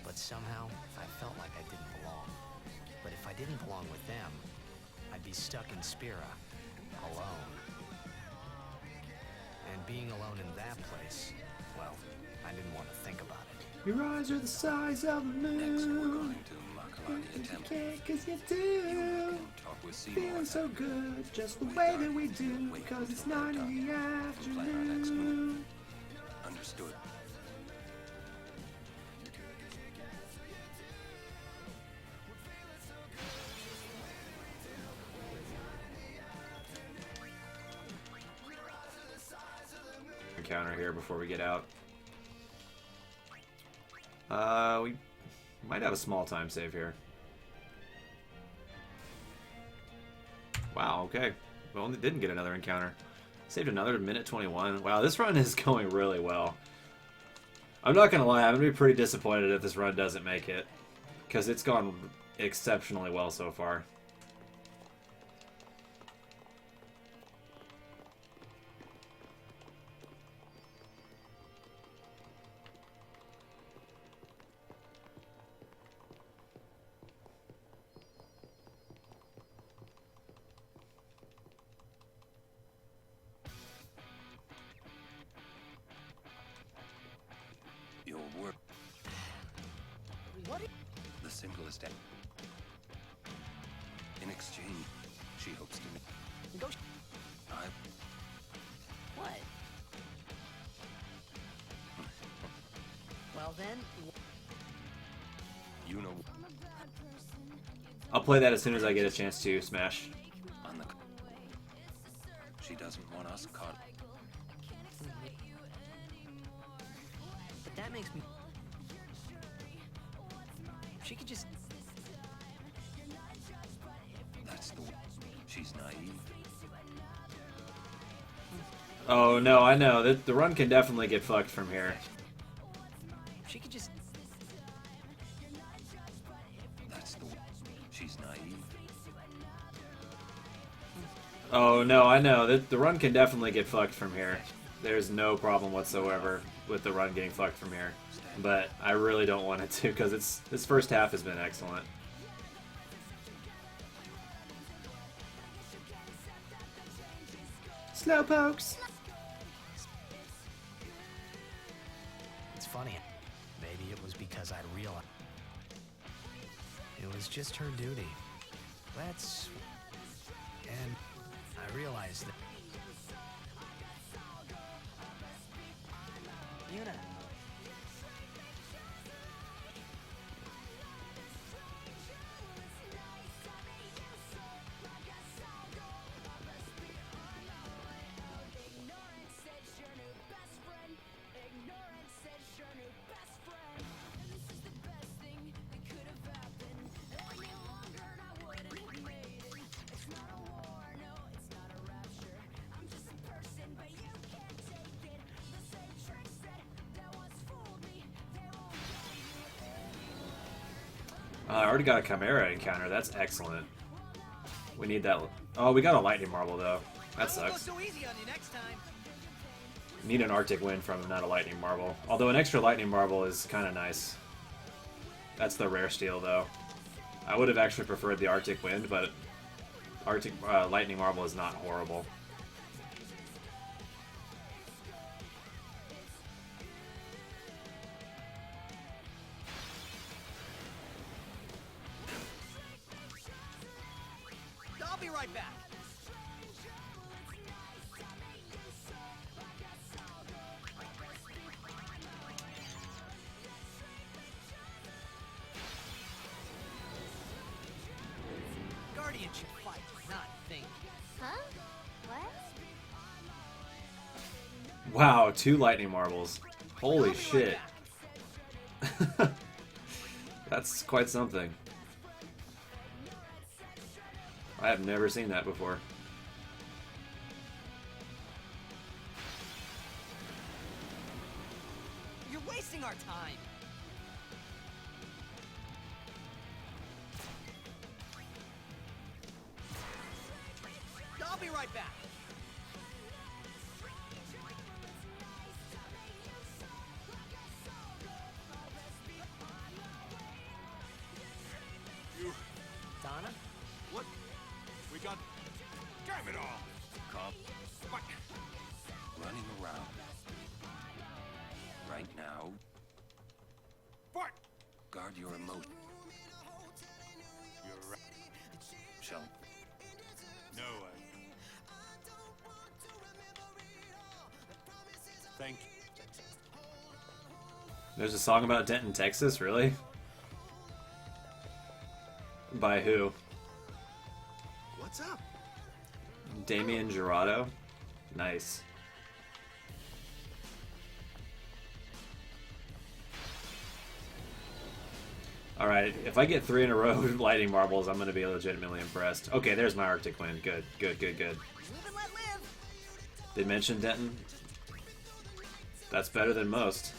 But somehow, I felt like I didn't belong. But if I didn't belong with them, I'd be stuck in Spira, alone. And being alone in that place, well, I didn't want to think about it. Your eyes are the size of the moon. Next, we're going to Makalani You Temple. can't, 'cause you do. Talk with Seymour. Feeling so good, just the way that we do, because it's not in the afternoon. Understood. Encounter here before we get out. We might have a small time save here. Wow, okay. We only didn't get another encounter. Saved another minute 21. Wow, this run is going really well. I'm not gonna lie, I'm gonna be pretty disappointed if this run doesn't make it. Because it's gone exceptionally well so far. Your work. The simplest end. In exchange, she hopes to I What? Well then, you know I'll play that as soon as I get a chance to, Smash. on the she doesn't want us caught. but that makes me. She could just. That's the she's naive. Oh no, I know. The run can definitely get fucked from here. She could just. That's the she's naive. Oh no, I know. The run can definitely get fucked from here. There's no problem whatsoever with the run getting fucked from here. But I really don't want it to, because this first half has been excellent. Slowpokes. It's funny. Maybe it was because I realized it was just her duty. And I realized that. Yuna. I already got a Chimera encounter. That's excellent. We need that. Oh, we got a Lightning Marble, though. That sucks. So easy on you next time. Need an Arctic Wind from him, not a Lightning Marble. Although an extra Lightning Marble is kind of nice. That's the rare steal, though. I would have actually preferred the Arctic Wind, but Lightning Marble is not horrible. I'll be right back. Guardian should fight, not think. Huh? What? Wow, 2 Lightning Marbles. Holy shit. That's quite something. I have never seen that before. You're wasting our time. I'll be right back. Donna? What? We got... Damn it all! Cop What? running around. Right now, What? guard your emotions. You're right. Shall No, Thank you. There's a song about Denton, Texas? Really? By who? What's up? Damien Jurado? Nice. Alright, if I get 3 in a row with Lightning Marbles, I'm going to be legitimately impressed. Okay, there's my Arctic Wind. Good, good, good, good. Live and let live. Did mention Denton? That's better than most.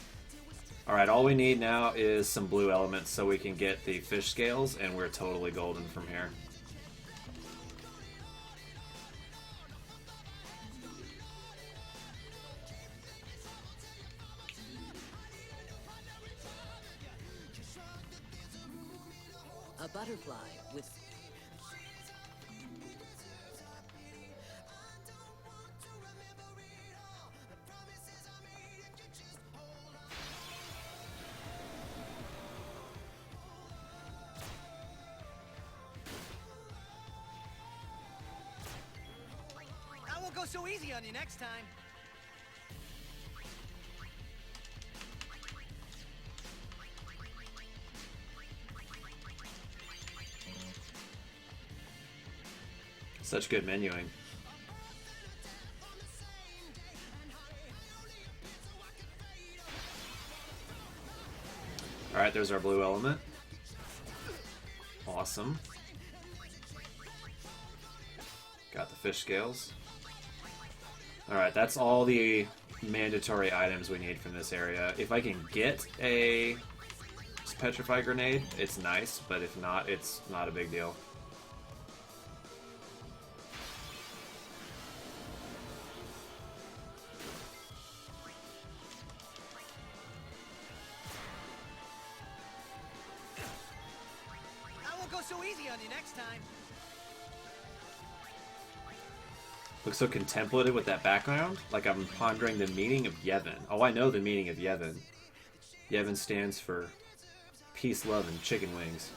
Alright, all we need now is some blue elements so we can get the fish scales, and we're totally golden from here. A butterfly with go so easy on you next time. Such good menuing. Alright, there's our blue element. Awesome. Got the fish scales. Alright, that's all the mandatory items we need from this area. If I can get a petrify grenade, it's nice, but if not, it's not a big deal. So easy on you next time. Looks so contemplative with that background, like I'm pondering the meaning of Yevon. Oh, I know the meaning of Yevon. Yevon stands for peace, love, and chicken wings.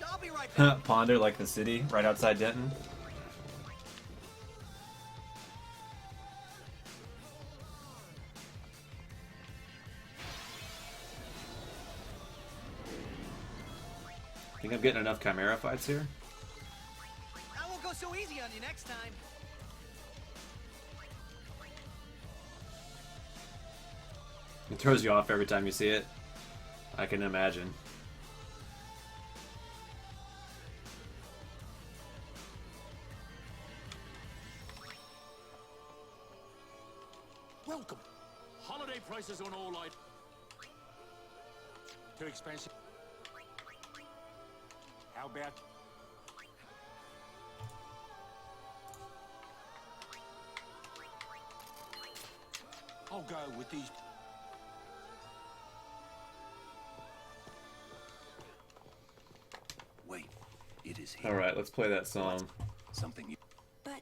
I'll be right back. Ponder like the city, right outside Denton. Think I'm getting enough Chimera fights here? I won't go so easy on you next time. It throws you off every time you see it. I can imagine. Welcome. Holiday prices on all items. Too expensive. How about... I'll go with these. Wait, it is here. All right, let's play that song. Something you... But...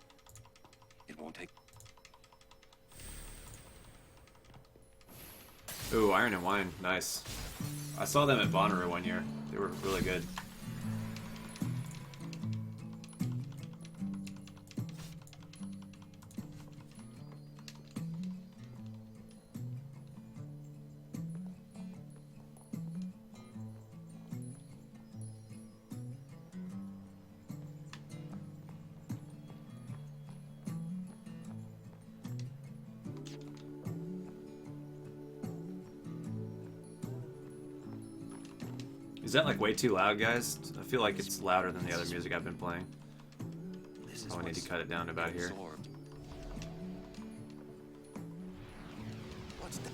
It won't take... Ooh, Iron and Wine. Nice. I saw them at Bonnaroo one year. They were really good. Is that like way too loud, guys? I feel like it's louder than the other music I've been playing. Oh, I need to cut it down to about here. What's that?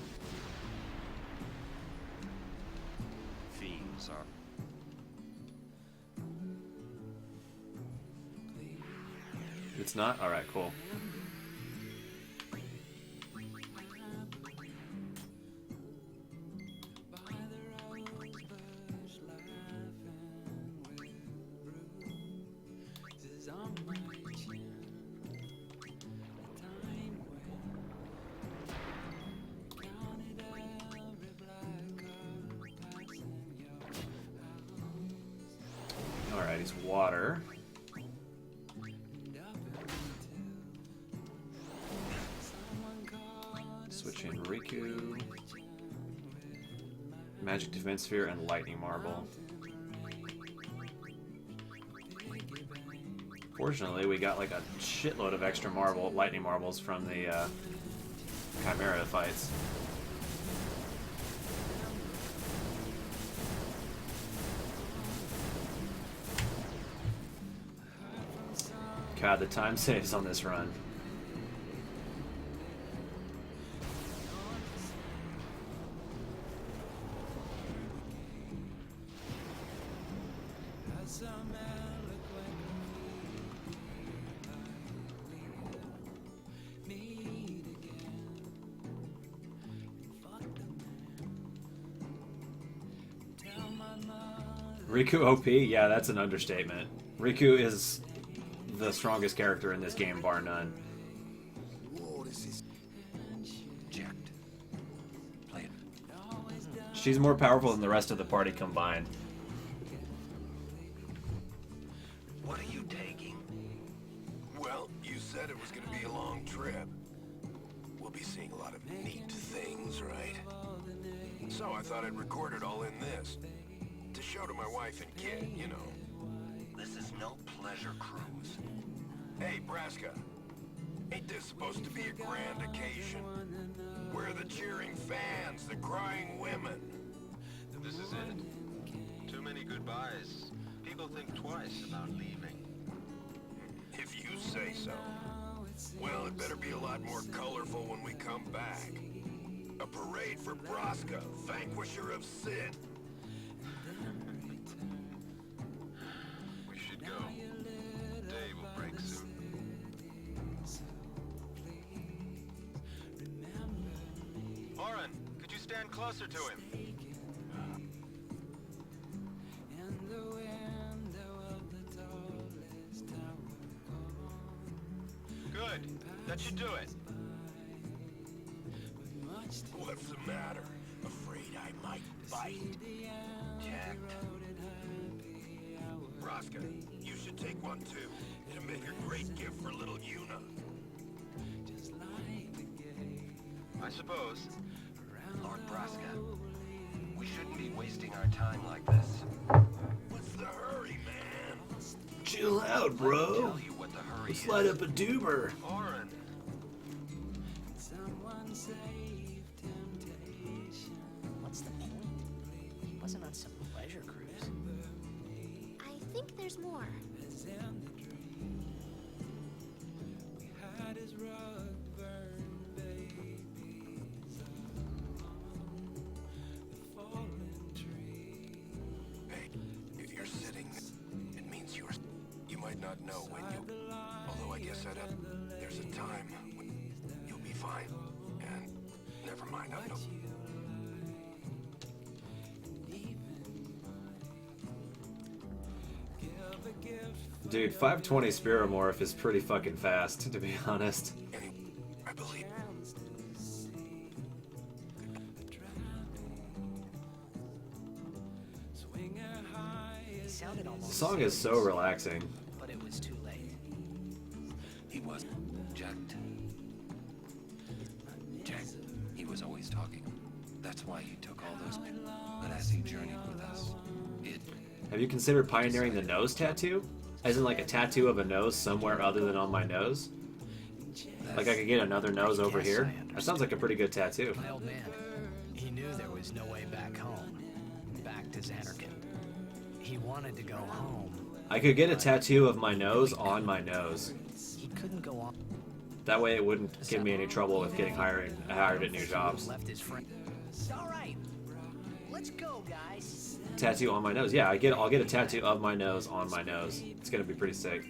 Fiends are... It's not? Alright, cool. Alright, he's water. Switch in Riku. Magic Defense Sphere and Lightning Marble. Fortunately, we got like a shitload of extra lightning marbles from the Chimera fights. God, the time saves on this run. Riku OP? Yeah, that's an understatement. Riku is the strongest character in this game, bar none. Jacked. Play it. She's more powerful than the rest of the party combined. said it was gonna be a long trip. We'll be seeing a lot of neat things, right? So I thought I'd record it all in this. To show to my wife and kid, you know. This is no pleasure cruise. Hey, Braska. Ain't this supposed to be a grand occasion? Where are the cheering fans, the crying women? This is it. Too many goodbyes. People think twice about leaving. If you say so. Well, it better be a lot more colorful when we come back. A parade for Braska, vanquisher of sin. We should go. Day will break soon. Oren, could you stand closer to him? Good. That should do it. What's the matter? Afraid I might bite? Jacked. Braska, you should take one too. It'll make a great gift for little Yuna. I suppose. Lord Braska, we shouldn't be wasting our time like this. What's the hurry, man? Chill out, bro. Tell you what the hurry Let's is. light up a doomer. Oren. What's the point? He wasn't on some pleasure cruise. I think there's more. Hey, if you're sitting, it means you might not know when you... Although I guess there's a time when you'll be fine. And never mind, I know. Dude, 520 Spiromorph is pretty fucking fast, to be honest. I believe. He sounded almost The song is so relaxing. but it was too late. He was jacked. Jack, he was always talking. That's why he took all those pills. But as he journeyed with us, it... Have you considered pioneering the nose tattoo? As in like a tattoo of a nose somewhere other than on my nose? Like I could get another nose over here? That sounds like a pretty good tattoo. My old man, he knew there was no way back home. Back to Xanarkand. He wanted to go home. I could get a tattoo of my nose on my nose. He couldn't go on. That way it wouldn't give me any trouble with getting hired at new jobs. Left his friend. All right, let's go, guys. Tattoo on my nose. Yeah, I'll get a tattoo of my nose on my nose. It's gonna be pretty sick.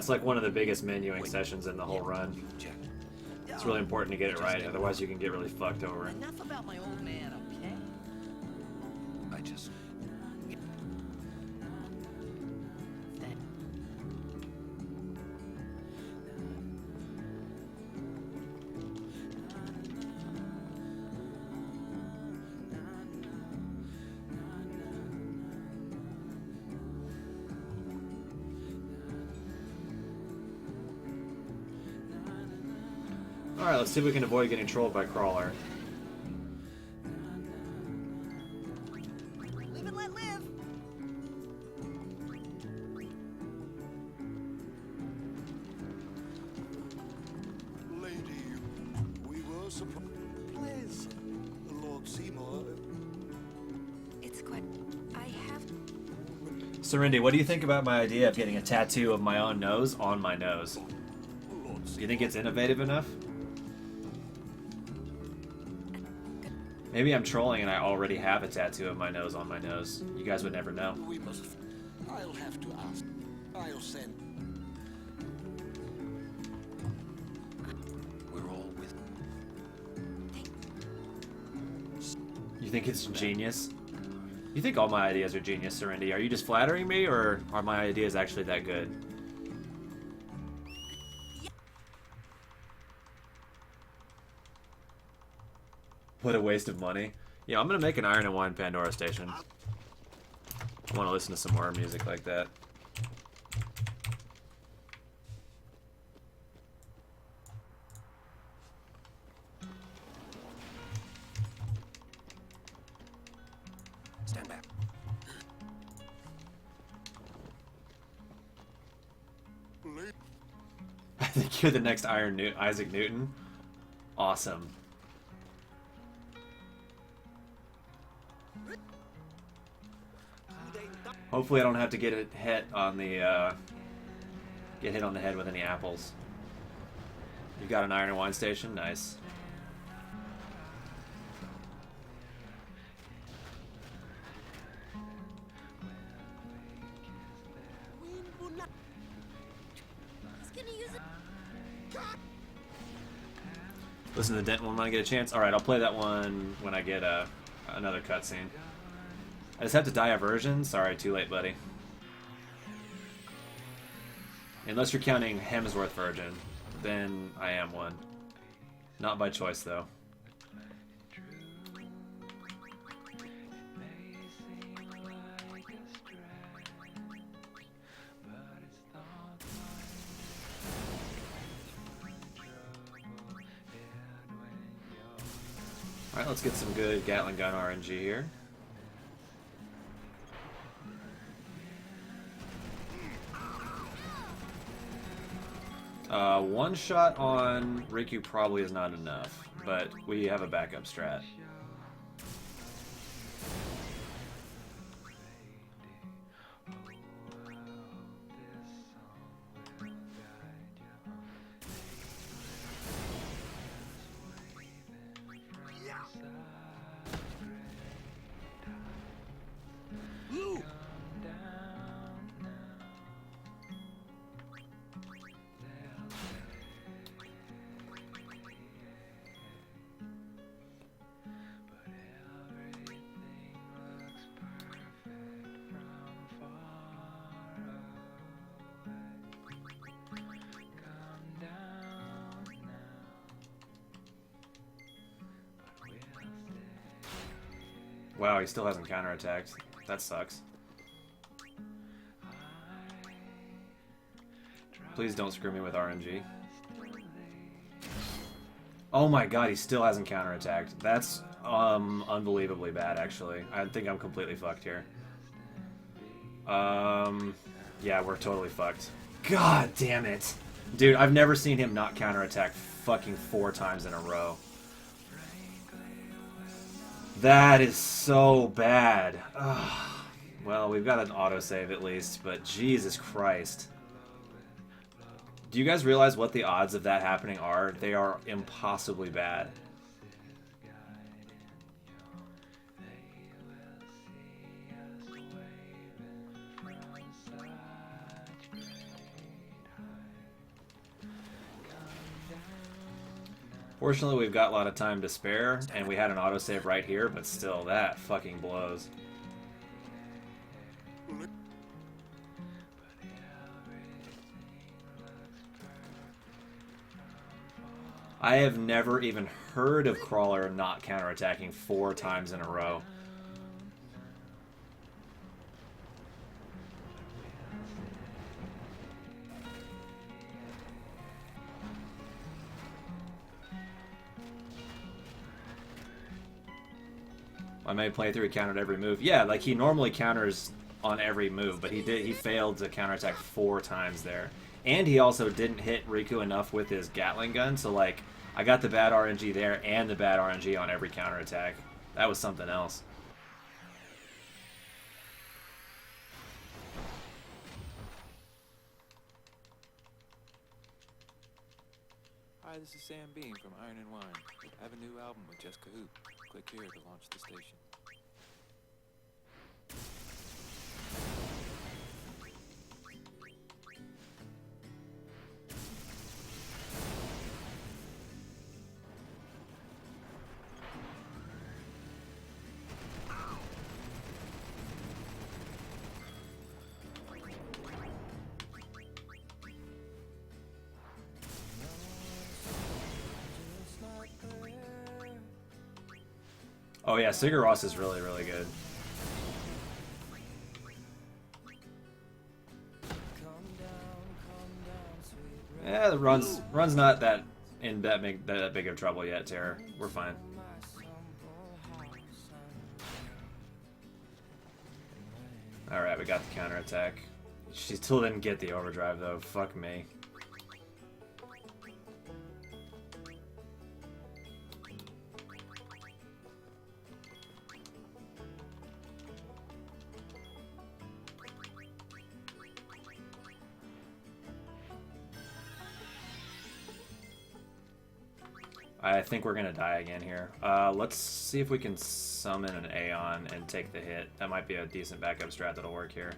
That's like one of the biggest menuing sessions in the whole run. It's really important to get it right, otherwise you can get really fucked over. Enough about my old man, okay? I just... Alright, let's see if we can avoid getting trolled by Crawler. Live and let live. Lady, we were surprised. Please, Lord Seymour. It's quite... I have... Serenity, what do you think about my idea of getting a tattoo of my own nose on my nose? Do you think it's innovative enough? Maybe I'm trolling and I already have a tattoo of my nose on my nose. You guys would never know. We must. I'll have to ask. I'll send. We're all with... You think it's genius? You think all my ideas are genius, Serenity? Are you just flattering me, or are my ideas actually that good? What a waste of money. Yeah, I'm gonna make an Iron and Wine Pandora station. I want to listen to some more music like that. Stand back. I think you're the next Isaac Newton. Awesome. Hopefully I don't have to get hit on the head with any apples. You've got an Iron and Wine station? Nice. Listen to the Dent one when I get a chance. Alright, I'll play that one when I get another cutscene. I just have to die a version? Sorry, too late, buddy. Unless you're counting Hemsworth version, then I am one. Not by choice, though. Alright, let's get some good Gatling gun RNG here. One shot on Riku probably is not enough, but we have a backup strat. Wow, he still hasn't counterattacked. That sucks. Please don't screw me with RNG. Oh my god, he still hasn't counterattacked. That's unbelievably bad, actually. I think I'm completely fucked here. Yeah, we're totally fucked. God damn it. Dude, I've never seen him not counterattack fucking 4 times in a row. That is so bad. Ugh. Well, we've got an autosave at least, but Jesus Christ. Do you guys realize what the odds of that happening are? They are impossibly bad. Fortunately, we've got a lot of time to spare, and we had an autosave right here, but still, that fucking blows. I have never even heard of Crawler not counterattacking 4 times in a row. My main playthrough, he countered every move. Yeah, like he normally counters on every move, but he failed to counterattack 4 times there. And he also didn't hit Riku enough with his Gatling gun, so like I got the bad RNG there and the bad RNG on every counterattack. That was something else. Hi, this is Sam Bean from Iron and Wine. I have a new album with Jessica Hoop. Click here to launch the station. Oh yeah, Sigur Rós is really, really good. Yeah, the run's not that in that big of trouble yet, Terror. We're fine. Alright, we got the counterattack. She still didn't get the overdrive though. Fuck me. I think we're gonna die again here. Let's see if we can summon an Aeon and take the hit. That might be a decent backup strat that'll work here.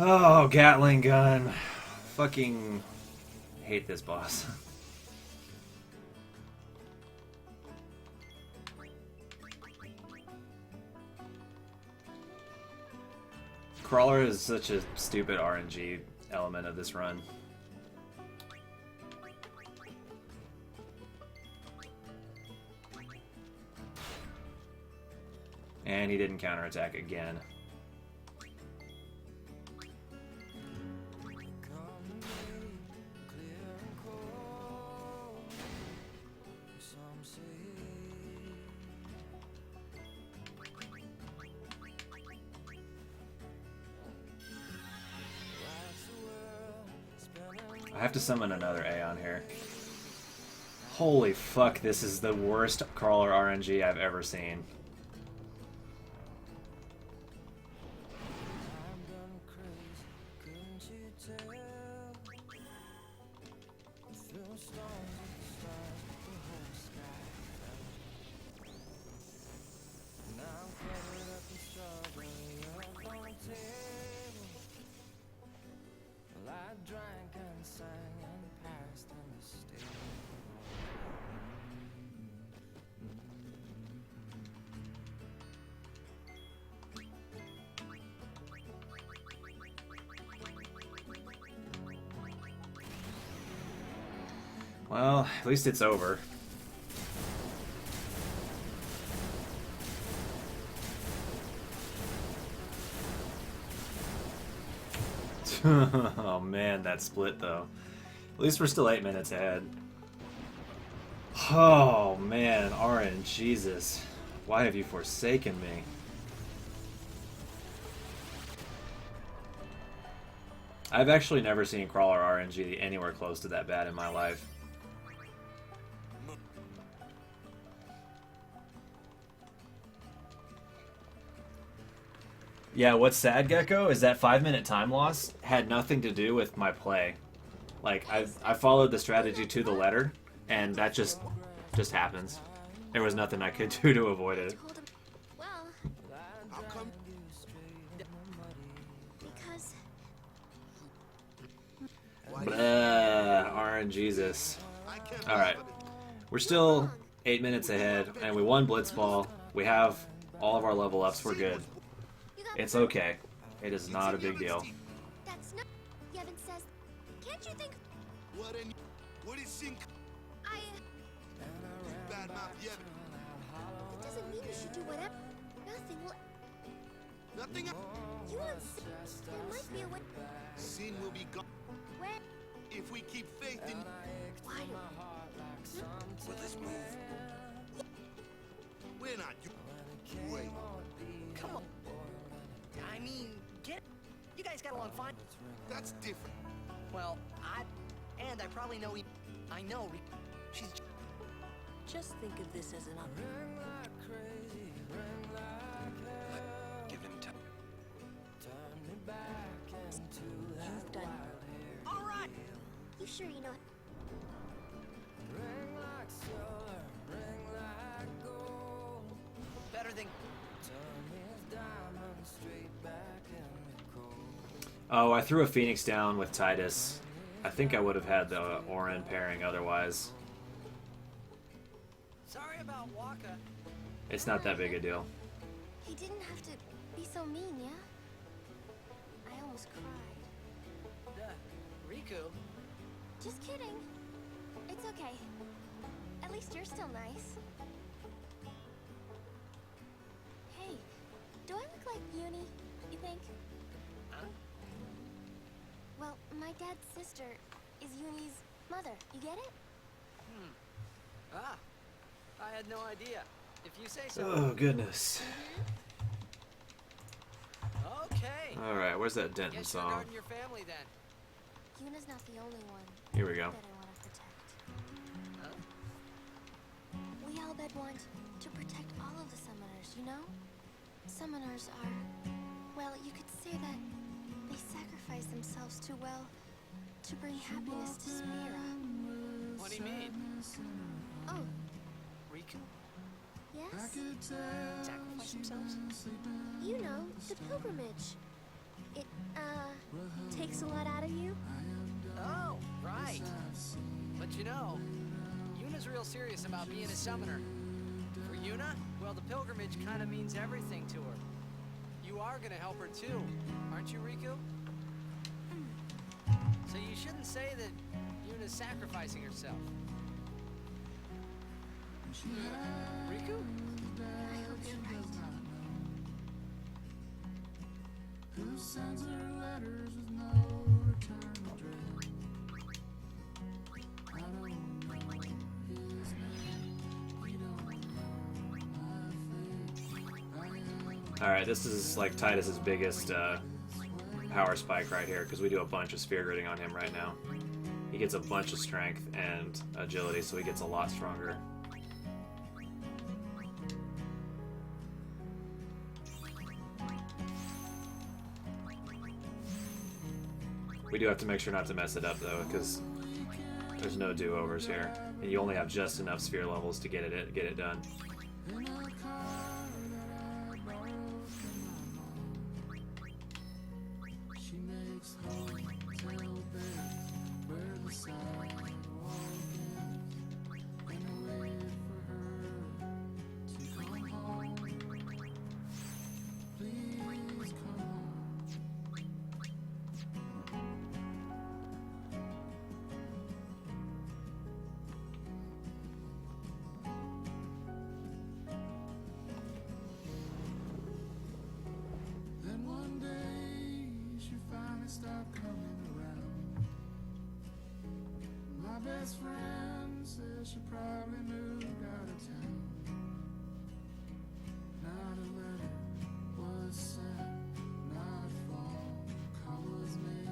Oh, Gatling gun. Fucking hate this boss. Crawler is such a stupid RNG element of this run. And he didn't counterattack again. I have to summon another Aeon here. Holy fuck, this is the worst Crawler RNG I've ever seen. Well, at least it's over. Oh man, that split though. At least we're still 8 minutes ahead. Oh man, Auron, Jesus. Why have you forsaken me? I've actually never seen Crawler RNG anywhere close to that bad in my life. Yeah, what's sad, Gecko, is that 5-minute time loss had nothing to do with my play. Like, I followed the strategy to the letter, and that just happens. There was nothing I could do to avoid it. Well, how come? Because RNGesus. Alright. We're still 8 minutes ahead, and we won Blitzball. We have all of our level ups. We're good. It's okay. It is not a big deal. that's not. Yevon says, can't you think? What is Shin? I. Bad mouth Yevon. It doesn't mean you should do whatever. Nothing will. Nothing. You won't see. There might be a way. Sin will be gone. When? If we keep faith in. Why? Will this move? We're not. Wait. Come on. I mean, get. You guys got along fine. That's different. Well, I probably know. I know. She's. Just think of this as an Give him time. You've done. All right. You sure you know? Better than. Oh, I threw a Phoenix down with Titus. I think I would have had the Orin pairing otherwise. Sorry about Waka. It's not that big a deal. He didn't have to be so mean, yeah? I almost cried. Riku. Just kidding. It's okay. At least you're still nice. Hey, do I look like Uni, you think? Huh? Well, my dad's sister is Uni's mother. You get it? Ah, I had no idea. If you say so. Oh, goodness. Okay. Alright, where's that Denton Guess you're song? guarding your family then. Yuna's not the only one Here we go. that I want to protect. Huh? We all but want to protect all of the summoners, you know? Summoners are, well, you could say that they sacrifice themselves to, well, to bring happiness to Spira. What do you mean? Oh, Riku? yes? Sacrifice themselves? You know, the pilgrimage. It, takes a lot out of you. Oh, right. But you know, Yuna's real serious about being a summoner. For Yuna, well, the pilgrimage kind of means everything to her. You are gonna help her too, aren't you, Riku? So you shouldn't say that Yuna's sacrificing herself. Riku? I hope you're right. Who sends her letters with no return address? I don't know his name. He don't know my face. Alright, this is like Titus's biggest power spike right here, because we do a bunch of spear gridding on him right now. He gets a bunch of strength and agility, so he gets a lot stronger. We do have to make sure not to mess it up though, because there's no do-overs here, and you only have just enough sphere levels to get it done. She makes hotel beds where the sidewalk ends, and I wait for her to come home. Please come home. Then one day she finally stopped coming around. My best friend says she probably moved out of town. Not a letter was sent, not a phone call was made,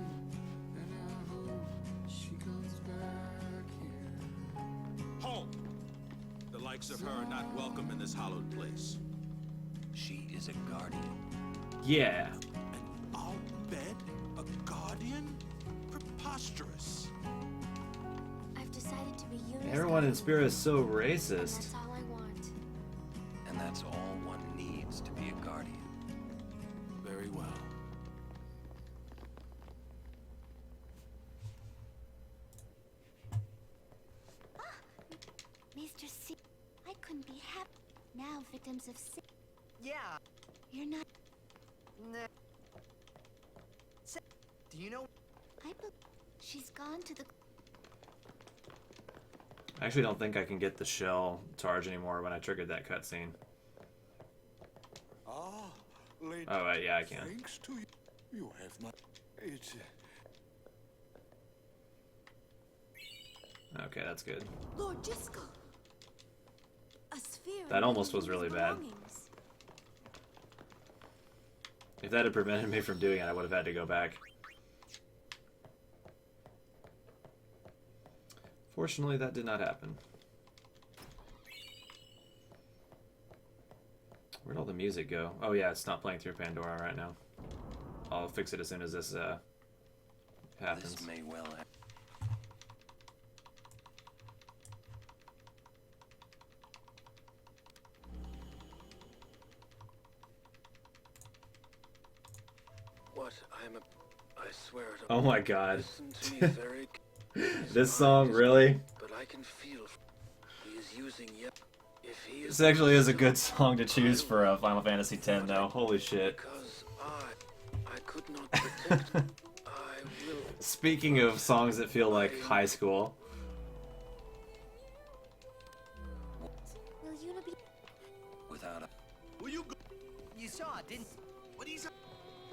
and I hope she comes back here. Halt! The likes of her are not welcome in this hallowed place. She is a guardian. Yeah. I'll bet a guardian? Preposterous. I've decided to be Yuna's Everyone in guardian, Spira is so and racist. that's all I want. And that's all one needs to be a guardian. Very well. Mr. C, I couldn't be happy. Now victims of sin. Yeah. You're not. Nah. Do you know? She's gone to the. I actually don't think I can get the shell charge anymore when I triggered that cutscene. Ah, lady. Oh, yeah, I can. Thanks to you, you have my. It's. Okay, that's good. Lord Jiskel. A sphere. That almost was really bad. If that had prevented me from doing it, I would have had to go back. Fortunately, that did not happen. Where'd all the music go? Oh yeah, it's not playing through Pandora right now. I'll fix it as soon as this happens. This may well happen. What? I swear to Oh my god. Listen to me very This song, really? But I can feel he is using yet. If he is This actually is a good song to choose for Final Fantasy X, though. Holy shit. because I could not protect. I will. Speaking of songs that feel like high school, Will Yuna be? Without a... Will you go? You saw it, didn't? What is it?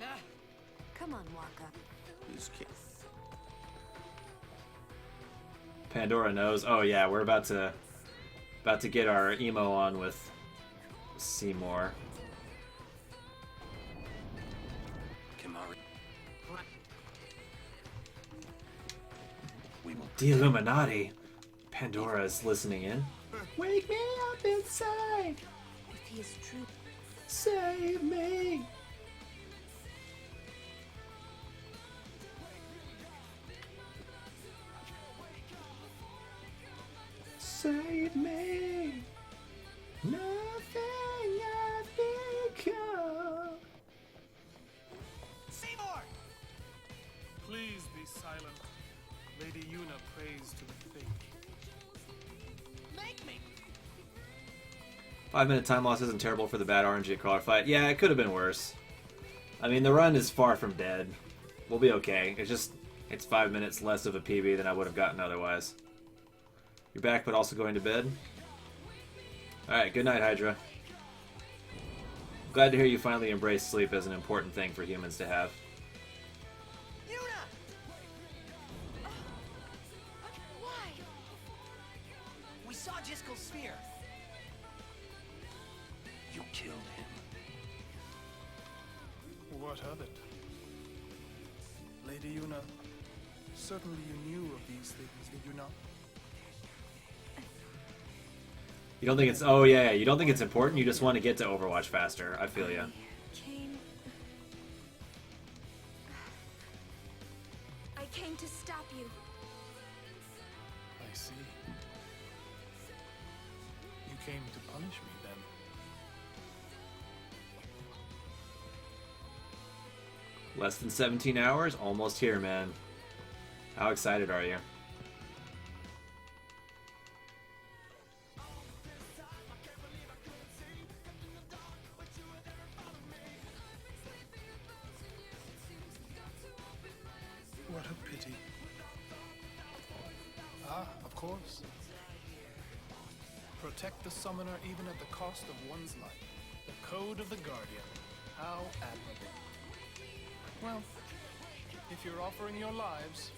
Ah. Come on, Waka. This kid. Pandora knows. Oh yeah, we're about to get our emo on with Seymour. Kimahri. We will... The Illuminati. Pandora is listening in. Wake me up inside. If he is true. Save me. Save me. Nothing I've become. Seymour! Please be silent. Lady Yuna prays to the fake. Make me! 5-minute time loss isn't terrible for the bad RNG crawler fight. Yeah, it could have been worse. I mean, the run is far from dead. We'll be okay. It's 5 minutes less of a PB than I would have gotten otherwise. You're back, but also going to bed? Alright, good night, Hydra. Glad to hear you finally embrace sleep as an important thing for humans to have. Yuna! Why? We saw Jiskel's sphere. You killed him. What of it? Lady Yuna, certainly you knew of these things, did you not? You don't think it's... Oh, yeah, you don't think it's important? You just want to get to Overwatch faster. I feel ya. I came to stop you. I see. You came to punish me, then. Less than 17 hours? Almost here, man. How excited are you? What a pity. Ah, of course. Protect the summoner even at the cost of one's life. The code of the Guardian. How admirable. Well, if you're offering your lives,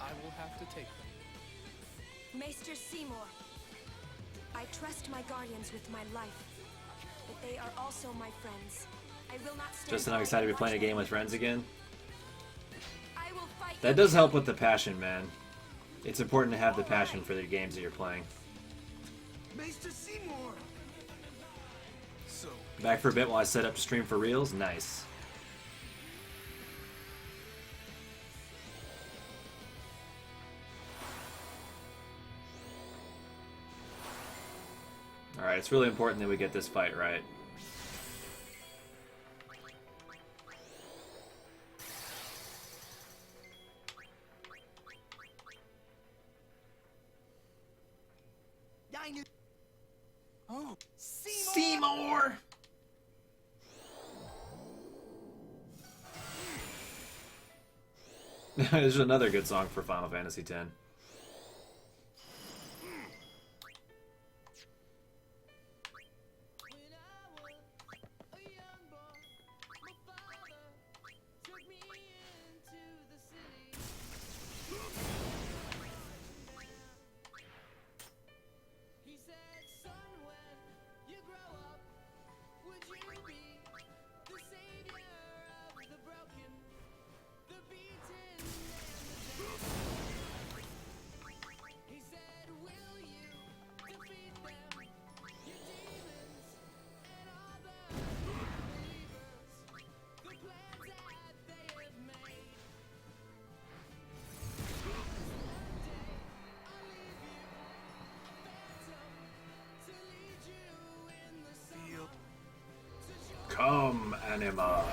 I will have to take them. Maester Seymour. I trust my guardians with my life, but they are also my friends. I will not stand Just by excited to and be playing a watch game them with friends again. I will fight That does help with the passion, man. It's important to have the passion for the games that you're playing. Maester Seymour! So, Back for a bit while I set up stream for reels. Nice. Alright, it's really important that we get this fight right. I knew. Oh, Seymour! There's another good song for Final Fantasy X. Come, Anima.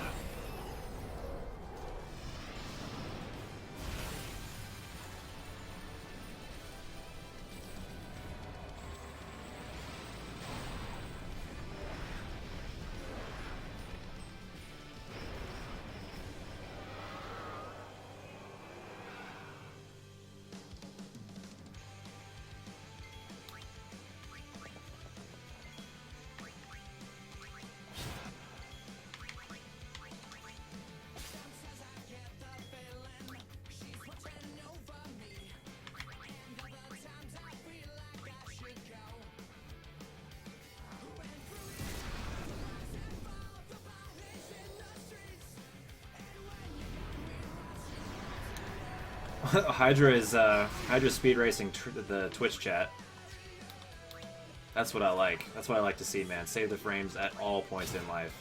Hydra is Hydra speed racing the Twitch chat. That's what I like. That's what I like to see, man. Save the frames at all points in life.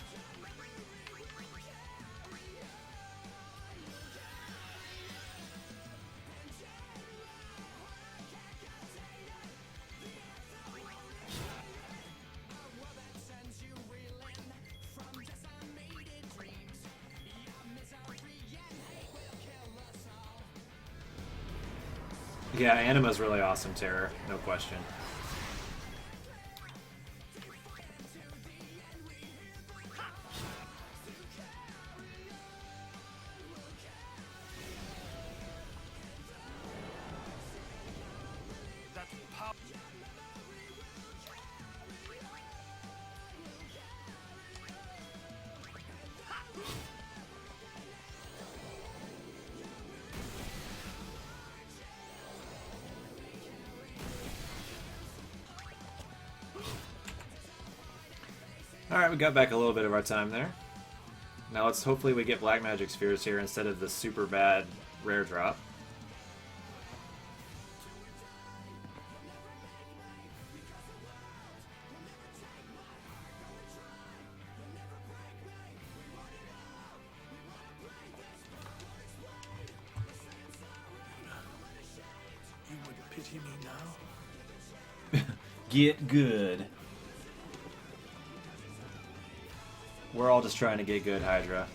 Yeah, Anima's really awesome, Terror. No question. Alright, we got back a little bit of our time there. Now let's hopefully we get Black Magic Spheres here instead of the super bad rare drop. You would pity me now? Get good. We're all just trying to get good, Hydra.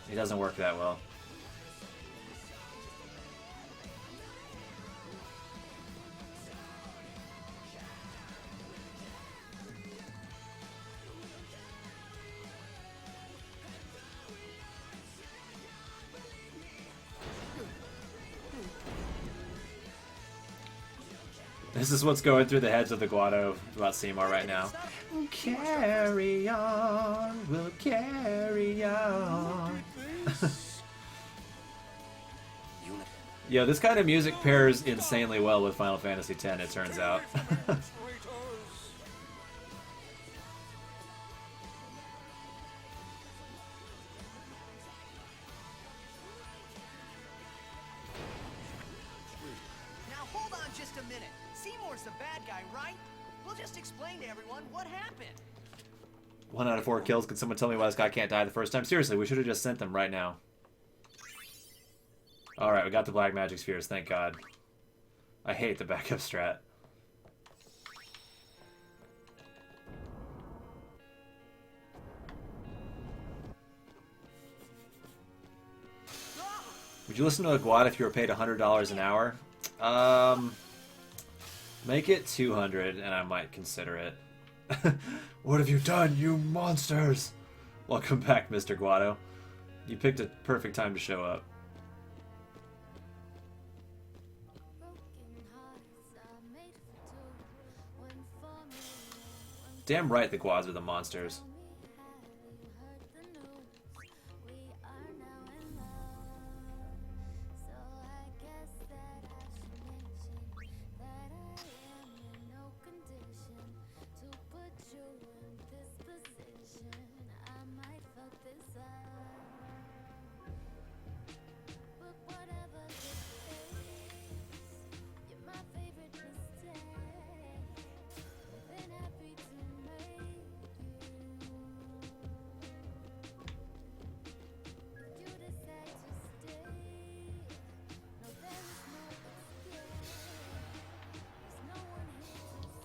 It doesn't work that well. This is what's going through the heads of the Guado about Seymour right now. Carry on, we'll carry on. Yo, this kind of music pairs insanely well with Final Fantasy X, it turns out. Now hold on just a minute. Seymour's the bad guy, right? We'll just explain to everyone what happened. 1 out of 4 kills. Can someone tell me why this guy can't die the first time? Seriously, we should have just sent them right now. Alright, we got the black magic spheres, thank God. I hate the backup strat. Would you listen to a Guad if you were paid $100 an hour? Make it 200 and I might consider it. What have you done, you monsters? Welcome back, Mr. Guado. You picked a perfect time to show up. Damn right the Guads are the monsters.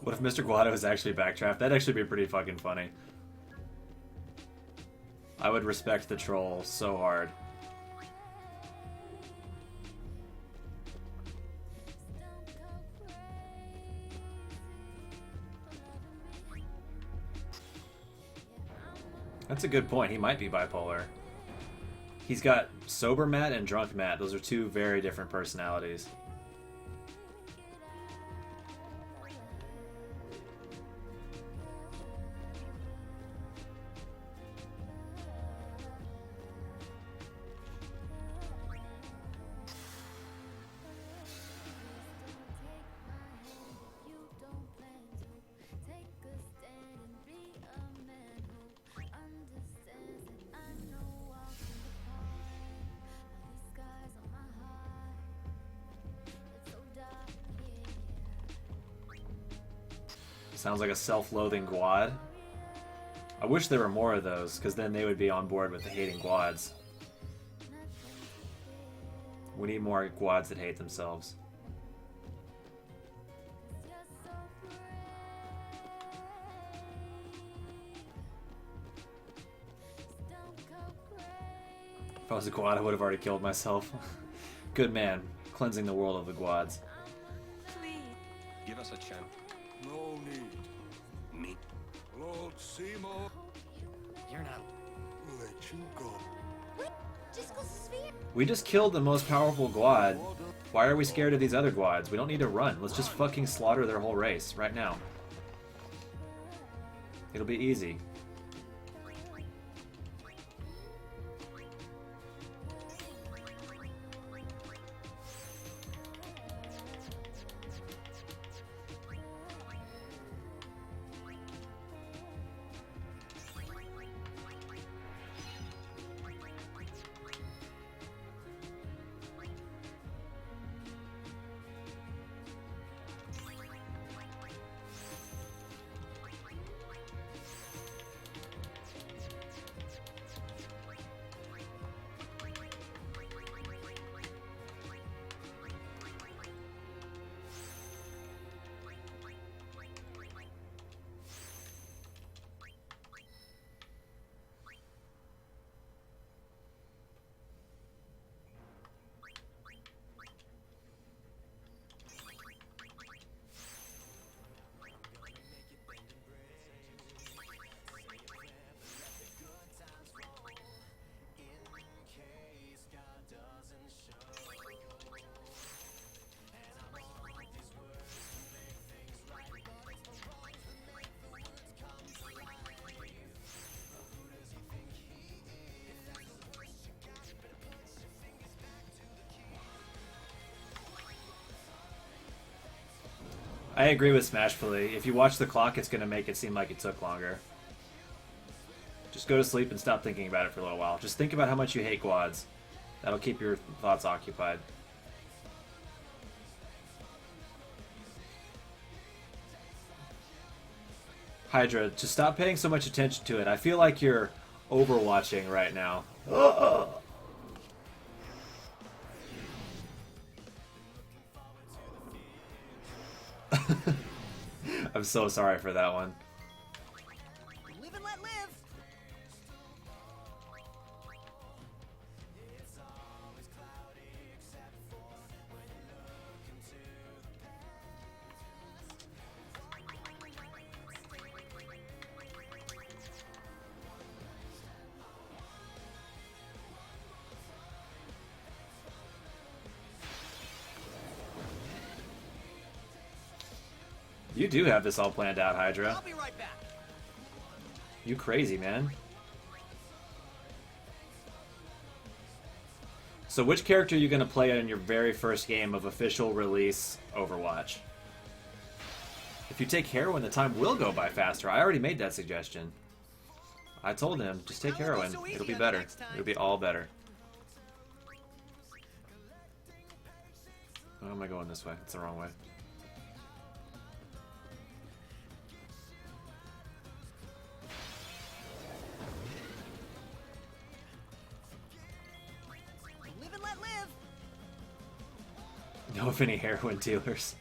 What if Mr. Guado is actually backtrapped? That'd actually be pretty fucking funny. I would respect the troll so hard. That's a good point. He might be bipolar. He's got sober Matt and drunk Matt. Those are two very different personalities. Sounds like a self-loathing Guad. I wish there were more of those, because then they would be on board with the hating Guads. We need more Guads that hate themselves. If I was a Guad, I would have already killed myself. Good man, cleansing the world of the Guads. Give us a chance. No need. Me? Lord Seymour. You're not. Let you go. We just killed the most powerful Guad. Why are we scared of these other Guads? We don't need to run. Let's just fucking slaughter their whole race right now. It'll be easy. I agree with Smashfully. If you watch the clock, it's going to make it seem like it took longer. Just go to sleep and stop thinking about it for a little while. Just think about how much you hate Guads. That'll keep your thoughts occupied. Hydra, just stop paying so much attention to it. I feel like you're overwatching right now. I'm so sorry for that one. Live and let live. You do have this all planned out, Hydra. I'll be right back. You crazy, man. So which character are you going to play in your very first game of official release Overwatch? If you take Heroin, the time will go by faster. I already made that suggestion. I told him, just take Heroin. It'll be better. It'll be all better. Why am I going this way? It's the wrong way. Live and let live. Know of any heroin dealers?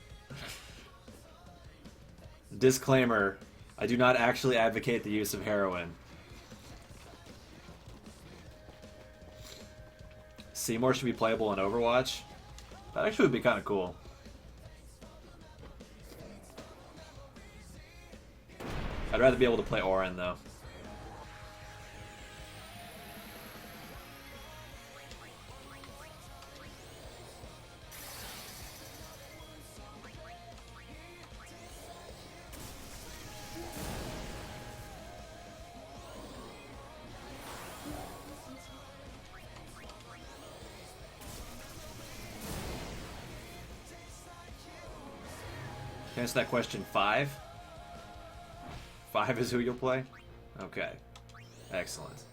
Disclaimer, I do not actually advocate the use of heroin. Seymour should be playable in Overwatch? That actually would be kind of cool. I'd rather be able to play Orin, though. To answer that question, 5? 5 is who you'll play? Okay. Excellent.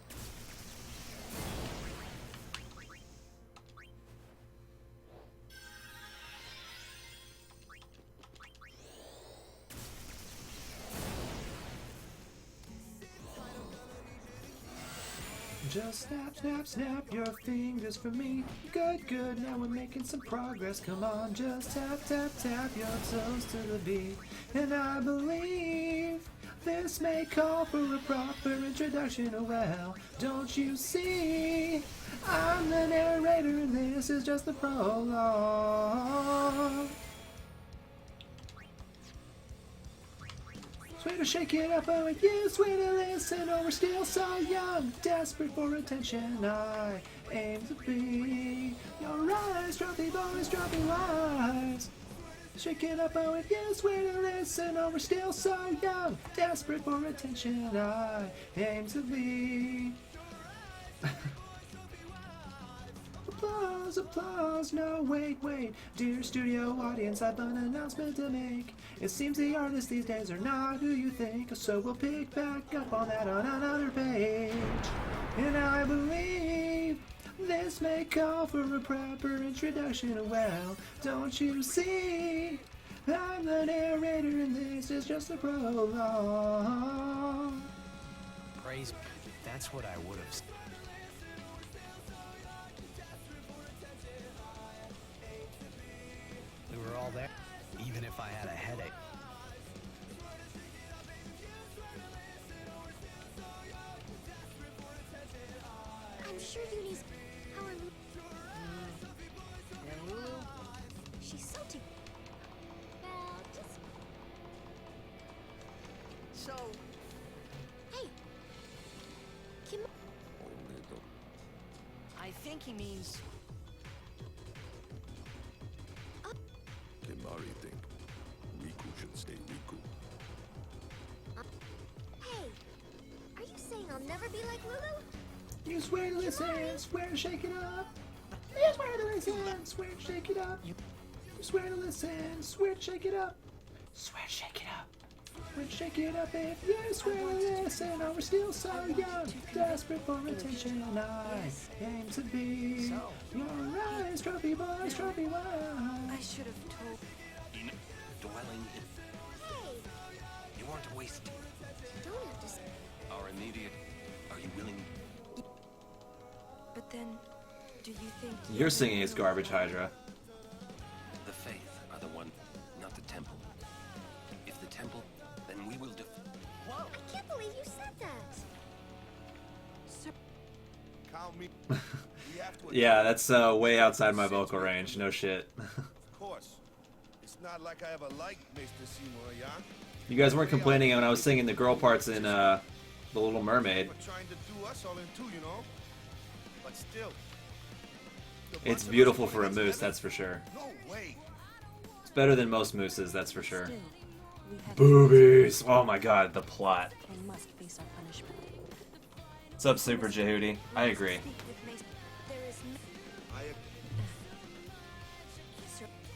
Just snap, snap, snap your fingers for me. Good, good, now we're making some progress. Come on, just tap, tap, tap your toes to the beat. And I believe this may call for a proper introduction. Oh well, don't you see? I'm the narrator and this is just the prologue. Swear to shake it up, oh, if you swear to listen, oh, we're still so young, desperate for attention. I aim to be your eyes, trophy boys, trophy wives. Shake it up, oh, if you swear to listen, oh, we're still so young, desperate for attention. I aim to be. Applause, applause, no, wait, wait. Dear studio audience, I've an announcement to make. It seems the artists these days are not who you think, so we'll pick back up on that on another page. And I believe this may call for a proper introduction. Well, don't you see? I'm the narrator and this is just a prologue. Praise. That's what I would have said. We were all there, even if I had a headache. I'm sure Yunie's. How are Lulu? And Lulu? She's so deep. Well, just. So, Hey. Kim. I think he means. Kimari think Riku should stay Riku. Hey. Are you saying I'll never be like Lulu? You swear to listen, swear to shake it up. You swear to listen, swear to shake it up. You swear to listen, swear to shake it up. Swear to shake it up. Swear to shake it up if you swear to listen. Oh, we're still so young, desperate for attention. And I aim to be your eyes, trophy boys, trophy wives. I should have told. Dwelling in. Hey. You aren't wasting. You don't have to. Our immediate... Are you willing? But then, do you think Your singing is garbage, Hydra. The faith are the one, not the temple. If the temple, then we will Whoa! I can't believe you said that. Count me. We have to Yeah, that's way outside my vocal range. No shit. Of course. It's not like I ever liked Mr. Seymour, yeah? You guys weren't complaining when I was singing the girl parts in The Little Mermaid. We're trying to do us all in two, you know? But still. It's beautiful for a moose, that's for sure. No way. It's better than most mooses, that's for sure. Still, we have Boobies! Oh my god, the plot. and must face our punishment. What's up, Super Jehudi? I agree. there is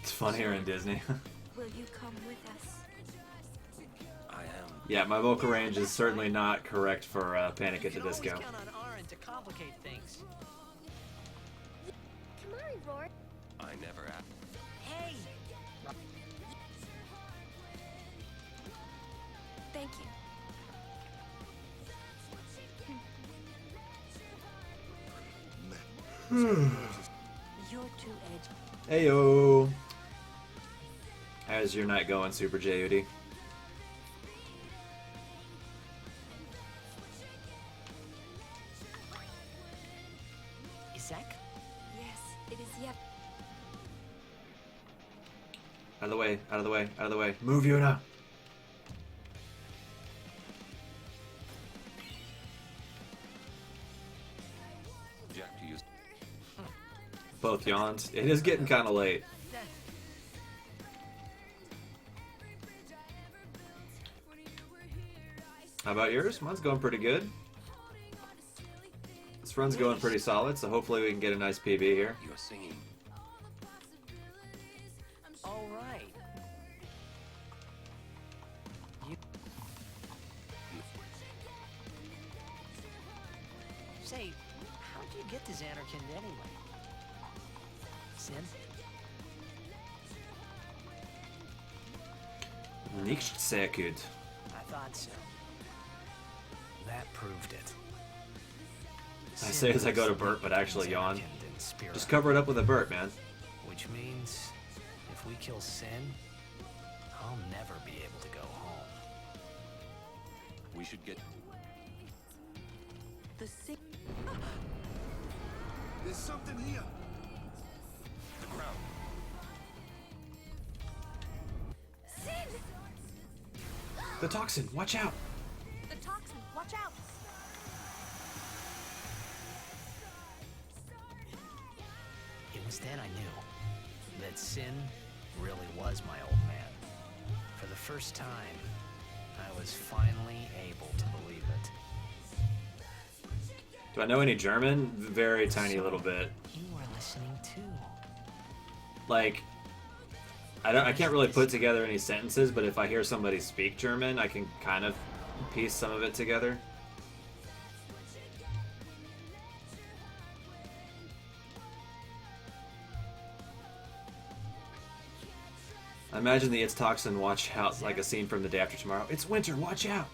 It's funnier in Disney. will you come with us? I am. Yeah, my vocal range is certainly not correct for Panic at the Disco. Count on Aaron to complicate things. Come on, Roar. I never asked. Hey! Thank you. You're too edgy. Heyo! How's your night going, Super Jehudi? Isaac? Yes, it is yet. Out of the way, out of the way, out of the way. Move, Yuna! Jack, do you... Both yawned. It is getting kind of late. How about yours? Mine's going pretty good. This run's going pretty solid, so hopefully we can get a nice PB here. You're singing. All right. Say, how'd you get to Xanarkand anyway? Sin? Nicht sehr gut. I thought so. That proved it. I say as I go to burp, but actually yawn. Xanarkand and Spira. Just cover it up with a burp, man. Which means, if we kill Sin, I'll never be able to go home. We should get... The sick. There's something here. The crown. Sin! The toxin, watch out! The toxin, watch out! It was then I knew that Sin really was my old man. For the first time, I was finally able to believe it. Do I know any German? Very tiny little bit. You were listening too. Like, I can't really put together any sentences, but if I hear somebody speak German, I can kind of piece some of it together. I imagine the It's Toxin watch out like a scene from The Day After Tomorrow. It's winter, watch out!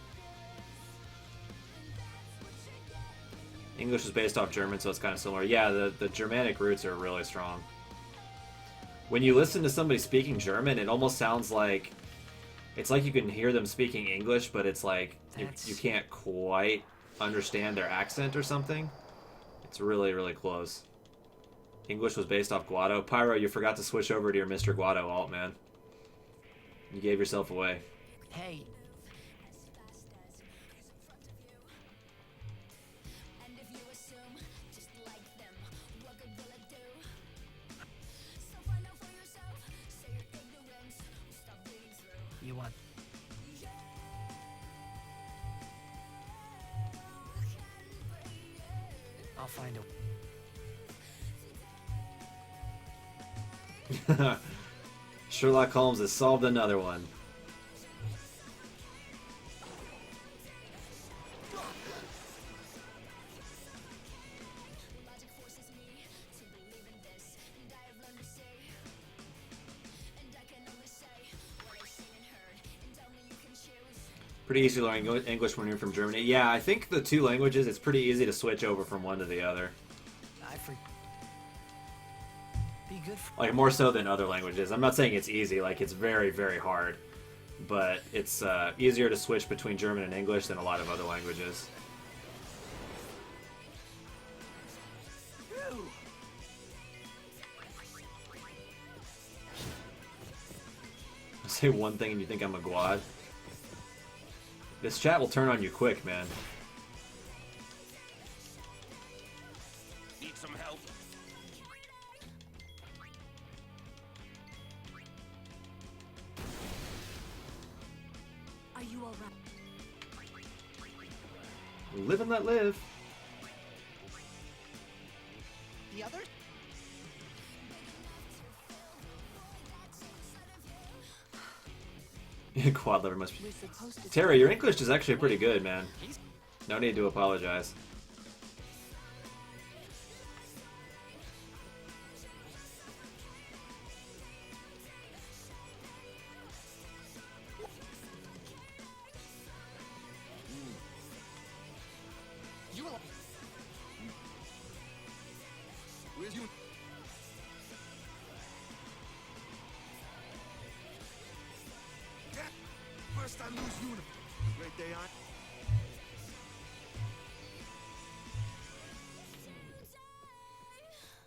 English is based off German, so it's kind of similar. Yeah, the Germanic roots are really strong. When you listen to somebody speaking German, it almost sounds like... It's like you can hear them speaking English, but it's like you can't quite understand their accent or something. It's really, really close. English was based off Guado. Pyro, you forgot to switch over to your Mr. Guado alt, man. You gave yourself away. Hey, you want... I'll find a... Sherlock Holmes has solved another one. Pretty easy to learn English when you're from Germany. Yeah, I think the two languages, it's pretty easy to switch over from one to the other. Be good for Like, more so than other languages. I'm not saying it's easy, like, it's very, very hard. But it's easier to switch between German and English than a lot of other languages. I say one thing and you think I'm a Guad. This chat will turn on you quick, man. Need some help? Are you all right? Live and let live. The other? Quad liver must be. Terry, your English is actually pretty good, man. No need to apologize. Where's you? First I lose uniform. Great day on.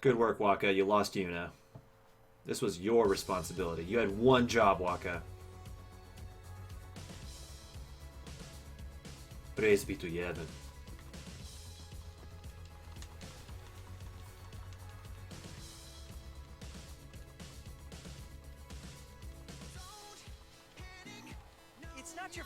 Good work, Waka. You lost Yuna. This was your responsibility. You had one job, Waka. Praise be to Yevon. It's not your.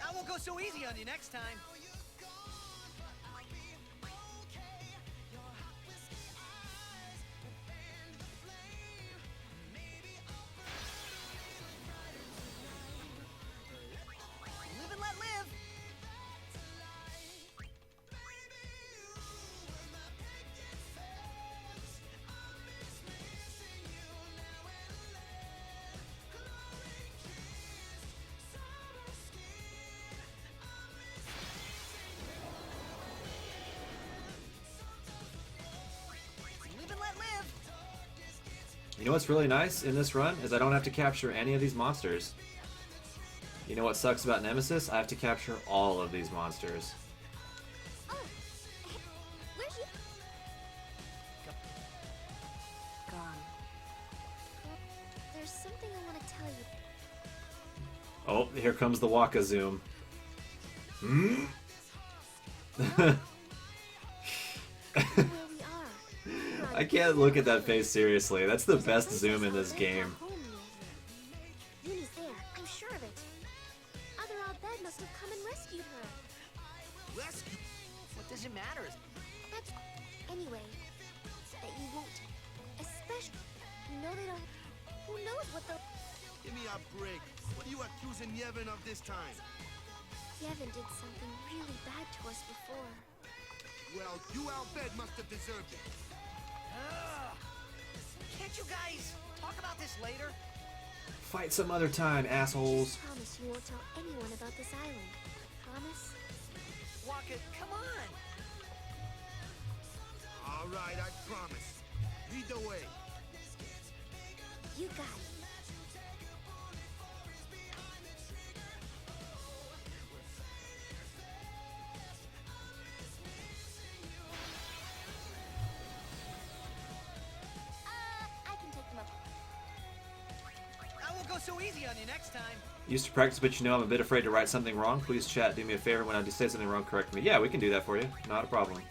I won't go so easy on you next time. Live and let live. Live and let live. You know what's really nice in this run is I don't have to capture any of these monsters. You know what sucks about Nemesis? I have to capture all of these monsters. Where's you? Gone. There's something I want to tell you. Oh, here comes the Waka zoom. Hmm? I can't look at that face seriously. That's the best zoom in this game. Yuna's there. I'm sure of it. Other Al Bhed must have come and rescued her. Rescue? What does it matter? That's anyway. That you won't. Especially, you know they don't. Who knows what the? Give me a break. What are you accusing Yevon of this time? Yevon did something really bad to us before. Well, you Al Bhed must have deserved it. Can't you guys talk about this later? Fight some other time, assholes. Promise you won't tell anyone about this island. Promise? Waka, come on. All right, I promise. Lead the way. You got it. I can take them up. I won't go so easy on you next time. Used to practice, but you know I'm a bit afraid to write something wrong. Please chat, do me a favor. When I do say something wrong, correct me. Yeah, we can do that for you. Not a problem.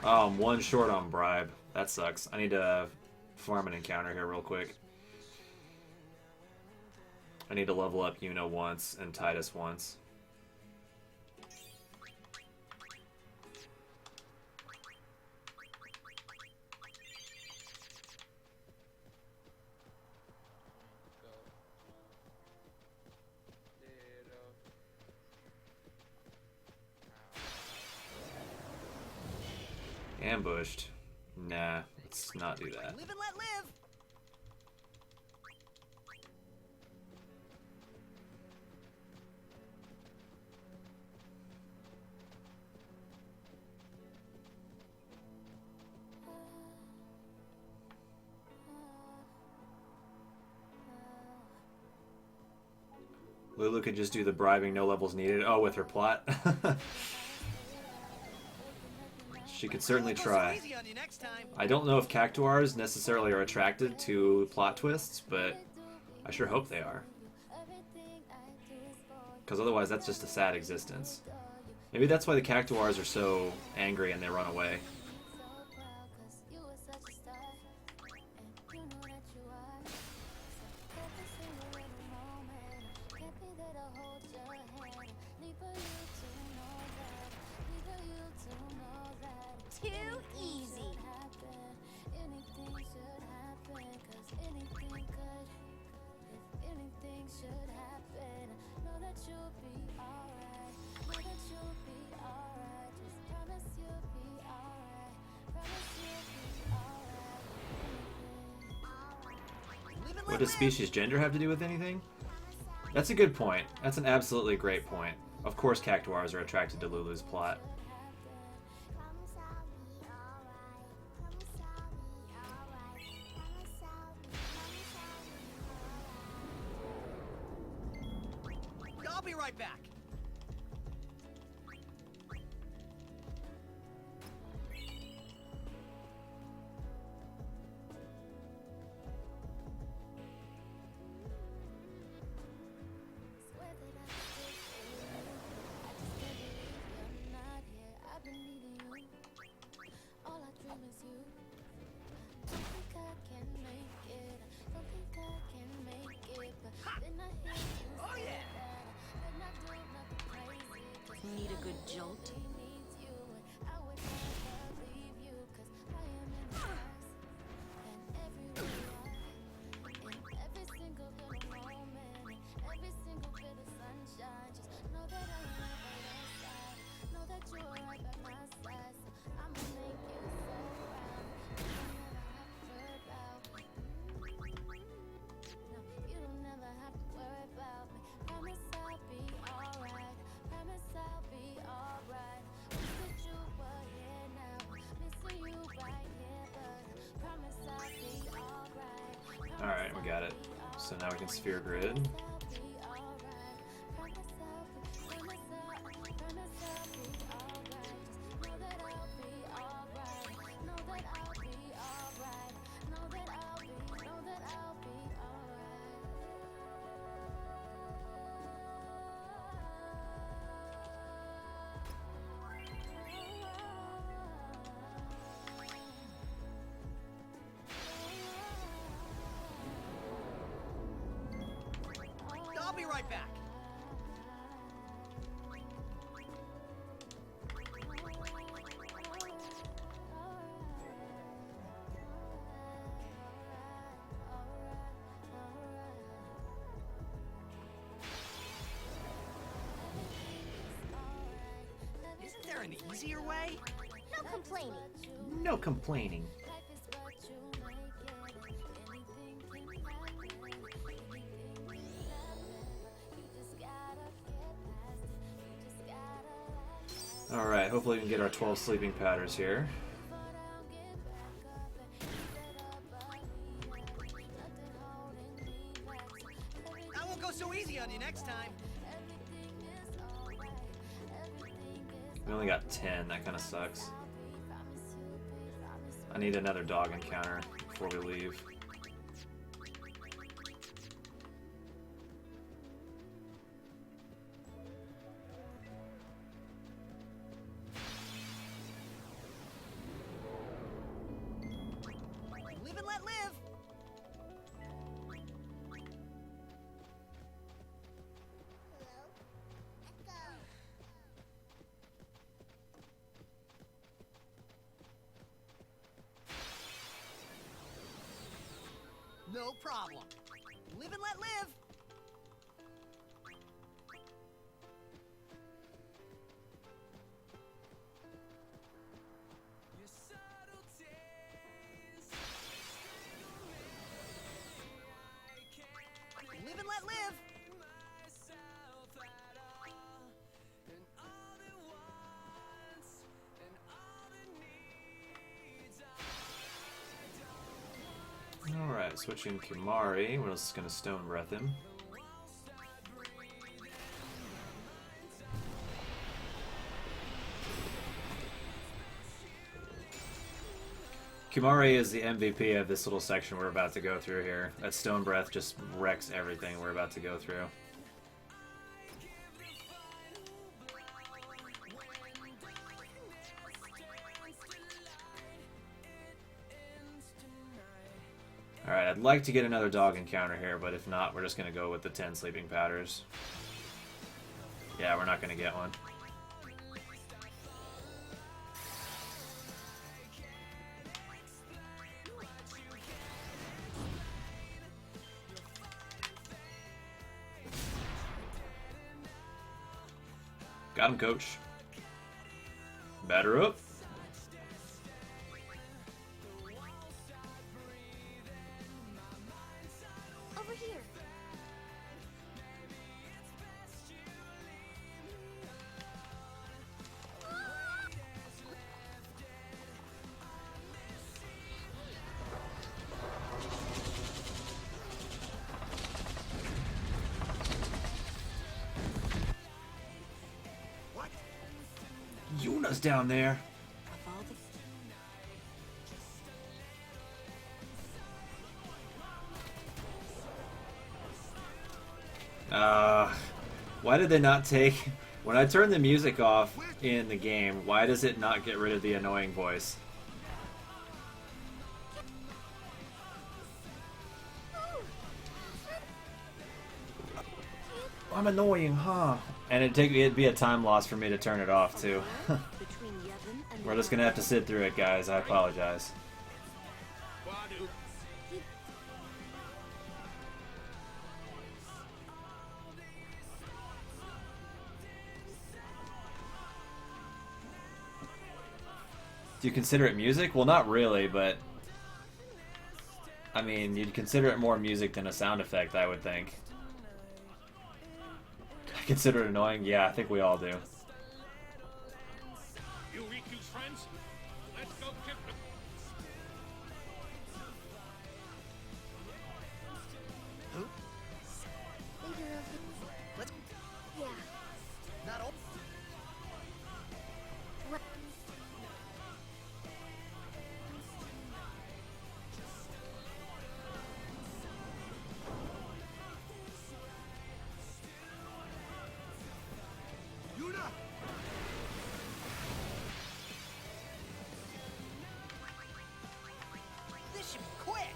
Oh, I'm one short on bribe. That sucks. I need to farm an encounter here real quick. I need to level up Yuna once and Titus once. Ambushed. Nah, let's not do that. Live and let live. Lulu could just do the bribing, no levels needed. Oh, with her plot. She could certainly try. I don't know if Cactuars necessarily are attracted to plot twists, but I sure hope they are. Because otherwise that's just a sad existence. Maybe that's why the Cactuars are so angry and they run away. Too easy. What does species gender have to do with anything? That's a good point. That's an absolutely great point. Of course Cactuars are attracted to Lulu's plot. I'll be right back. Need a good jolt? Alright, we got it. So now we can sphere grid. I'll be right back. Isn't there an easier way? No complaining. No complaining. Alright, hopefully we can get our 12 sleeping powders here. I won't go so easy on you next time. We only got 10, that kind of sucks. I need another dog encounter before we leave. Live and let live. No problem. Live and let live. Live and let live. Alright, switching Kimari. What else is going to Stone Breath him? Kimari is the MVP of this little section we're about to go through here. That Stone Breath just wrecks everything we're about to go through. Alright, I'd like to get another dog encounter here, but if not, we're just going to go with the 10 sleeping powders. Yeah, we're not going to get one. Got him, coach. Batter up. Over here. Yuna's down there. Why did they not take... When I turn the music off in the game, why does it not get rid of the annoying voice? I'm annoying, huh? And it'd be a time loss for me to turn it off, too. We're just gonna have to sit through it, guys. I apologize. Do you consider it music? Well, not really, but... I mean, you'd consider it more music than a sound effect, I would think. I consider it annoying? Yeah, I think we all do. You Riku's friends? Let's go kick them. Leader of the... Let's... Yeah. Not all... What? This should be quick.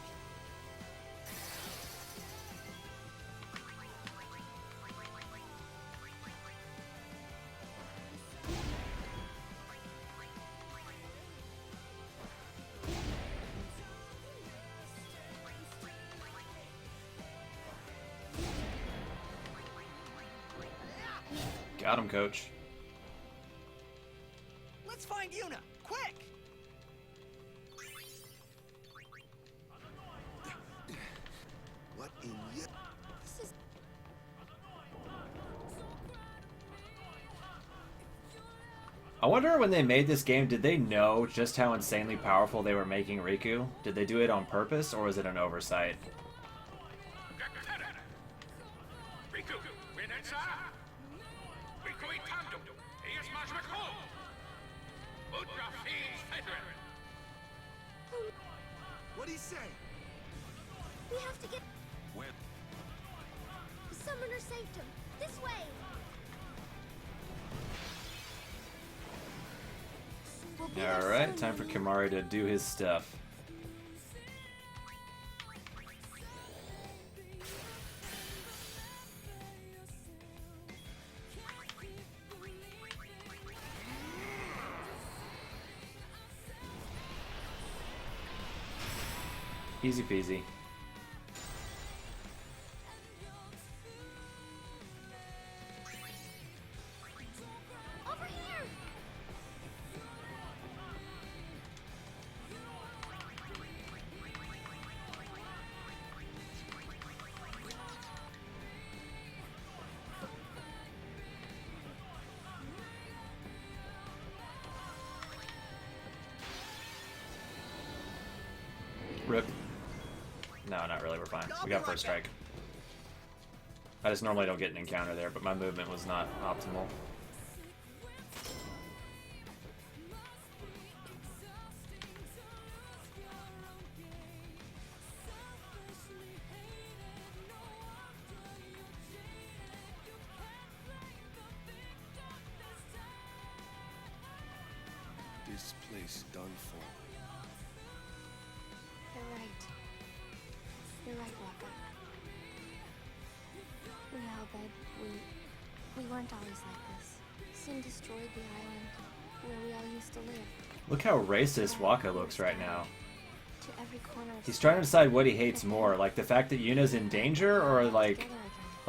Got him, coach. Let's find Yuna, quick! What in ye... This is... I wonder when they made this game, did they know just how insanely powerful they were making Riku? Did they do it on purpose, or was it an oversight? What'd he say? We have to get... Where? The summoner saved him. This way. We'll be there Alright, soon, time for Lily. Kimari to do his stuff. Easy peasy. Rip. No, not really. We're fine. We got first strike. I just normally don't get an encounter there, but my movement was not optimal. This place done for. You're right. You're right, Waka. We all bed. We weren't always like this. Sin destroyed the island where we all used to live. Look how racist Waka looks right now. To every corner of He's trying to decide what he hates more, like the fact that Yuna's in danger, or like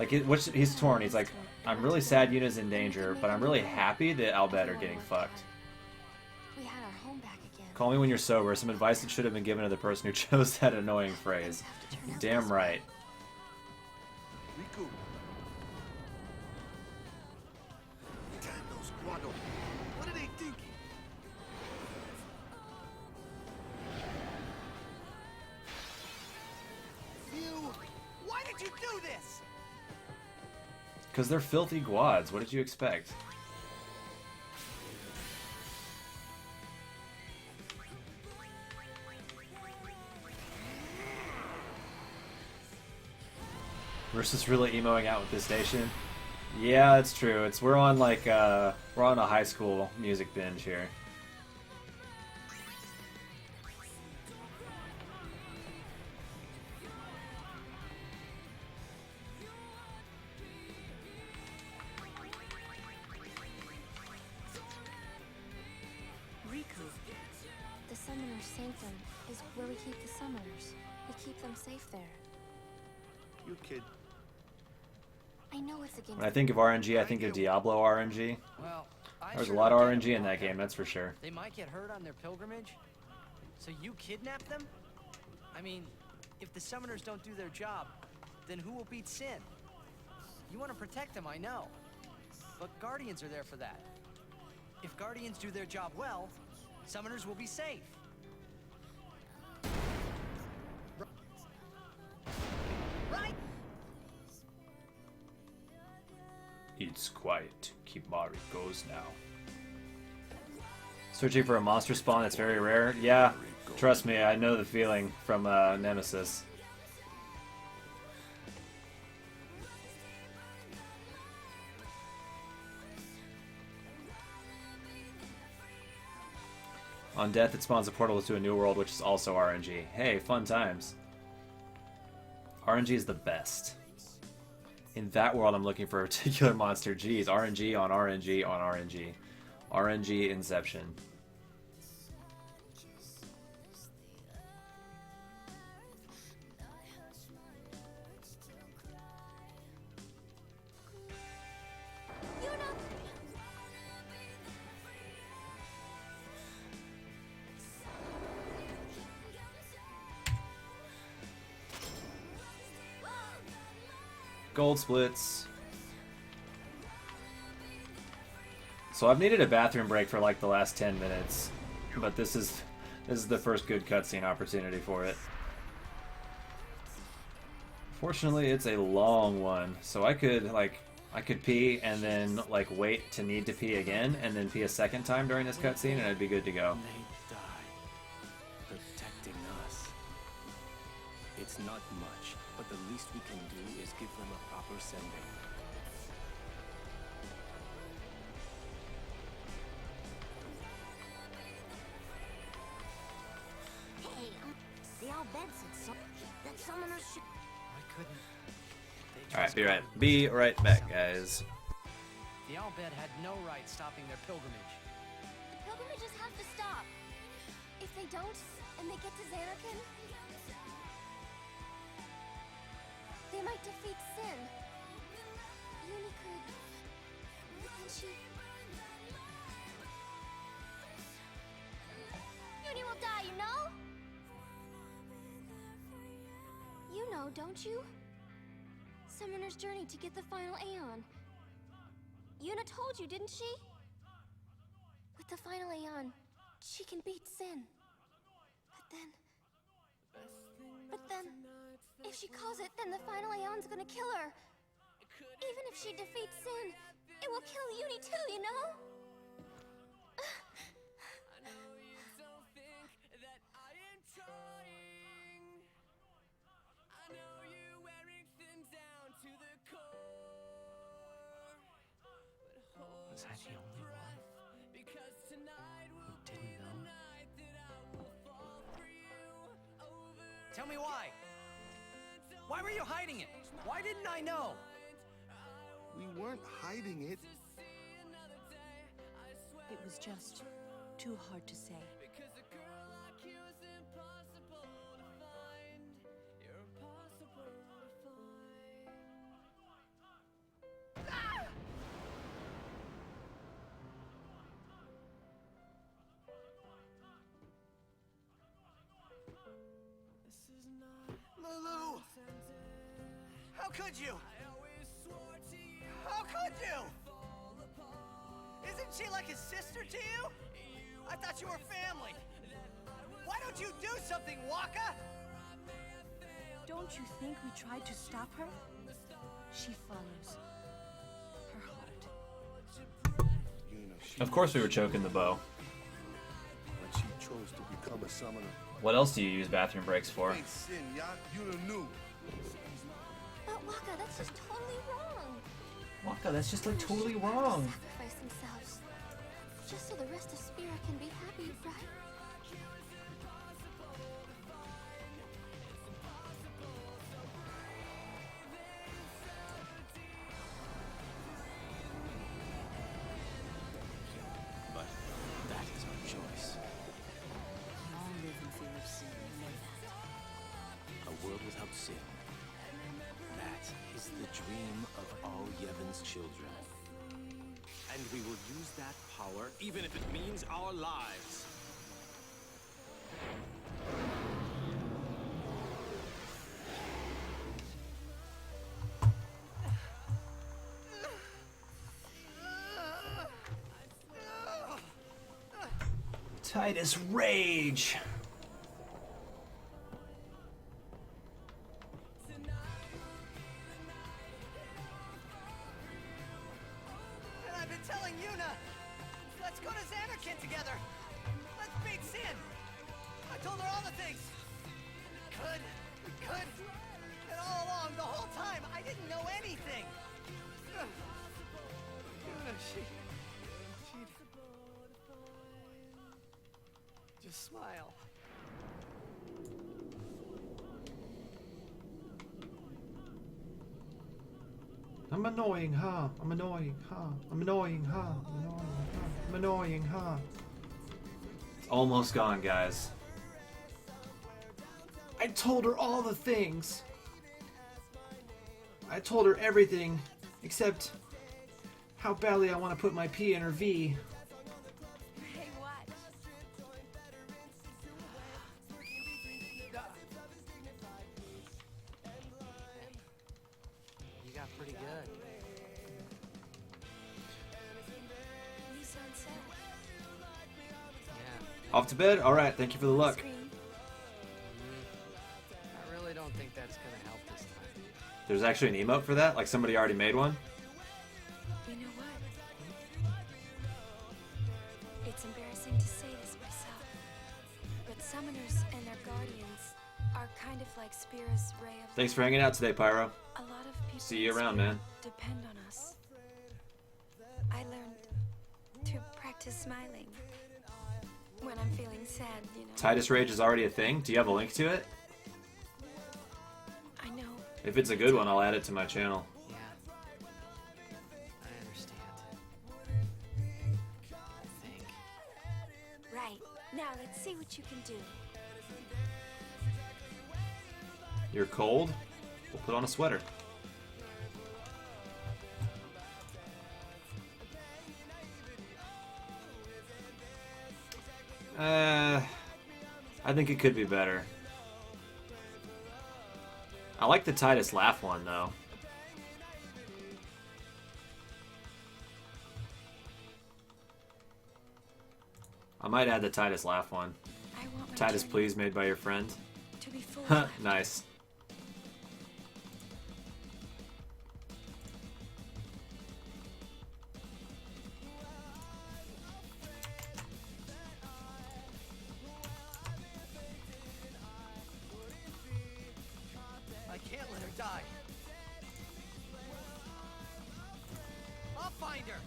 he's torn. He's like, I'm really sad Yuna's in danger, but I'm really happy that Albed are getting fucked. we had our home back again. Call me when you're sober. Some advice that should have been given to the person who chose that annoying phrase. Damn right. Riku. Damn those Guado. What are they thinking? You! Why did you do this? Because they're filthy guads. What did you expect? Versus really emoing out with this station. Yeah, it's true. We're on like we're on a high school music binge here. Riku. The Summoner's Sanctum is where we keep the summoners. We keep them safe there. You kid. I know it's against. When I think of RNG, I think of Diablo RNG. Well, There's a lot of RNG in that game, that's for sure. They might get hurt on their pilgrimage. So you kidnap them? I mean, if the summoners don't do their job, then who will beat Sin? You want to protect them, I know. But Guardians are there for that. If Guardians do their job well, summoners will be safe. Right? It's quiet. Kimari goes now. Searching for a monster spawn that's very rare? Yeah, trust me, I know the feeling from Nemesis. On death, it spawns a portal to a new world, which is also RNG. Hey, fun times. RNG is the best. In that world, I'm looking for a particular monster. Geez, RNG on RNG on RNG. RNG Inception. Gold splits. So I've needed a bathroom break for like the last 10 minutes, but this is the first good cutscene opportunity for it. Fortunately, it's a long one, so I could pee and then like wait to need to pee again, and then pee a second time during this cutscene, and I'd be good to go. They die, protecting us. It's not much, but the least we can do is give them a proper sending. Hey, the Albed said that summoners should. Why couldn't they All right, just be right back, guys. The Albed had no right stopping their pilgrimage. The pilgrimages have to stop. If they don't, and they get to Xanarkand, they might defeat Sin. Uni could... Can she... Uni will die, you know? You know, don't you? Summoner's journey to get the final Aeon. Yuna told you, didn't she? With the final Aeon, she can beat Sin. But then... she calls it, then the final Aeon's gonna kill her. Even if she defeats Sin, it will kill Uni too, you know? Was I the only one who didn't know? Tell me why. Why were you hiding it? Why didn't I know? We weren't hiding it. It was just too hard to say. Lulu! How could you? How could you? Isn't she like a sister to you? I thought you were family. Why don't you do something, Waka? Don't you think we tried to stop her? She follows her heart. Of course we were choking the bow. But she chose to become a summoner. What else do you use bathroom breaks for? Ain't Sin, y'all. You knew. But Waka, that's just totally wrong. Waka, that's just like totally wrong. Sacrifice themselves. Just so the rest of Spira can be happy, right? But that is our choice. We all live in fear of sin, you know that. A world without sin. That is the dream of all Yevon's children. And we will use that power even if it means our lives. Titus Rage. And I've been telling Yuna, let's go to Xanarkand together. Let's beat Sin. I told her all the things. We could. And all along, the whole time, I didn't know anything. Yuna, she'd just smile. I'm annoying, huh? I'm annoying, huh? I'm annoying, huh? I'm annoying, huh? I'm annoying, huh? It's almost gone, guys. I told her all the things. I told her everything except how badly I want to put my P in her V. Hey, what? You got pretty good. You sound sad. Yeah. Off to bed? Alright, thank you for the luck. I really don't think that's gonna help this time. There's actually an emote for that? Like somebody already made one? You know what? It's embarrassing to say this myself, but summoners and their guardians are kind of like Spira's ray of Thanks for hanging out today, Pyro. A lot of people See you in around, Spira man. depend on us. I learned to practice smiling when I'm feeling sad, you know. Titus Rage is already a thing? Do you have a link to it? I know. If it's a good one, I'll add it to my channel. Yeah. I understand. I think. Right. Now let's see what you can do. You're cold? We'll put on a sweater. I think it could be better. I like the Titus laugh one, though. I might add the Titus laugh one. I want my Titus journey Please, made by your friend. to be full Huh, of nice. guy. I'll find her.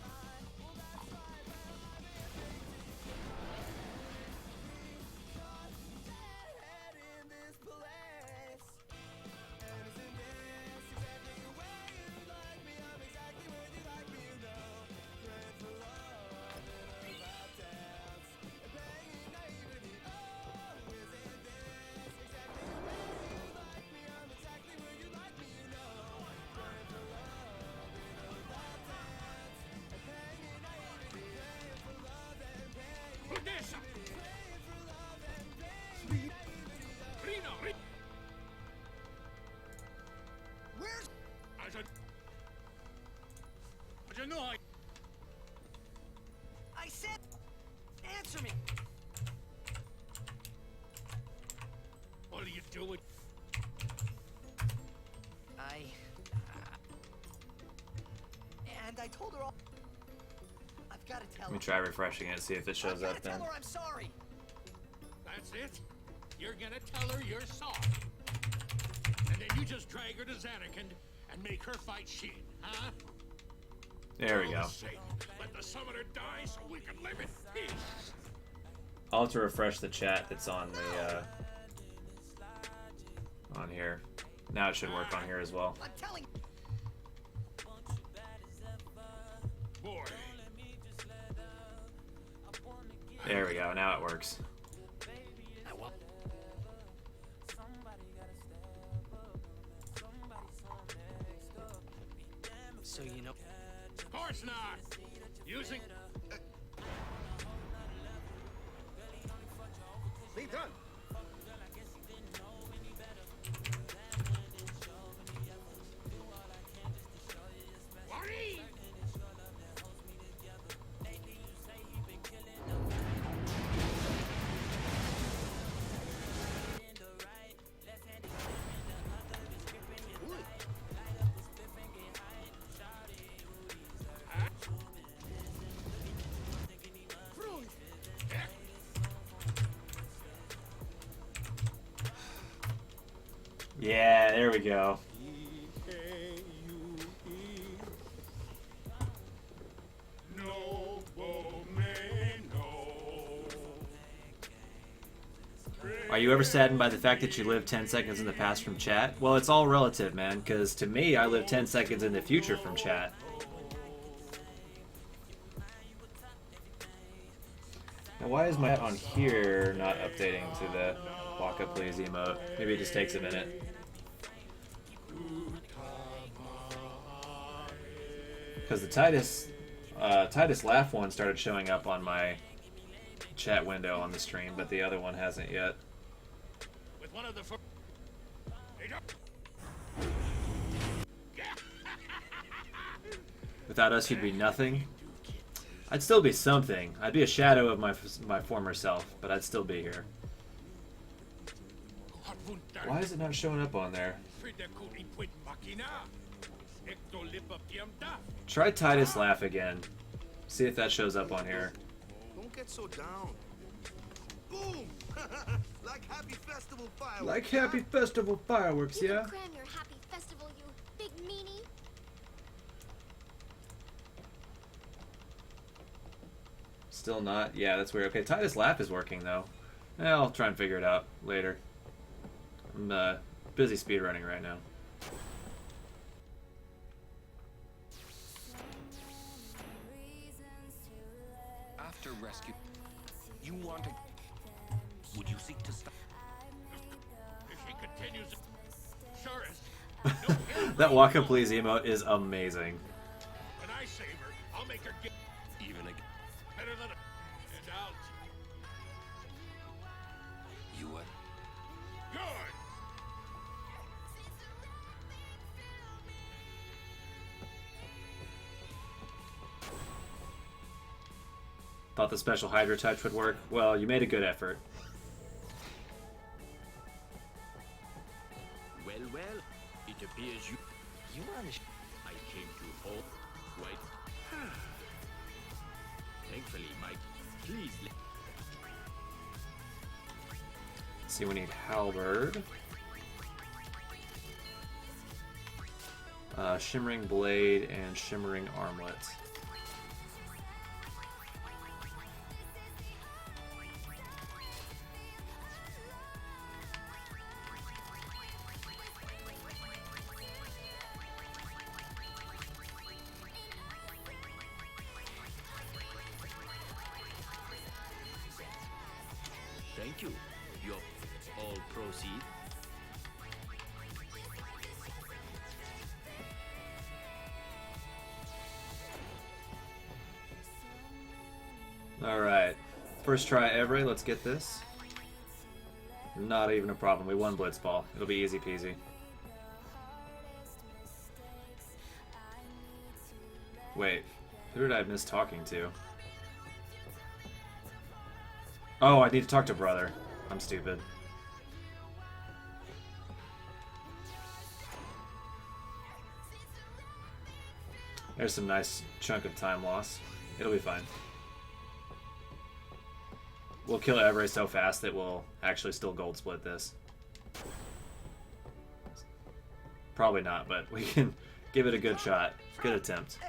Where's... I know I said, answer me. What are you doing? And I told her all. I've got to tell Let me her. try refreshing it, see if it shows up then. Tell her I'm sorry. That's it? You're gonna tell her you're sorry. And then you just drag her to Zanarkand and make her fight Shin, huh? There we go. Let the summoner die so we can live in peace. I'll have to refresh the chat that's on the on here. Now it should work on here as well. I'm telling Boy. There we go. Now it works. So you know. Of course not. Using. Stay done. Worry. Yeah, there we go. Are you ever saddened by the fact that you live 10 seconds in the past from chat? Well, it's all relative, man, because to me, I live 10 seconds in the future from chat. Now, why is my on here not updating to the walk up please emote? Maybe it just takes a minute. Because the Titus laugh one started showing up on my chat window on the stream, but the other one hasn't yet. With one of the Without us, you'd be nothing. I'd still be something. I'd be a shadow of my former self, but I'd still be here. Why is it not showing up on there? Try Titus laugh again. See if that shows up on here. Don't get so down. Boom! Like happy festival fireworks. Like happy festival fireworks, yeah? Cram your happy festival, you big meanie. Still not? Yeah, that's weird. Okay, Titus laugh is working though. I'll try and figure it out later. I'm busy speedrunning right now. After rescue, you want to... Would you seek to stop? If she continues, sure as That walk up please emote is amazing. when I save her, I'll make her get Even again. better than a... And out. You what? Good. Thought the special Hydra touch would work. Well, you made a good effort. Well, it appears you are the I came to hold. Wait. Thankfully, Mike, please let... Let's see, we need Halberd. Shimmering Blade and Shimmering Armlet. Thank you. Your all proceed. Alright. First try ever, let's get this. Not even a problem. We won Blitzball. It'll be easy peasy. Wait, who did I miss talking to? Oh, I need to talk to brother. I'm stupid. There's some nice chunk of time loss. It'll be fine. We'll kill Everett so fast that we'll actually still gold split this. Probably not, but we can give it a good shot. Good attempt.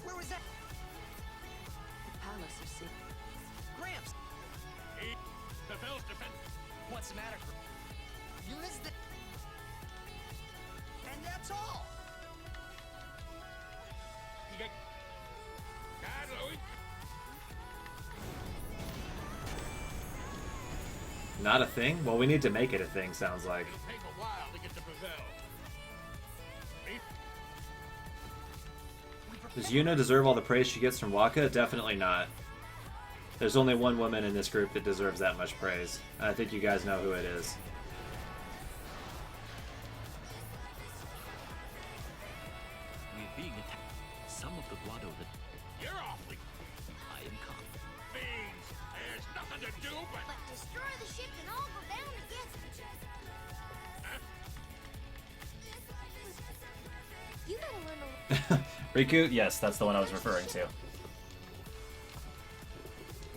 Where was that? The palace of Sig. Gramps! Pavel's defense. What's the matter? You missed it. And that's all. God, Louis. Not a thing? Well, we need to make it a thing, sounds like. It'll take a while to get to Pavel. Does Yuna deserve all the praise she gets from Waka? Definitely not. There's only one woman in this group that deserves that much praise. And I think you guys know who it is. We're being attacked. Some of the grotto that You're awfully I am calm. beans. There's nothing to do but Destroy the ship and all go down against it. You gotta learn to Riku? Yes, that's the one I was referring to.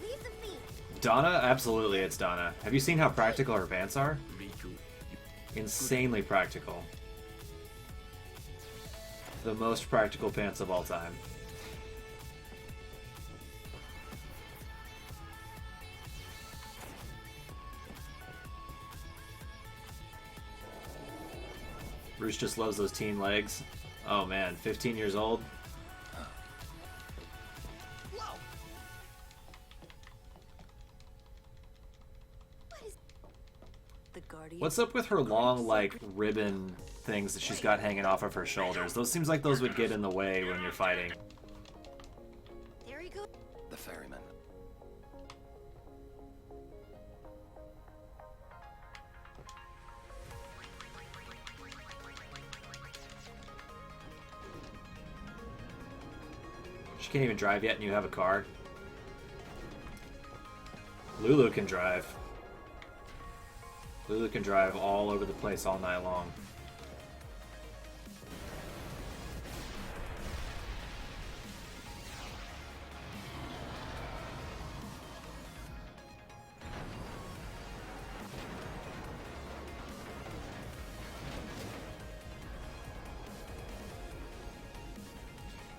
leave the feet. Donna? Absolutely, it's Donna. Have you seen how practical her pants are? Insanely practical. The most practical pants of all time. Bruce just loves those teen legs. Oh man, 15 years old. The Guardian. What's up with her long, like, ribbon things that she's got hanging off of her shoulders? Those seems like those would get in the way when you're fighting. There you go. The ferryman. She can't even drive yet and you have a car. Lulu can drive. Lulu can drive all over the place all night long.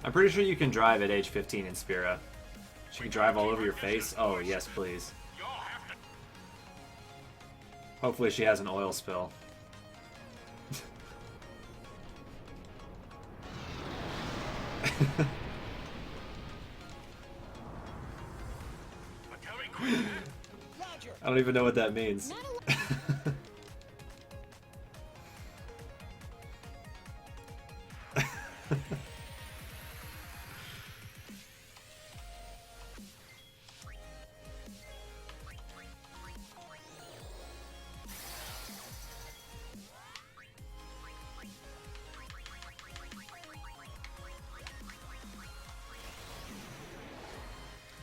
I'm pretty sure you can drive at age 15 in Spira. She can drive all over your face. Oh, yes, please. Hopefully she has an oil spill. I don't even know what that means.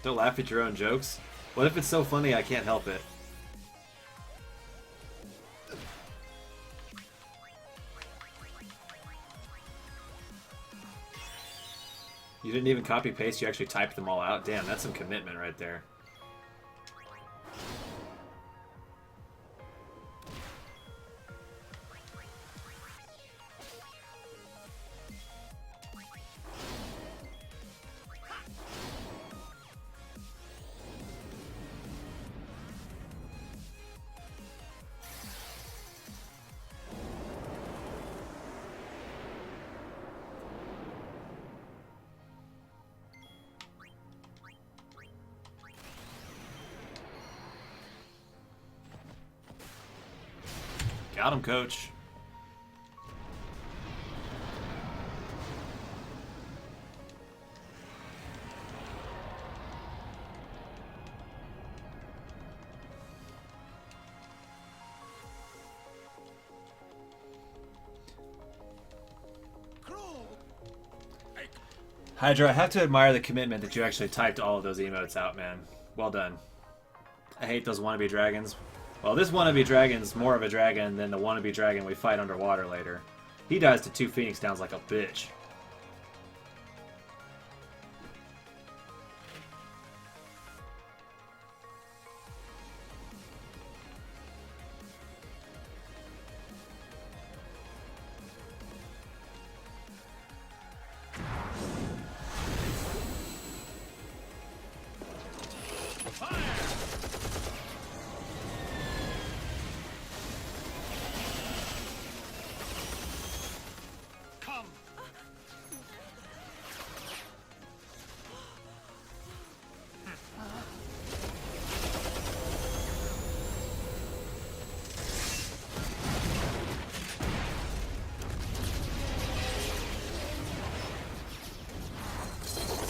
Don't laugh at your own jokes. What if it's so funny I can't help it? You didn't even copy paste, you actually typed them all out? Damn, that's some commitment right there. Got him, coach. Hydra, I have to admire the commitment that you actually typed all of those emotes out, man. Well done. I hate those wannabe dragons. Well, this wannabe dragon's more of a dragon than the wannabe dragon we fight underwater later. He dies to 2 Phoenix Downs like a bitch.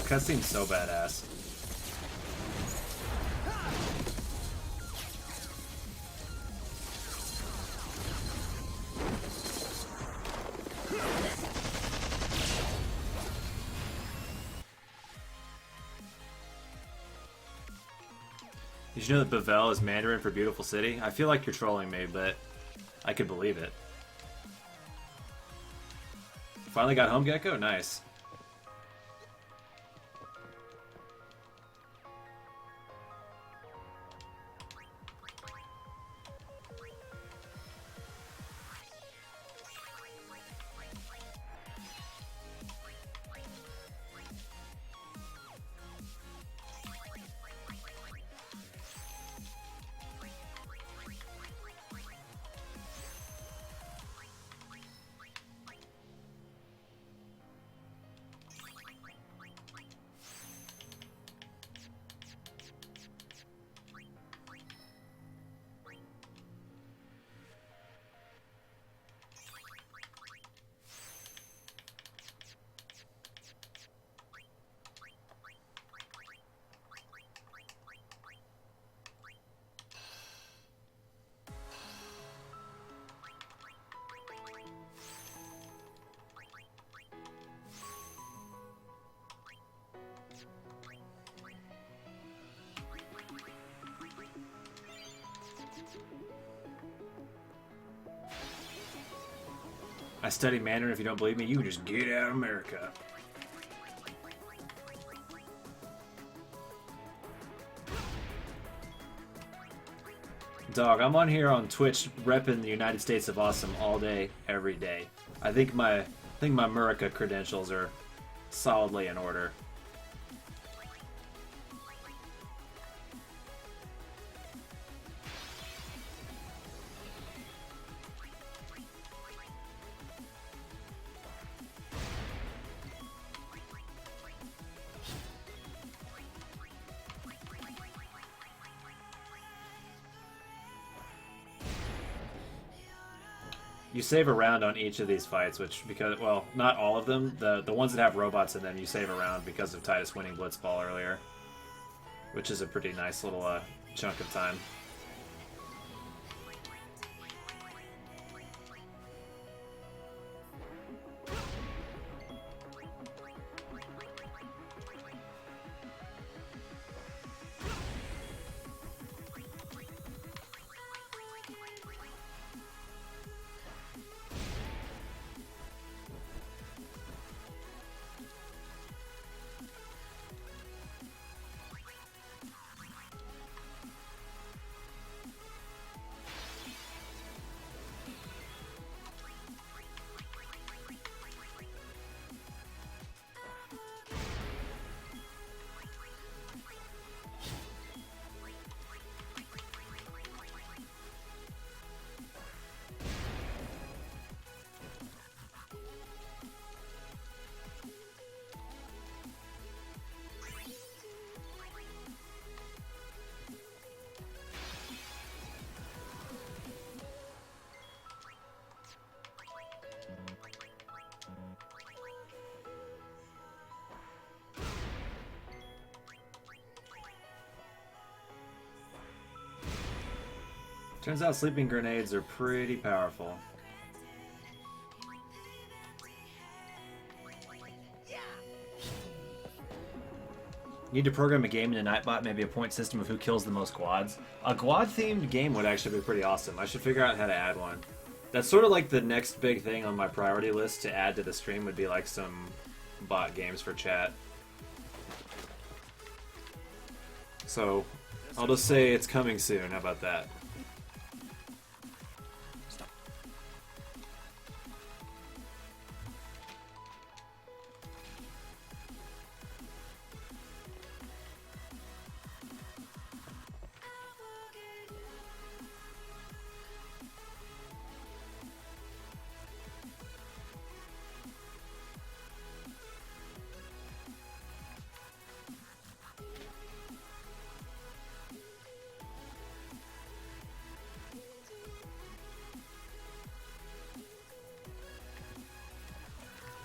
Cutscene's so badass. Did you know that Bavel is Mandarin for beautiful city? I feel like you're trolling me, but I could believe it. Finally got home, Gecko? Nice. I study Mandarin. If you don't believe me, you can just get out of America. Dog, I'm on here on Twitch repping the United States of Awesome all day, every day. I think my America credentials are solidly in order. You save a round on each of these fights, which, because, well, not all of them. The ones that have robots in them, you save a round because of Titus winning Blitzball earlier. Which is a pretty nice little chunk of time. Turns out sleeping grenades are pretty powerful. Need to program a game in a Nightbot, maybe a point system of who kills the most quads. A quad-themed game would actually be pretty awesome. I should figure out how to add one. That's sort of like the next big thing on my priority list to add to the stream would be like some bot games for chat. So, I'll just say it's coming soon. How about that?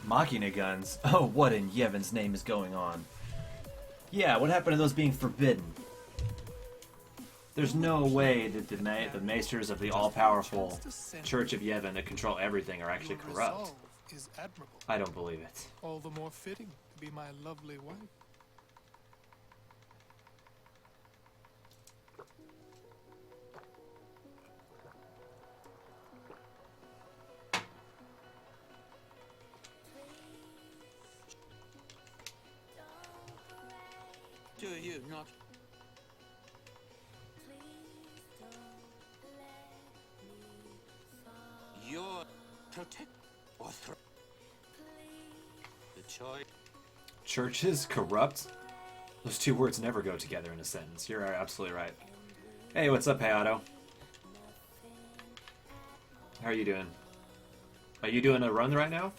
Machina guns? Oh, what in Yevon's name is going on? Yeah, what happened to those being forbidden? There's no way that the maesters of the all-powerful Church of Yevon that control everything are actually corrupt. Is admirable. I don't believe it. All the more fitting to be my lovely wife. Do you not? Your protect or threat. The choice. Churches corrupt? Those two words never go together in a sentence. You're absolutely right. Hey, what's up, Hayato? How are you doing? Are you doing a run right now?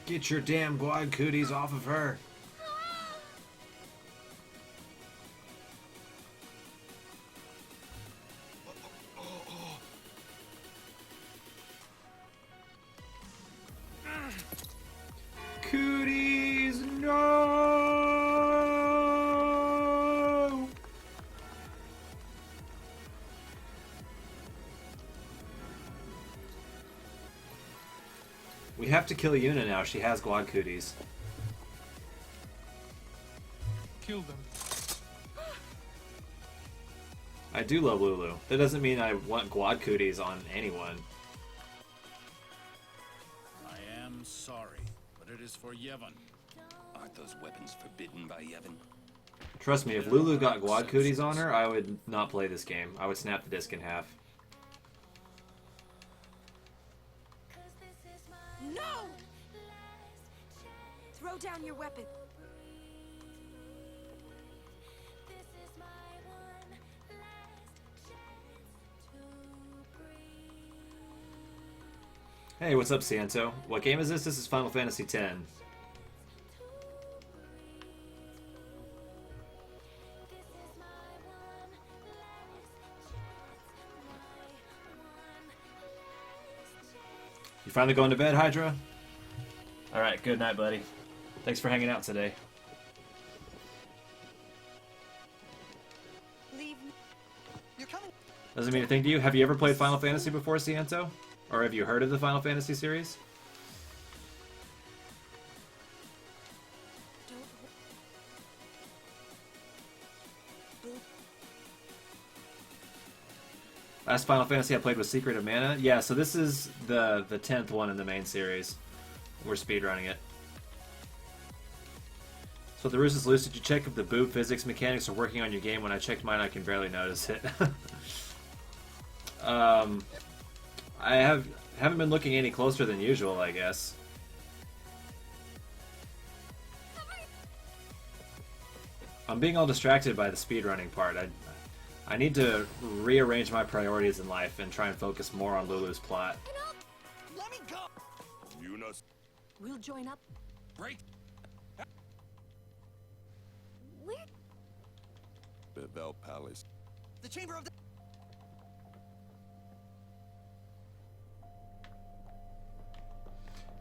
Get your damn Guad cooties off of her. Cooties, no! We have to kill Yuna now. She has Guad cooties. Kill them. I do love Lulu. That doesn't mean I want Guad cooties on anyone. I am sorry, but it is for Yevon. Aren't those weapons forbidden by Yevon? Trust me, if Lulu got Guad cooties on her, I would not play this game. I would snap the disc in half. No! Throw down your weapon. Hey, what's up, Santo? What game is this? This is Final Fantasy X. You finally going to bed, Hydra? Alright, good night, buddy. Thanks for hanging out today. Leave. You're coming. Doesn't mean a thing to you. Have you ever played Final Fantasy before, Ciento? Or have you heard of the Final Fantasy series? Last Final Fantasy I played was Secret of Mana. Yeah, so this is the 10th one in the main series. We're speedrunning it. So the roost is loose. Did you check if the boob physics mechanics are working on your game? When I checked mine, I can barely notice it. I haven't been looking any closer than usual, I guess. I'm being all distracted by the speedrunning part. I need to rearrange my priorities in life and try and focus more on Lulu's plot. Let me go. Yuna. We'll join up. Break. Where? Bevel Palace. The Chamber of the...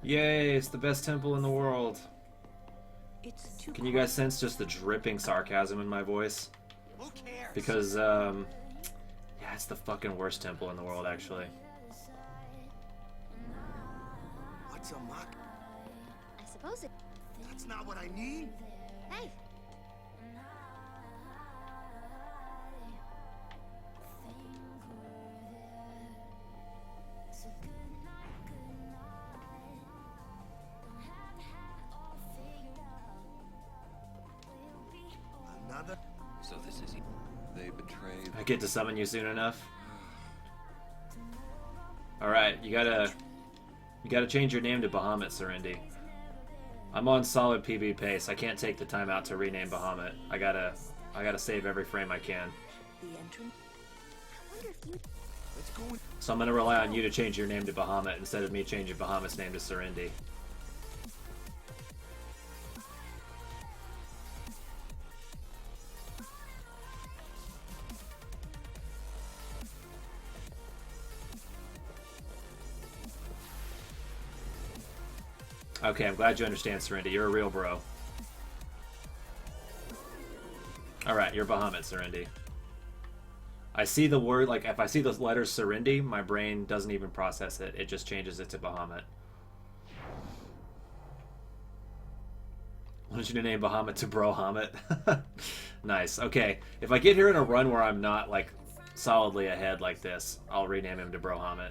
Yay, it's the best temple in the world. It's too Can you guys sense just the dripping sarcasm in my voice? Who cares? Because, yeah, it's the fucking worst temple in the world, actually. What's a mock? I suppose it. That's not what I need. Hey. Another. So this is they betrayed. I get to summon you soon enough. Alright, you gotta change your name to Bahamut, Serendi. I'm on solid PB pace. I can't take the time out to rename Bahamut. I gotta save every frame I can. the entrance. I wonder if you. Let's go. So I'm gonna rely on you to change your name to Bahamut instead of me changing Bahamut's name to Serendi. Okay, I'm glad you understand, Serendi. You're a real bro. Alright, you're Bahamut, Serendi. I see the word, like, if I see those letters Serendi, my brain doesn't even process it. It just changes it to Bahamut. Why don't you name Bahamut to Brohamut? Nice. Okay, if I get here in a run where I'm not, like, solidly ahead like this, I'll rename him to Brohamut.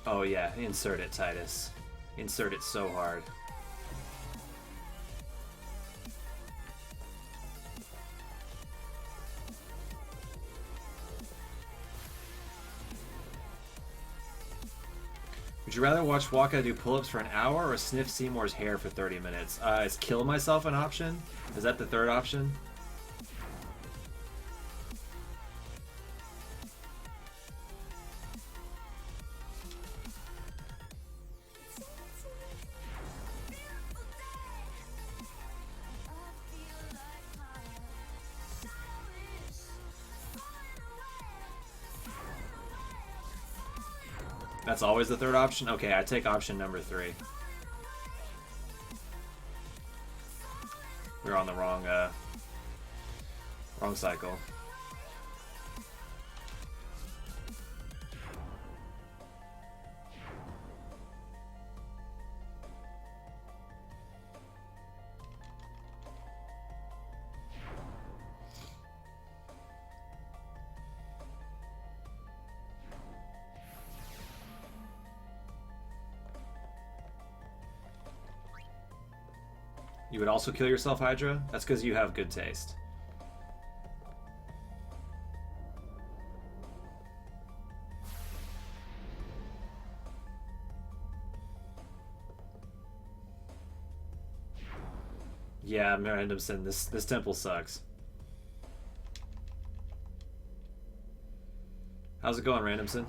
Oh yeah, insert it, Titus. Insert it so hard. Would you rather watch Waka do pull-ups for an hour or sniff Seymour's hair for 30 minutes? Is kill myself an option? Is that the third option? That's always the third option? Okay, I take option number 3. We're on the wrong cycle. You would also kill yourself, Hydra? That's because you have good taste. Yeah, Randomson, this temple sucks. How's it going, Randomson?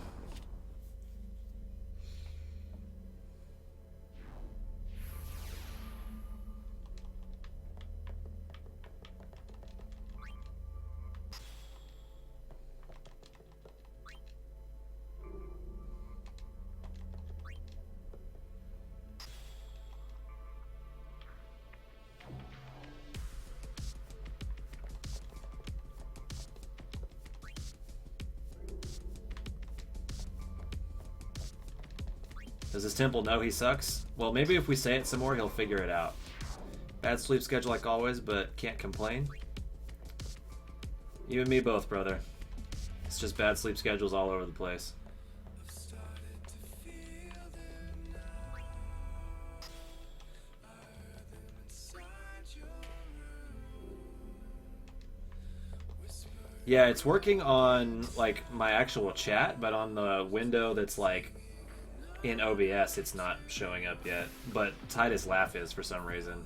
Does his temple know he sucks? Well, maybe if we say it some more, he'll figure it out. Bad sleep schedule like always, but can't complain. You and me both, brother. It's just bad sleep schedules all over the place. Yeah, it's working on like my actual chat, but on the window that's like in OBS, it's not showing up yet. But Titus Laugh is for some reason.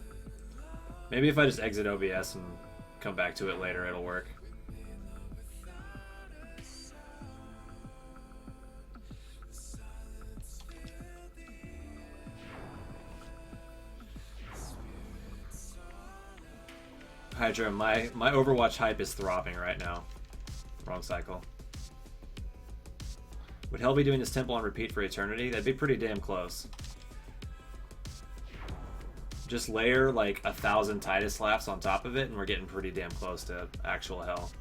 Maybe if I just exit OBS and come back to it later, it'll work. Hydra, my Overwatch hype is throbbing right now. Wrong cycle. Would hell be doing this temple on repeat for eternity? That'd be pretty damn close. Just layer like 1,000 Titus Laughs on top of it and we're getting pretty damn close to actual hell.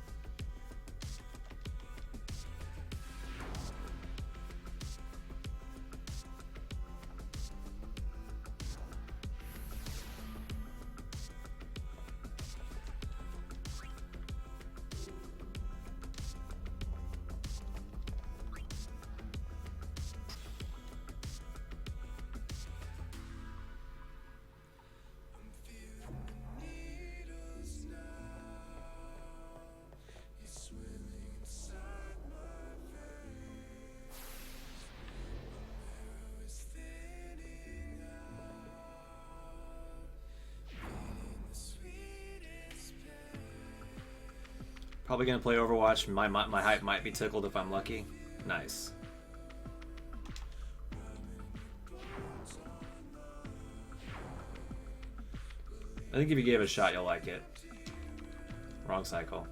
Probably gonna play Overwatch. My hype might be tickled if I'm lucky. Nice. I think if you gave it a shot, you'll like it. Wrong cycle.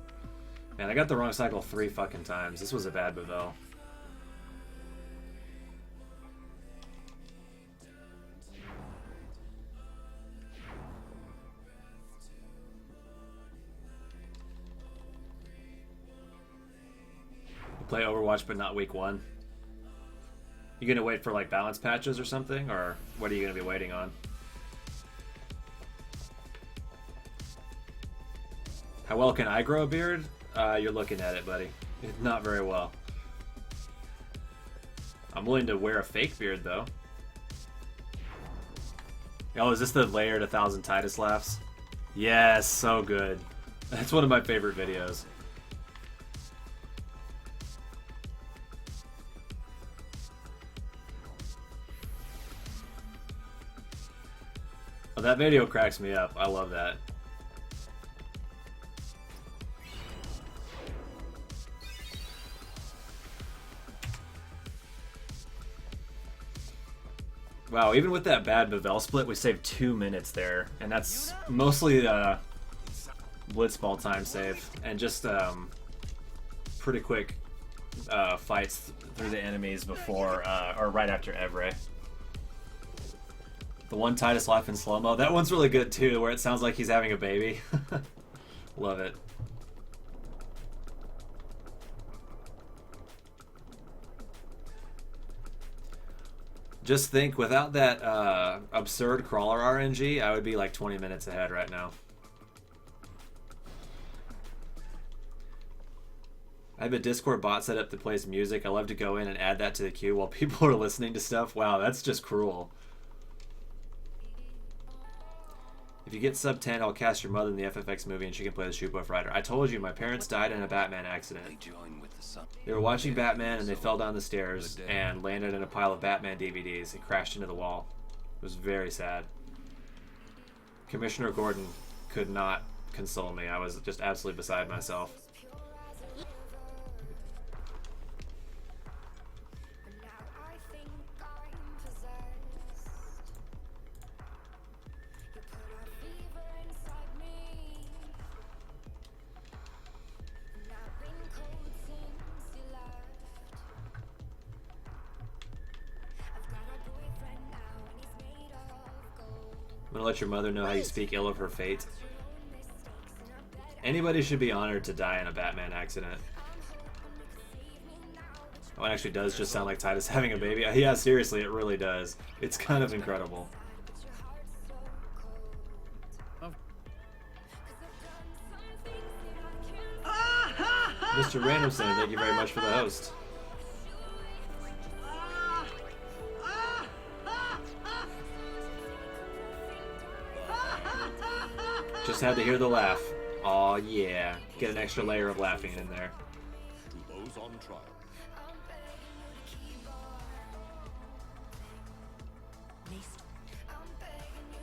Man, I got the wrong cycle 3 fucking times. This was a bad Bavel. Play Overwatch but not week 1. You gonna wait for like balance patches or something, or what are you gonna be waiting on? How well can I grow a beard? You're looking at it, buddy. Not very well. I'm willing to wear a fake beard though. Oh, is this the layered 1,000 Titus Laughs? Yes, so good. That's one of my favorite videos. Oh, that video cracks me up. I love that. Wow, even with that bad Bavel split, we saved 2 minutes there. And that's mostly blitzball time save. And just pretty quick fights through the enemies before, or right after Evray. The one Titus Laugh in slow-mo. That one's really good too, where it sounds like he's having a baby. Love it. Just think, without that absurd crawler RNG, I would be like 20 minutes ahead right now. I have a Discord bot set up that plays music. I love to go in and add that to the queue while people are listening to stuff. Wow, that's just cruel. If you get sub 10, I'll cast your mother in the FFX movie and she can play the Shootbuff Rider. I told you, my parents died in a Batman accident. They were watching Batman and they fell down the stairs and landed in a pile of Batman DVDs and crashed into the wall. It was very sad. Commissioner Gordon could not console me. I was just absolutely beside myself. I'm gonna let your mother know how you speak ill of her fate. Anybody should be honored to die in a Batman accident. That one actually does just sound like Titus having a baby. Yeah, seriously, it really does. It's kind of incredible. Mr. Randomson, thank you very much for the host. Just had to hear the laugh. Aw, yeah. Get an extra layer of laughing in there. To those on trial.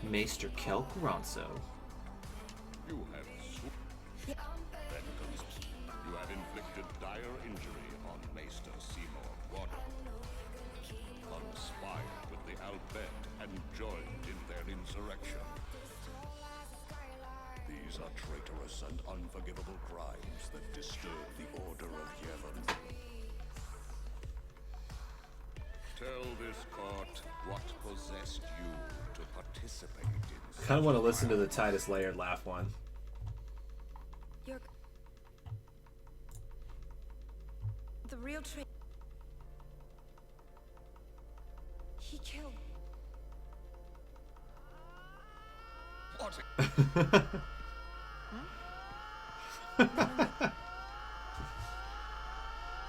Maester Kelk Ronso. You have then comes. You have inflicted dire injury on Maester Seymour Guado. Conspired with the Albed and joined in their insurrection. These are traitorous and unforgivable crimes that disturb the order of Yevon. Tell this court what possessed you to participate in. Kind of want to listen to the Titus layered laugh one. You're... The real traitor. He killed... What?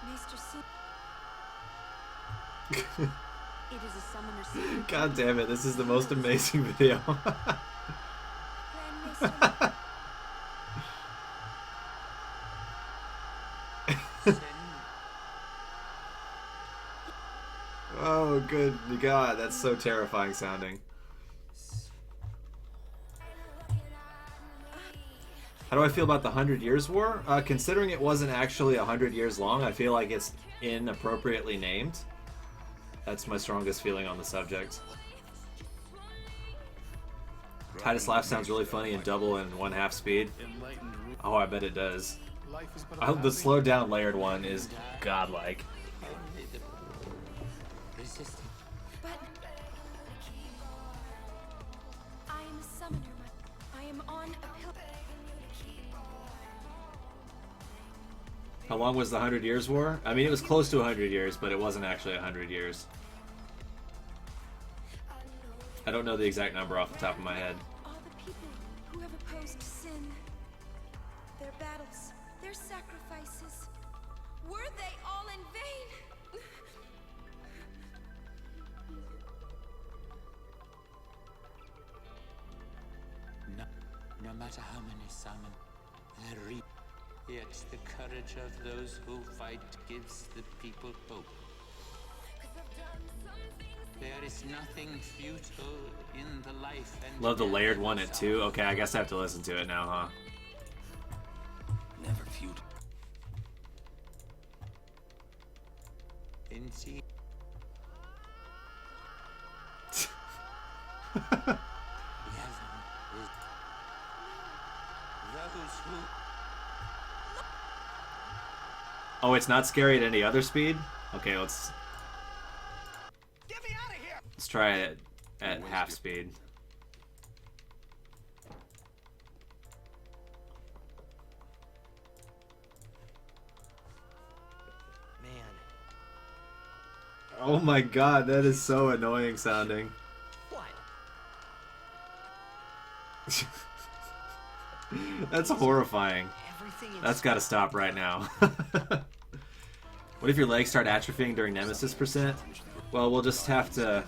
Maester C. It is a summoner's secret. God damn it, this is the most amazing video. Oh, good God, that's so terrifying sounding. How do I feel about the 100 Years' War? Considering it wasn't actually 100 years long, I feel like it's inappropriately named. That's my strongest feeling on the subject. Titus laugh sounds really funny in double and 1/2 speed. Oh, I bet it does. I hope the slowed down layered one is godlike. But I am a summoner. I am on a pill. How long was the 100 Years' War? I mean, it was close to 100 years, but it wasn't actually 100 years. I don't know the exact number off the top of my head. All the people who have opposed sin, their battles, their sacrifices, were they all in vain? No matter how many summon, yet the courage of those who fight gives the people hope. There is nothing futile in the life and Love the layered one at 2. Okay, I guess I have to listen to it now, huh? Never futile. Indeed. Those who Oh, it's not scary at any other speed? Okay, let's try it at half speed. Man. Oh my God, that is so annoying sounding. What? That's horrifying. That's got to stop right now. What if your legs start atrophying during Nemesis percent? Well, we'll just have to...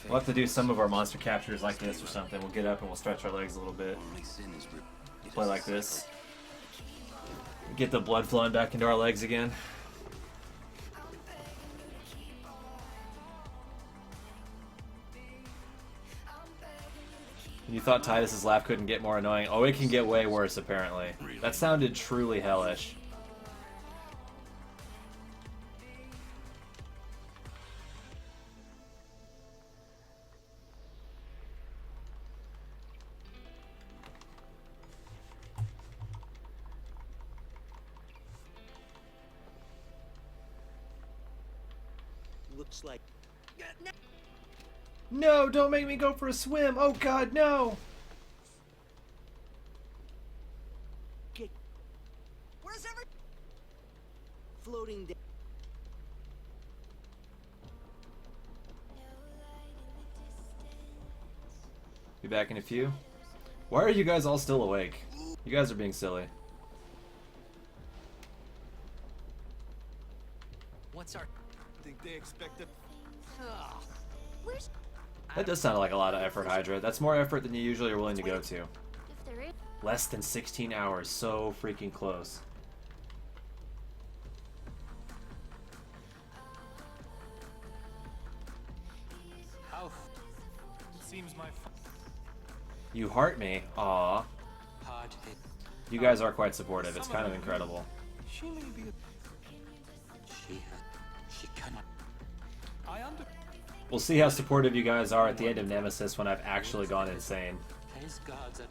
We'll have to do some of our monster captures like this or something. We'll get up and we'll stretch our legs a little bit. Play like this. Get the blood flowing back into our legs again. You thought Titus's laugh couldn't get more annoying. Oh, it can get way worse, apparently. That sounded truly hellish. Looks like... No, don't make me go for a swim. Oh God, no. Where's every... Floating down... Be back in a few. Why are you guys all still awake? You guys are being silly. What's our... Think they expected... Where's... That does sound like a lot of effort, Hydra. That's more effort than you usually are willing to go to. If there is... Less than 16 hours. So freaking close. How? It seems my... You heart me. Aw. Hard hit. You guys are quite supportive. It's kind of incredible. She may be a... She cannot. I under... We'll see how supportive you guys are at the end of Nemesis when I've actually gone insane. His gods are...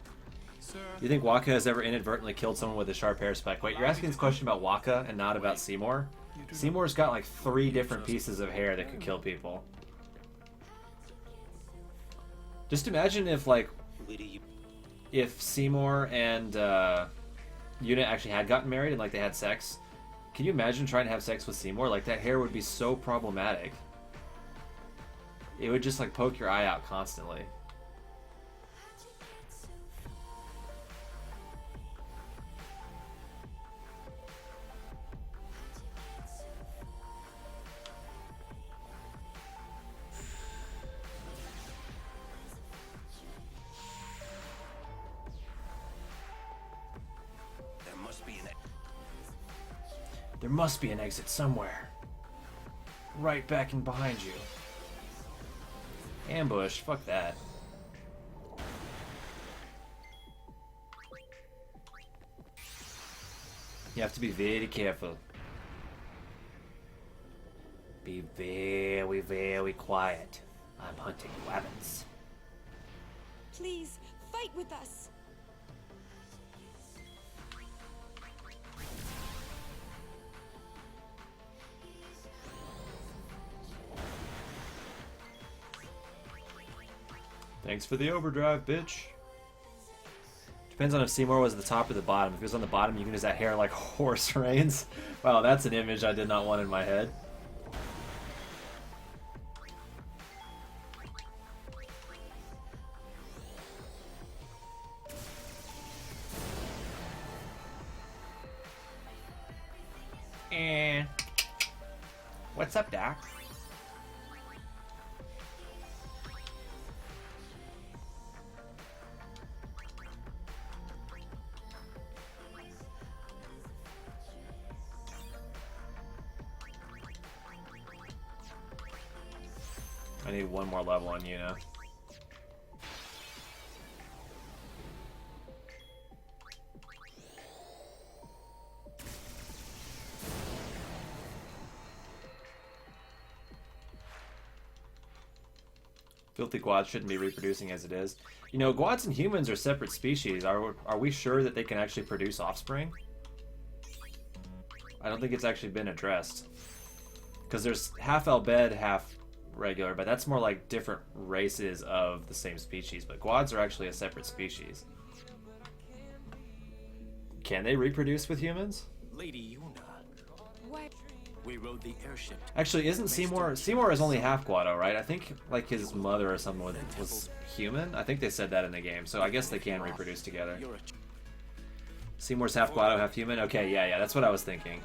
Sir, You think Waka has ever inadvertently killed someone with a sharp hair spike? Wait, you're asking this question about Waka and not about Seymour? Seymour's got like 3 different pieces of hair that could kill people. Just imagine if like if Seymour and Yuna actually had gotten married and like they had sex. Can you imagine trying to have sex with Seymour? Like that hair would be so problematic. It would just like poke your eye out constantly. There must be an exit somewhere. Right back in behind you. Ambush, fuck that. You have to be very careful. Be very, very quiet. I'm hunting rabbits. Please, fight with us. Thanks for the overdrive, bitch. Depends on if Seymour was at the top or the bottom. If he was on the bottom, you can use that hair like horse reins. Wow, that's an image I did not want in my head. What's up, Doc? I need one more level on Yuna. Filthy Guads shouldn't be reproducing as it is. You know, Guads and humans are separate species. Are we sure that they can actually produce offspring? I don't think it's actually been addressed. Because there's half Al Bhed, half regular, but that's more like different races of the same species. But Guads are actually a separate species. Can they reproduce with humans? Lady Yuna. What? We rode the airship. Actually, isn't Seymour is only half Guado, right? I think like his mother or someone was human. I think they said that in the game, so I guess they can reproduce together. Seymour's half Guado, half human. Okay, yeah, that's what I was thinking.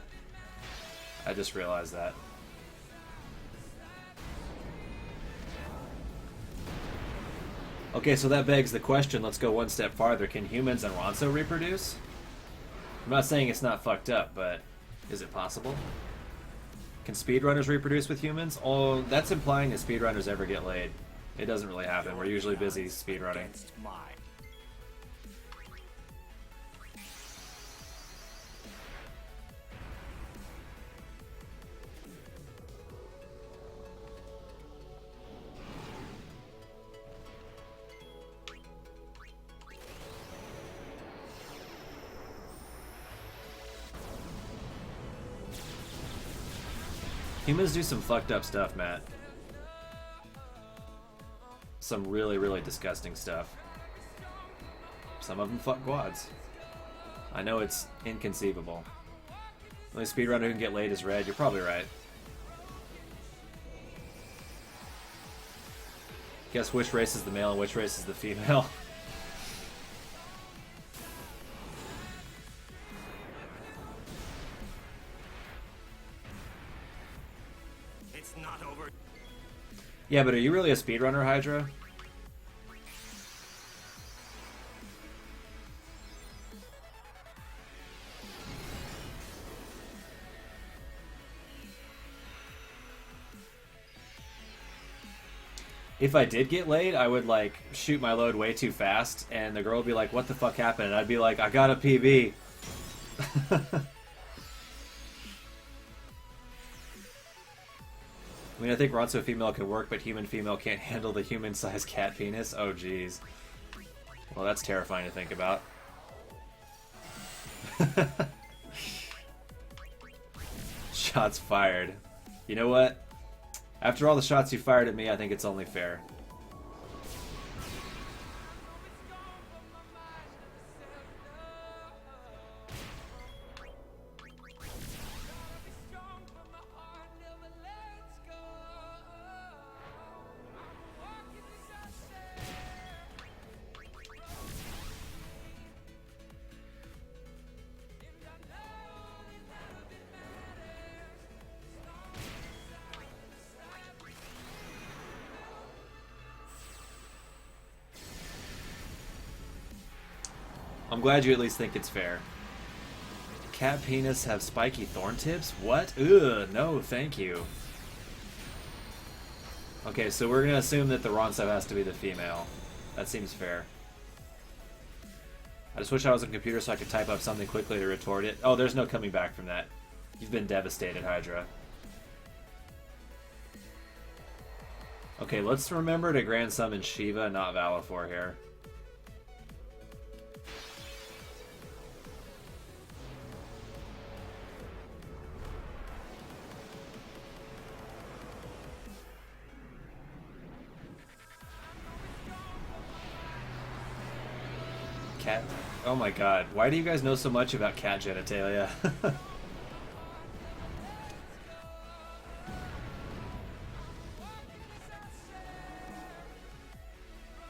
I just realized that. Okay, so that begs the question. Let's go one step farther. Can humans and Ronso reproduce? I'm not saying it's not fucked up, but is it possible? Can speedrunners reproduce with humans? Oh, that's implying that speedrunners ever get laid. It doesn't really happen. We're usually busy speedrunning. Humans do some fucked up stuff, Matt. Some really, really disgusting stuff. Some of them fuck Guads. I know it's inconceivable. The only speedrunner who can get laid is Red. You're probably right. Guess which race is the male and which race is the female. It's not over. Yeah, but are you really a speedrunner, Hydra? If I did get laid, I would like shoot my load way too fast, and the girl would be like, "What the fuck happened?" And I'd be like, "I got a PB." I mean, I think Ronso female could work, but human female can't handle the human-sized cat penis. Oh, jeez. Well, that's terrifying to think about. Shots fired. You know what? After all the shots you fired at me, I think it's only fair. I'm glad you at least think it's fair. Cat penis have spiky thorn tips? What? Ugh, no, thank you. Okay, so we're gonna assume that the Ronso has to be the female. That seems fair. I just wish I was on a computer so I could type up something quickly to retort it. Oh, there's no coming back from that. You've been devastated, Hydra. Okay, let's remember to Grand Summon Shiva, not Valifor here. Cat. Oh my god. Why do you guys know so much about cat genitalia?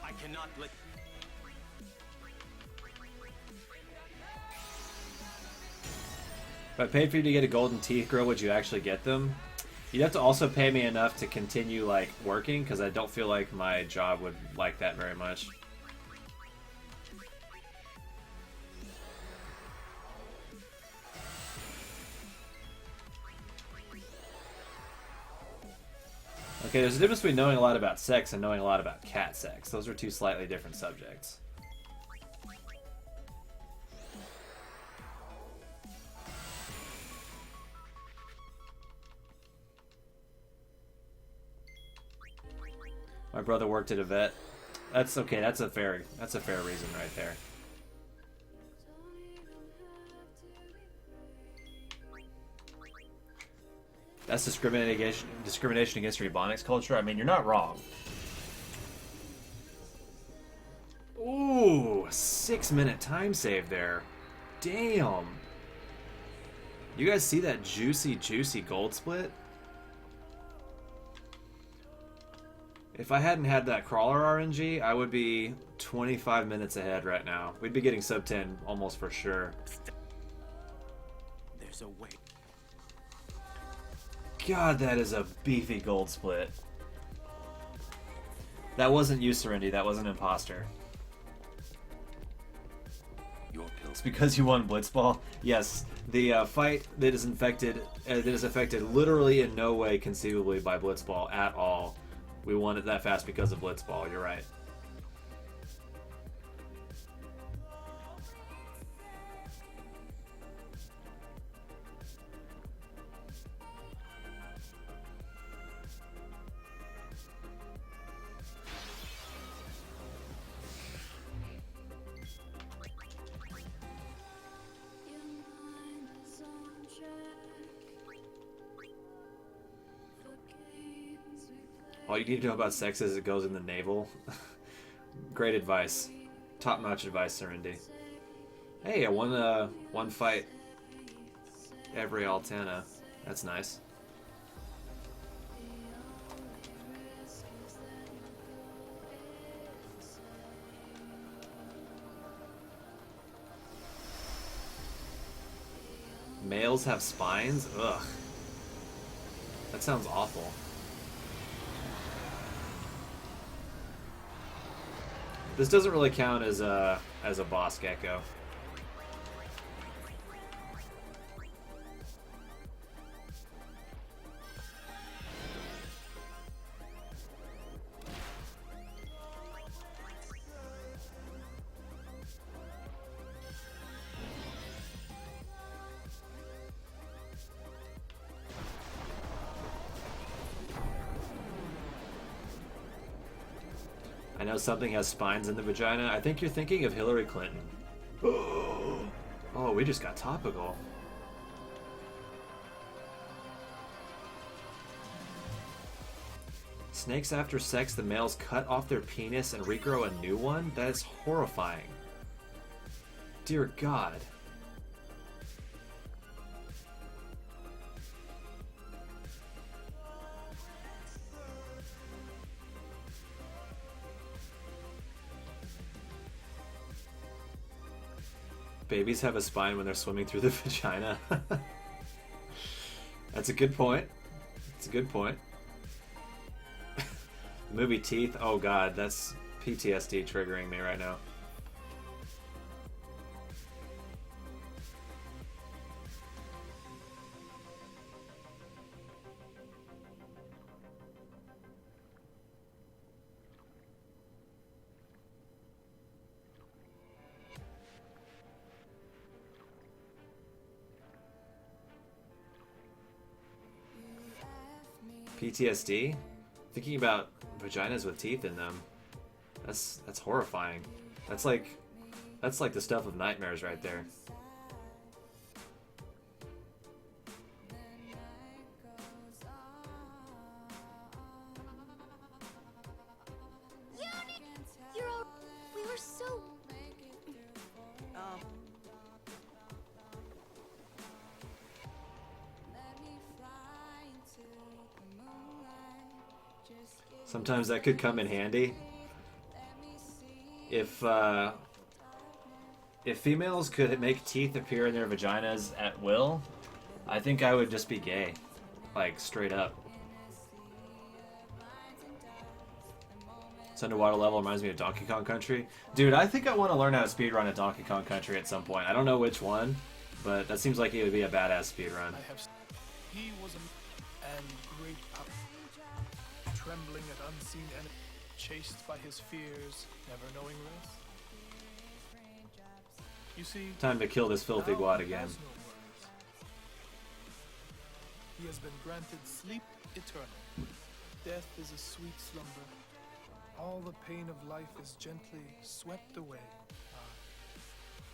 I cannot let. If I paid for you to get a golden teeth girl, would you actually get them? You'd have to also pay me enough to continue, like, working, because I don't feel like my job would like that very much. Okay, there's a difference between knowing a lot about sex and knowing a lot about cat sex. Those are two slightly different subjects. My brother worked at a vet. That's okay. That's a fair reason right there. That's discrimination against Ebonics culture. I mean, you're not wrong. Ooh, 6-minute time save there. Damn. You guys see that juicy, juicy gold split? If I hadn't had that crawler RNG, I would be 25 minutes ahead right now. We'd be getting sub 10 almost for sure. There's a way. God, that is a beefy gold split. That wasn't you, Serenity. That was an imposter. It's because you won Blitzball. Yes, the fight that is affected literally in no way conceivably by Blitzball at all. We won it that fast because of Blitzball. You're right. All you need to know about sex is it goes in the navel. Great advice. Top-notch advice, Serenity. Hey, I won one fight every Altana. That's nice. males have spines? Ugh. That sounds awful. This doesn't really count as a boss gecko. I know something has spines in the vagina. I think you're thinking of Hillary Clinton. Oh, we just got topical. Snakes after sex, the males cut off their penis and regrow a new one? That is horrifying. Dear God. Babies have a spine when they're swimming through the vagina. That's a good point. That's a good point. The movie Teeth, oh god, that's PTSD triggering me right now. PTSD? Thinking about vaginas with teeth in them. That's horrifying. That's like the stuff of nightmares right there. You're all... We were so... Sometimes that could come in handy. If females could make teeth appear in their vaginas at will, I think I would just be gay. Like, straight up. This underwater level reminds me of Donkey Kong Country. Dude, I think I want to learn how to speedrun a Donkey Kong Country at some point. I don't know which one, but that seems like it would be a badass speedrun. He was and great up, trembling at unseen enemy, chased by his fears, never knowing rest. You see, Time to kill this filthy guad again. He has been granted sleep eternal. Death is a sweet slumber. All the pain of life is gently swept away.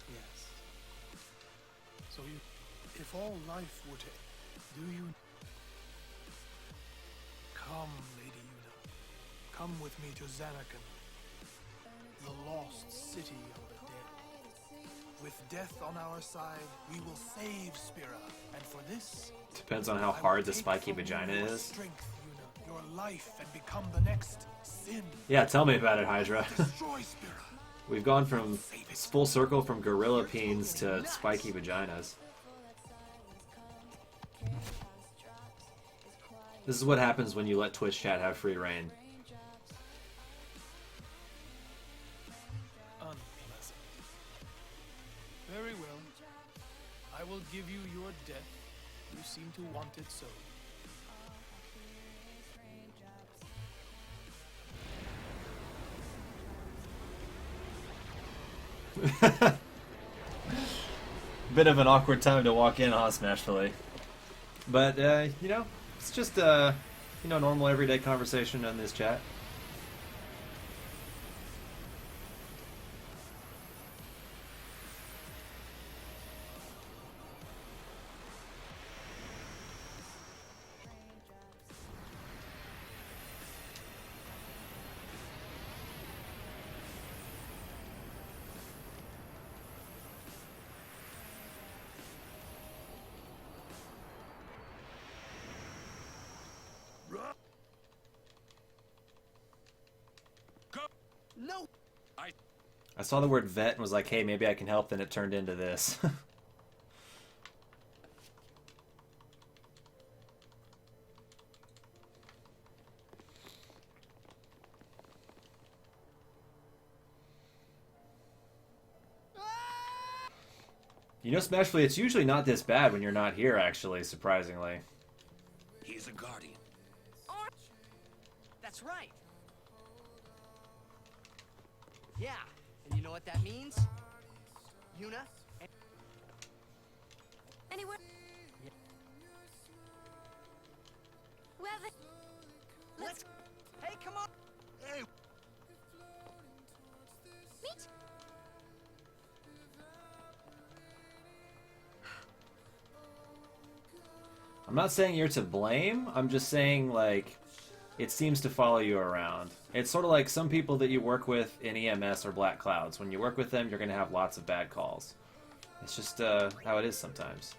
Yes. So you, if all life were to, do you? Come, Lady Yuna. Come with me to Zanarkand, the lost city of the dead. With death on our side, we will save Spira, and for this, Depends on how hard the spiky vagina is. strength, Yuna, your life, and become the next sin. Yeah, tell me about it, Hydra. Destroy Spira. We've gone from full circle from gorilla peens to spiky vaginas. This is what happens when you let Twitch chat have free reign. Unpleasant. Very well. I will give you your death. You seem to want it so. Bit of an awkward time to walk in, huh, Smashfully? But, you know, it's just, normal everyday conversation in this chat. No! I saw the word vet and was like, hey, maybe I can help, then it turned into this. You know, Smashfully, it's usually not this bad when you're not here, actually, surprisingly. He's a guardian. That's right. Yeah, and you know what that means? Yuna? Anywhere? Yeah. Well, then, let's... Hey, come on! Hey! Meet! I'm not saying you're to blame. I'm just saying, like, it seems to follow you around. It's sort of like some people that you work with in EMS or Black Clouds. When you work with them, you're going to have lots of bad calls. It's just how it is sometimes.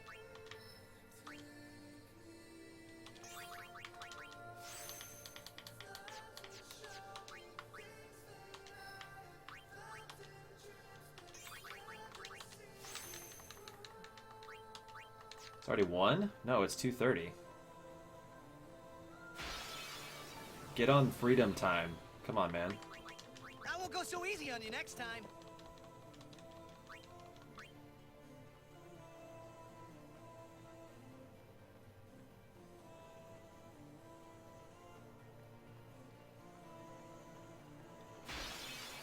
It's already 1? No, it's 2:30. Get on freedom time. Come on, man. I won't go so easy on you next time.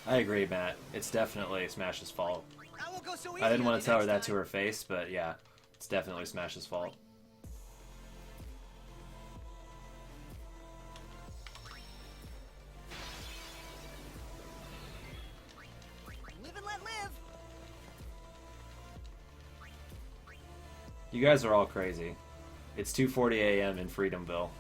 I agree, Matt. It's definitely Smash's fault. I won't go so easy I didn't on want you to tell her next that to her face, but yeah, it's definitely Smash's fault. Live and let live. You guys are all crazy. It's 2:40 a.m. in Freedomville.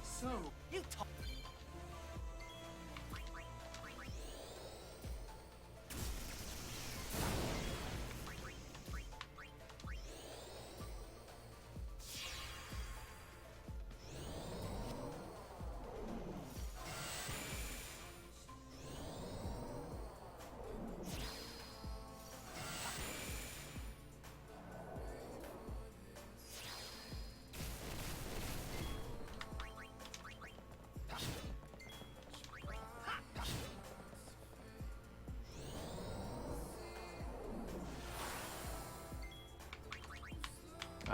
So, you talk.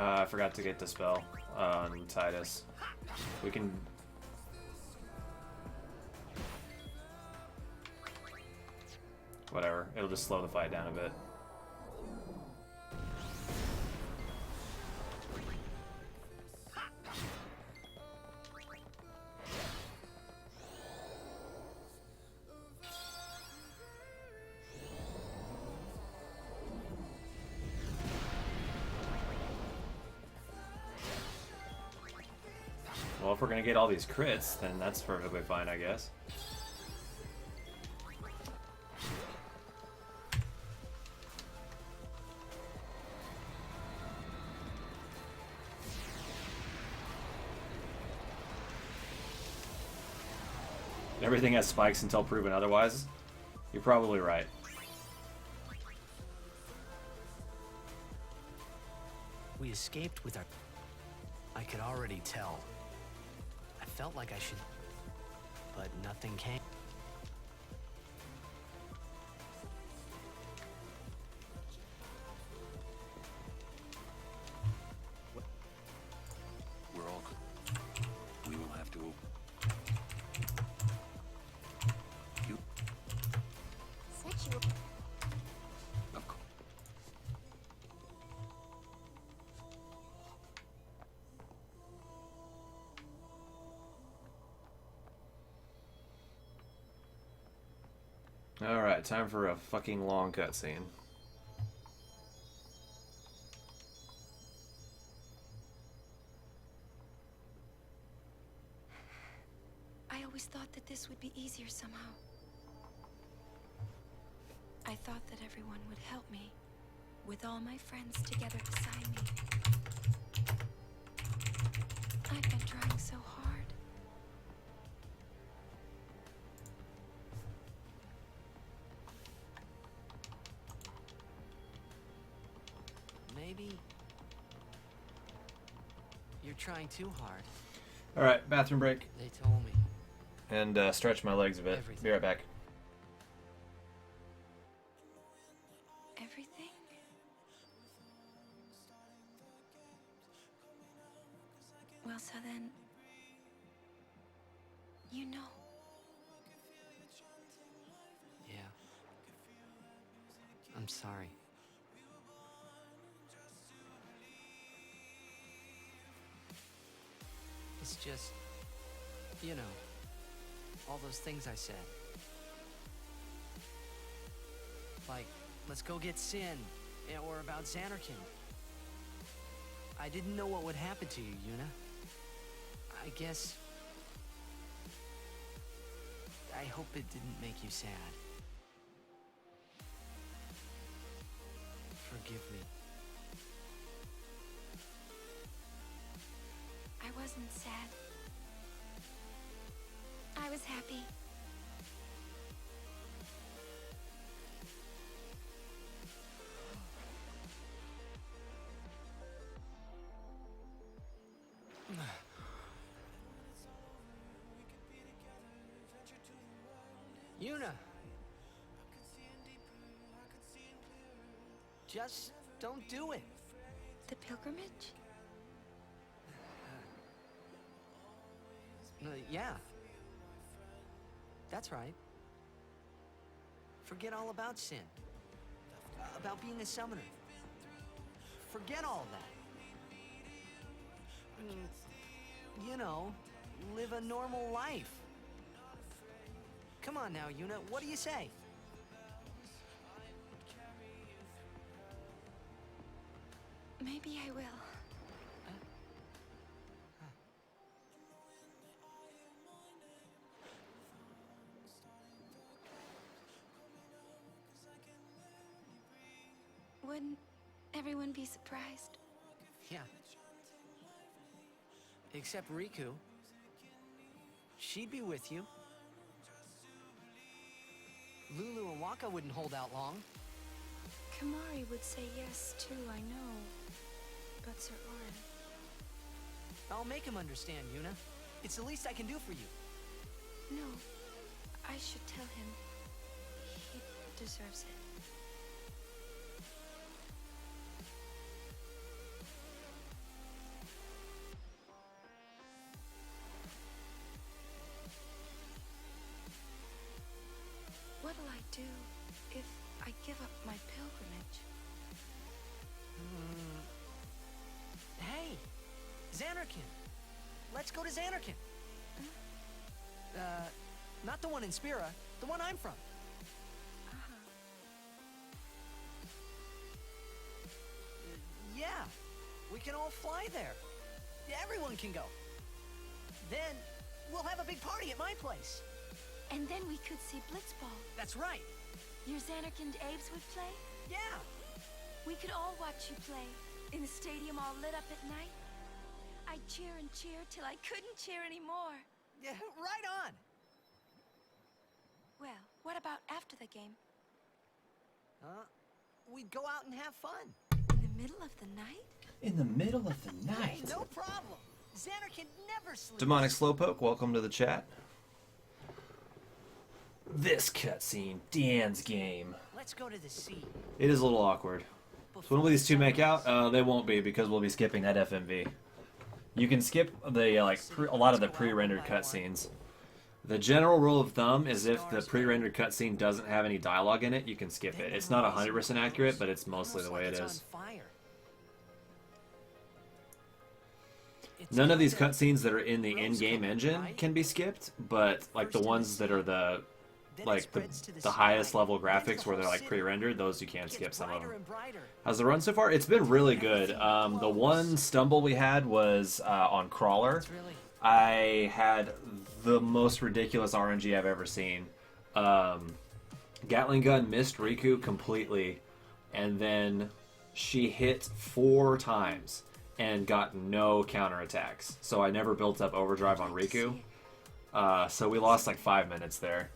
I forgot to get Dispel on Titus. We can... Whatever. It'll just slow the fight down a bit. Well, if we're gonna get all these crits, then that's perfectly fine, I guess. Everything has spikes until proven otherwise. You're probably right. We escaped with our... I could already tell. I felt like I should... But nothing came. We're all good. We will have to... You... Said you were... Of course. Alright, time for a fucking long cutscene. I always thought that this would be easier somehow. I thought that everyone would help me, with all my friends together beside me. I've been trying so hard. maybe you're trying too hard. All right, bathroom break. They told me. And stretch my legs a bit. Be right back. Everything? Well, so then, you know. Yeah. I'm sorry. It's just, you know, all those things I said. Like, let's go get Sin, or about Xanarkand. I didn't know what would happen to you, Yuna. I guess... I hope it didn't make you sad. Forgive me. I wasn't sad. I was happy. Yuna! Just don't do it. The pilgrimage? Yeah. That's right. Forget all about Sin. About being a summoner. Forget all that. You know, live a normal life. Come on now, Yuna, what do you say? Maybe I will. Wouldn't everyone be surprised? Yeah. Except Riku. She'd be with you. Lulu and Waka wouldn't hold out long. Kamari would say yes too, I know. But Sir Orin... I'll make him understand, Yuna. It's the least I can do for you. No. I should tell him. He deserves it. What'll I do if I give up my pilgrimage? Hey! Xanarkand! Let's go to Xanarkand! Not the one in Spira, the one I'm from. Yeah, we can all fly there. Everyone can go. Then, we'll have a big party at my place. And then we could see Blitzball. That's right. Your Xanarkand Abes would play? Yeah. We could all watch you play. In the stadium all lit up at night. I'd cheer and cheer till I couldn't cheer anymore. Yeah, right on. Well, what about after the game? We'd go out and have fun. In the middle of the night? In the middle of the night? No problem. Xanarkand never sleeps. Demonic Slowpoke, welcome to the chat. This cutscene, Diane's game. Let's go to the sea. It is a little awkward. So when will these two make out? They won't be because we'll be skipping that FMV. You can skip the a lot of the pre-rendered cutscenes. The general rule of thumb is if the pre-rendered cutscene doesn't have any dialogue in it, you can skip it. It's not 100% accurate, but it's mostly the way it is. None of these cutscenes that are in the in-game engine can be skipped, but like the ones that are the highest level graphics where they're like pre-rendered, those you can skip some of them. How's the run so far? It's been really good. The one stumble we had was on Crawler. I had the most ridiculous RNG I've ever seen. Gatling gun missed Riku completely, and then she hit 4 times and got no counterattacks. So I never built up overdrive on Riku. So we lost like 5 minutes there.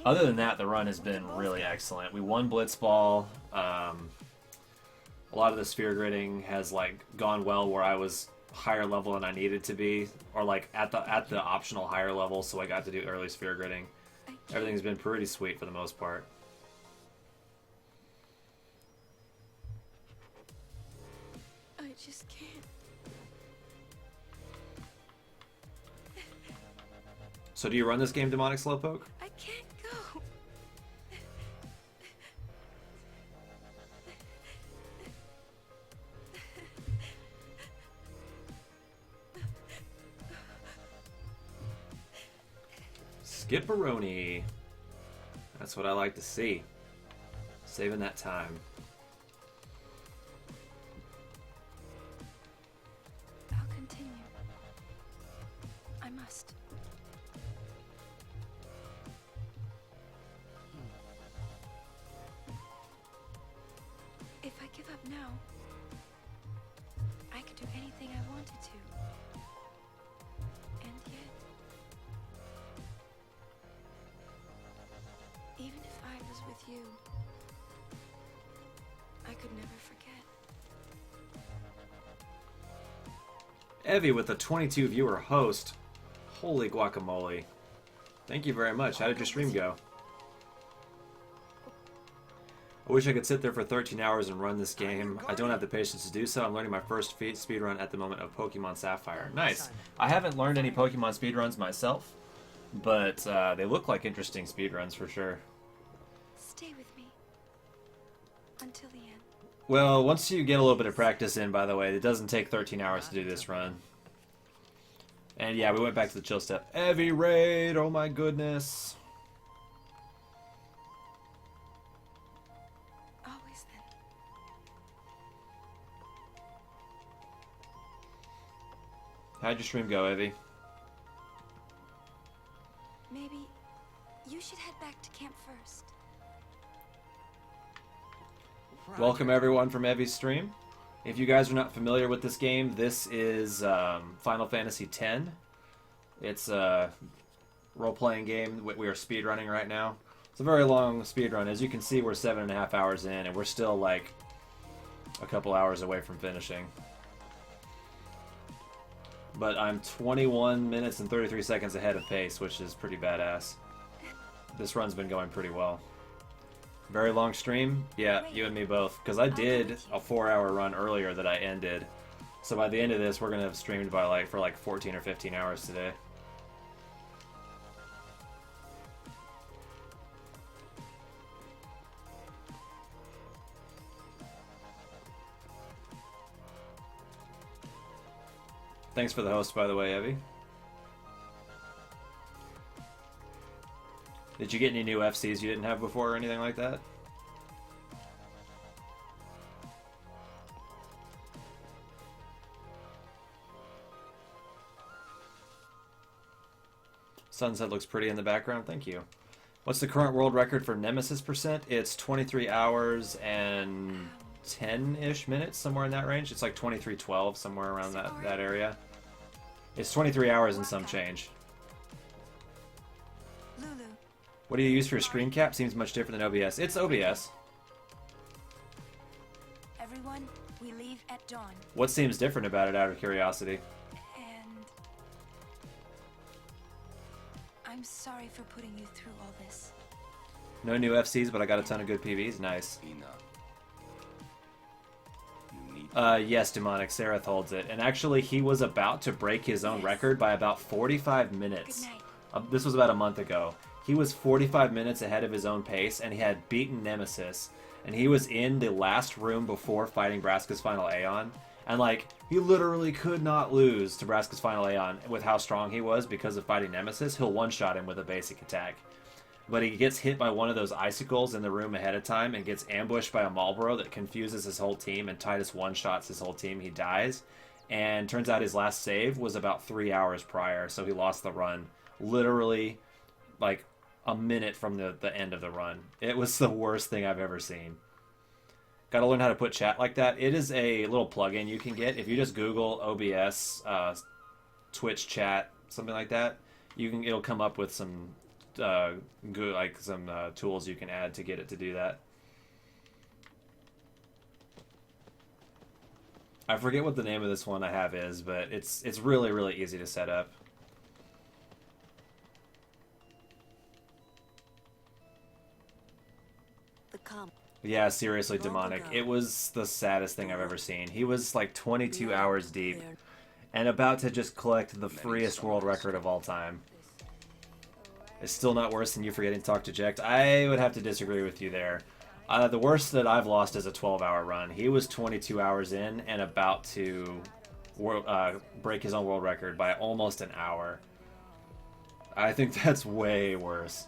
Other than that, the run has been really excellent. We won Blitzball. a lot of the sphere gridding has like gone well where I was higher level than I needed to be, or like at the optional higher level, so I got to do early sphere gridding. Everything's been pretty sweet for the most part. I just can't. So do you run this game, Demonic Slowpoke? I can't go. Skipperoni. That's what I like to see. Saving that time. I'll continue. I must. If I give up now, I could do anything I wanted to. And yet, even if I was with you, I could never forget. Evie with a 22 viewer host. Holy guacamole. Thank you very much. How did your stream go? I wish I could sit there for 13 hours and run this game. I don't have the patience to do so. I'm learning my first speedrun at the moment of Pokemon Sapphire. Nice. I haven't learned any Pokemon speedruns myself, but they look like interesting speedruns for sure. Stay with me until the end. Well, once you get a little bit of practice in, by the way, it doesn't take 13 hours to do this run. And yeah, we went back to the chill step. Evie raid, oh my goodness. Always then. How'd your stream go, Evie? Maybe you should head back to camp first. Welcome everyone from Evie's stream. If you guys are not familiar with this game, this is Final Fantasy X. It's a role-playing game we are speedrunning right now. It's a very long speedrun. As you can see, we're 7.5 hours in, and we're still like a couple hours away from finishing. But I'm 21 minutes and 33 seconds ahead of pace, which is pretty badass. This run's been going pretty well. Very long stream? Yeah, you and me both. Because I did a 4-hour run earlier that I ended. So by the end of this, we're going to have streamed by for 14 or 15 hours today. Thanks for the host, by the way, Evie. Did you get any new FCs you didn't have before or anything like that? Sunset looks pretty in the background, thank you. What's the current world record for Nemesis percent? It's 23 hours and 10-ish minutes, somewhere in that range. It's like 23:12, somewhere around that area. It's 23 hours and some change. What do you use for your screen cap? Seems much different than OBS. It's OBS. Everyone, we leave at dawn. What seems different about it, out of curiosity? And I'm sorry for putting you through all this. No new FCs, but I got a ton of good PVs. Nice. Yes, Demonic. Seraph holds it. And actually, he was about to break his own record by about 45 minutes. This was about a month ago. He was 45 minutes ahead of his own pace, and he had beaten Nemesis. And he was in the last room before fighting Braska's Final Aeon. And, like, he literally could not lose to Braska's Final Aeon with how strong he was because of fighting Nemesis. He'll one-shot him with a basic attack. But he gets hit by one of those icicles in the room ahead of time and gets ambushed by a Marlboro that confuses his whole team, and Titus one-shots his whole team. He dies. And turns out his last save was about 3 hours prior, so he lost the run. Literally, like, a minute from the end of the run. It was the worst thing I've ever seen. Gotta learn how to put chat like that. It is a little plugin you can get. If you just Google OBS, Twitch chat, something like that, it'll come up with some tools you can add to get it to do that. I forget what the name of this one I have is, but it's really, really easy to set up. Yeah, seriously, demonic. It was the saddest thing I've ever seen. He was like 22 hours deep and about to just collect the freest world record of all time. It's still not worse than you forgetting to talk to Jekt. I would have to disagree with you there. The worst that I've lost is a 12-hour run. He was 22 hours in and about to break his own world record by almost an hour. I think that's way worse.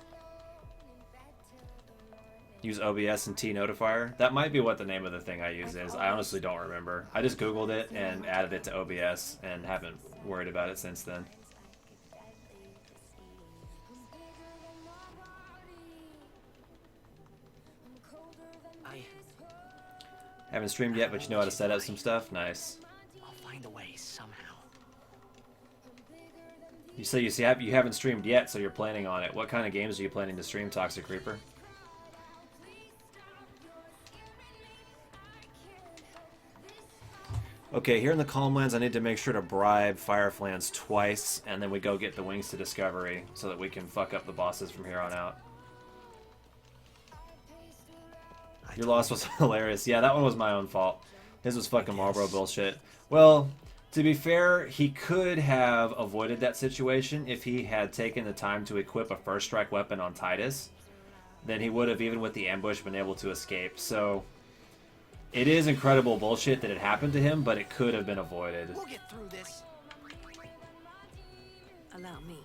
Use OBS and T-Notifier. That might be what the name of the thing I use is. I honestly don't remember. I just Googled it and added it to OBS and haven't worried about it since then. Haven't streamed yet, but you know how to set up some stuff? Nice. I'll find a way somehow. You say you haven't streamed yet, so you're planning on it. What kind of games are you planning to stream, Toxic Reaper? Okay, here in the Calmlands, I need to make sure to bribe Fireflans twice, and then we go get the Wings to Discovery so that we can fuck up the bosses from here on out. Your loss was hilarious. Yeah, that one was my own fault. His was fucking Marlboro bullshit. Well, to be fair, he could have avoided that situation if he had taken the time to equip a first strike weapon on Titus. Then he would have, even with the ambush, been able to escape. So it is incredible bullshit that it happened to him, but it could have been avoided. We'll get through this. Allow me.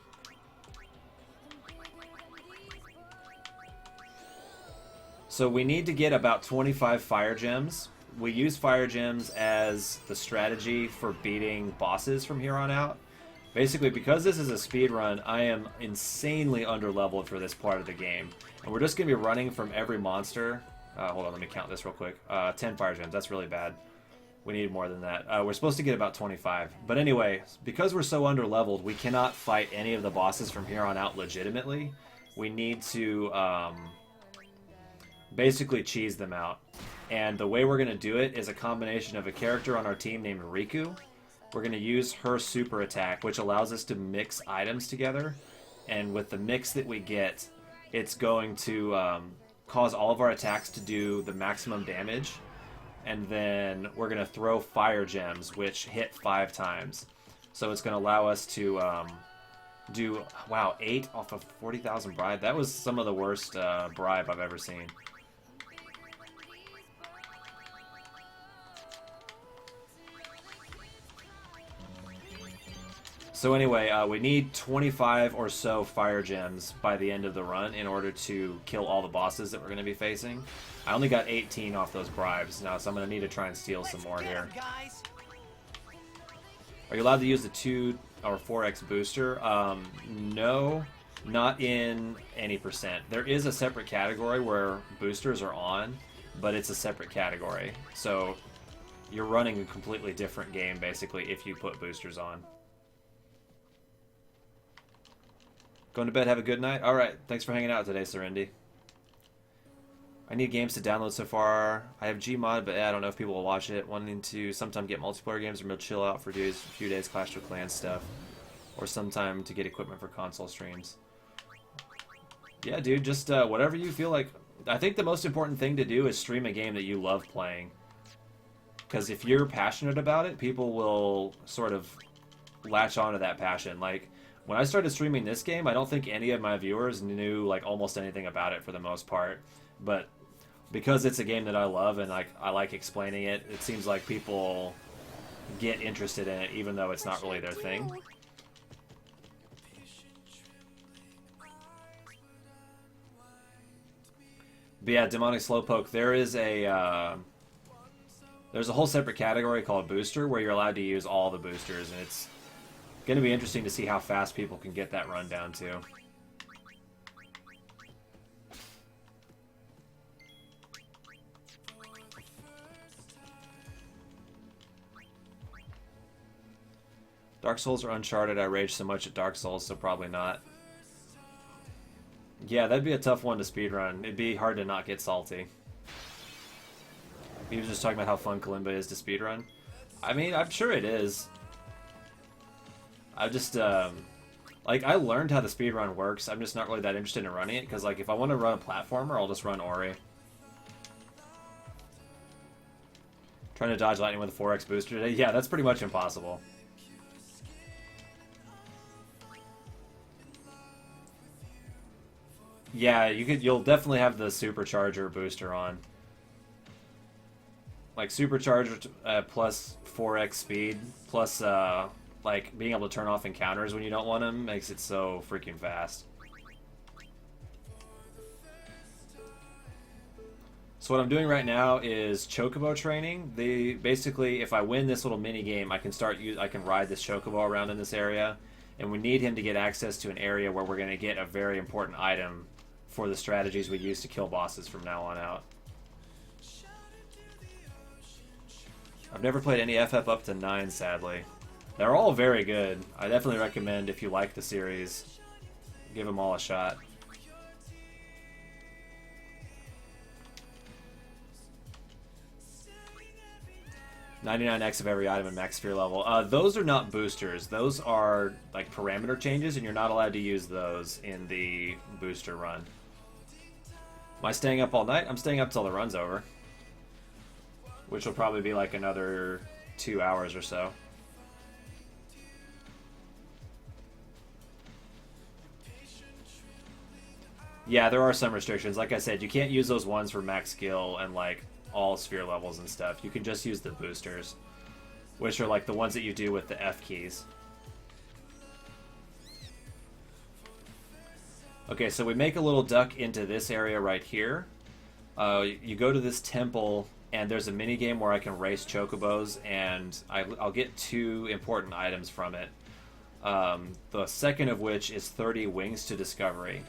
So we need to get about 25 fire gems. We use fire gems as the strategy for beating bosses from here on out. Basically, because this is a speed run, I am insanely underleveled for this part of the game. And we're just going to be running from every monster. Hold on, let me count this real quick. 10 fire gems, that's really bad. We need more than that. We're supposed to get about 25. But anyway, because we're so underleveled, we cannot fight any of the bosses from here on out legitimately. We need to basically cheese them out. And the way we're going to do it is a combination of a character on our team named Riku. We're going to use her super attack, which allows us to mix items together. And with the mix that we get, it's going to cause all of our attacks to do the maximum damage. And then we're going to throw fire gems, which hit 5 times. So it's going to allow us to do, wow, 8 off of 40,000 bribe. That was some of the worst bribe I've ever seen. So anyway, we need 25 or so fire gems by the end of the run in order to kill all the bosses that we're going to be facing. I only got 18 off those bribes now, so I'm going to need to try and steal some more here. Are you allowed to use the 2 or 4x booster? No, not in any percent. There is a separate category where boosters are on, but it's a separate category. So you're running a completely different game, basically, if you put boosters on. Going to bed, have a good night? Alright, thanks for hanging out today, Serendi. I need games to download so far. I have Gmod, but I don't know if people will watch it. Wanting to sometime get multiplayer games or maybe chill out for a few days Clash of Clans stuff. Or sometime to get equipment for console streams. Yeah, dude, just whatever you feel like. I think the most important thing to do is stream a game that you love playing. Because if you're passionate about it, people will sort of latch onto that passion. Like, when I started streaming this game, I don't think any of my viewers knew like almost anything about it for the most part. But because it's a game that I love and I like explaining it, it seems like people get interested in it even though it's not really their thing. But yeah, Demonic Slowpoke, there's a whole separate category called Booster where you're allowed to use all the boosters, and it's going to be interesting to see how fast people can get that run down too. Dark Souls or Uncharted? I rage so much at Dark Souls, so probably not. Yeah, that'd be a tough one to speedrun. It'd be hard to not get salty. He was just talking about how fun Kalimba is to speedrun. I mean, I'm sure it is. I just, like, I learned how the speedrun works. I'm just not really that interested in running it, because, like, if I want to run a platformer, I'll just run Ori. Trying to dodge lightning with a 4x booster today? Yeah, that's pretty much impossible. Yeah, you'll definitely have the supercharger booster on. Like, supercharger plus 4x speed, plus, like, being able to turn off encounters when you don't want them makes it so freaking fast. So what I'm doing right now is chocobo training. Basically, if I win this little mini game, I can ride this chocobo around in this area, and we need him to get access to an area where we're going to get a very important item for the strategies we use to kill bosses from now on out. I've never played any FF up to 9, sadly. They're all very good. I definitely recommend, if you like the series, give them all a shot. $99x of every item in max sphere level. Those are not boosters. Those are like parameter changes, and you're not allowed to use those in the booster run. Am I staying up all night? I'm staying up till the run's over, which will probably be like another 2 hours or so. Yeah, there are some restrictions. Like I said, you can't use those ones for max skill and like all sphere levels and stuff. You can just use the boosters, which are like the ones that you do with the F keys. Okay, so we make a little duck into this area right here. You go to this temple, and there's a mini game where I can race chocobos, and I'll get 2 important items from it. The second of which is 30 wings to discovery.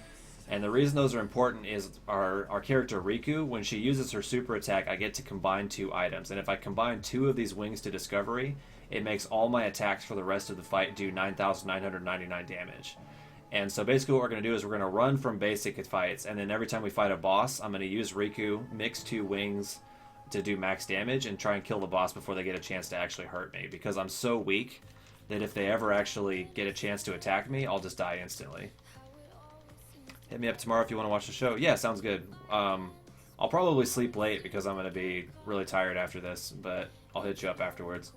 And the reason those are important is our character Riku, when she uses her super attack, I get to combine 2 items. And if I combine 2 of these wings to discovery, it makes all my attacks for the rest of the fight do 9,999 damage. And so basically what we're going to do is we're going to run from basic fights, and then every time we fight a boss, I'm going to use Riku, mix 2 wings to do max damage, and try and kill the boss before they get a chance to actually hurt me. Because I'm so weak that if they ever actually get a chance to attack me, I'll just die instantly. Hit me up tomorrow if you want to watch the show. Yeah, sounds good. I'll probably sleep late because I'm going to be really tired after this, but I'll hit you up afterwards.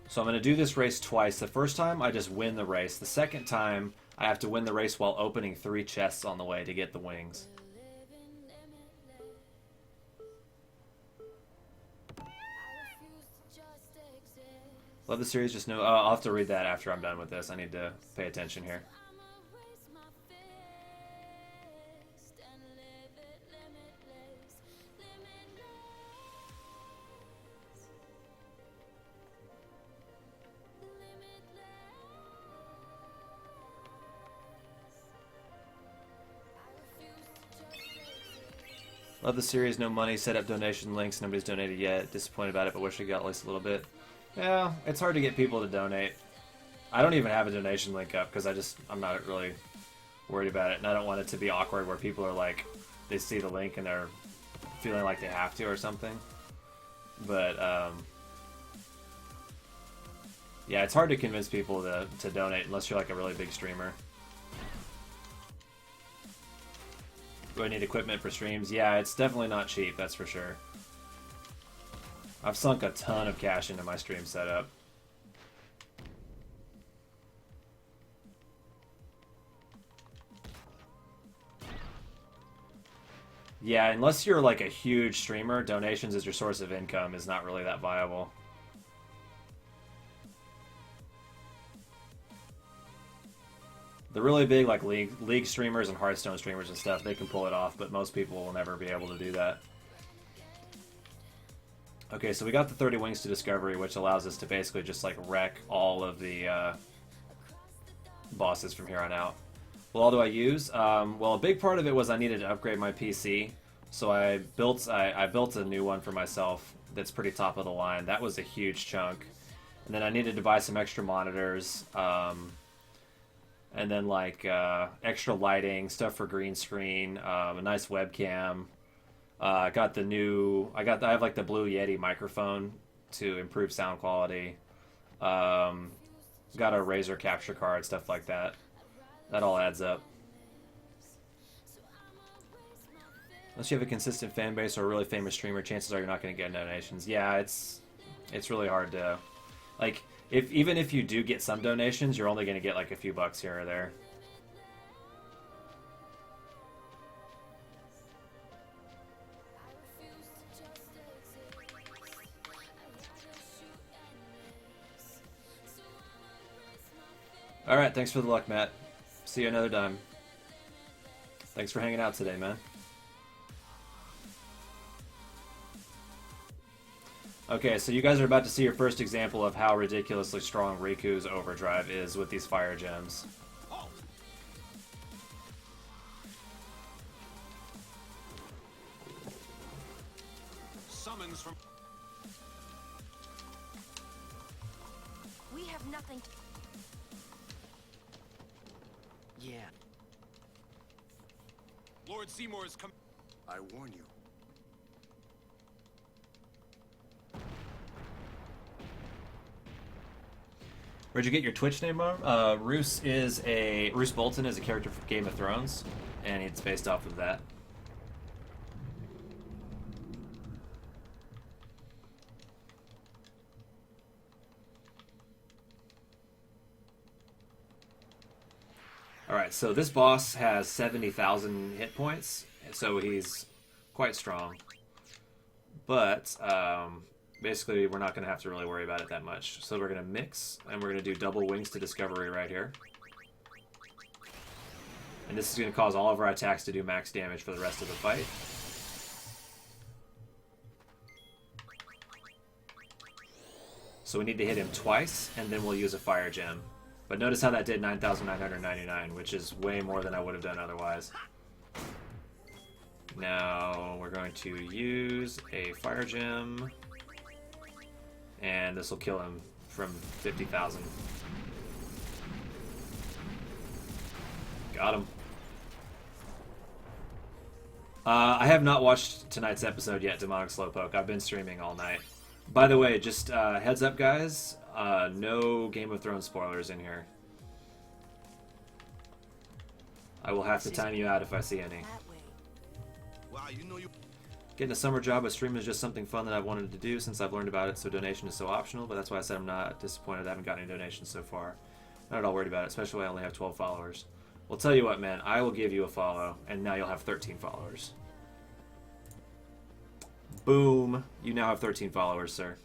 So I'm going to do this race twice. The first time, I just win the race. The second time, I have to win the race while opening 3 chests on the way to get the wings. Love the series, just know... I'll have to read that after I'm done with this. I need to pay attention here. Love the series, no money, set up donation links, nobody's donated yet. Disappointed about it, but wish I got at least a little bit. Yeah, it's hard to get people to donate. I don't even have a donation link up because I'm not really worried about it, and I don't want it to be awkward where people are like, they see the link and they're feeling like they have to or something. But, yeah, it's hard to convince people to donate unless you're like a really big streamer. Do I need equipment for streams? Yeah, it's definitely not cheap, that's for sure. I've sunk a ton of cash into my stream setup. Yeah, unless you're like a huge streamer, donations as your source of income is not really that viable. The really big like League streamers and Hearthstone streamers and stuff, they can pull it off, but most people will never be able to do that. Okay, so we got the 30 wings to discovery, which allows us to basically just like wreck all of the bosses from here on out. What all do I use? Well, a big part of it was I needed to upgrade my PC, so I built a new one for myself that's pretty top of the line. That was a huge chunk. And then I needed to buy some extra monitors. And then like extra lighting, stuff for green screen, a nice webcam. I have like the Blue Yeti microphone to improve sound quality. Got a Razer capture card, stuff like that. That all adds up. Unless you have a consistent fan base or a really famous streamer, chances are you're not going to get donations. Yeah, it's really hard to, like, even if you do get some donations, you're only going to get like a few bucks here or there. Alright, thanks for the luck, Matt. See you another time. Thanks for hanging out today, man. Okay, so you guys are about to see your first example of how ridiculously strong Riku's overdrive is with these fire gems. Summons from... We have nothing to... Yeah. Lord Seymour's come... I warn you. Where'd you get your Twitch name from? Roose Bolton is a character from Game of Thrones, and it's based off of that. Alright, so this boss has 70,000 hit points, so he's quite strong. But, basically, we're not going to have to really worry about it that much. So we're going to mix, and we're going to do double wings to discovery right here. And this is going to cause all of our attacks to do max damage for the rest of the fight. So we need to hit him twice, and then we'll use a fire gem. But notice how that did 9,999, which is way more than I would have done otherwise. Now we're going to use a fire gem. And this will kill him from 50,000. Got him. I have not watched tonight's episode yet, Demonic Slowpoke. I've been streaming all night. By the way, just heads up, guys. No Game of Thrones spoilers in here. I will have to time you out if I see any. Wow, you know you... Getting a summer job with streaming is just something fun that I've wanted to do since I've learned about it, so donation is so optional, but that's why I said I'm not disappointed I haven't gotten any donations so far. Not at all worried about it, especially when I only have 12 followers. Well, tell you what, man, I will give you a follow, and now you'll have 13 followers. Boom. You now have 13 followers, sir.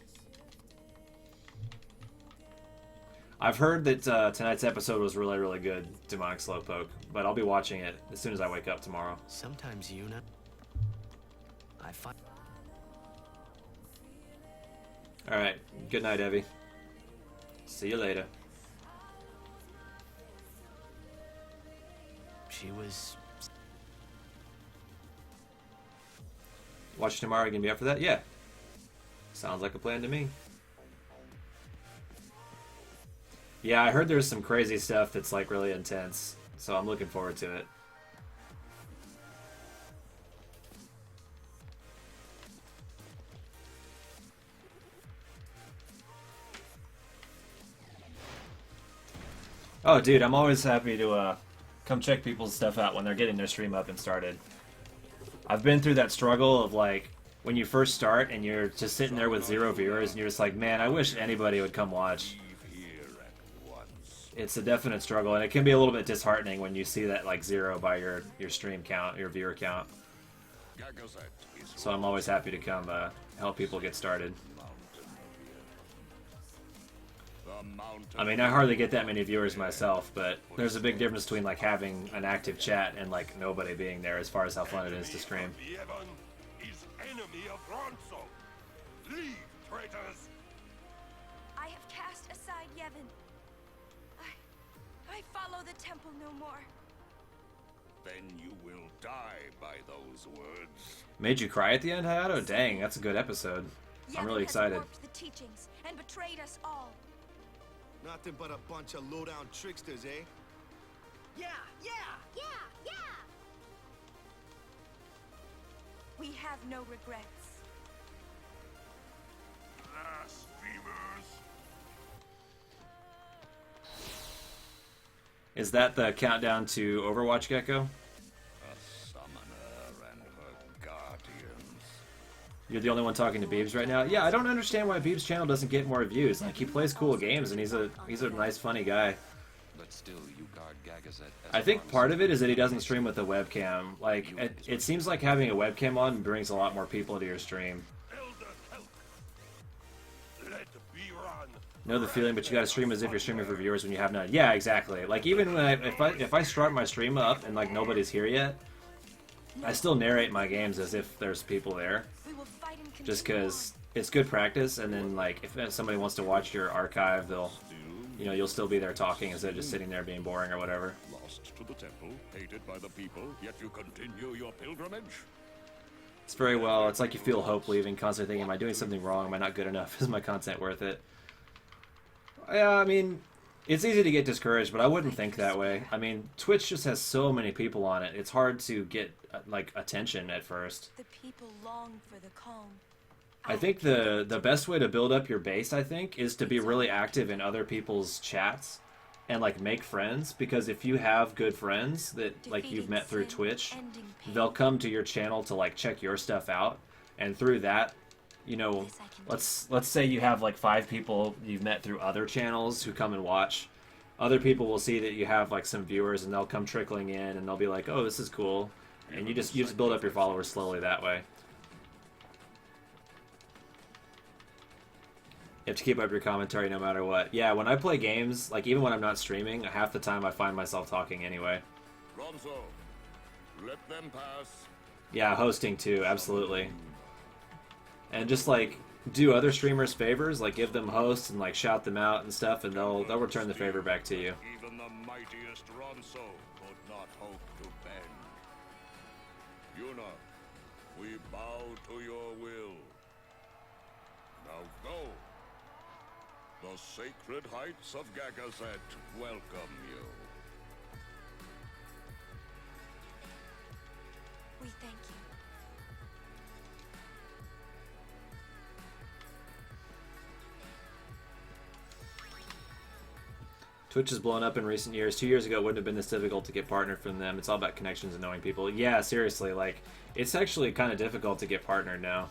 I've heard that tonight's episode was really, really good, Demonic Slowpoke, but I'll be watching it as soon as I wake up tomorrow. Sometimes Yuna... I find... Alright, good night, Evie. See you later. She was... Watch tomorrow, you gonna be up for that? Yeah. Sounds like a plan to me. Yeah, I heard there's some crazy stuff that's like really intense, so I'm looking forward to it. Oh, dude, I'm always happy to come check people's stuff out when they're getting their stream up and started. I've been through that struggle of like when you first start and you're just sitting there with 0 viewers and you're just like, man, I wish anybody would come watch. It's a definite struggle, and it can be a little bit disheartening when you see that like 0 by your stream count, your viewer count. So I'm always happy to come help people get started. I mean, I hardly get that many viewers myself, but there's a big difference between like having an active chat and like nobody being there as far as how fun it is to stream. I have cast aside Yevon. I follow the temple no more. Then you will die by those words. Made you cry at the end, Hayato? Dang, that's a good episode. I'm really excited. Yevon has warped the teachings and betrayed us all. Nothing but a bunch of low-down tricksters, eh? Yeah, yeah! Yeah, yeah! We have no regrets. Blasphemers! Is that the countdown to Overwatch, Gecko? A summoner and her guardians. You're the only one talking to Beebs right now? Yeah, I don't understand why Beebs' channel doesn't get more views. Like, he plays cool games, and he's a nice, funny guy. But still, you guard Gagazet as I think part of it is that he doesn't stream with a webcam. Like, it seems like having a webcam on brings a lot more people to your stream. Know the feeling, but you gotta stream as if you're streaming for viewers when you have none. Yeah, exactly. Like, even when if I start my stream up and like nobody's here yet, I still narrate my games as if there's people there. Just because it's good practice, and then like if somebody wants to watch your archive, they'll, you know, you'll still be there talking instead of just sitting there being boring or whatever. Lost to the temple, hated by the people, yet you continue your pilgrimage. It's very well. It's like you feel hope leaving, constantly thinking, am I doing something wrong? Am I not good enough? Is my content worth it? Yeah, I mean, it's easy to get discouraged, but I wouldn't think that way. I mean, Twitch just has so many people on it. It's hard to get, like, attention at first. The people long for the calm. I think the best way to build up your base, I think, is to be really active in other people's chats and, like, make friends. Because if you have good friends that, like, you've met through Twitch, they'll come to your channel to, like, check your stuff out. And through that, you know, let's say you have like 5 people you've met through other channels who come and watch. Other people will see that you have like some viewers, and they'll come trickling in, and they'll be like, "Oh, this is cool," and you just build up your followers slowly that way. You have to keep up your commentary no matter what. Yeah, when I play games, like even when I'm not streaming, half the time I find myself talking anyway. Ronso, let them pass. Yeah, hosting too, absolutely. And just like do other streamers favors, like give them hosts and like shout them out and stuff, and they'll return the favor back to you. Even the mightiest Ronso could not hope to bend. Yuna, we bow to your will. Now go. The sacred heights of Gagazet welcome you. We thank you. Twitch has blown up in recent years. 2 years ago, it wouldn't have been this difficult to get partnered from them. It's all about connections and knowing people. Yeah, seriously, like, it's actually kind of difficult to get partnered now.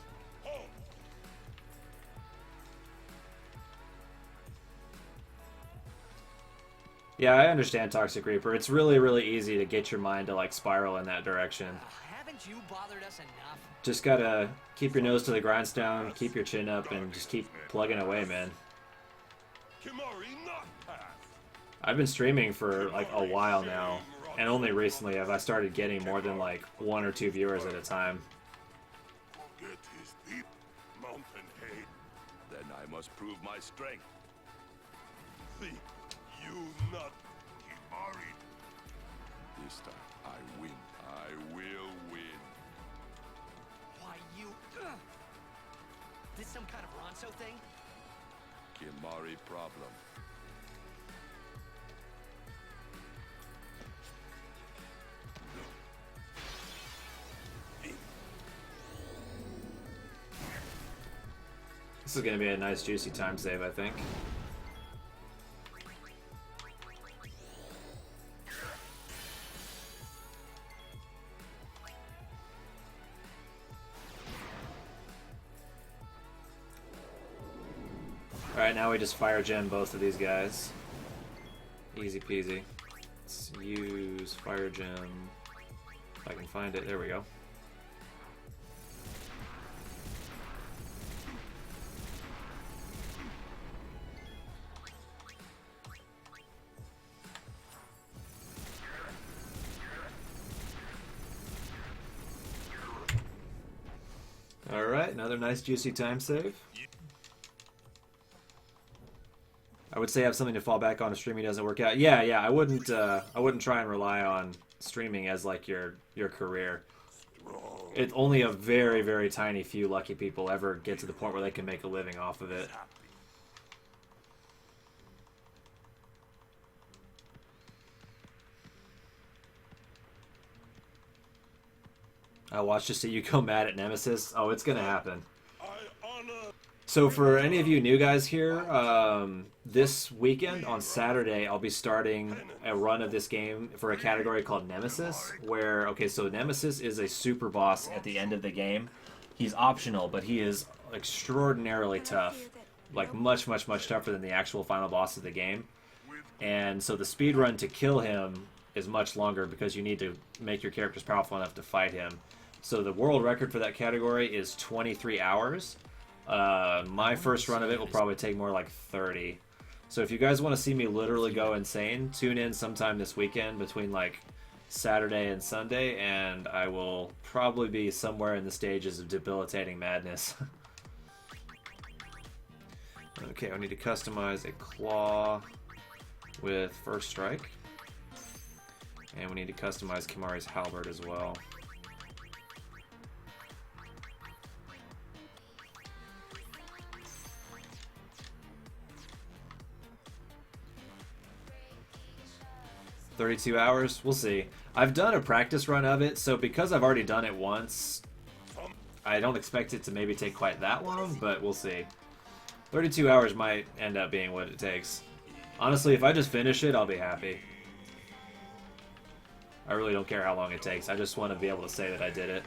Yeah, I understand, Toxic Reaper. It's really, really easy to get your mind to, like, spiral in that direction. Haven't you bothered us enough? Just gotta keep your nose to the grindstone, keep your chin up, and just keep plugging away, man. I've been streaming for like a while now, and only recently have I started getting more than like 1 or 2 viewers at a time. Forget his deep mountain hate. Then I must prove my strength. Think you not Kimari? This time I win. I will win. Why you? This some kind of Ronso thing? Kimari problem. This is going to be a nice juicy time save, I think. Alright, now we just fire gem both of these guys. Easy peasy. Let's use fire gem. If I can find it. There we go. Alright, another nice juicy time save. I would say have something to fall back on if streaming doesn't work out. Yeah, I wouldn't try and rely on streaming as like your career. It's only a very, very tiny few lucky people ever get to the point where they can make a living off of it. I watched to see you go mad at Nemesis. Oh, it's gonna happen. So for any of you new guys here, this weekend on Saturday, I'll be starting a run of this game for a category called Nemesis, where, okay, so Nemesis is a super boss at the end of the game. He's optional, but he is extraordinarily tough. Like, much, much, much tougher than the actual final boss of the game. And so the speed run to kill him is much longer because you need to make your characters powerful enough to fight him. So the world record for that category is 23 hours. My first run of it will probably take more like 30. So if you guys want to see me literally go insane, tune in sometime this weekend between like Saturday and Sunday, and I will probably be somewhere in the stages of debilitating madness. Okay, I need to customize a claw with first strike. And we need to customize Kimahri's halberd as well. "32 hours? We'll see. I've done a practice run of it, so because I've already done it once, I don't expect it to maybe take quite that long, but we'll see. 32 hours might end up being what it takes. Honestly, if I just finish it, I'll be happy. I really don't care how long it takes. I just want to be able to say that I did it.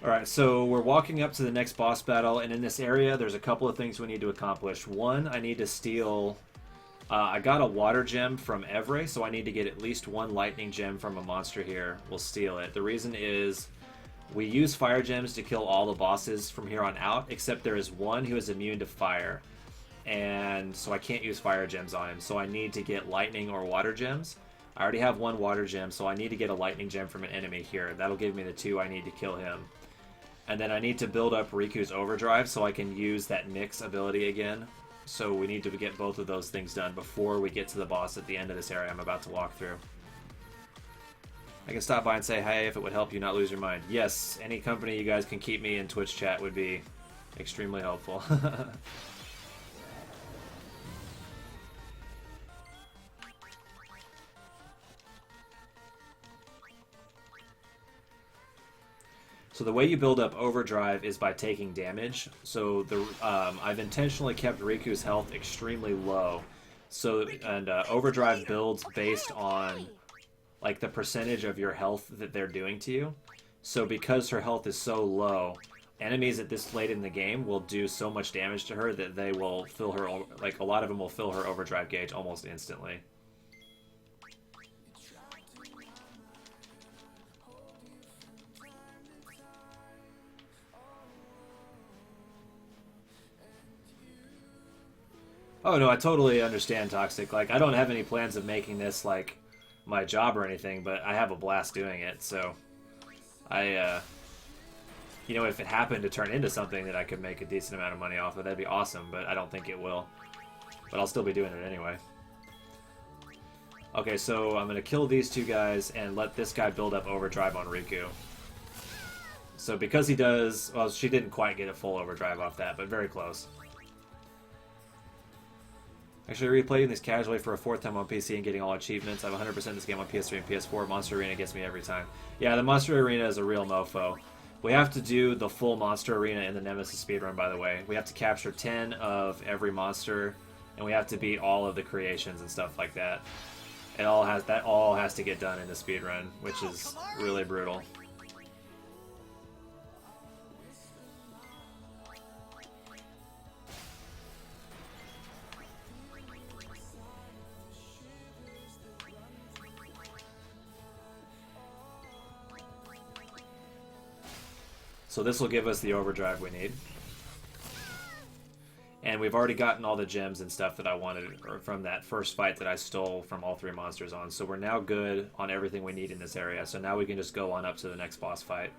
Alright, so we're walking up to the next boss battle, and in this area there's a couple of things we need to accomplish. One, I need to steal... I got a water gem from Evray, so I need to get at least one lightning gem from a monster here. We'll steal it. The reason is we use fire gems to kill all the bosses from here on out, except there is one who is immune to fire. And so I can't use fire gems on him, so I need to get lightning or water gems. I already have one water gem, so I need to get a lightning gem from an enemy here. That'll give me the two I need to kill him. And then I need to build up Riku's overdrive so I can use that mix ability again. So we need to get both of those things done before we get to the boss at the end of this area I'm about to walk through. I can stop by and say hey if it would help you not lose your mind. Yes, any company you guys can keep me in Twitch chat would be extremely helpful. So the way you build up overdrive is by taking damage. So the I've intentionally kept Riku's health extremely low. So overdrive builds based on like the percentage of your health that they're doing to you. So because her health is so low, enemies at this late in the game will do so much damage to her that they will fill her, like a lot of them will fill her overdrive gauge almost instantly. Oh no, I totally understand, Toxic. Like, I don't have any plans of making this, like, my job or anything, but I have a blast doing it, so... you know, if it happened to turn into something that I could make a decent amount of money off of, that'd be awesome, but I don't think it will. But I'll still be doing it anyway. Okay, so I'm gonna kill these two guys and let this guy build up overdrive on Riku. So because he does... Well, she didn't quite get a full overdrive off that, but very close. Actually, replaying this casually for a fourth time on PC and getting all achievements. I have 100% this game on PS3 and PS4. Monster Arena gets me every time. Yeah, the Monster Arena is a real mofo. We have to do the full Monster Arena in the Nemesis speedrun, by the way. We have to capture 10 of every monster, and we have to beat all of the creations and stuff like that. That all has to get done in the speedrun, which is really brutal. So this will give us the overdrive we need. And we've already gotten all the gems and stuff that I wanted from that first fight that I stole from all three monsters on. So we're now good on everything we need in this area. So now we can just go on up to the next boss fight.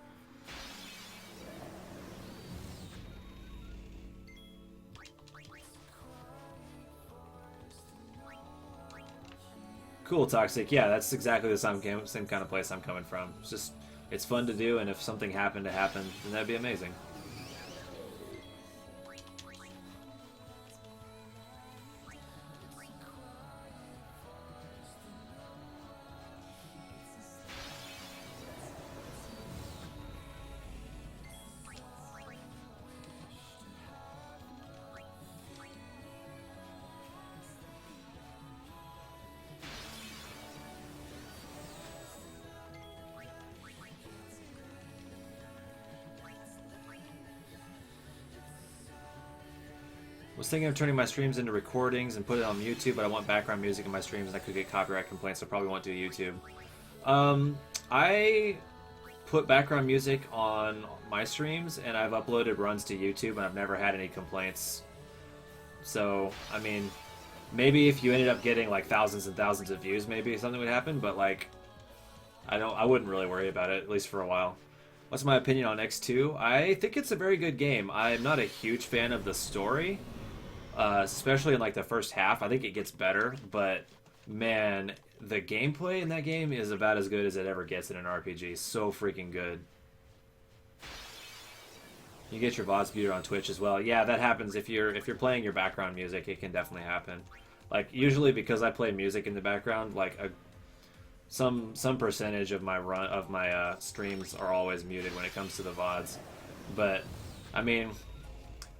Cool, Toxic. Yeah, that's exactly the same kind of place I'm coming from. It's just, it's fun to do, and if something happened to happen, then that'd be amazing. Was thinking of turning my streams into recordings and put it on YouTube, but I want background music in my streams and I could get copyright complaints, so I probably won't do YouTube. I put background music on my streams and I've uploaded runs to YouTube and I've never had any complaints. So, I mean, maybe if you ended up getting like thousands and thousands of views, maybe something would happen, but like, I wouldn't really worry about it, at least for a while. What's my opinion on X2? I think it's a very good game. I'm not a huge fan of the story. Especially in like the first half. I think it gets better, but man, the gameplay in that game is about as good as it ever gets in an RPG. So freaking good. You get your VODs muted on Twitch as well. Yeah, that happens if you're playing your background music. It can definitely happen. Like usually because I play music in the background, like some percentage of my streams are always muted when it comes to the VODs. But I mean,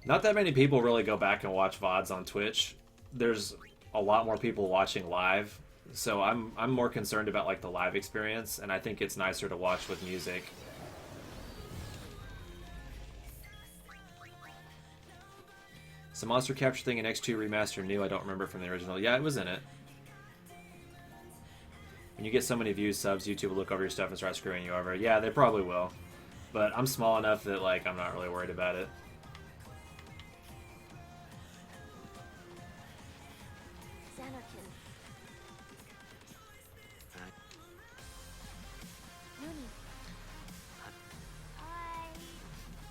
not that many people really go back and watch VODs on Twitch. There's a lot more people watching live, so I'm more concerned about like the live experience, and I think it's nicer to watch with music. Some monster capture thing in X2 Remaster new, I don't remember from the original. Yeah, it was in it. When you get so many views, subs, YouTube will look over your stuff and start screwing you over. Yeah, they probably will. But I'm small enough that like I'm not really worried about it.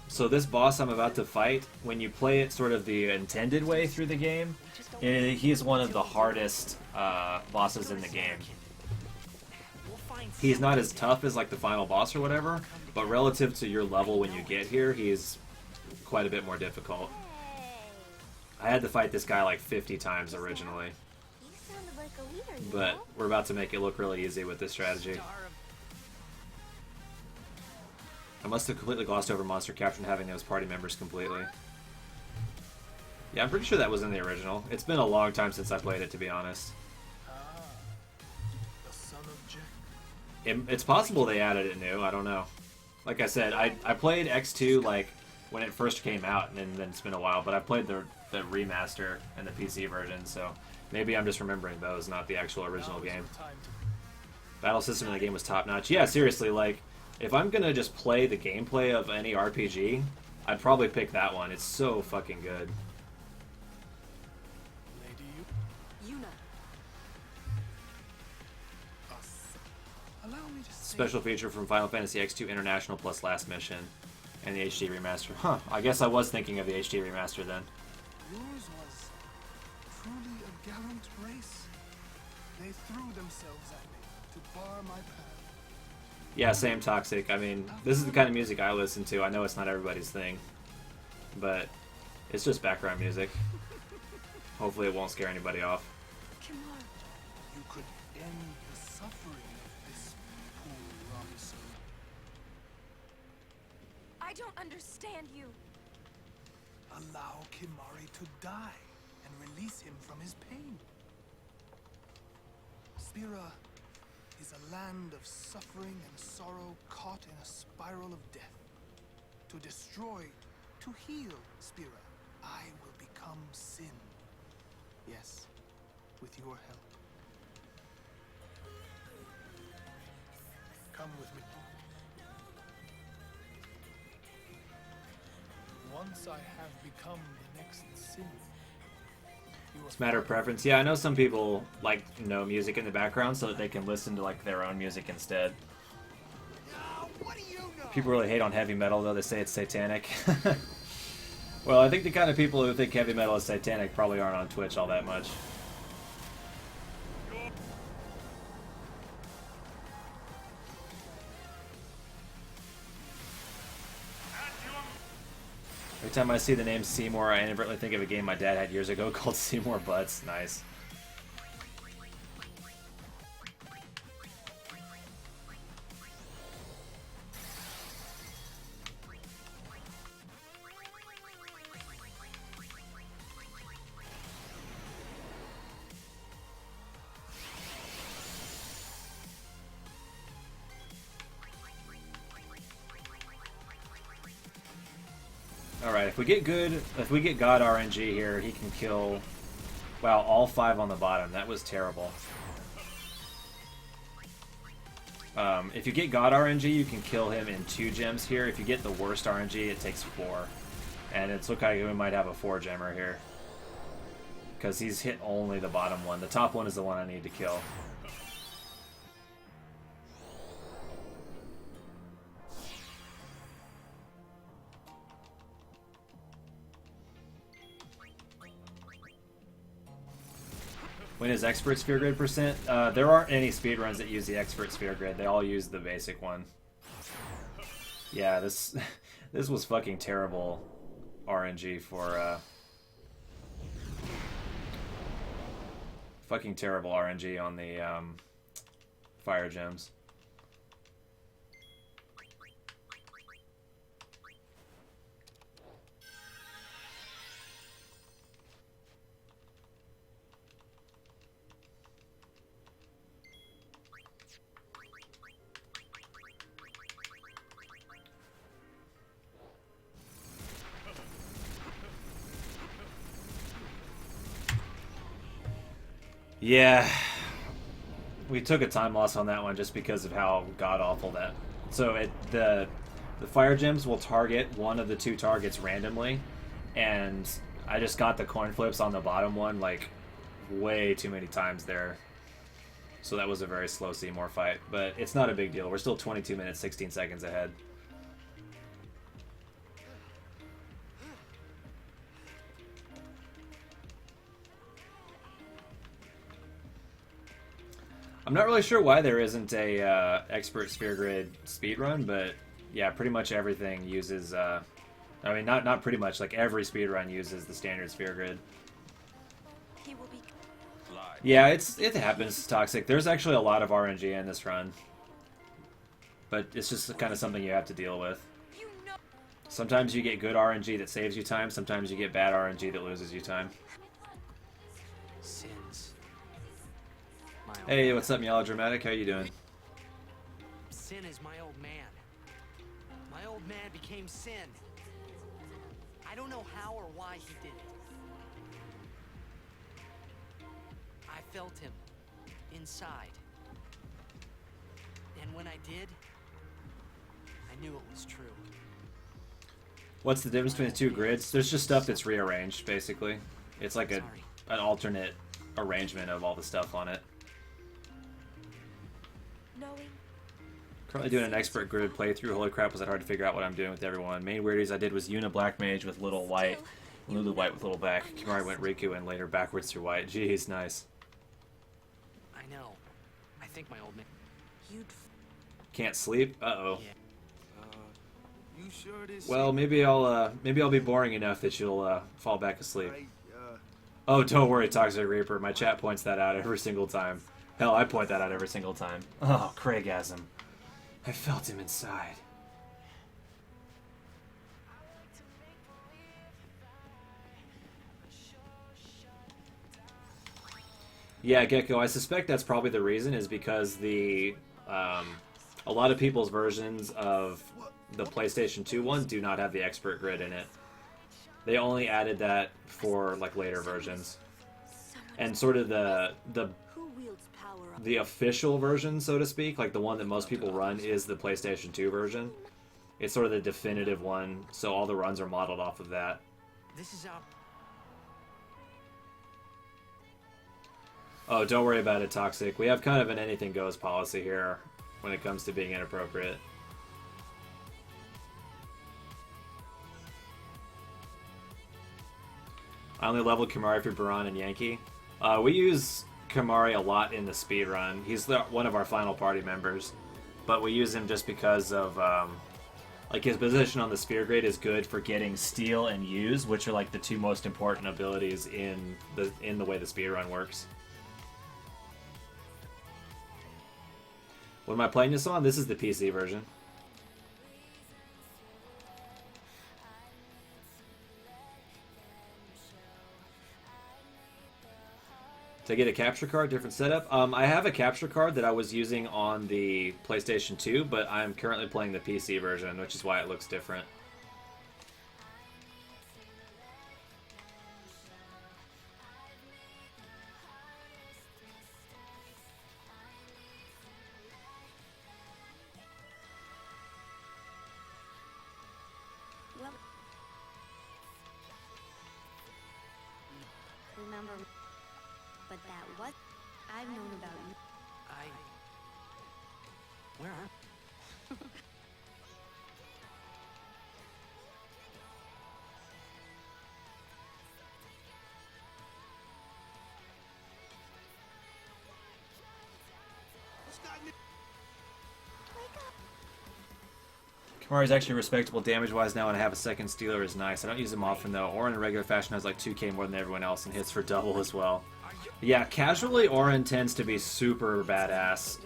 So this boss I'm about to fight, when you play it sort of the intended way through the game, he is one of the hardest bosses in the game. He's not as tough as like the final boss or whatever, but relative to your level when you get here, he's quite a bit more difficult. I had to fight this guy like 50 times originally, but we're about to make it look really easy with this strategy. I must have completely glossed over monster capture and having those party members completely. Yeah, I'm pretty sure that was in the original. It's been a long time since I played it, to be honest. It's possible they added it new, I don't know. Like I said, I played X2 like when it first came out, and then it's been a while, but I played the remaster and the PC version, so maybe I'm just remembering those, not the actual original game. Battle system in the game was top-notch. Yeah, seriously, like, if I'm gonna just play the gameplay of any RPG, I'd probably pick that one. It's so fucking good. Special feature from Final Fantasy X2 International plus Last Mission and the HD remaster. Huh, I guess I was thinking of the HD remaster then. Yours was truly a gallant race. They threw themselves at me to bar my path. Yeah, same, Toxic. I mean, this is the kind of music I listen to. I know it's not everybody's thing, but it's just background music. Hopefully it won't scare anybody off. You could end the suffering of this poor Ramso. I don't understand you. Allow Kimahri to die and release him from his pain. Spira is a land of suffering and sorrow caught in a spiral of death. To destroy, to heal Spira, I will become sin. Yes, with your help. Come with me. Once I have become the next sin, It's a matter of preference. Yeah, I know some people like no music in the background so that they can listen to like their own music instead. People really hate on heavy metal though. They say it's satanic. Well, I think the kind of people who think heavy metal is satanic probably aren't on Twitch all that much. Every time I see the name Seymour, I inadvertently think of a game my dad had years ago called Seymour Butts. Nice. Alright, if we get God RNG here, he can kill, wow, all 5 on the bottom. That was terrible. If you get God RNG, you can kill him in 2 gems here. If you get the worst RNG, it takes 4. And it's looking like we might have a 4 gemmer here. Because he's hit only the bottom one. The top one is the one I need to kill. When is Expert Sphere Grid percent? There aren't any speedruns that use the Expert Sphere Grid. They all use the basic one. Yeah, this was fucking terrible RNG for fucking terrible RNG on the fire gems. Yeah, we took a time loss on that one just because of how god-awful that... So the fire gems will target one of the 2 targets randomly, and I just got the coin flips on the bottom one like way too many times there. So that was a very slow Seymour fight, but it's not a big deal. We're still 22 minutes, 16 seconds ahead. I'm not really sure why there isn't a Expert Sphere Grid speedrun, but yeah, pretty much everything uses, I mean, not pretty much, like every speedrun uses the standard Sphere Grid. Yeah, it happens, Toxic. There's actually a lot of RNG in this run, but it's just kind of something you have to deal with. Sometimes you get good RNG that saves you time, sometimes you get bad RNG that loses you time. Hey, what's up, Melodramatic? How you doing? Sin is my old man. My old man became Sin. I don't know how or why he did it. I felt him inside. And when I did, I knew it was true. What's the difference between the 2 grids? There's just stuff that's rearranged, basically. It's like an alternate arrangement of all the stuff on it. Currently doing an Expert Grid playthrough. Holy crap, was that hard to figure out what I'm doing with everyone. Main weirdies I did was Yuna Black Mage with Little White, Lulu White with Little Back, Kimahri went Riku, and later backwards through White. Jeez, nice. I know. I think my old man... Can't sleep? Uh-oh. You sure this... Well, maybe I'll be boring enough that you'll fall back asleep. Oh, don't worry, Toxic Reaper. My chat points that out every single time. Hell, I point that out every single time. Oh, Craigasm. I felt him inside. Yeah, Gecko, I suspect that's probably the reason, is because the a lot of people's versions of the PlayStation 2 one do not have the Expert Grid in it. They only added that for like later versions. And sort of the official version, so to speak, like the one that most people run, is the PlayStation 2 version. It's sort of the definitive one, so all the runs are modeled off of that. This is our... Oh, don't worry about it, Toxic. We have kind of an anything goes policy here when it comes to being inappropriate. I only leveled Kimahri for Baran and Yankee. We use Kimahri a lot in the speedrun. He's one of our final party members, but we use him just because of Like his position on the spear grade is good for getting steal and use, which are like the two most important abilities in the way the speedrun works. What am I playing this on? This is the PC version. To get a capture card, different setup. I have a capture card that I was using on the PlayStation 2, but I'm currently playing the PC version, which is why it looks different. Well, remember, but that was I've known about you. Where are... Kimari's actually respectable damage-wise now, and I have a second stealer is nice. I don't use him often, though. Orin in regular fashion has like 2k more than everyone else and hits for double as well. Yeah, casually, Orin tends to be super badass.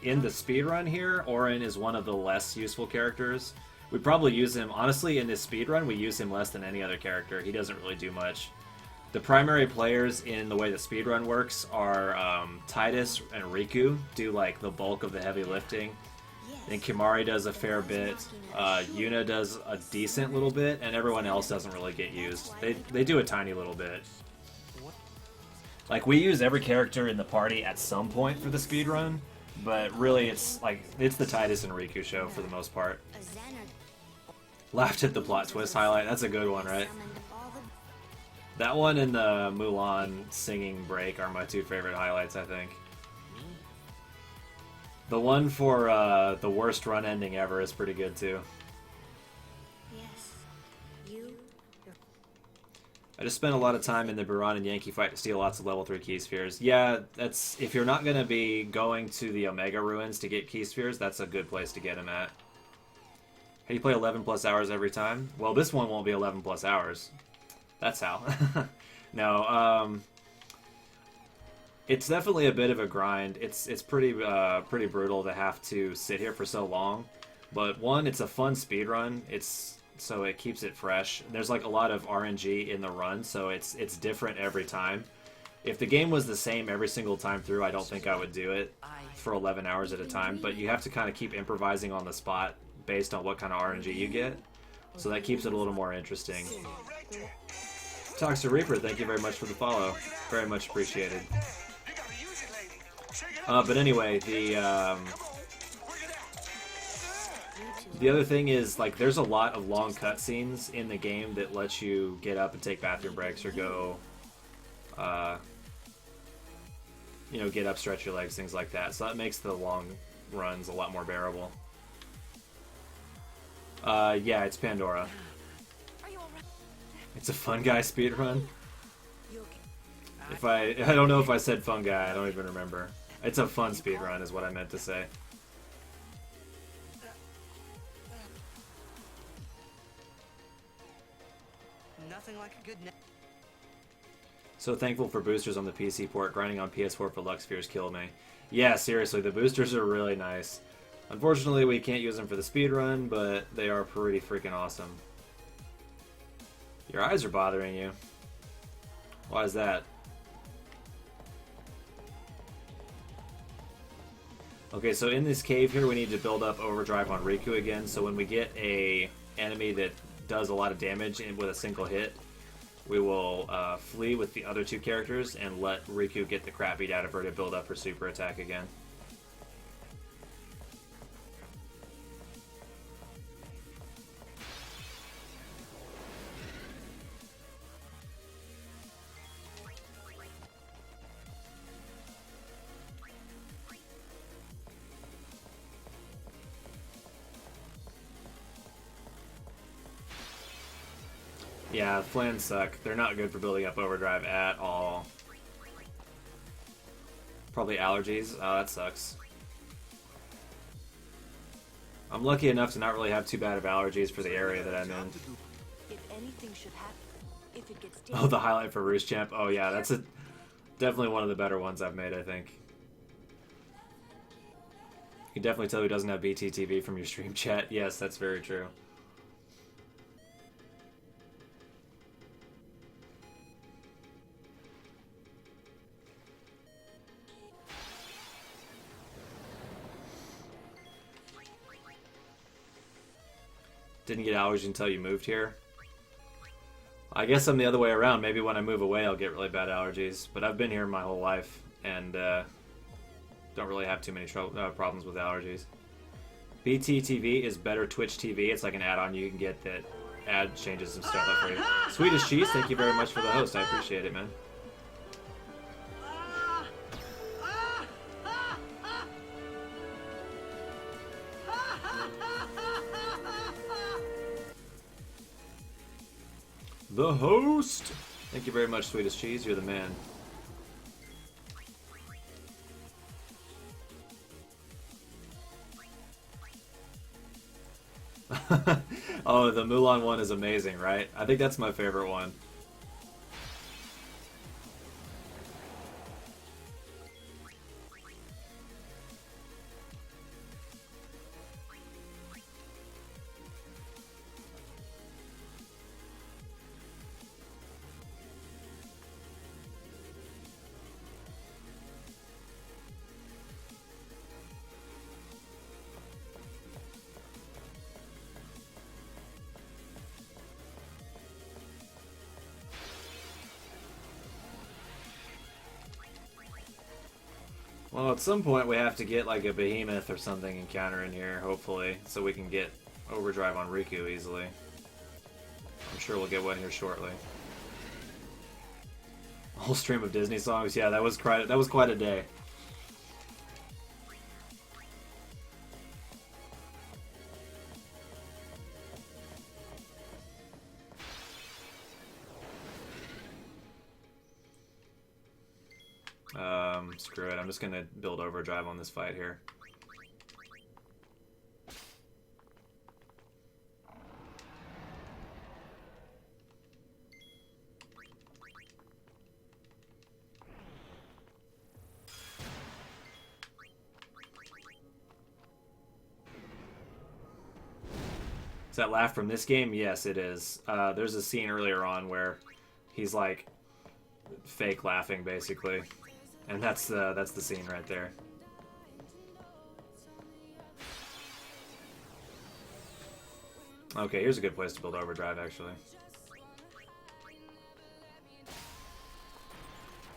In the speedrun here, Orin is one of the less useful characters. We probably use him, honestly, in this speedrun, we use him less than any other character. He doesn't really do much. The primary players in the way the speedrun works are Titus and Riku, do like the bulk of the heavy lifting. And Kimari does a fair bit. Yuna does a decent little bit, and everyone else doesn't really get used. They do a tiny little bit. Like, we use every character in the party at some point for the speedrun, but really it's the Titus and Riku show for the most part. Laughed at the plot twist highlight. That's a good one, right? That one and the Mulan singing break are my two favorite highlights, I think. The one for the worst run ending ever is pretty good too. Yes, you. I just spent a lot of time in the Buran and Yankee fight to steal lots of level 3 key spheres. Yeah, that's if you're not going to be going to the Omega Ruins to get key spheres, that's a good place to get them at. Hey, you play 11 plus hours every time? Well, this one won't be 11 plus hours. That's how. No, it's definitely a bit of a grind. It's pretty brutal to have to sit here for so long. But one, it's a fun speedrun. So it keeps it fresh. There's like a lot of RNG in the run, so it's different every time. If the game was the same every single time through, I don't think I would do it for 11 hours at a time. But you have to kind of keep improvising on the spot based on what kind of RNG you get. So that keeps it a little more interesting. Toxic Reaper, thank you very much for the follow. Very much appreciated. But anyway, the other thing is, like, there's a lot of long cutscenes in the game that lets you get up and take bathroom breaks or go, get up, stretch your legs, things like that. So that makes the long runs a lot more bearable. Yeah, it's Pandora. It's a fun guy speedrun. I don't know if I said fun guy, I don't even remember. It's a fun speedrun is what I meant to say. Nothing like a good So thankful for boosters on the PC port. Grinding on PS4 for Lux Spheres killed me. Yeah, seriously, the boosters are really nice. Unfortunately, we can't use them for the speedrun, but they are pretty freaking awesome. Your eyes are bothering you. Why is that? Okay, so in this cave here, we need to build up overdrive on Riku again, so when we get a enemy that does a lot of damage with a single hit, we will flee with the other two characters and let Riku get the crap beat out of her to build up her super attack again. Yeah, Flans suck. They're not good for building up overdrive at all. Probably allergies. Oh, that sucks. I'm lucky enough to not really have too bad of allergies for the area that I'm in. If anything should happen, if it gets Oh, the highlight for Roost Champ. Oh yeah, that's definitely one of the better ones I've made, I think. You can definitely tell who doesn't have BTTV from your stream chat. Yes, that's very true. Didn't get allergies until you moved here. I guess I'm the other way around. Maybe when I move away, I'll get really bad allergies. But I've been here my whole life, and don't really have too many problems with allergies. BTTV is better Twitch TV. It's like an add-on you can get that changes some stuff up for you. Swedish Cheese, thank you very much for the host. I appreciate it, man. The host! Thank you very much, Swedish Cheese. You're the man. Oh, the Mulan one is amazing, right? I think that's my favorite one. Well, at some point we have to get like a behemoth or something encounter in here, hopefully, so we can get overdrive on Riku easily. I'm sure we'll get one here shortly. A whole stream of Disney songs, yeah, that was quite a day. Screw it. I'm just gonna build overdrive on this fight here. Is that laugh from this game? Yes, it is. There's a scene earlier on where he's like fake laughing, basically. And that's the scene right there. Okay, here's a good place to build overdrive, actually.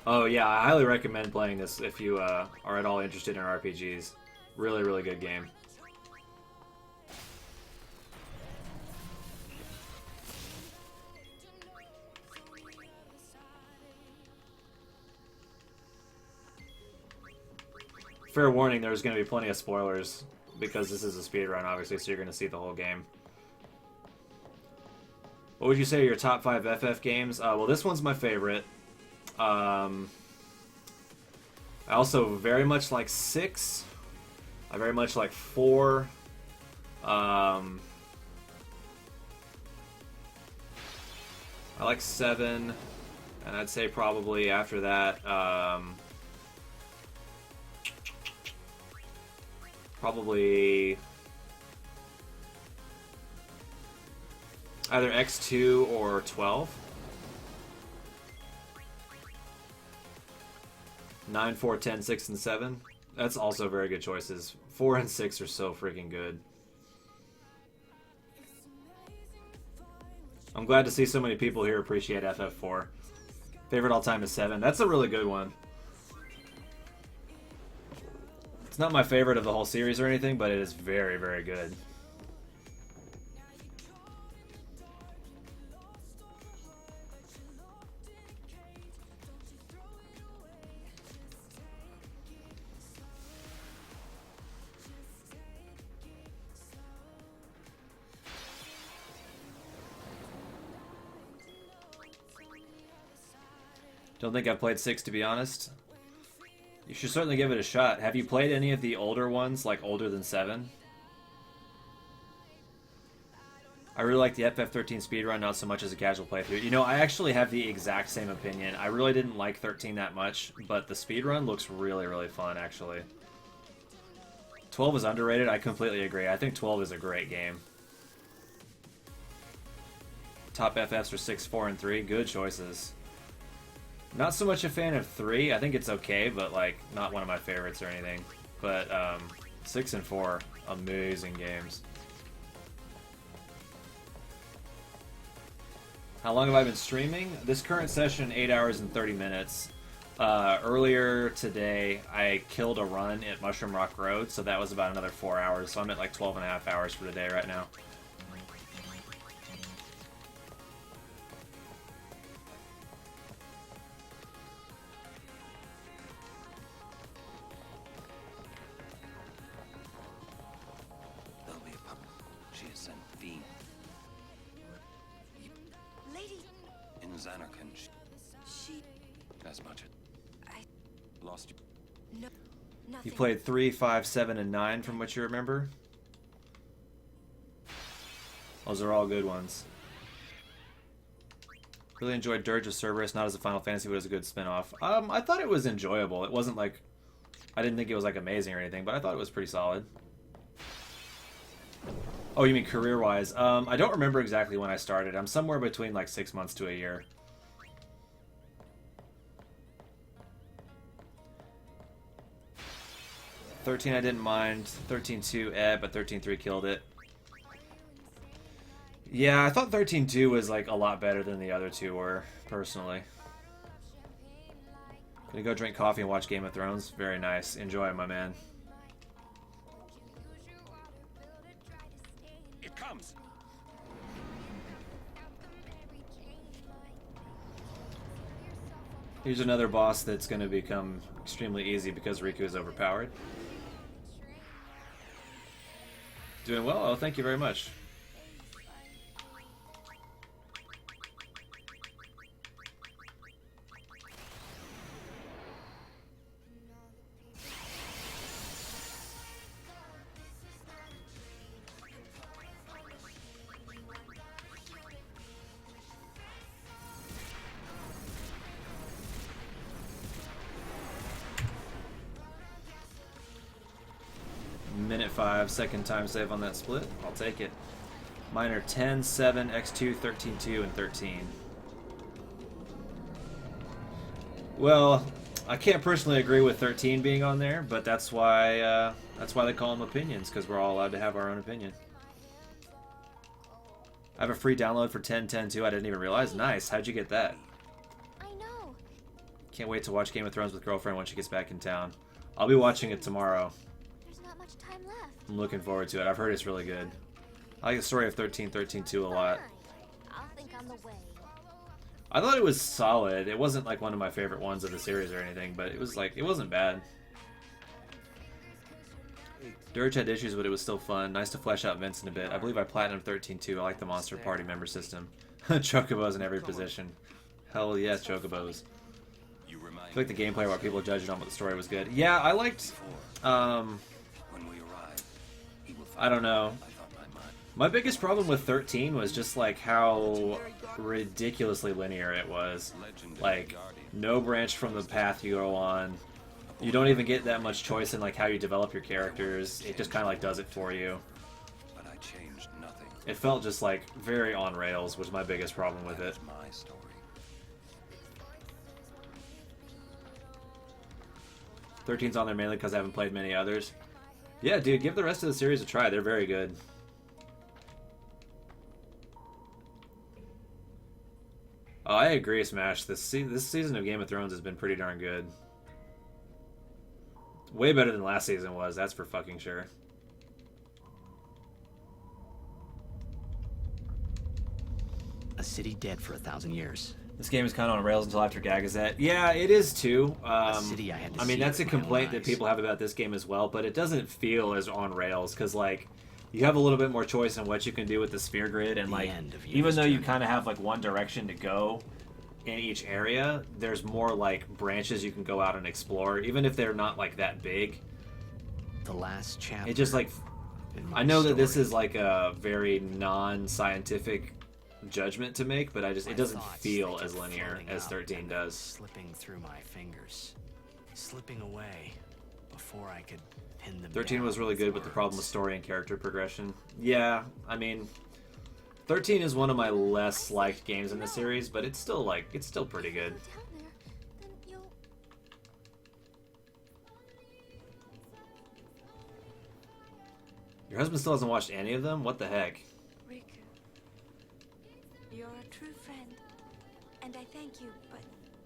Oh yeah, I highly recommend playing this if you are at all interested in RPGs. Really, really good game. Fair warning, there's going to be plenty of spoilers, because this is a speedrun, obviously, so you're going to see the whole game. What would you say are your top 5 FF games? Well, this one's my favorite. I also very much like 6. I very much like 4. I like 7. And I'd say probably after that... probably either X2 or 12. 9, 4, 10, 6, and 7. That's also very good choices. 4 and 6 are so freaking good. I'm glad to see so many people here appreciate FF4. Favorite all time is 7. That's a really good one. It's not my favorite of the whole series or anything, but it is very, very good. Don't think I've played 6, to be honest. You should certainly give it a shot. Have you played any of the older ones, like older than 7? I really like the FF13 speedrun, not so much as a casual playthrough. You know, I actually have the exact same opinion. I really didn't like 13 that much, but the speedrun looks really, really fun, actually. 12 is underrated. I completely agree. I think 12 is a great game. Top FFs are 6, 4, and 3. Good choices. Not so much a fan of 3. I think it's okay, but, like, not one of my favorites or anything. But 6 and 4, amazing games. How long have I been streaming? This current session, 8 hours and 30 minutes. Earlier today, I killed a run at Mushroom Rock Road, so that was about another 4 hours. So I'm at like 12 and a half hours for the day right now. There'll be a pup. She is sent fiend. Lady... In Zanarkand, She... as much as... I... Lost you. No... Nothing. You played 3, 5, 7, and 9 from what you remember? Those are all good ones. Really enjoyed Dirge of Cerberus, not as a Final Fantasy, but as a good spin-off. I thought it was enjoyable. It wasn't like... I didn't think it was like amazing or anything, but I thought it was pretty solid. Oh, you mean career-wise? I don't remember exactly when I started. I'm somewhere between like 6 months to a year. '13 I didn't mind. 13.2 but 13.3 killed it. Yeah, I thought 13.2 was like a lot better than the other two were, personally. Gonna go drink coffee and watch Game of Thrones. Very nice. Enjoy, my man. It comes. Here's another boss that's gonna become extremely easy because Riku is overpowered. Doing well? Oh, thank you very much. Minute 5, second time save on that split. I'll take it. Mine are 10, 7, X2, 13.2, and 13. Well, I can't personally agree with 13 being on there, but that's why they call them opinions, because we're all allowed to have our own opinion. I have a free download for 10.10 too. I didn't even realize. Nice. How'd you get that? I know. Can't wait to watch Game of Thrones with girlfriend when she gets back in town. I'll be watching it tomorrow. There's not much time left. I'm looking forward to it. I've heard it's really good. I like the story of 13.2 a lot. I'll think on the way. I thought it was solid. It wasn't like one of my favorite ones of the series or anything, but it was like, it wasn't bad. Dirge had issues, but it was still fun. Nice to flesh out Vincent a bit. I believe I platinum 13.2. I like the Monster Party member system. Chocobos in every position. Hell yes, Chocobos. I feel like the gameplay where people judged on what the story was good. Yeah, I liked... I don't know. My biggest problem with 13 was just like how ridiculously linear it was. Like, no branch from the path you go on. You don't even get that much choice in like how you develop your characters. It just kind of like does it for you. But I changed nothing. It felt just like very on rails was my biggest problem with it. My story. 13's on there mainly because I haven't played many others. Yeah, dude, give the rest of the series a try. They're very good. Oh, I agree, Smash. This season of Game of Thrones has been pretty darn good. Way better than last season was, that's for fucking sure. A city dead for 1,000 years. This game is kind of on rails until after Gagazette. Yeah, it is too. A city I had to I mean, see that's a with my own complaint that eyes. people have about this game as well, but it doesn't feel as on rails because, like, you have a little bit more choice in what you can do with the sphere grid, and like, even though you kind of have like one direction to go in each area, there's more like branches you can go out and explore, even if they're not like that big. The last chapter. It just like I know that this is like a very non-scientific judgment to make, but it doesn't feel as linear as 13 does. Slipping through my fingers, slipping away before I could pin them 13 down was really good, but the problem was story and character progression. Yeah, I mean, 13 is one of my less liked games in the series, but it's still pretty good. Your husband still hasn't watched any of them? What the heck? Riku, you're a true friend, and I thank you, but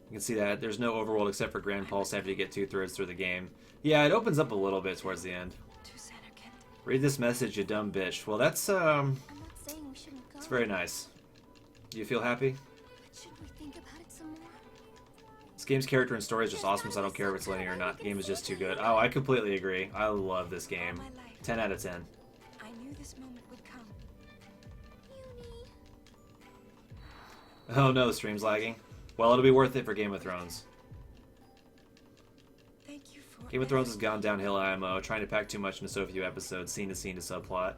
You can see that there's no overworld except for Grand Pulse after you get 2/3 through the game. Yeah, it opens up a little bit towards the end. Read this message, you dumb bitch. Well, that's it's very nice. Do you feel happy? Should we think about it some more? This game's character and story is just awesome, so I don't care if it's linear or not. The game is just too good. Oh, I completely agree. I love this game. 10 out of 10. I knew this moment would come. Oh no, the stream's lagging. Well, it'll be worth it for Game of Thrones. Thank you for Game of Thrones has gone downhill IMO, trying to pack too much into so few episodes, scene to subplot.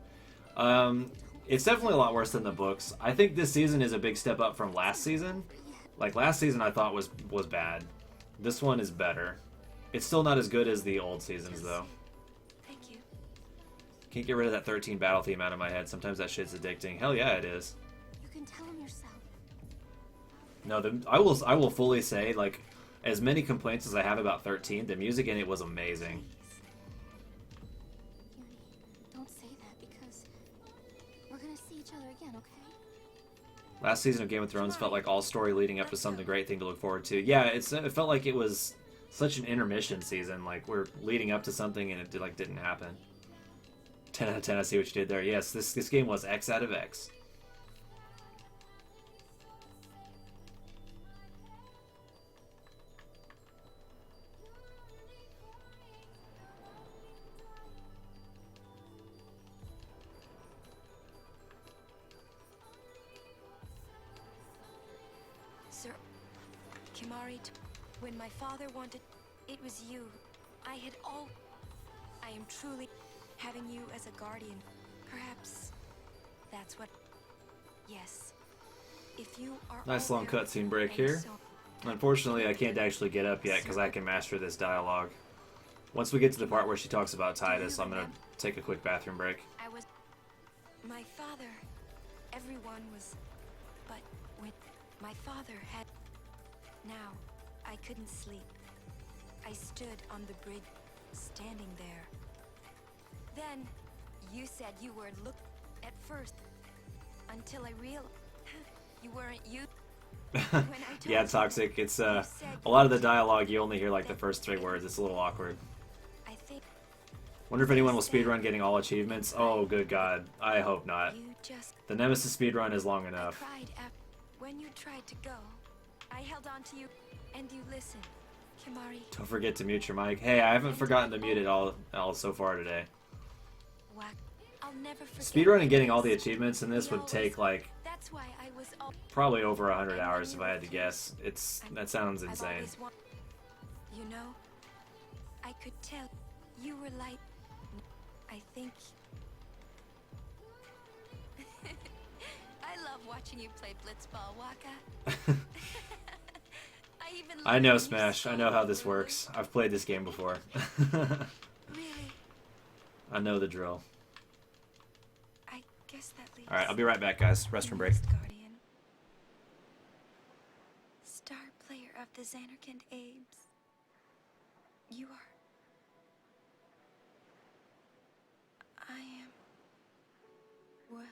It's definitely a lot worse than the books. I think this season is a big step up from last season. Like, last season I thought was bad. This one is better. It's still not as good as the old seasons, though. Thank you. Can't get rid of that 13 battle theme out of my head. Sometimes that shit's addicting. Hell yeah, it is. You can tell him yourself. No, I will fully say, like, as many complaints as I have about 13, the music in it was amazing. Don't say that because we're gonna see each other again, okay? Last season of Game of Thrones felt like all story leading up to something great thing to look forward to. Yeah, it felt like it was such an intermission season. Like, we're leading up to something and it didn't happen. 10 out of 10, I see what you did there. Yes, this game was X out of X. Sir Kimari, when my father wanted, it was you. I am truly having you as a guardian. Perhaps that's what. Yes. If you are Nice long cutscene break here. Unfortunately, I can't actually get up yet because I can master this dialogue. Once we get to the part where she talks about Titus, I'm gonna take a quick bathroom break. My father. Everyone was. But when my father had. Now, I couldn't sleep. I stood on the bridge, standing there. Then, you said you were at first. Until I realized you weren't you. Yeah, Toxic. It's a lot of the dialogue you only hear like the first 3 words. It's a little awkward. I think. Wonder if anyone will speedrun getting all achievements. Oh, good God. I hope not. The Nemesis speedrun is long enough. When you tried to go, I held on to you, and you listened, Kimari. Don't forget to mute your mic. Hey, I haven't forgotten to mute it all so far today. I'll never forget. Speedrunning getting all the achievements in this would take like That's why I was all. probably over 100 hours if I had to guess. That sounds I've insane. always you know, I could tell you were like. I think. I love watching you play Blitzball, Waka. I know Smash. I know how this works. I've played this game before. I know the drill. I guess that leaves. Alright, I'll be right back, guys. Restroom break. Guardian. Star player of the Xanarkand Abes. You are. I am. Well,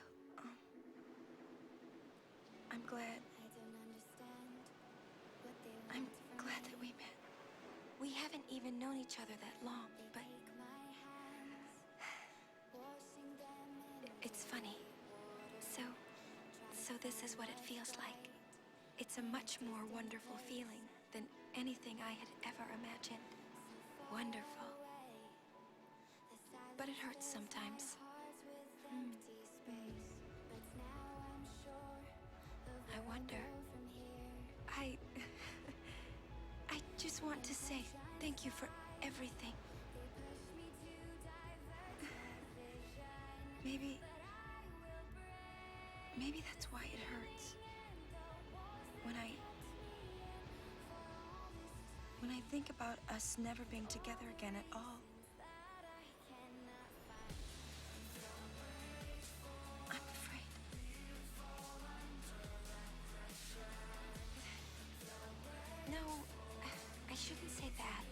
I'm glad. I'm glad that we met. We haven't even known each other that long, but it's funny. So this is what it feels like. It's a much more wonderful feeling than anything I had ever imagined. Wonderful. But it hurts sometimes. I wonder. I just want to say thank you for everything. Maybe... Maybe that's why it hurts. When I think about us never being together again at all. I'm afraid. No, I shouldn't say that.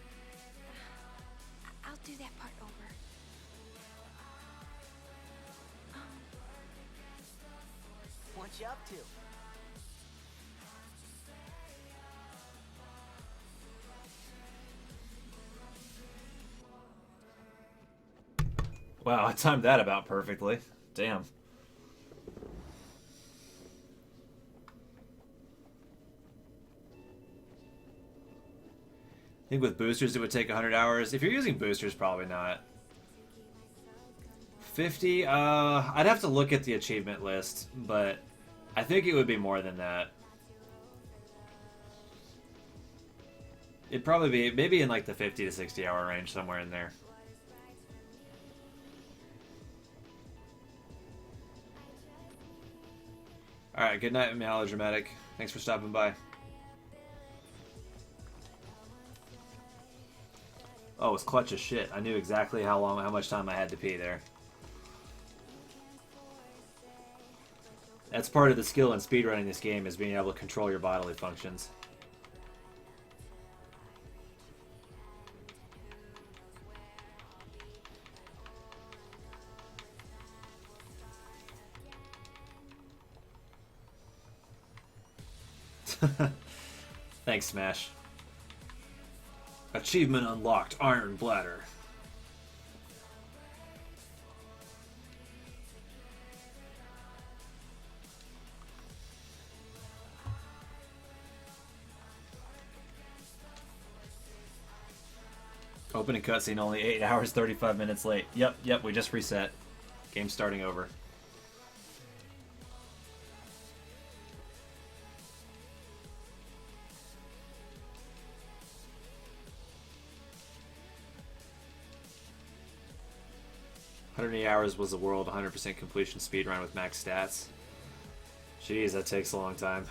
I'll do that part over. What you up to? Wow, I timed that about perfectly. Damn. I think with boosters it would take 100 hours. If you're using boosters, probably not. 50? I'd have to look at the achievement list, but I think it would be more than that. It'd probably be maybe in like the 50 to 60 hour range, somewhere in there. Alright, good night, Melodramatic. Thanks for stopping by. Oh, it's clutch as shit. I knew exactly how much time I had to pee there. That's part of the skill in speedrunning this game, is being able to control your bodily functions. Thanks, Smash. Achievement unlocked, Iron Bladder. Opening cutscene only 8 hours 35 minutes late. Yep, we just reset. Game starting over. Hours was the world 100% completion speedrun with max stats. Jeez, that takes a long time.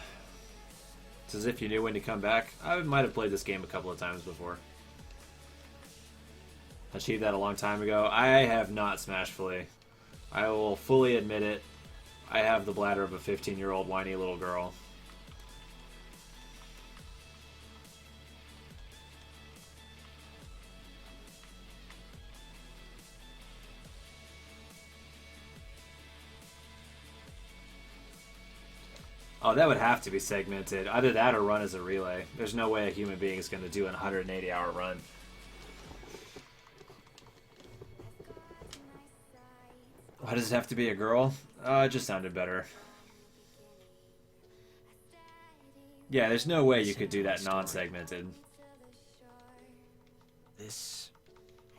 It's as if you knew when to come back. I might have played this game a couple of times before. Achieved that a long time ago. I have not smashed fully. I will fully admit it. I have the bladder of a 15-year-old whiny little girl. Oh, that would have to be segmented. Either that or run as a relay. There's no way a human being is going to do an 180-hour run. Why does it have to be a girl? It just sounded better. Yeah, there's no way you could do that non-segmented. This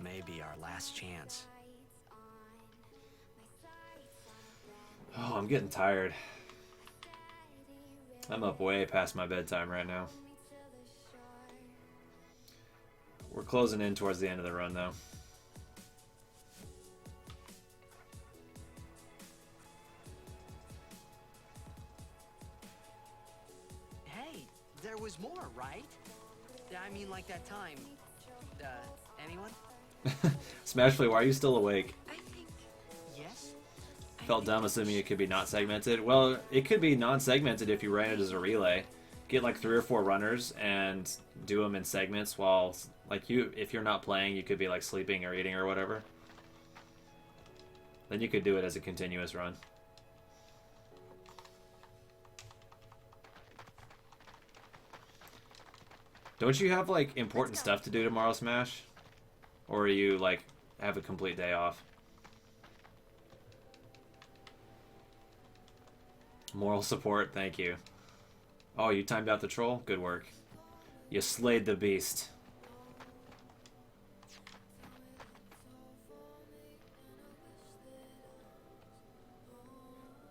may be our last chance. Oh, I'm getting tired. I'm up way past my bedtime right now. We're closing in towards the end of the run, though. Hey, there was more, right? I mean, like that time. Anyone? Smashfully, why are you still awake? Yes? Felt dumb assuming it could be not segmented. Well, it could be non-segmented if you ran it as a relay. Get like 3 or 4 runners and do them in segments while, like, if you're not playing, you could be like sleeping or eating or whatever. Then you could do it as a continuous run. Don't you have like important stuff to do tomorrow, Smash? Or are you like have a complete day off? Moral support, thank you. Oh, you timed out the troll? Good work. You slayed the beast.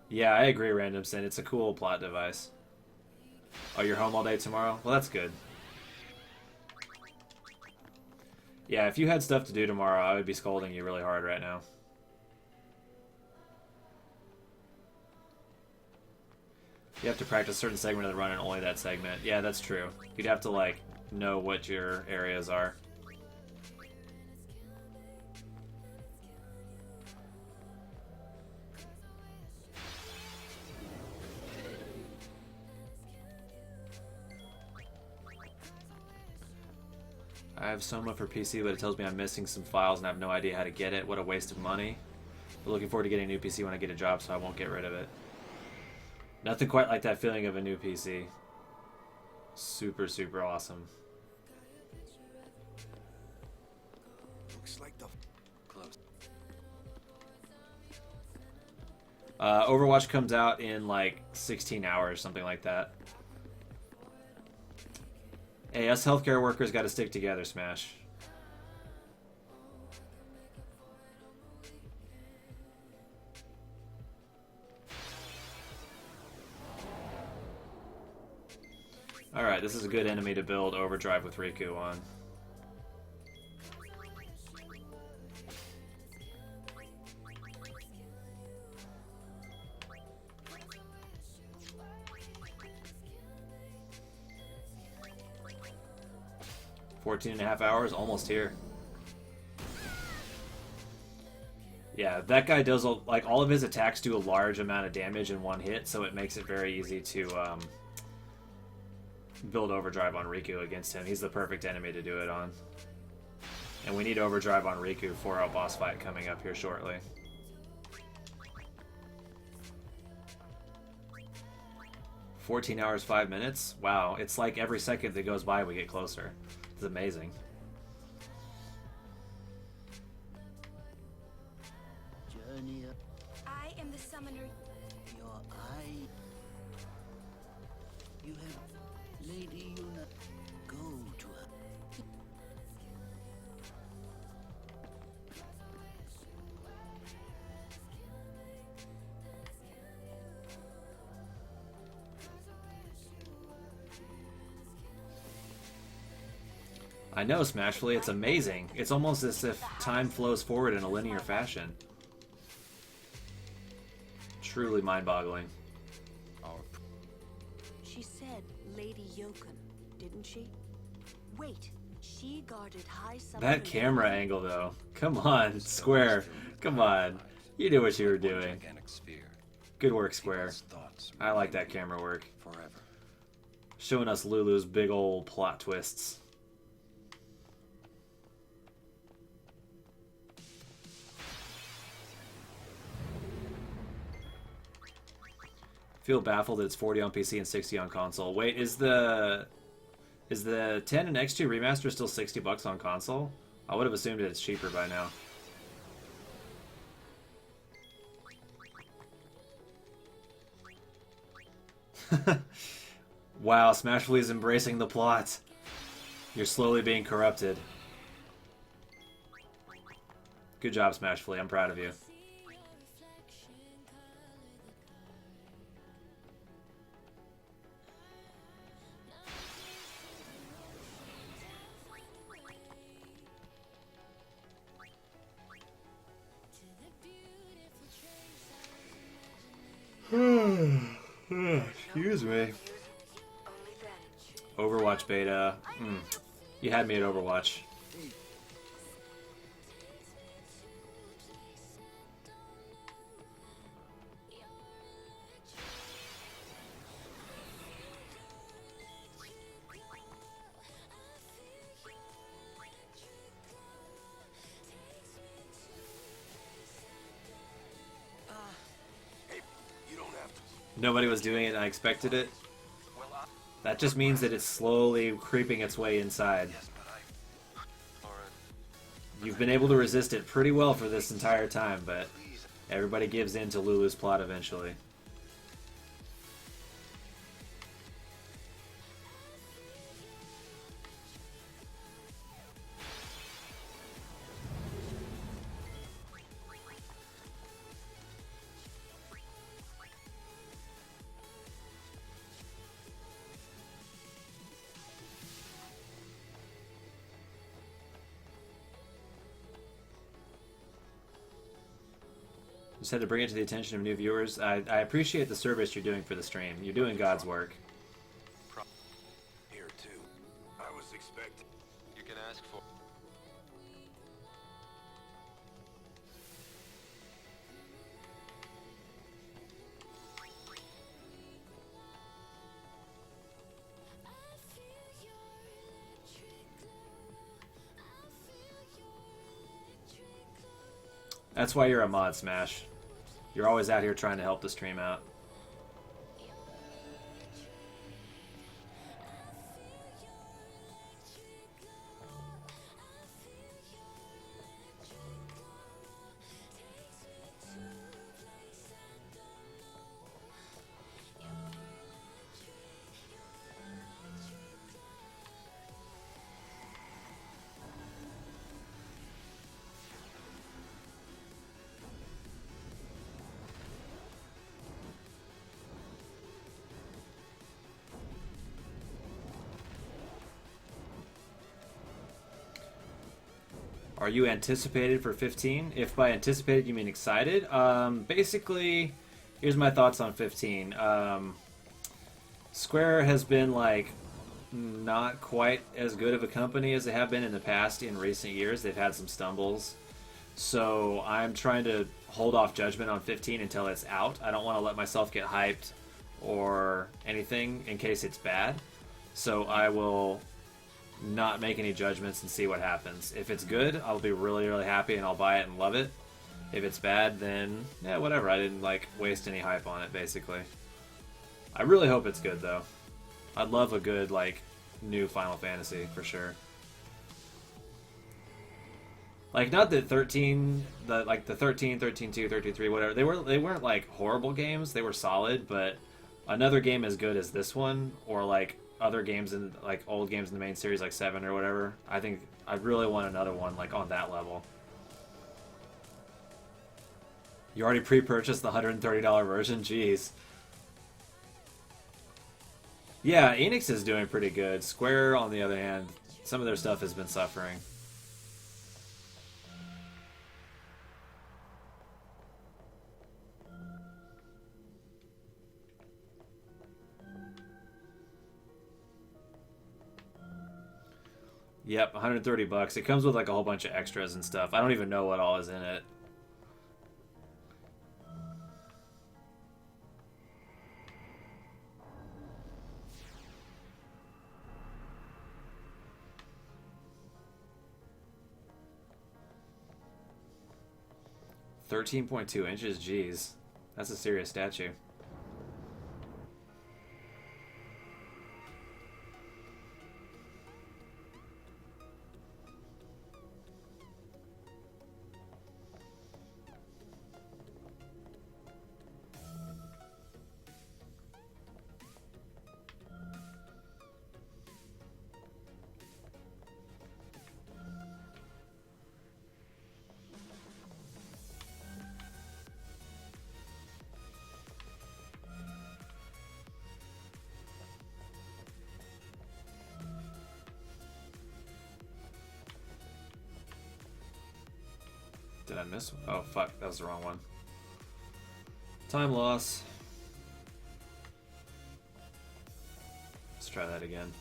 Yeah, I agree, Random Sin. It's a cool plot device. Oh, you're home all day tomorrow? Well, that's good. Yeah, if you had stuff to do tomorrow, I would be scolding you really hard right now. You have to practice a certain segment of the run and only that segment. Yeah, that's true. You'd have to, like, know what your areas are. I have Soma for PC, but it tells me I'm missing some files and I have no idea how to get it. What a waste of money. But looking forward to getting a new PC when I get a job, so I won't get rid of it. Nothing quite like that feeling of a new PC. Super, super awesome. Looks like the close. Overwatch comes out in like 16 hours, something like that. Hey, us healthcare workers got to stick together, Smash. Alright, this is a good enemy to build Overdrive with Riku on. .5 hours, almost here. Yeah, that guy does, like, all of his attacks do a large amount of damage in one hit, so it makes it very easy to build Overdrive on Riku against him. He's the perfect enemy to do it on. And we need Overdrive on Riku for our boss fight coming up here shortly. $14 hours, 5 minutes? Wow, it's like every second that goes by we get closer. It's amazing. I am the summoner. Your eye. You have Lady Yuna. Go to her. I know, Smashfully, it's amazing. It's almost as if time flows forward in a linear fashion. Truly mind-boggling. She said Lady Yokun, didn't she? Wait, she guarded high summoner. That camera angle, though. Come on, Square. Come on. You knew what you were doing. Good work, Square. I like that camera work. Showing us Lulu's big old plot twists. Feel baffled that it's 40 on PC and 60 on console. Wait, is the 10 and X2 remaster still 60 bucks on console? I would have assumed that it's cheaper by now. Wow, Smashfully is embracing the plot. You're slowly being corrupted. Good job, Smashfully. I'm proud of you. Excuse me. Overwatch beta. You had me at Overwatch. Nobody was doing it and I expected it. That just means that it's slowly creeping its way inside. You've been able to resist it pretty well for this entire time, but everybody gives in to Lulu's plot eventually. Just had to bring it to the attention of new viewers. I appreciate the service you're doing for the stream. You're doing God's work. Here too. I was expecting. You can ask for. That's why you're a mod, Smash. You're always out here trying to help the stream out. Are you anticipated for 15? If by anticipated you mean excited, basically, here's my thoughts on 15. Square has been like not quite as good of a company as they have been in the past. In recent years, they've had some stumbles, so I'm trying to hold off judgment on 15 until it's out. I don't want to let myself get hyped or anything in case it's bad, so I will not make any judgments and see what happens. If it's good, I'll be really, really happy and I'll buy it and love it. If it's bad, then yeah, whatever. I didn't like waste any hype on it, basically. I really hope it's good though. I'd love a good like new Final Fantasy for sure. Like not that 13, the 13, 13-2, 13-3, whatever. They weren't like horrible games. They were solid, but another game as good as this one, or like other games in like old games in the main series like 7 or whatever, I think I really want another one like on that level. You already pre-purchased the $130 version? Jeez. Yeah, Enix is doing pretty good. Square, on the other hand, some of their stuff has been suffering. Yep, $130. It comes with like a whole bunch of extras and stuff. I don't even know what all is in it. $13.2 inches? Jeez. That's a serious statue. Did I miss one? Oh, fuck. That was the wrong one. Time loss. Let's try that again.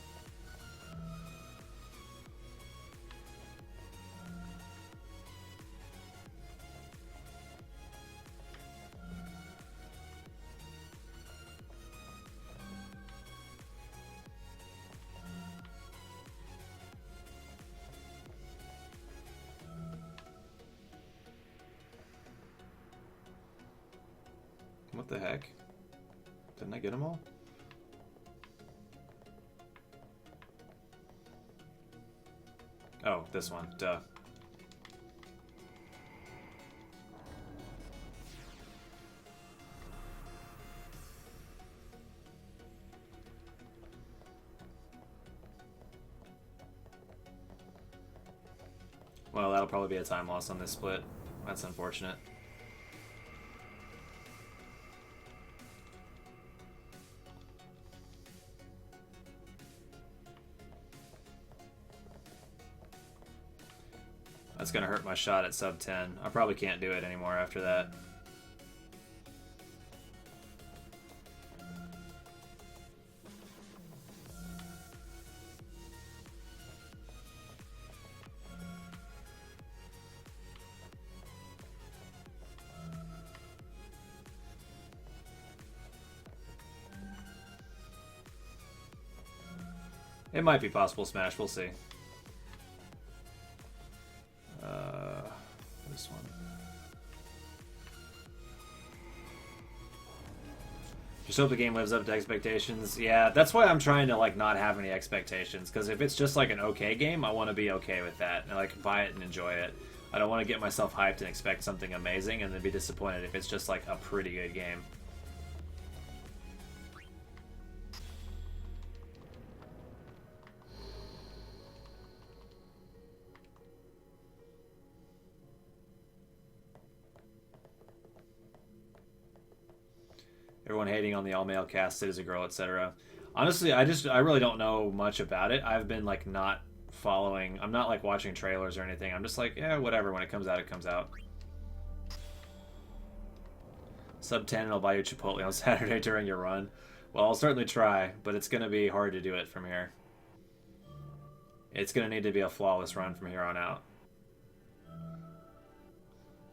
What the heck? Didn't I get them all? Oh, this one. Duh. Well, that'll probably be a time loss on this split. That's unfortunate. That's gonna hurt my shot at sub 10. I probably can't do it anymore after that. It might be possible Smash. We'll see. This one. Just hope the game lives up to expectations. Yeah, that's why I'm trying to like not have any expectations. Because if it's just like an okay game, I want to be okay with that and like buy it and enjoy it. I don't want to get myself hyped and expect something amazing and then be disappointed if it's just like a pretty good game. Everyone hating on the all-male cast, it is a girl, etc. Honestly, I really don't know much about it. I've been like not following. I'm not like watching trailers or anything. I'm just like, yeah, whatever. When it comes out, it comes out. Sub 10 and I'll buy you Chipotle on Saturday during your run. Well, I'll certainly try, but it's going to be hard to do it from here. It's going to need to be a flawless run from here on out.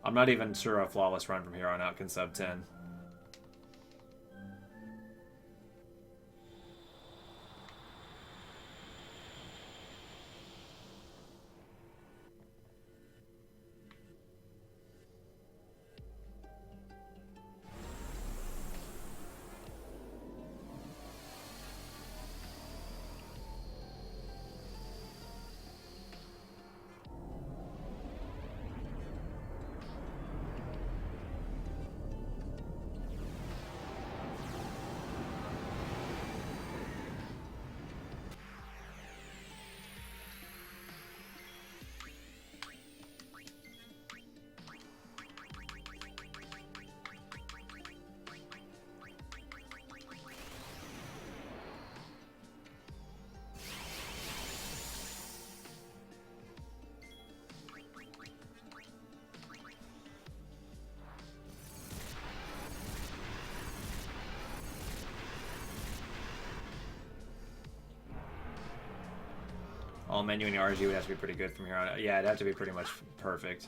I'm not even sure a flawless run from here on out can sub 10. All menu and RG would have to be pretty good from here on out. Yeah, it'd have to be pretty much perfect.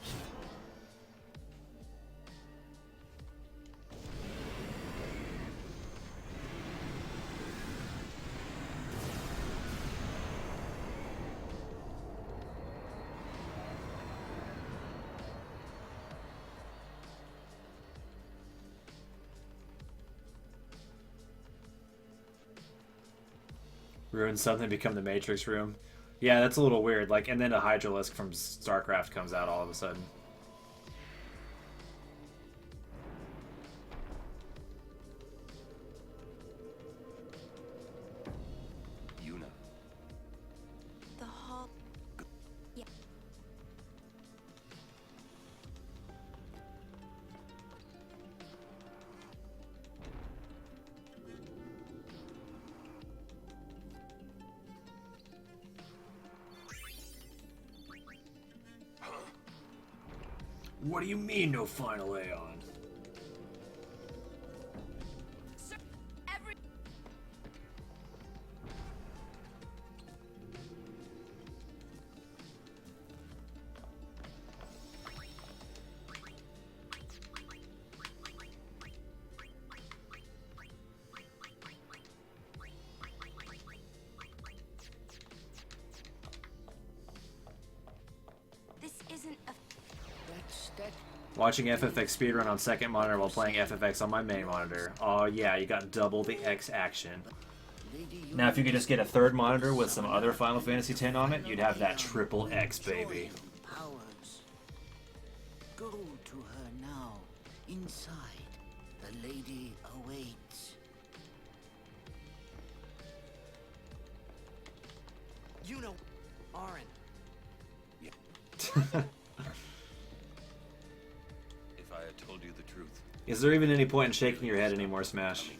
Ruin something, become the Matrix room. Yeah, that's a little weird. Like, and then a Hydralisk from StarCraft comes out all of a sudden. Yuna. The hall. Yeah. What do you mean, no final Aeon? This isn't a. Watching FFX speedrun on second monitor while playing FFX on my main monitor. Oh yeah, you got double the X action. Now if you could just get a third monitor with some other Final Fantasy X on it, you'd have that triple X, baby. Powers. Go to her now. Inside, the lady awaits. You know, Auron. If I had told you the truth. Is there even any point in shaking your head anymore, Smash?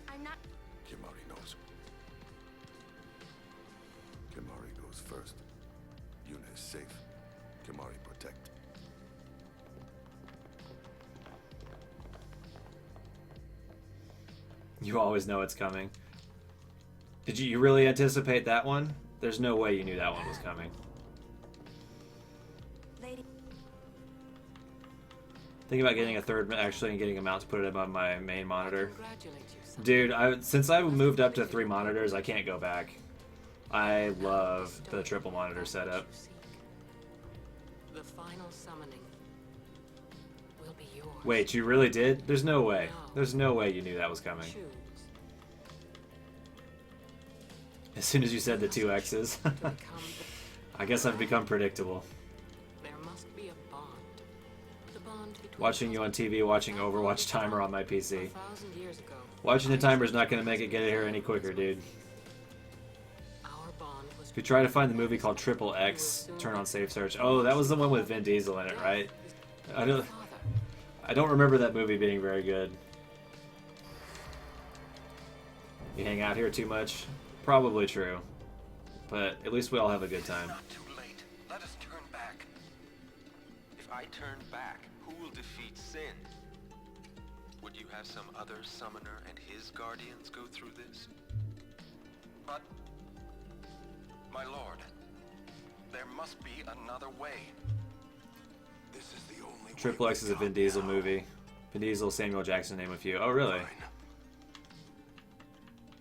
I'm not. Kimari knows. Kimari goes first. Yuna is safe. Kimari protect. You always know it's coming. Did you really anticipate that one? There's no way you knew that one was coming. Lady. Thinking about getting a third actually and getting a mount to put it above my main monitor. Dude, since I moved up to 3 monitors, I can't go back. I love the triple monitor setup. The final summoning will be yours. Wait, you really did? There's no way. There's no way you knew that was coming. As soon as you said the 2 X's. I guess I've become predictable. There must be a bond. The bond between Watching you on TV, watching Overwatch timer on my PC. 1,000 years ago. Watching the timer's not going to make it get here any quicker, dude. Our bond was If you try to find the movie called Triple X, turn on Safe Search. Oh, that was the one with Vin Diesel in it, right? I don't remember that movie being very good. You hang out here too much? Probably true. But at least we all have a good time. Not too late. Let us turn back. If I turn back, who will defeat Sin? Would you have some other summoner and his guardians go through this? But, my lord, there must be another way. This is the only Triple X is a Vin Diesel movie. Vin Diesel, Samuel Jackson, name a few. Oh, really?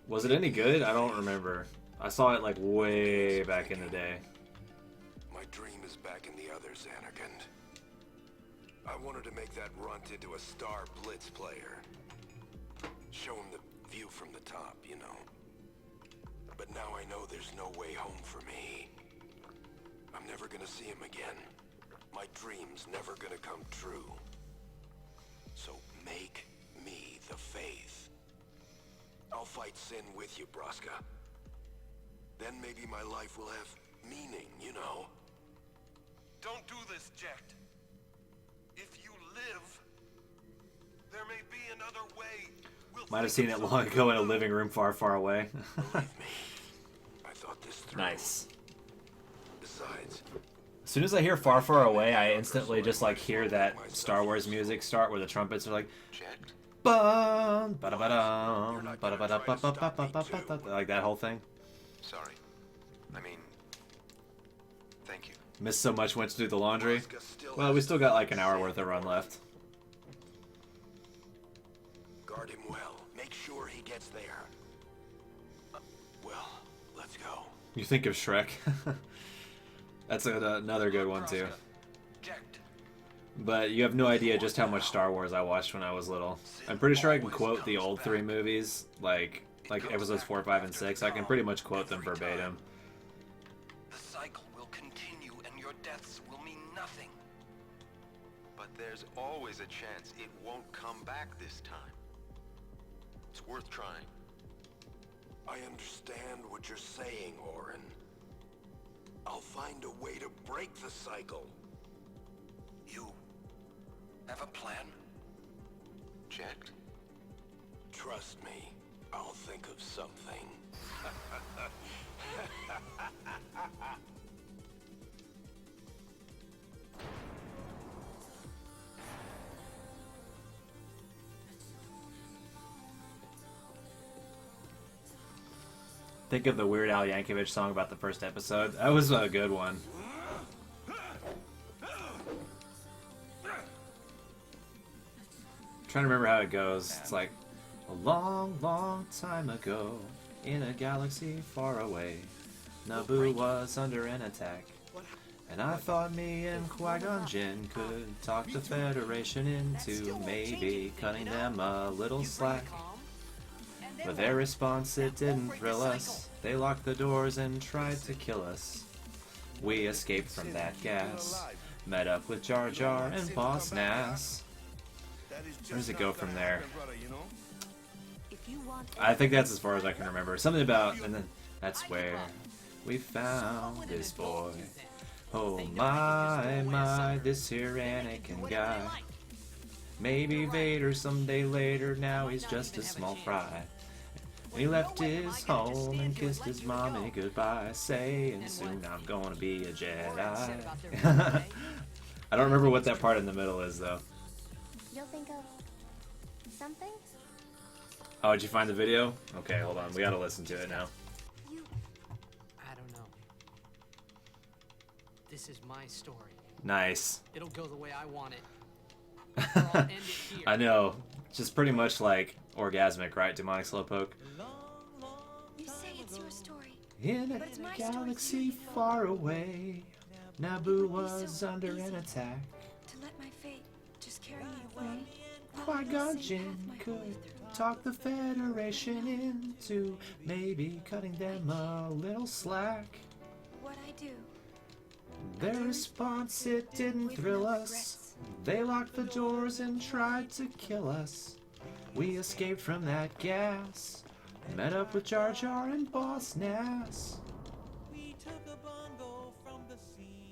Was it any good? I don't remember. I saw it like way back in the day. My dream is back in the others, Anakin. I wanted to make that runt into a star blitz player. Show him the view from the top, you know. But now I know there's no way home for me. I'm never gonna see him again. My dream's never gonna come true. So make me the faith. I'll fight Sin with you, Braska. Then maybe my life will have meaning, you know? Don't do this, Jecht. If you live, there may be another way. Might have seen it long ago in a living room far, far away. I thought this through. Nice. Besides, As soon as I hear Far, Far Away, I instantly just like hear that Star Wars music start where the trumpets are like, bum, ba-da-ba-dum, ba-da-ba-da-ba-ba-ba-ba-ba-ba, like that whole thing. Sorry. I mean, thank you. Missed so much, went to do the laundry. Well, we still got like an hour worth of run left. guard him well. Make sure he gets there. Well, let's go. You think of Shrek? That's another good one too. But you have no idea just how much Star Wars I watched when I was little. I'm pretty sure I can quote the old 3 movies, like episodes 4, 5, and 6. I can pretty much quote them verbatim. The cycle will continue and your deaths will mean nothing. But there's always a chance it won't come back this time. It's worth trying. I understand what you're saying, Orin. I'll find a way to break the cycle. You have a plan? Jecht? Trust me, I'll think of something. Think of the Weird Al Yankovic song about the first episode. That was a good one. I'm trying to remember how it goes. It's like, a long, long time ago, in a galaxy far away, Naboo was under an attack. And I thought me and Qui-Gon Jinn could talk the Federation into maybe cutting them a little slack. But their response, it didn't thrill us. They locked the doors and tried to kill us. We escaped from that gas, met up with Jar Jar and Boss Nass. Where does it go from there? I think that's as far as I can remember. Something about, and then that's where we found this boy. Oh my, this here Anakin guy. Maybe Vader someday later, now he's just a small fry. He left his home and kissed his mommy goodbye, saying soon I'm gonna be a Jedi. I don't remember what that part in the middle is though. You'll think of something? Oh, did you find the video? Okay, hold on. We gotta listen to it now. I don't know. This is my story. Nice. It'll go the way I want it. I know. Just pretty much like orgasmic, right? Demonic Slowpoke. You say it's your story. In but it's my a galaxy far away, Naboo was under an attack. To let my fate just carry me away. Qui-Gon Jinn could talk the Federation into maybe cutting them a little slack. What I do. Their response, it didn't thrill us. They locked the doors and tried to kill us. We escaped from that gas, met up with Jar Jar and Boss Nass.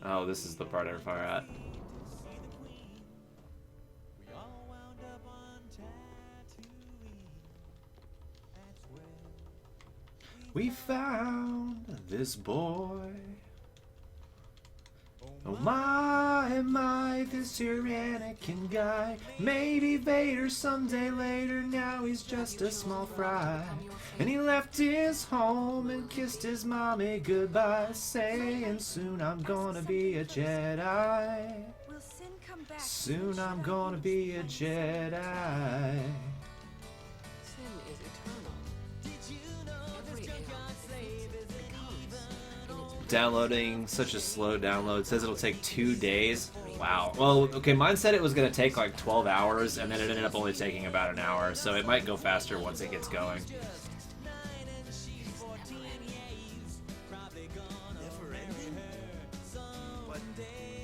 Oh, this is the part I fire at. We found this boy. Oh my, this here Anakin guy. Maybe Vader someday later, now he's just a small fry. And he left his home and kissed his mommy goodbye, saying soon I'm gonna be a Jedi. Will sin come back? Soon I'm gonna be a Jedi. Sin is eternal. Every era becomes. Downloading, such a slow download. It says it'll take 2 days. Wow. Well, okay, mine said it was going to take like 12 hours, and then it ended up only taking about an hour, so it might go faster once it gets going. But if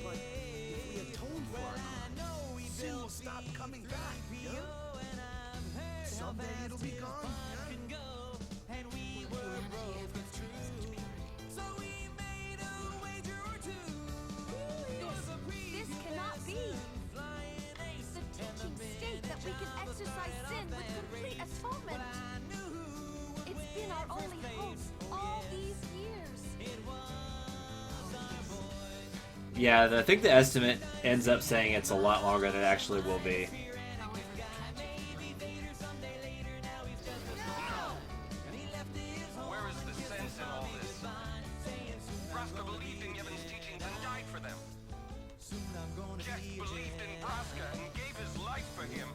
we atone for our crime, sin will stop coming back, yeah? Someday it'll be gone, yeah? This cannot be. The teachings state that we can exercise sin with complete atonement. It's been our only hope all these years. Yeah, I think the estimate ends up saying it's a lot longer than it actually will be. Where is the sense in all this? Braska believed in Yevon's teachings and died for them. Jeff believed in Braska and gave his life for him.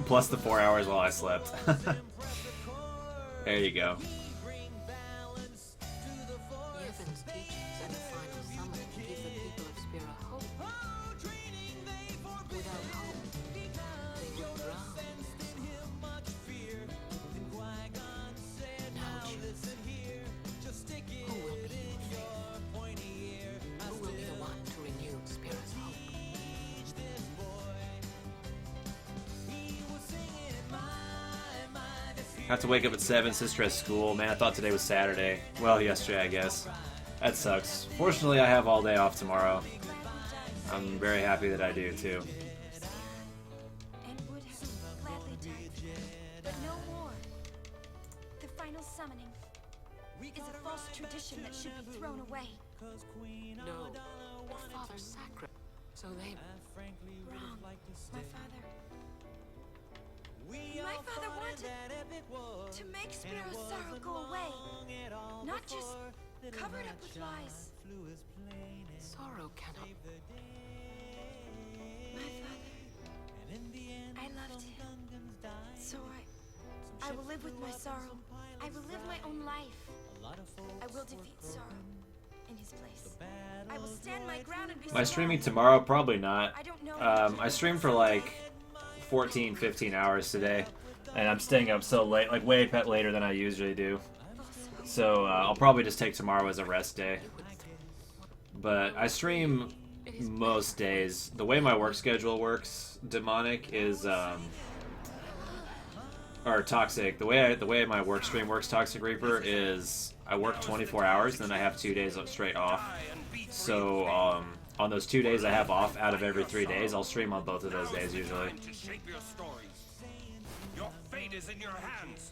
Plus the 4 hours while I slept. There you go. Yevon's teachings and the final summon give the people of Spira hope. Without hope, they will drown. Now choose. Who will be your faith? Who will be the one to renew Spira's hope? Have to wake up at 7, sister has school. Man, I thought today was Saturday. Well, yesterday, I guess. That sucks. Fortunately, I have all day off tomorrow. I'm very happy that I do, too. And would have gladly died. But no more. The final summoning is a false tradition that should be thrown away. No, your father sacrificed. So they Wrong. My father wanted to make Spiro's sorrow go away. Not just cover it up with lies. sorrow cannot. My father. I loved him. So I will live with my sorrow. I will live my own life. I will defeat sorrow in his place. I will stand my ground and be Am I streaming tomorrow? Probably not. I don't know. I streamed for like 14, 15 hours today, and I'm staying up so late, like way later than I usually do. So I'll probably just take tomorrow as a rest day. But I stream most days. The way my work schedule works, Demonic, is or Toxic. The way my work stream works, Toxic Reaper, is I work 24 hours, and then I have 2 days straight off. So on those 2 days I have off out of every 3 days, I'll stream on both of those days usually. To shape your stories. Your fate is in your hands.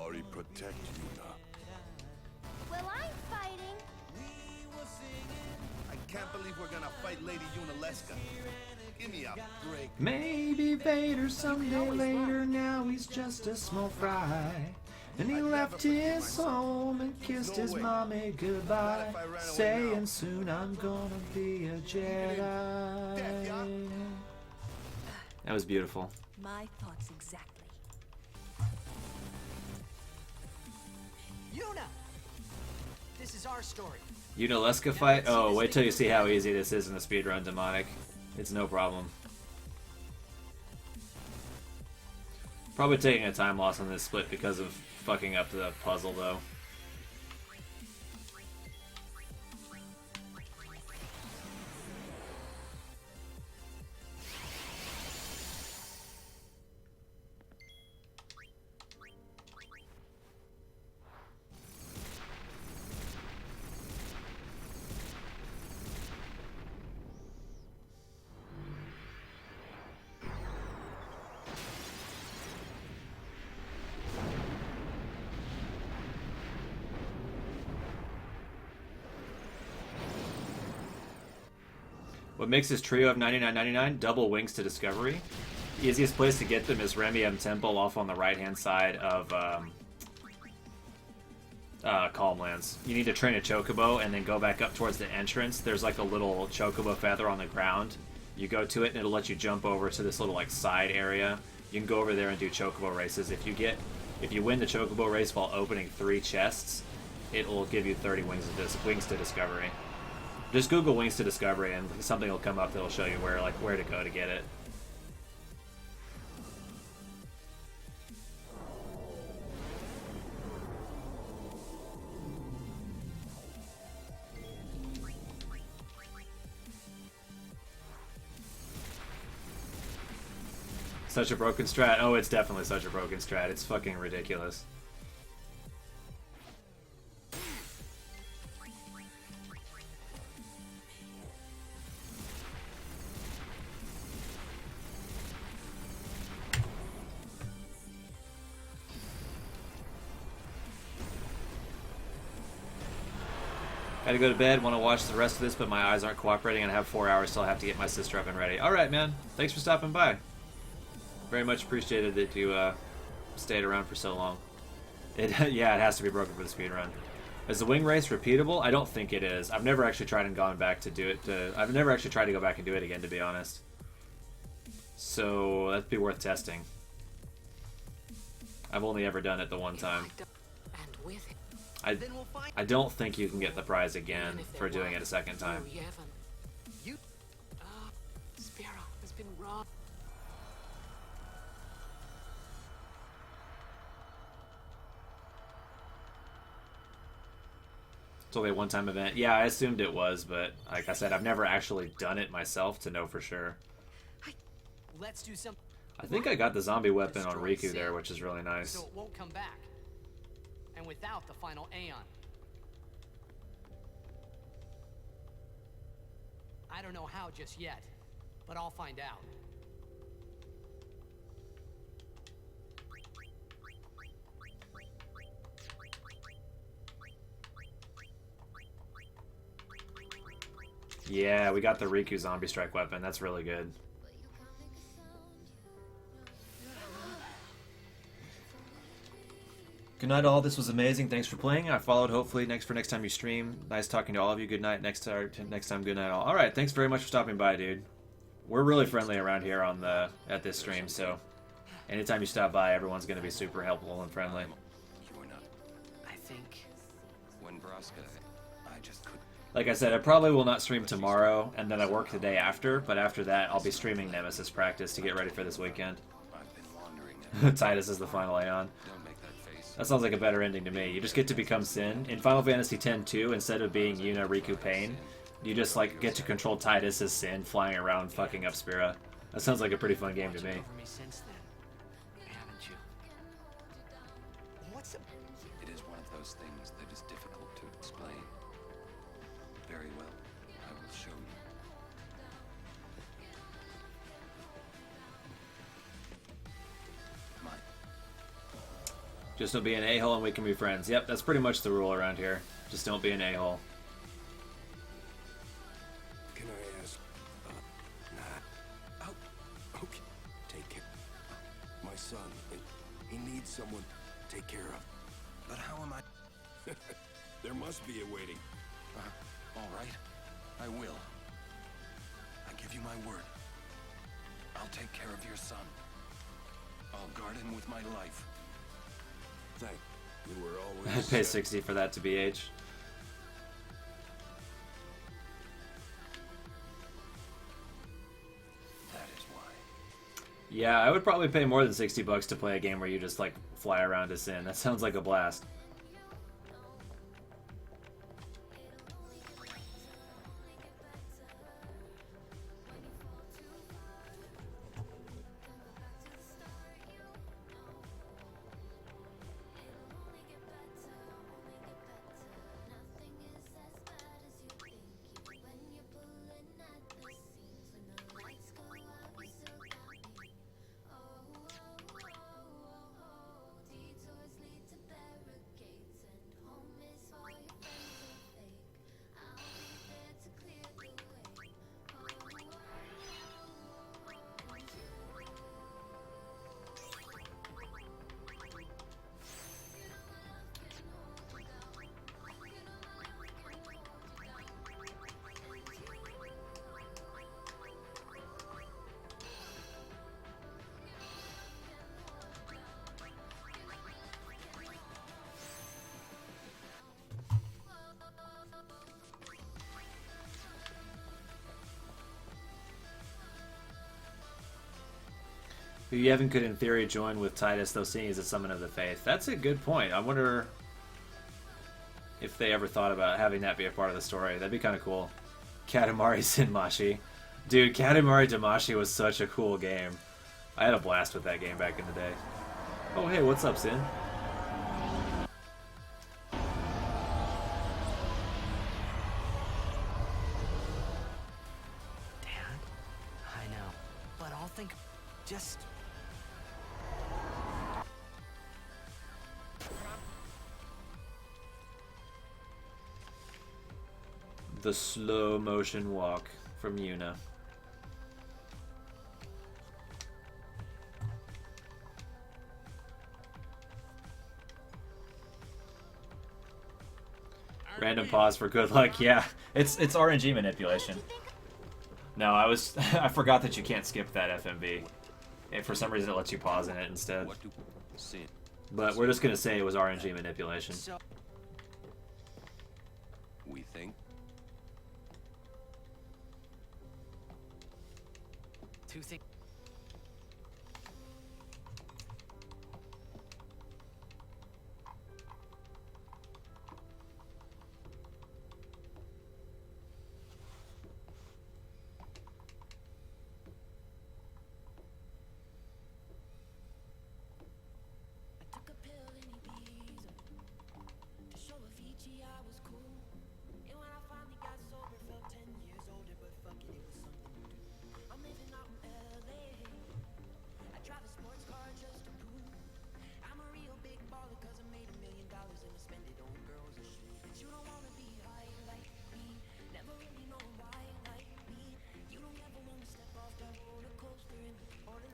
Atari protect Yuna. Well, I'm fighting. I can't believe we're gonna fight Lady Yunalesca. Give me a break. Maybe Vader someday later, now he's just a small fry. And he left his home and kissed his mommy goodbye, saying soon I'm gonna be a Jedi. That was beautiful. My thoughts exactly. Yuna! This is our story. Yunalesca fight? Oh, wait till you see how easy this is in the speedrun, Demonic. It's no problem. Probably taking a time loss on this split because of fucking up the puzzle, though. What makes this trio of 99.99? Double wings to Discovery. The easiest place to get them is Remiem Temple off on the right-hand side of Calmlands. You need to train a Chocobo and then go back up towards the entrance. There's like a little Chocobo feather on the ground. You go to it and it'll let you jump over to this little like side area. You can go over there and do Chocobo races. If you win the Chocobo race while opening 3 chests, it will give you 30 wings to Discovery. Just Google Wings to Discovery and something will come up that'll show you where to go to get it. Such a broken strat. Oh, it's definitely such a broken strat. It's fucking ridiculous. Gotta go to bed, want to watch the rest of this, but my eyes aren't cooperating and I have 4 hours till I have to get my sister up and ready. Alright, man. Thanks for stopping by. Very much appreciated that you stayed around for so long. Yeah, it has to be broken for the speedrun. Is the wing race repeatable? I don't think it is. I've never actually tried and gone back to do it. I've never actually tried to go back and do it again, to be honest. So that'd be worth testing. I've only ever done it the one time. I don't think you can get the prize again for doing it a second time. Spira has been robbed. It's only a one-time event. Yeah, I assumed it was, but like I said, I've never actually done it myself to know for sure. Let's do some. I think I got the zombie weapon on Riku there, which is really nice. So it won't come back. And without the final Aeon. I don't know how just yet, but I'll find out. Yeah, we got the Riku zombie strike weapon. That's really good. Good night, all. This was amazing. Thanks for playing. I followed. Hopefully, next time you stream. Nice talking to all of you. Good night. Next time, good night, all. All right. Thanks very much for stopping by, dude. We're really friendly around here at this stream. So, anytime you stop by, everyone's gonna be super helpful and friendly. I think when Braska, I just couldn't. Like I said, I probably will not stream tomorrow, and then I work the day after. But after that, I'll be streaming Nemesis Practice to get ready for this weekend. I've been wandering. Titus is the final Aeon. Don't make that face. That sounds like a better ending to me. You just get to become Sin. In Final Fantasy X-2, instead of being Yuna, Riku, Pain, you just like get to control Titus as Sin, flying around fucking up Spira. That sounds like a pretty fun game to me. It is one of those things that is difficult to explain. Very well, I will show you. Just don't be an a-hole and we can be friends. Yep, that's pretty much the rule around here. Just don't be an a-hole. Can I ask? Nah. Oh, okay. Take care. My son, he needs someone to take care of. But how am I? There must be a waiting. All right. I will. I give you my word. I'll take care of your son. I'll guard him with my life. Thank you. Were always. I'd pay 60 for that to BH. That is why. Yeah, I would probably pay more than $60 to play a game where you just like fly around to Sin. That sounds like a blast. Who Yevon could, in theory, join with Titus, though seeing as a summon of the faith. That's a good point. I wonder if they ever thought about having that be a part of the story. That'd be kind of cool. Katamari Sinmashi. Dude, Katamari Damashi was such a cool game. I had a blast with that game back in the day. Oh, hey, what's up, Sin? Dad? I know. But I'll think... just... The slow motion walk from Yuna. Random pause for good luck. Yeah, it's RNG manipulation. No, I forgot that you can't skip that FMV. And for some reason it lets you pause in it instead. But we're just gonna say it was RNG manipulation. We think. Two things.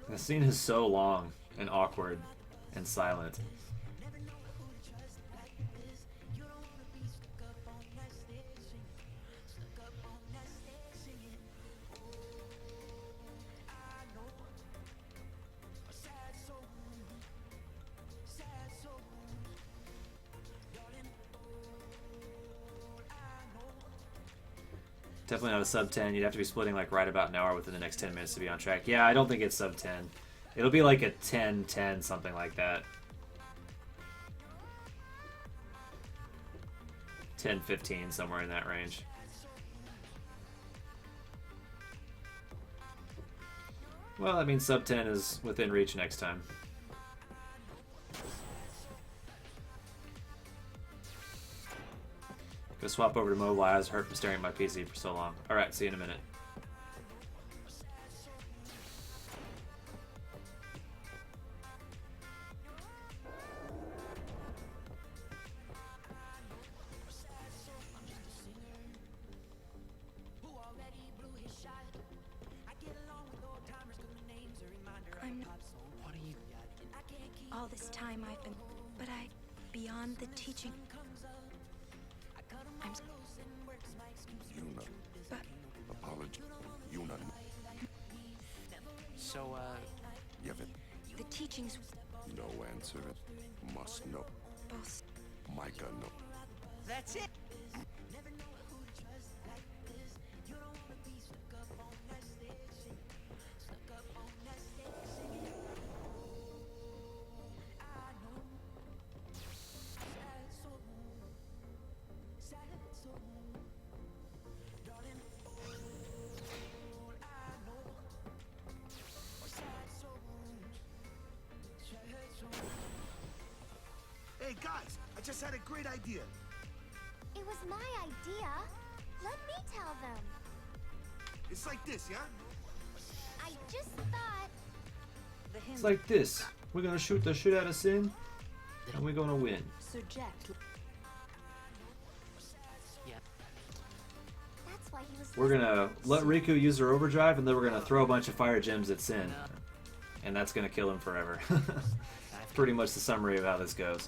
The scene is so long and awkward and silent. Definitely not a sub 10. You'd have to be splitting like right about an hour within the next 10 minutes to be on track. Yeah, I don't think it's sub 10. It'll be like a 10-10, something like that. 10-15, somewhere in that range. Well, that means sub 10 is within reach next time. Go swap over to mobile. I was hurt from staring at my PC for so long. Alright, see you in a minute. this time I've been... But beyond the teaching... I'm... Yuna. But... Apology. Yuna. So, Yevit. The teachings... No answer. Must know. Both... Micah know. That's it. Hey guys, I just had a great idea. It was my idea. Let me tell them. It's like this, yeah? I just thought... It's like this. We're gonna shoot the shit out of Sin, and we're gonna win. Sir Jack. That's why he was... We're gonna let Riku use her overdrive, and then we're gonna throw a bunch of fire gems at Sin, and that's gonna kill him forever. Pretty much the summary of how this goes.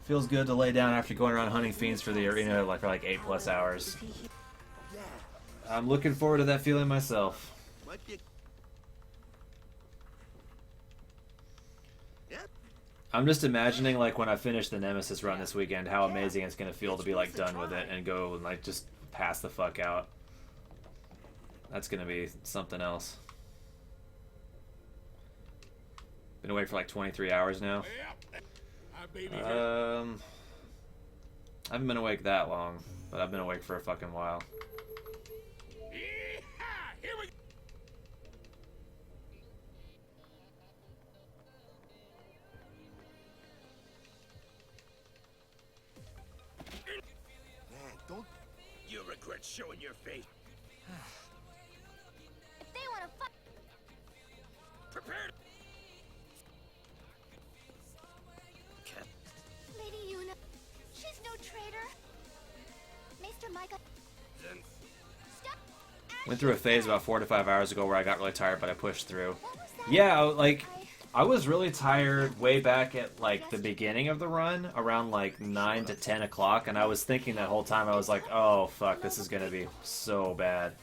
Feels good to lay down after going around hunting fiends for the arena for like 8+ hours. I'm looking forward to that feeling myself. I'm just imagining like when I finish the Nemesis run this weekend, how amazing it's gonna feel to be like done with it and go and like just pass the fuck out. That's gonna be something else. Been awake for like 23 hours now. I haven't been awake that long, but I've been awake for a fucking while. Man, don't... You'll regret showing your face. If they want to fight... Prepare. Lady Yuna, she's no traitor. Maester Micah... Stop! Went through a phase about 4 to 5 hours ago where I got really tired, but I pushed through. Yeah, like, I was really tired way back at, like, the beginning of the run, around, like, 9 to 10 o'clock, and I was thinking that whole time, I was like, oh, fuck, this is gonna be so bad.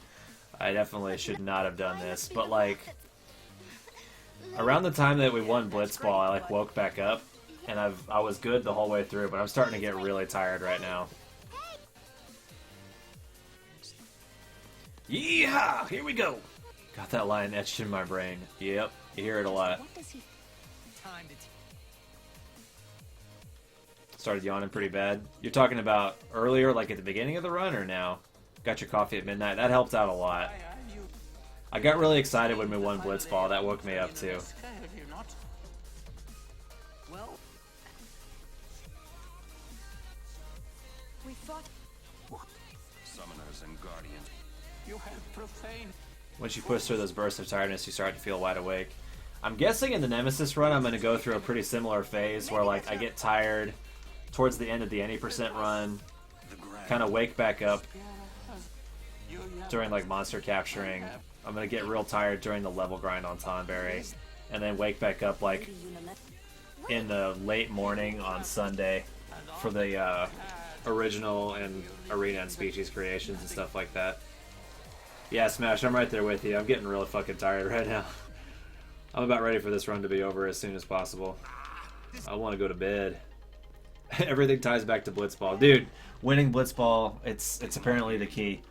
I definitely should not have done this, but, like, around the time that we won Blitzball, I, like, woke back up, and I was good the whole way through, but I'm starting to get really tired right now. Yeehaw! Here we go! Got that line etched in my brain. Yep, you hear it a lot. Started yawning pretty bad. You're talking about earlier, like at the beginning of the run, or now? Got your coffee at midnight. That helped out a lot. I got really excited when we won Blitzball. That woke me up too. Well, we fought... Summoners and guardians. You have profaned. Once you push through those bursts of tiredness, you start to feel wide awake. I'm guessing in the Nemesis run, I'm going to go through a pretty similar phase where, like, I get tired towards the end of the 80% run, kind of wake back up during, like, monster capturing. I'm going to get real tired during the level grind on Tonberry, and then wake back up, like, in the late morning on Sunday for the original and arena and species creations and stuff like that. Yeah, Smash, I'm right there with you. I'm getting really fucking tired right now. I'm about ready for this run to be over as soon as possible. I want to go to bed. Everything ties back to Blitzball. Dude, winning Blitzball, it's apparently the key.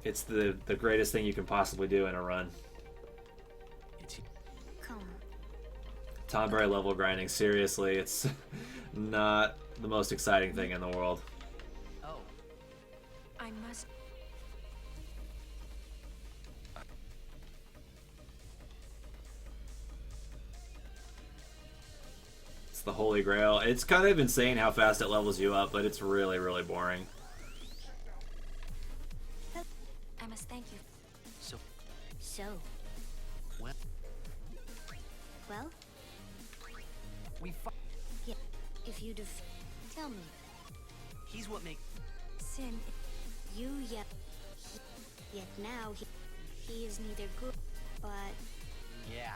It's the greatest thing you can possibly do in a run. Tonberry level grinding, seriously, it's not the most exciting thing in the world. Oh. I must... It's the holy grail. It's kind of insane how fast it levels you up, but it's really, really boring. I must thank you. So, well, we yeah. If you tell me, he's what makes Sin. You yet now he is neither good, but yeah.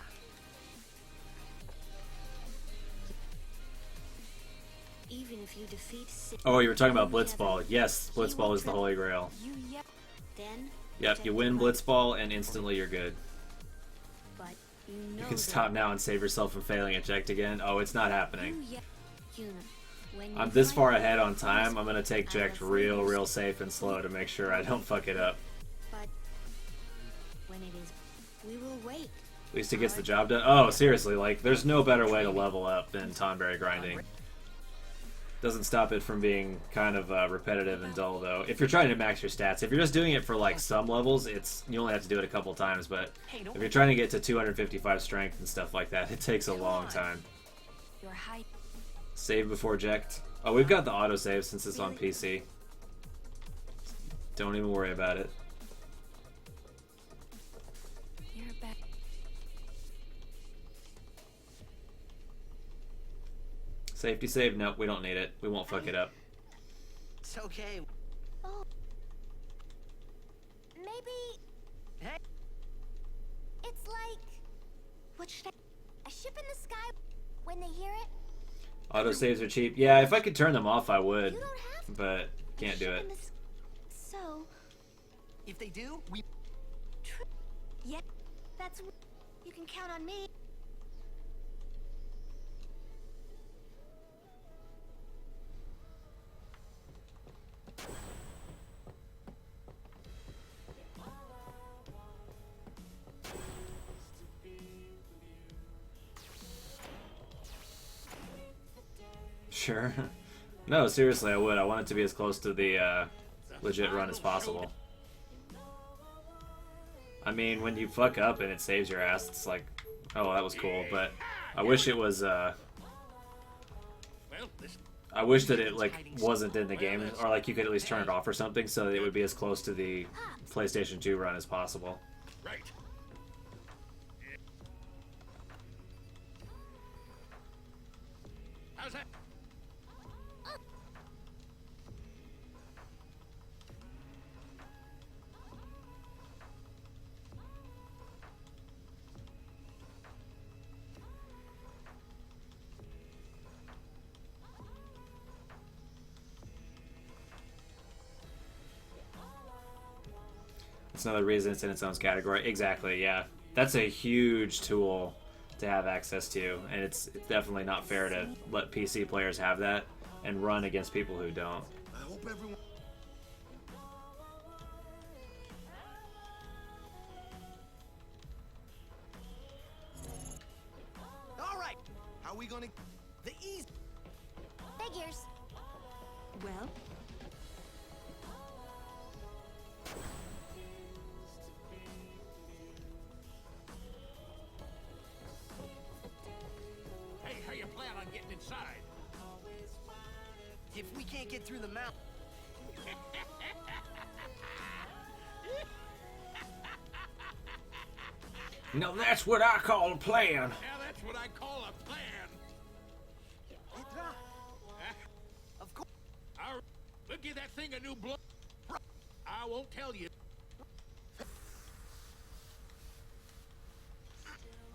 if you defeat Sin. Oh, you were talking about Blitzball. Yes, Blitzball is the holy grail. Then Yep, you win Blitzball and instantly you're good. but you You know can stop now and save yourself from failing eject again. Oh, it's not happening. I'm this far ahead on time. I'm gonna take eject real safe and slow to make sure I don't fuck it up. But when it is, we will wait. At least it gets the job done. Oh, seriously, like, there's no better way to level up than Tonberry grinding. Doesn't stop it from being kind of repetitive and dull, though. If you're trying to max your stats, if you're just doing it for, like, some levels, you only have to do it a couple times, but if you're trying to get to 255 strength and stuff like that, it takes a long time. Your height. Save before eject. Oh, we've got the autosave since it's on PC. Don't even worry about it. You're back. Safety save? Nope, we don't need it. We won't fuck it up. It's okay. Oh. Maybe. Hey. It's like. What should I. A ship in the sky when they hear it? Autosaves are cheap. Yeah, if I could turn them off, I would. But can't do it. So. If they do, we. Yeah. That's. You can count on me. Sure. No, seriously, I would. I want it to be as close to the legit run as possible. I mean, when you fuck up and it saves your ass, it's like, oh, that was cool, but I wish it was, I wish that it, like, wasn't in the game, or, like, you could at least turn it off or something so that it would be as close to the PlayStation 2 run as possible. Right. How's that? It's another reason it's in its own category. Exactly, yeah. That's a huge tool to have access to, and it's definitely not fair to let PC players have that and run against people who don't. I hope everyone. All right. How are we gonna? The easy. Figures. Well, Hey, how you plan on getting inside? If we can't get through the mountain. Now that's what I call a plan. Now that's what I call a plan. Of course. We'll give that thing a new blow. I won't tell you.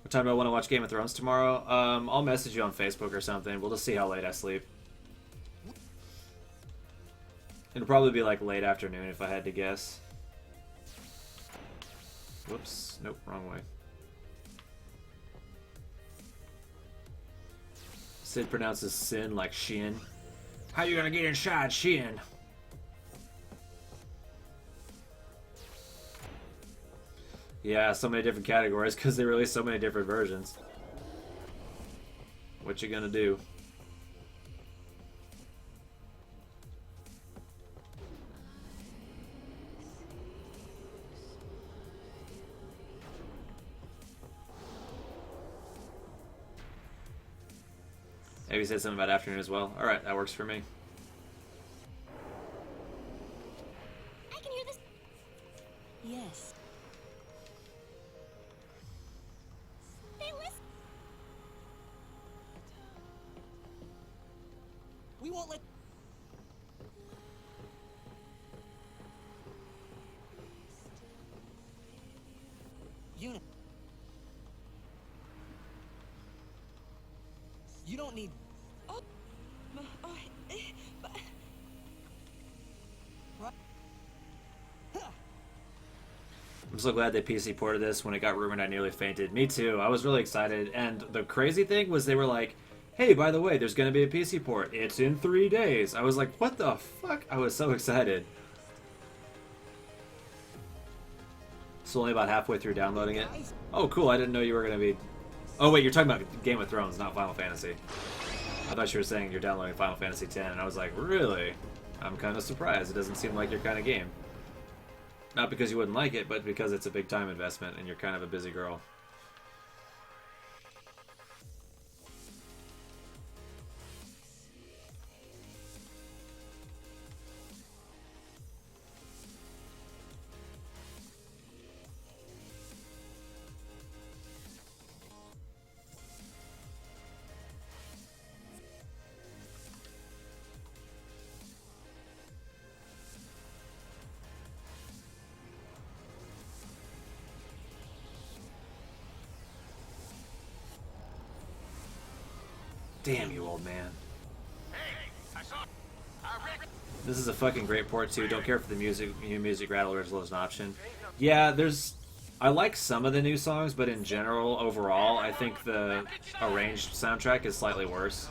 What time do I want to watch Game of Thrones tomorrow? I'll message you on Facebook or something. We'll just see how late I sleep. It'll probably be like late afternoon if I had to guess. Whoops. Nope, wrong way. Sid pronounces sin like Shin. How you gonna get inside Shin? Yeah, so many different categories because they released so many different versions. What you gonna do? Maybe said something about afternoon as well. Alright, that works for me. I can hear this. yes. They listen. We won't let. Unit. You don't need. Oh, my I'm so glad they PC ported this. When it got rumored, I nearly fainted. Me too. I was really excited. And the crazy thing was they were like, hey, by the way, there's going to be a PC port. It's in 3 days. I was like, what the fuck? I was so excited. So only about halfway through downloading it. Oh, cool. I didn't know you were going to be... Oh, wait, you're talking about Game of Thrones, not Final Fantasy. I thought you were saying you're downloading Final Fantasy X, and I was like, really? I'm kind of surprised. It doesn't seem like your kind of game. Not because you wouldn't like it, but because it's a big time investment and you're kind of a busy girl. Damn you, old man. This is a fucking great port too. Don't care for the music, new music rattlers as an option. Yeah, there's... I like some of the new songs, but in general, overall, I think the arranged soundtrack is slightly worse.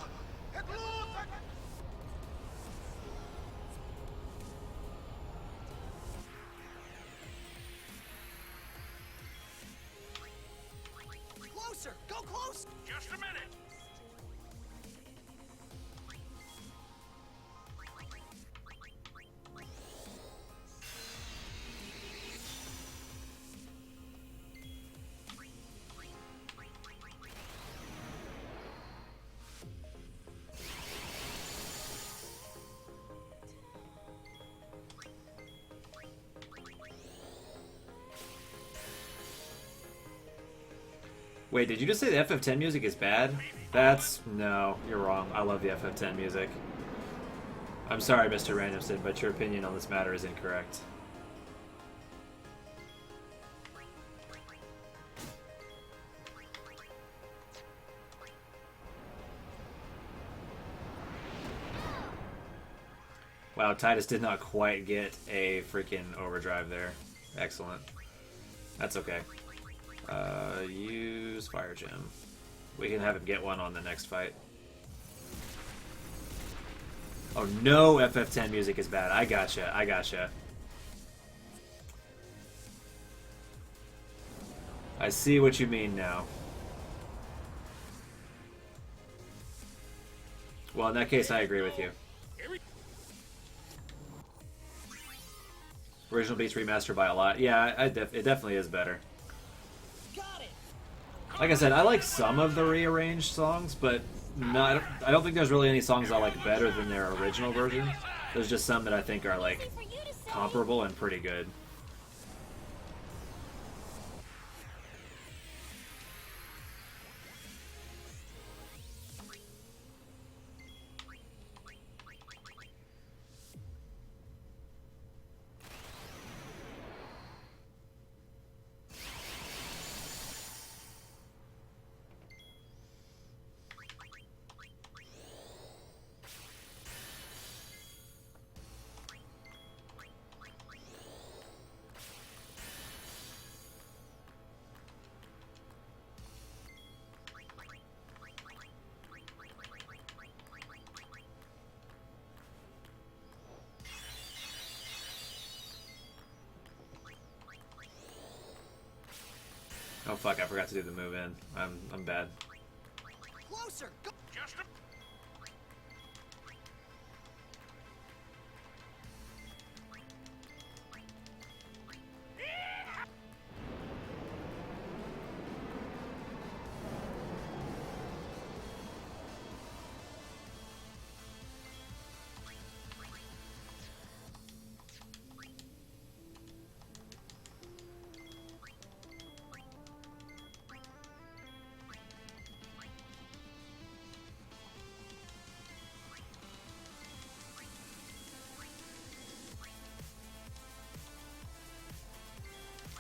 Closer! Go close! Just a minute. Wait, did you just say the FF10 music is bad? That's... no, you're wrong. I love the FF10 music. I'm sorry, Mr. Randomson, but your opinion on this matter is incorrect. Wow, Titus did not quite get a freaking overdrive there. Excellent. That's okay. Use Fire Gem. We can have him get one on the next fight. Oh no, FF10 music is bad. I gotcha, I gotcha. I see what you mean now. Well, in that case, I agree with you. Original beats remastered by a lot. Yeah, it definitely is better. Like I said, I like some of the rearranged songs, but not, I don't think there's really any songs I like better than their original version. There's just some that I think are like comparable and pretty good. Oh fuck, I forgot to do the move in. I'm bad. Closer! Go! Just a...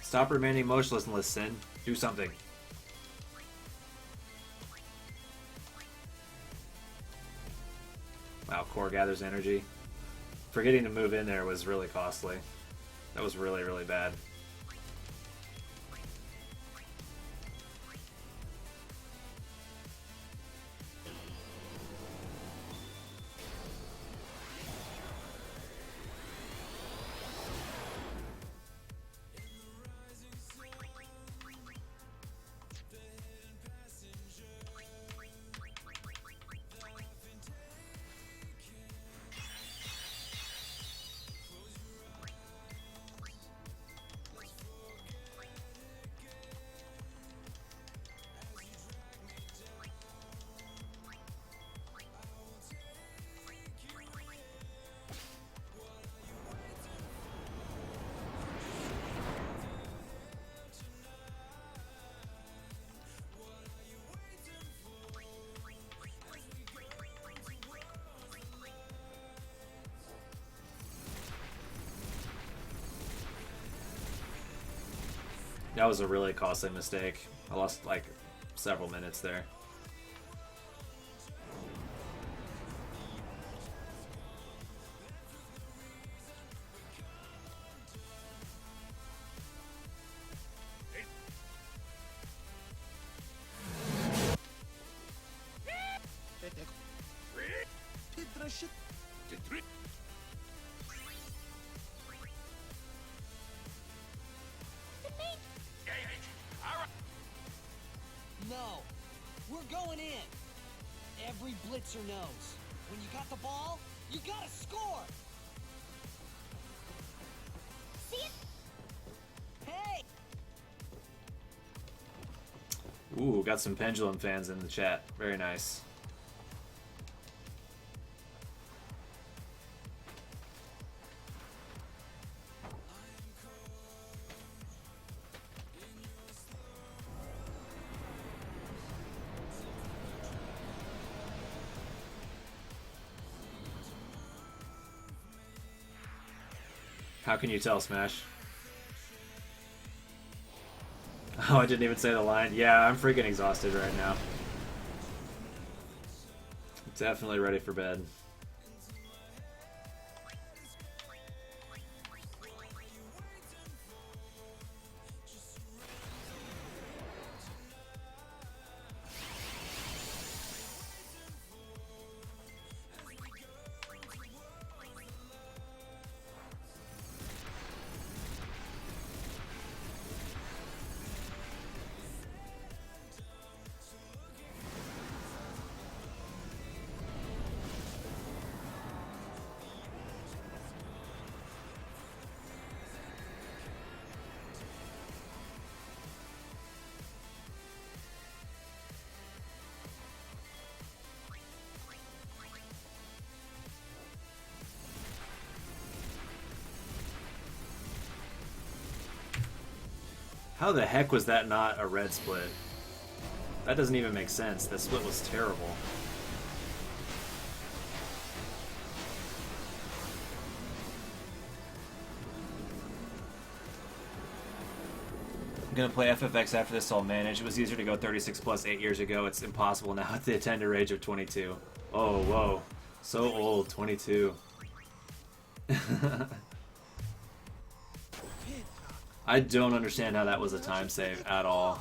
Stop remaining motionless and listen. Do something. Wow, core gathers energy. Forgetting to move in there was really costly. That was really, really bad. That was a really costly mistake. I lost like several minutes there. No, we're going in. Every blitzer knows. When you got the ball, you gotta score. See it? Hey! Ooh, got some Pendulum fans in the chat. Very nice. How can you tell, Smash? Oh, I didn't even say the line. Yeah, I'm freaking exhausted right now. Definitely ready for bed. How the heck was that not a red split? That doesn't even make sense. That split was terrible. I'm gonna play FFX after this, so I'll manage. It was easier to go 36 plus 8 years ago. It's impossible now at the tender age of 22. Oh, whoa. So old, 22. I don't understand how that was a time save at all.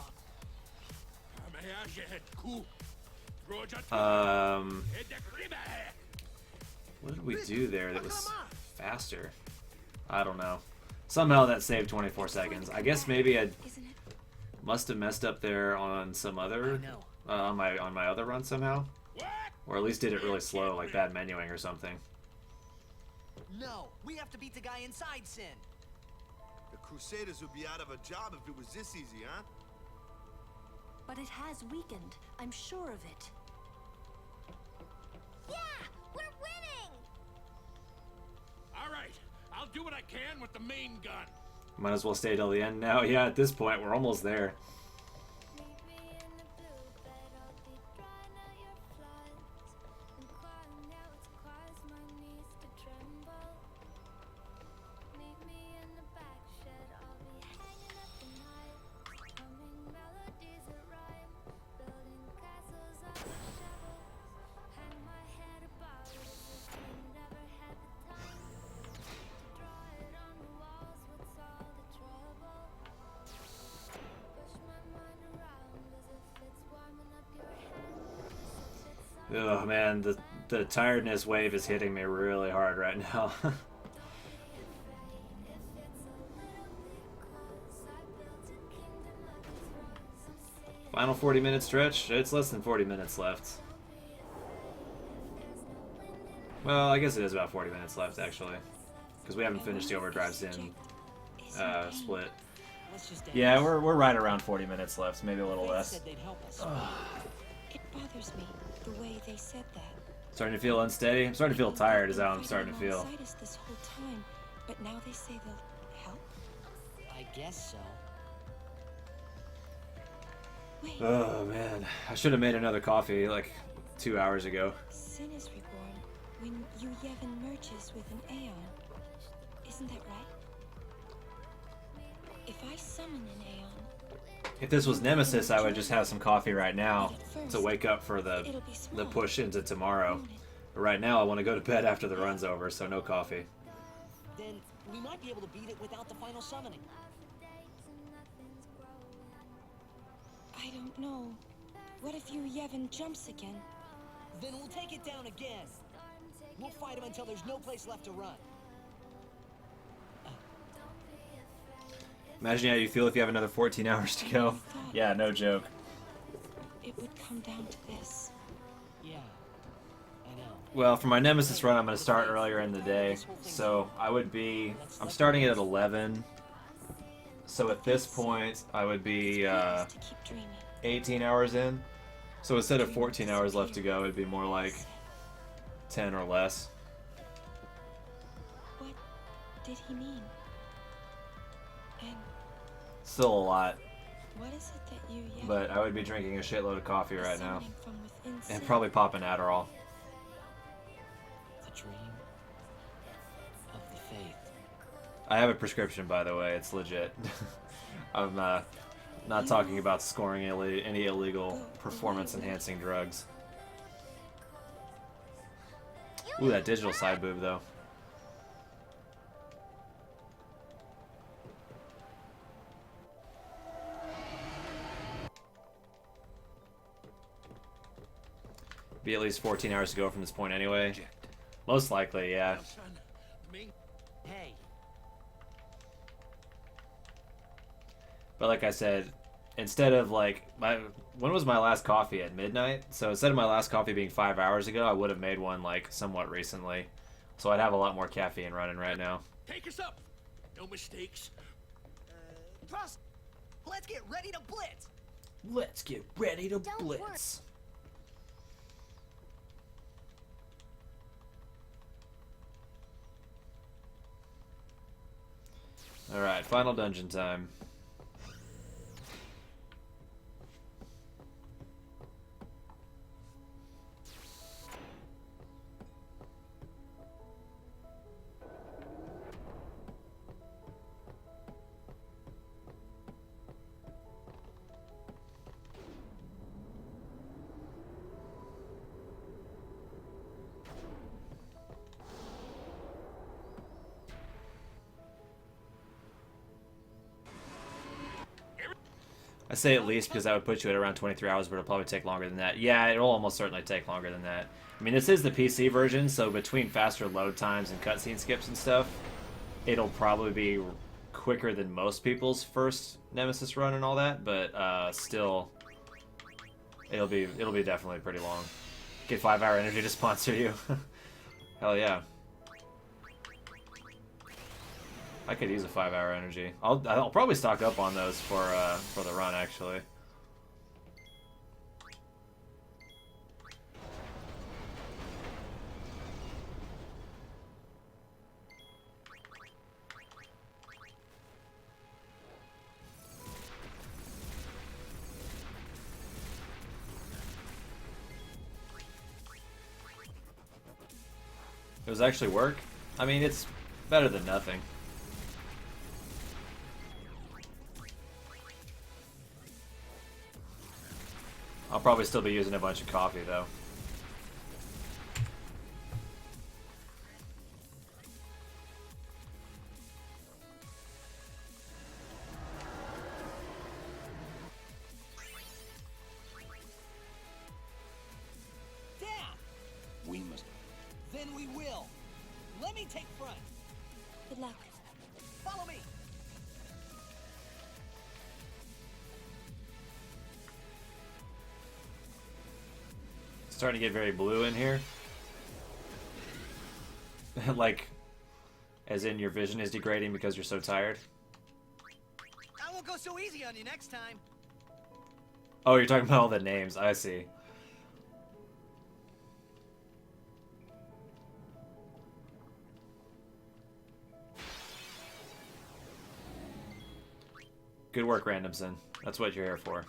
What did we do there that was faster? I don't know. Somehow that saved 24 seconds. I guess maybe I must have messed up there on some other on my other run somehow, or at least did it really slow, like bad menuing or something. No, we have to beat the guy inside Sin. The Crusaders would be out of a job if it was this easy, huh? But it has weakened. I'm sure of it. Yeah! We're winning! All right, I'll do what I can with the main gun. Might as well stay till the end now. Yeah, at this point, we're almost there. Oh man, the tiredness wave is hitting me really hard right now. Final 40-minute stretch? It's less than 40 minutes left. Well, I guess it is about 40 minutes left, actually. Because we haven't finished the Overdrive Sim split. Yeah, we're right around 40 minutes left, maybe a little less. It bothers me, the way they said that. Starting to feel unsteady? I'm starting to feel tired is how I'm starting to feel. This whole time, but now they say they'll help? I guess so. Wait. Oh man, I should have made another coffee like 2 hours ago. Sin is reborn when Yu Yevon merges with an Aeon. Isn't that right? If I summon an Aeon... If this was Nemesis, I would just have some coffee right now to wake up for the push into tomorrow. But right now, I want to go to bed after the run's over, so no coffee. Then we might be able to beat it without the final summoning. I don't know. What if Yu Yevon jumps again? Then we'll take it down again. We'll fight him until there's no place left to run. Imagine how you feel if you have another 14 hours to go. Yeah, no joke. It would come down to this. Yeah, I know. Well, for my Nemesis run, I'm going to start earlier in the day. So I'm starting it at 11. So at this point, I would be 18 hours in. So instead of 14 hours left to go, it'd be more like 10 or less. What did he mean? And Still a lot. what is it that Yu Yevon... But I would be drinking a shitload of coffee right now. summoning from within And Sin? probably popping Adderall. The dream of the faith. I have a prescription, by the way. It's legit. I'm not talking about scoring any illegal performance-enhancing drugs. Ooh, that digital side boob, though. Be at least 14 hours to go from this point anyway. Most likely, yeah. Hey. But like I said, instead of like when was my last coffee? At midnight? So instead of my last coffee being 5 hours ago, I would have made one like somewhat recently. So I'd have a lot more caffeine running right now. Take us up. No mistakes. Plus, let's get ready to blitz. Let's get ready to blitz. Alright, final dungeon time. I say at least because that would put you at around 23 hours, but it'll probably take longer than that. Yeah, it'll almost certainly take longer than that. I mean, this is the PC version, so between faster load times and cutscene skips and stuff, it'll probably be quicker than most people's first Nemesis run and all that, but still, it'll be definitely pretty long. Get 5 Hour Energy to sponsor you. Hell yeah. I could use a 5 Hour Energy. I'll probably stock up on those for the run, actually. Does it actually work? I mean, it's better than nothing. I'll probably still be using a bunch of coffee, though. Damn! Then we will. Let me take front. Good luck. Follow me. Starting to get very blue in here. Like, as in your vision is degrading because you're so tired. I won't go so easy on you next time. Oh, you're talking about all the names. I see. Good work, Randomson. That's what you're here for.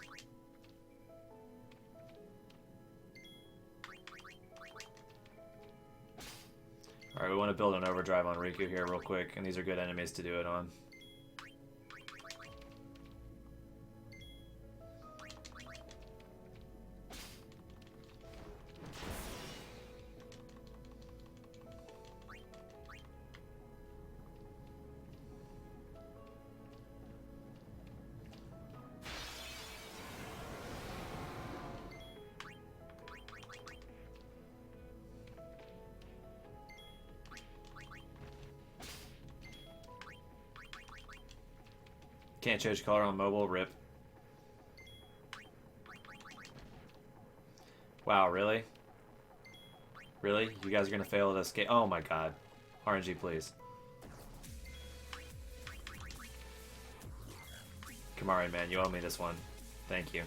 Alright, we want to build an overdrive on Riku here real quick, and these are good enemies to do it on. Can't change color on mobile, rip. Wow, really? Really? You guys are gonna fail at this game? Oh my god. RNG, please. Kamari, man, you owe me this one. Thank you.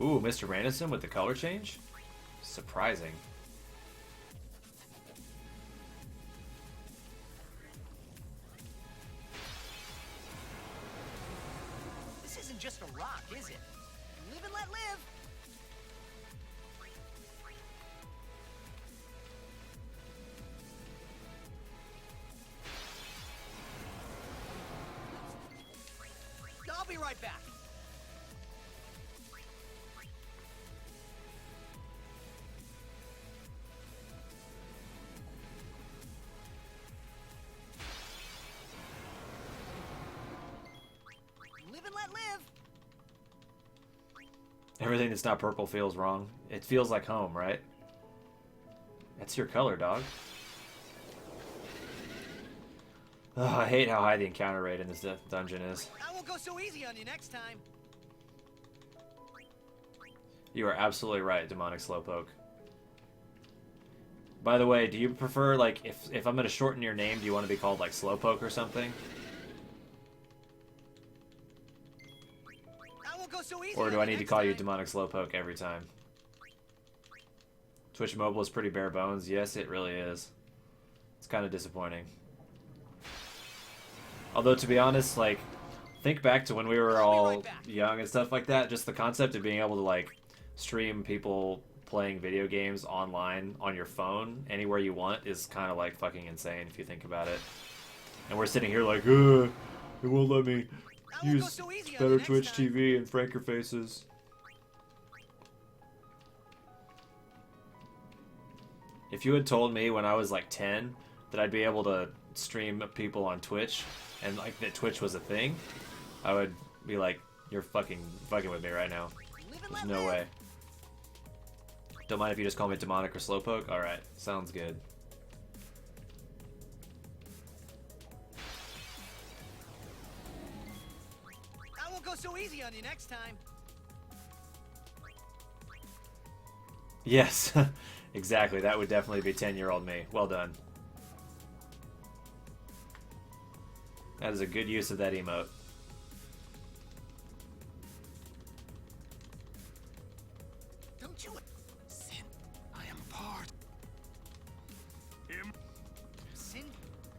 Ooh, Mr. Ranison with the color change? Surprising. This isn't just a rock, is it? Live and let live. I'll be right back. Live and let live. Everything that's not purple feels wrong. It feels like home, right? That's your color, dog. Ugh, I hate how high the encounter rate in this dungeon is. I won't go so easy on you next time. You are absolutely right, Demonic Slowpoke. By the way, do you prefer, like, if I'm gonna shorten your name, do you want to be called, like, Slowpoke or something? I won't go so easy Or do on I you need to next call you time. Demonic Slowpoke every time? Twitch Mobile is pretty bare bones. Yes, it really is. It's kind of disappointing. Although, to be honest, like, think back to when we were all young and stuff like that, just the concept of being able to, like, stream people playing video games online on your phone anywhere you want is kind of, like, fucking insane if you think about it. And we're sitting here like, it won't let me use better Twitch TV and Franker Faces. If you had told me when I was, like, 10 that I'd be able to stream people on Twitch and, like, that Twitch was a thing, I would be like, you're fucking with me right now. There's no way. Don't mind if you just call me Demonic or Slowpoke? Alright, sounds good. I won't go so easy on you next time. Yes, exactly. That would definitely be 10-year-old me. Well done. That is a good use of that emote. Don't you... Sin, I am part... Sin,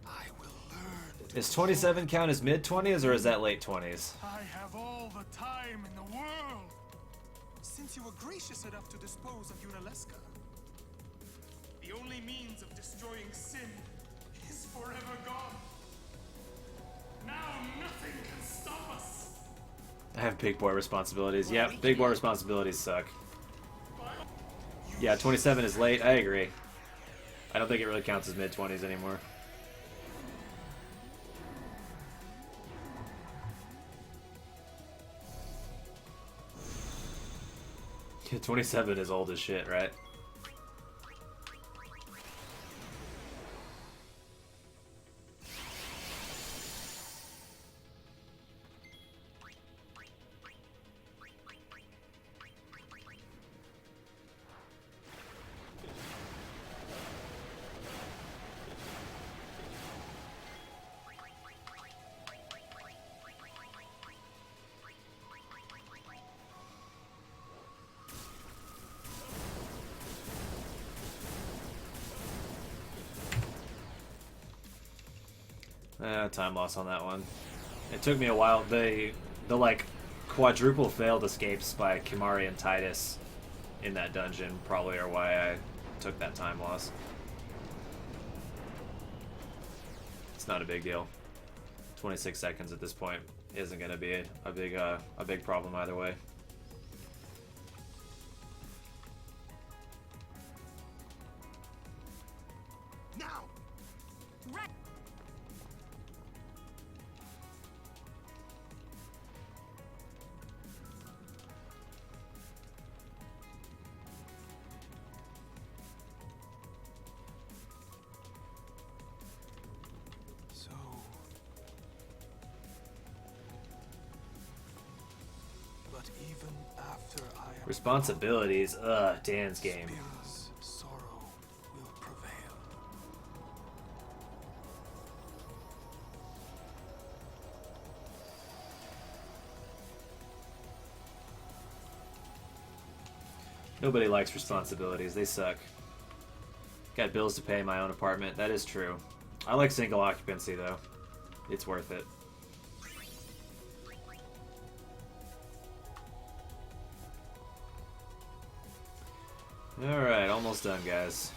I will learn... Is 27 count as mid-20s or is that late 20s? I have all the time in the world. Since you were gracious enough to dispose of Yunalesca, the only means of destroying sin is forever gone. Now nothing can stop us. I have big boy responsibilities. Yep, big boy responsibilities suck. Yeah, 27 is late. I agree. I don't think it really counts as mid-20s anymore. Yeah, 27 is old as shit, right? Time loss on that one. It took me a while. The like quadruple failed escapes by Kimari and Titus in that dungeon probably are why I took that time loss. It's not a big deal. 26 seconds at this point isn't going to be a big problem either way. Now. Right. So, but even after I am Responsibilities, Dan's game. Spira's sorrow will prevail. Nobody likes responsibilities. They suck. Got bills to pay, my own apartment. That is true. I like single occupancy, though. It's worth it. Alright, almost done, guys.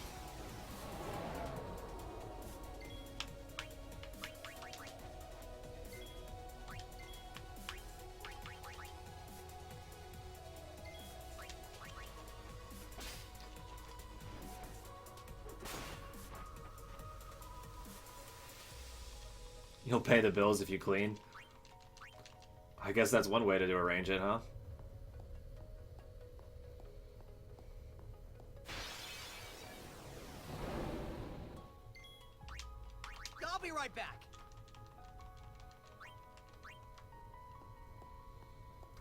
You'll pay the bills if you clean. I guess that's one way to arrange it, huh? I'll be right back.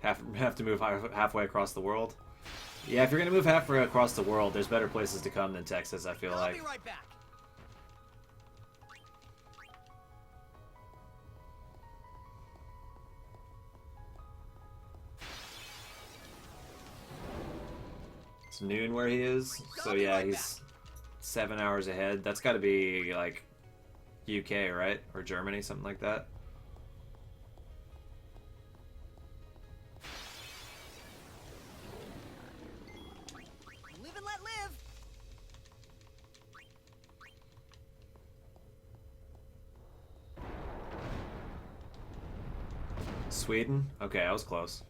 Have to move halfway across the world? Yeah, if you're gonna move halfway across the world, there's better places to come than Texas, I feel like. I'll be right back. It's noon where he is, so yeah, he's 7 hours ahead. That's got to be like UK, right? Or Germany, something like that. Live and let live. Sweden? Okay, I was close.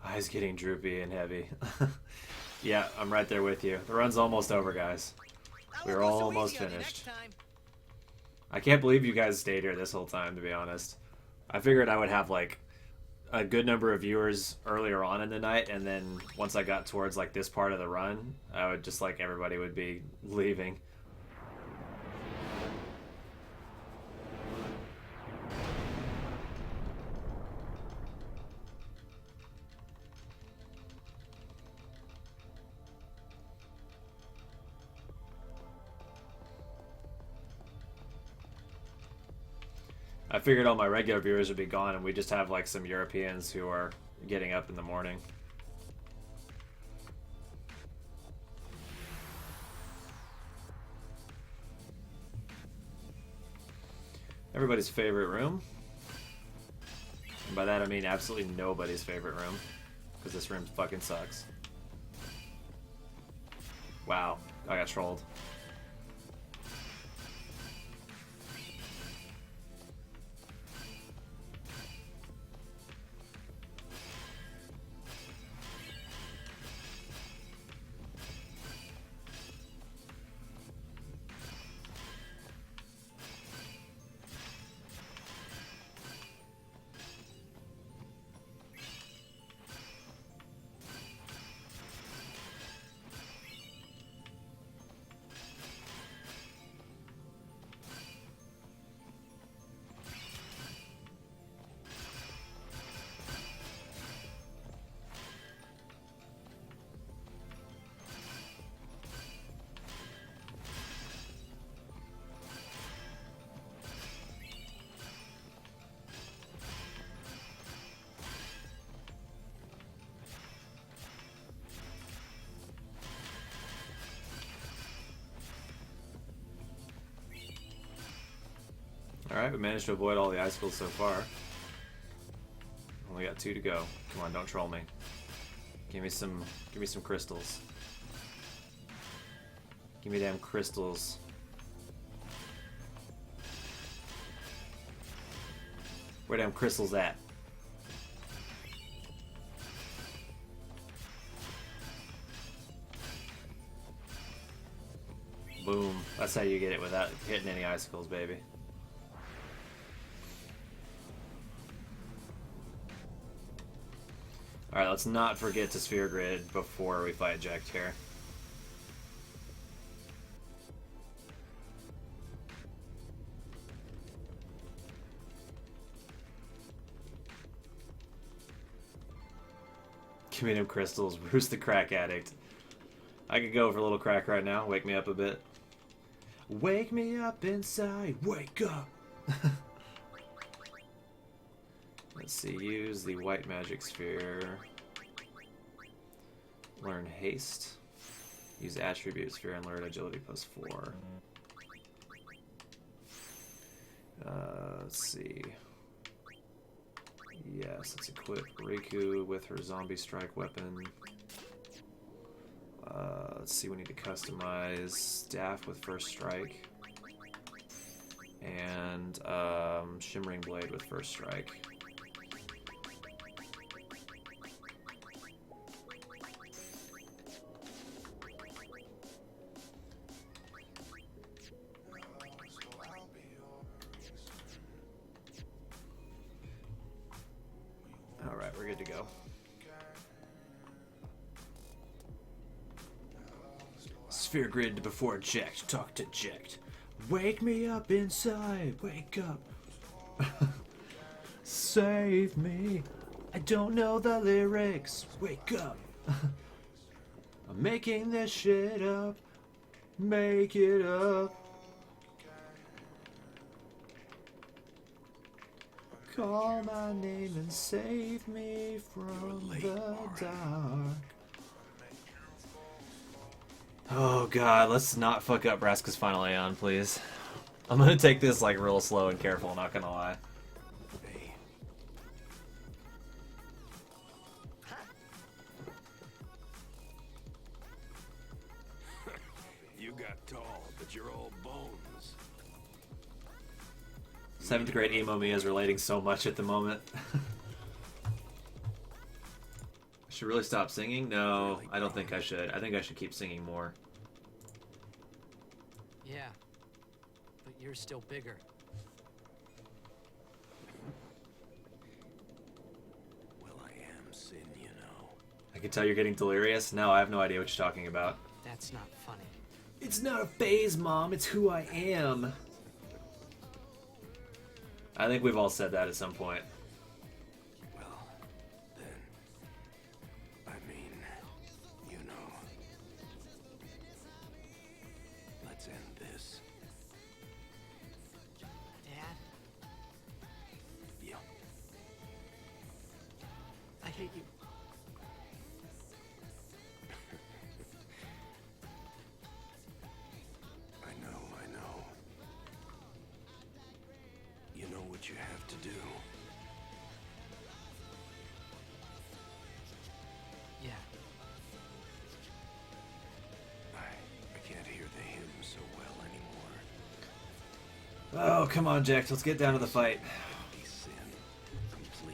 Eyes getting droopy and heavy. Yeah, I'm right there with you. The run's almost over, guys. We're almost finished. I can't believe you guys stayed here this whole time, to be honest. I figured I would have, like, a good number of viewers earlier on in the night, and then once I got towards, like, this part of the run, I would just, like, everybody would be leaving. I figured all my regular viewers would be gone and we just have like some Europeans who are getting up in the morning. Everybody's favorite room. And by that I mean absolutely nobody's favorite room. Because this room fucking sucks. Wow, I got trolled. Alright, we managed to avoid all the icicles so far. Only got 2 to go. Come on, don't troll me. Give me some crystals. Give me damn crystals. Where damn crystals at? Boom. That's how you get it without hitting any icicles, baby. Alright, let's not forget to sphere grid before we fight Jecht here. Give me them crystals. Bruce the crack addict. I could go for a little crack right now. Wake me up a bit. Wake me up inside. Wake up. Let's see. Use the white magic sphere. Learn haste. Use attribute sphere and learn agility +4. Let's see. Yes, let's equip Riku with her zombie strike weapon. Let's see, we need to customize staff with first strike. And shimmering blade with first strike. Alright, we're good to go. Sphere grid before Jecht. Talk to Jecht. Wake me up inside. Wake up. Save me. I don't know the lyrics. Wake up. I'm making this shit up. Make it up. Call my name and save me from the dark. Oh god, let's not fuck up Braska's final Aeon, please. I'm gonna take this like real slow and careful, not gonna lie. You got tall, but you're all bones. 7th grade emo me is relating so much at the moment. I should really stop singing? No, I don't think I should. I think I should keep singing more. Yeah, but you're still bigger. Well, I am Sin, you know. I can tell you're getting delirious. No, I have no idea what you're talking about. That's not funny. It's not a phase, Mom. It's who I am. I think we've all said that at some point. Well, then, I mean, you know. Let's end this. Dad? Yeah. I hate you. I know. You know what you have to do. Yeah. I can't hear the hymn so well anymore. Oh, come on, Jecht. Let's get down to the fight.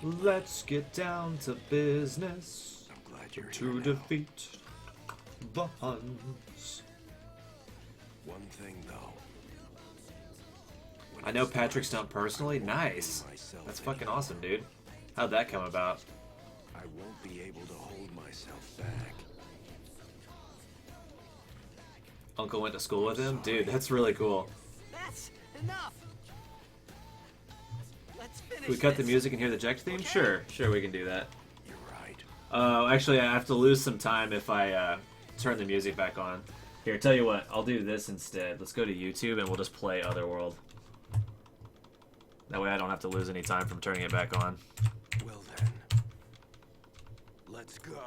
Let's get down to business. I'm glad you're to here defeat the Huns. One thing, though. I know Patrick Stump personally. Nice. That's fucking awesome, dude. How'd that come about? I won't be able to hold myself back. Uncle went to school with him? Dude, that's really cool. That's enough. Let's finish Can we cut the this. music and hear the Jecht theme? Sure, we can do that. You're right. Actually, I have to lose some time if I turn the music back on. Here, tell you what, I'll do this instead. Let's go to YouTube and we'll just play Otherworld. That way I don't have to lose any time from turning it back on. Well then, let's go.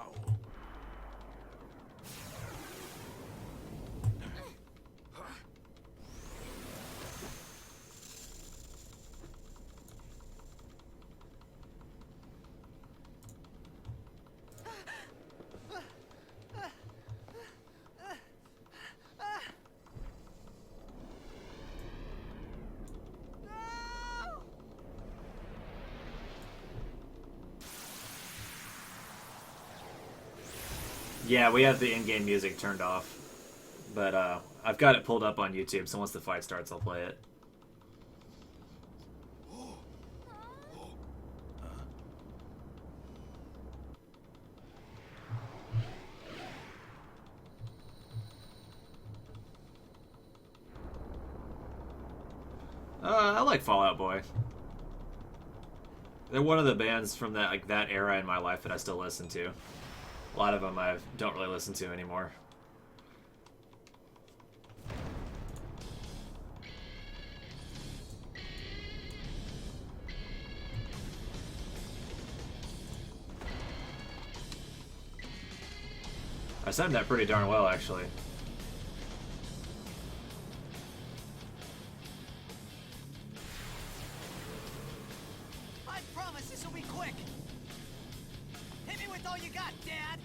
Yeah, we have the in-game music turned off, but I've got it pulled up on YouTube, so once the fight starts, I'll play it. I like Fall Out Boy. They're one of the bands from that era in my life that I still listen to. A lot of them I don't really listen to anymore. I sang that pretty darn well, actually. I promise this will be quick. Hit me with all you got, Dad.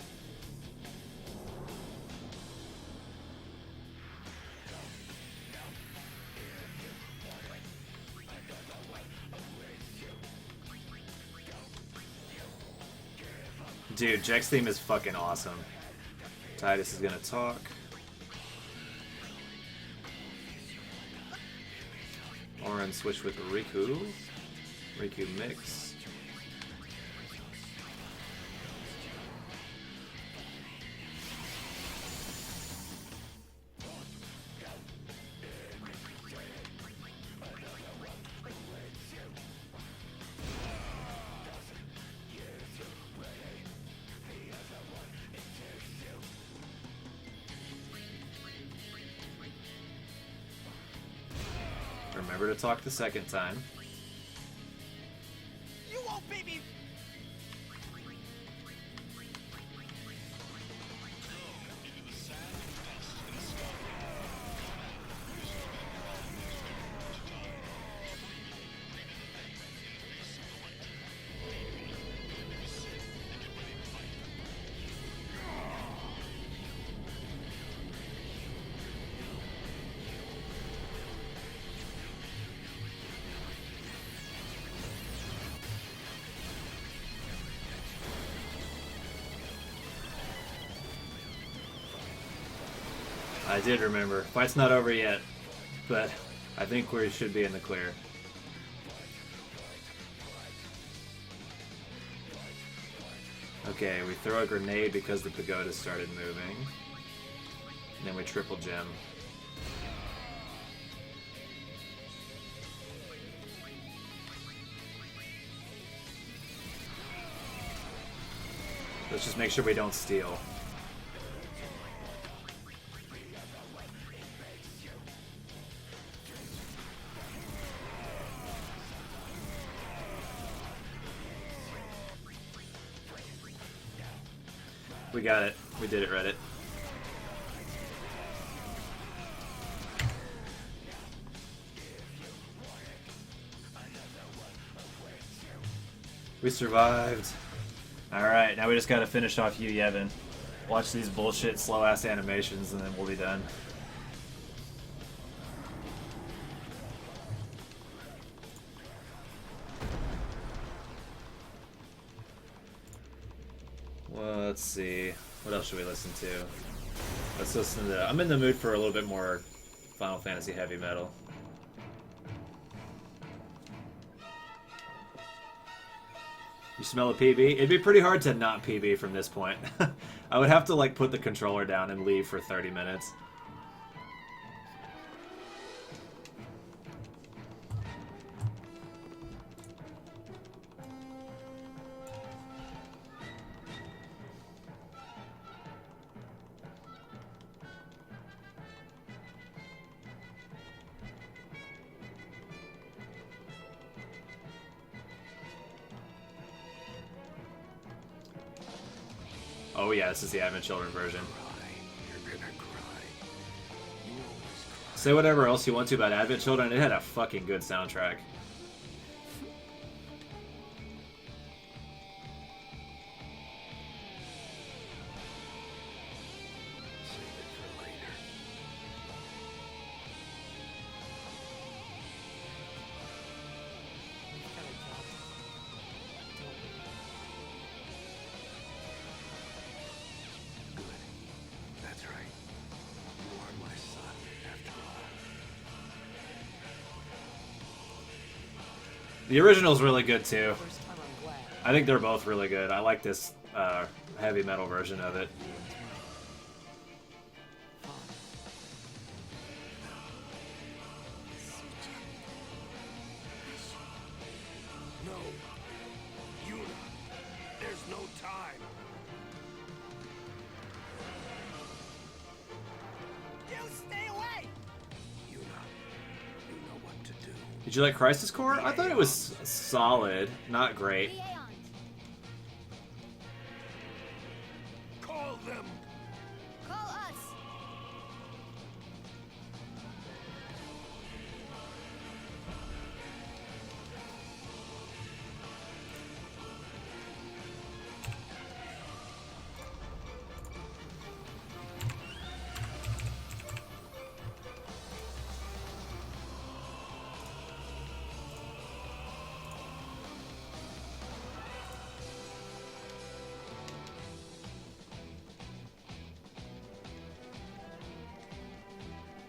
Dude, Jack's theme is fucking awesome. Titus is gonna talk. Oren switch with Riku. Riku mix. Remember to talk the second time. You won't beat me. I did remember. Fight's not over yet, but I think we should be in the clear. Okay, we throw a grenade because the pagoda started moving. And then we triple gem. Let's just make sure we don't steal. We got it. We did it, Reddit. We survived. Alright, now we just gotta finish off Yu Yevon. Watch these bullshit slow-ass animations and then we'll be done. Well, let's see. What else should we listen to? Let's listen to... I'm in the mood for a little bit more Final Fantasy heavy metal. You smell a PB? It'd be pretty hard to not PB from this point. I would have to like put the controller down and leave for 30 minutes. Oh yeah, this is the Advent Children version. Say whatever else you want to about Advent Children, it had a fucking good soundtrack. The original's really good too. I think they're both really good. I like this heavy metal version of it. No. Yuna, there's no time. You stay away! Yuna, you know what to do. Did you like Crisis Core? I thought it was solid, not great. Call them. Call us.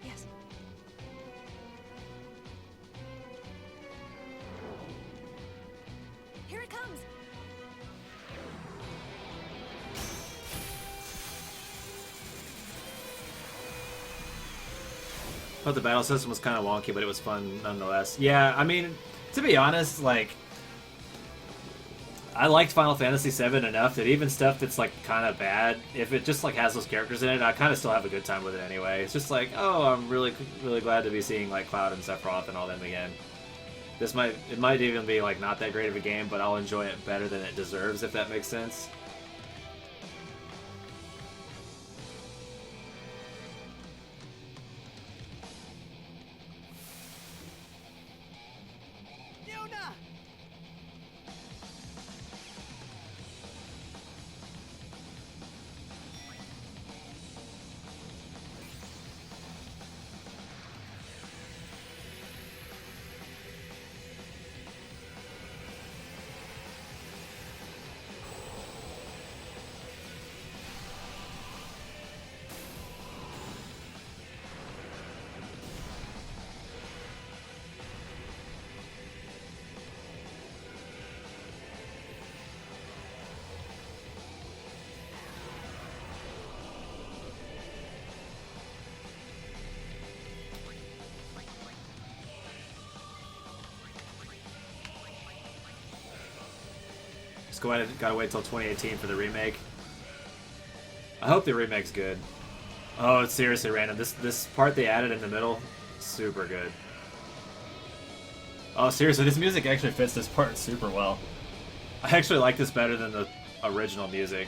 Yes. Here it comes. Thought the battle system was kind of wonky, but it was fun nonetheless. Yeah, I mean, to be honest, like, I liked Final Fantasy VII enough that even stuff that's like kind of bad, if it just like has those characters in it, I kind of still have a good time with it anyway. It's just like, oh, I'm really glad to be seeing like Cloud and Sephiroth and all them again. It might even be like not that great of a game, but I'll enjoy it better than it deserves, if that makes sense. Yuna! Just gotta wait till 2018 for the remake. I hope the remake's good. Oh, it's seriously random. This part they added in the middle, super good. Oh, seriously, this music actually fits this part super well. I actually like this better than the original music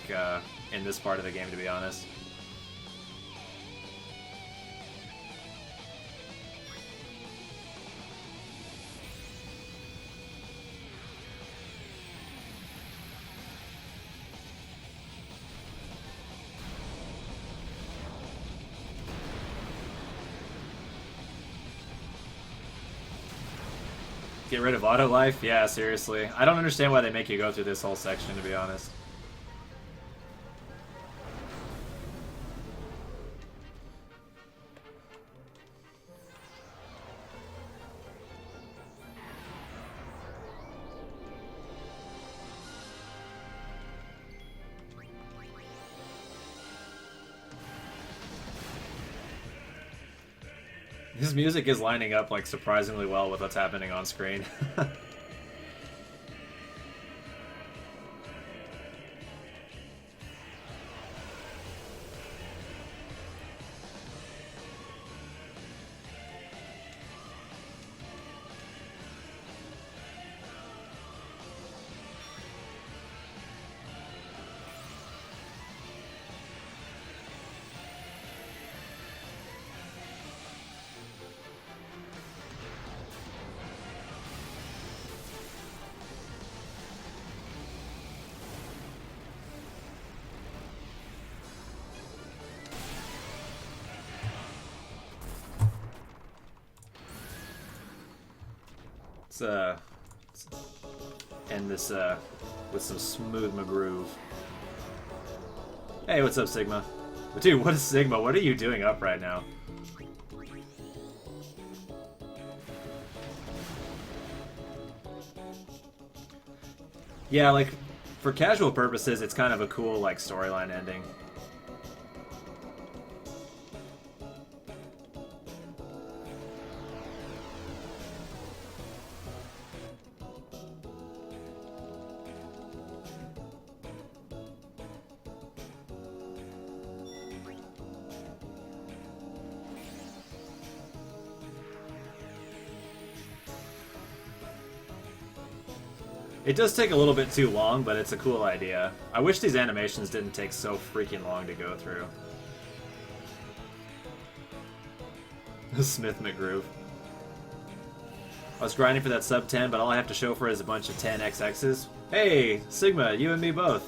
in this part of the game, to be honest. Get rid of auto life? Yeah, seriously. I don't understand why they make you go through this whole section, to be honest. His music is lining up like surprisingly well with what's happening on screen. Let's end this with some smooth McGroove. Hey, what's up, Sigma? Dude, what is Sigma? What are you doing up right now? Yeah, like, for casual purposes, it's kind of a cool, like, storyline ending. It does take a little bit too long, but it's a cool idea. I wish these animations didn't take so freaking long to go through. Smith McGroove. I was grinding for that sub 10, but all I have to show for it is a bunch of 10XXs. Hey, Sigma, you and me both.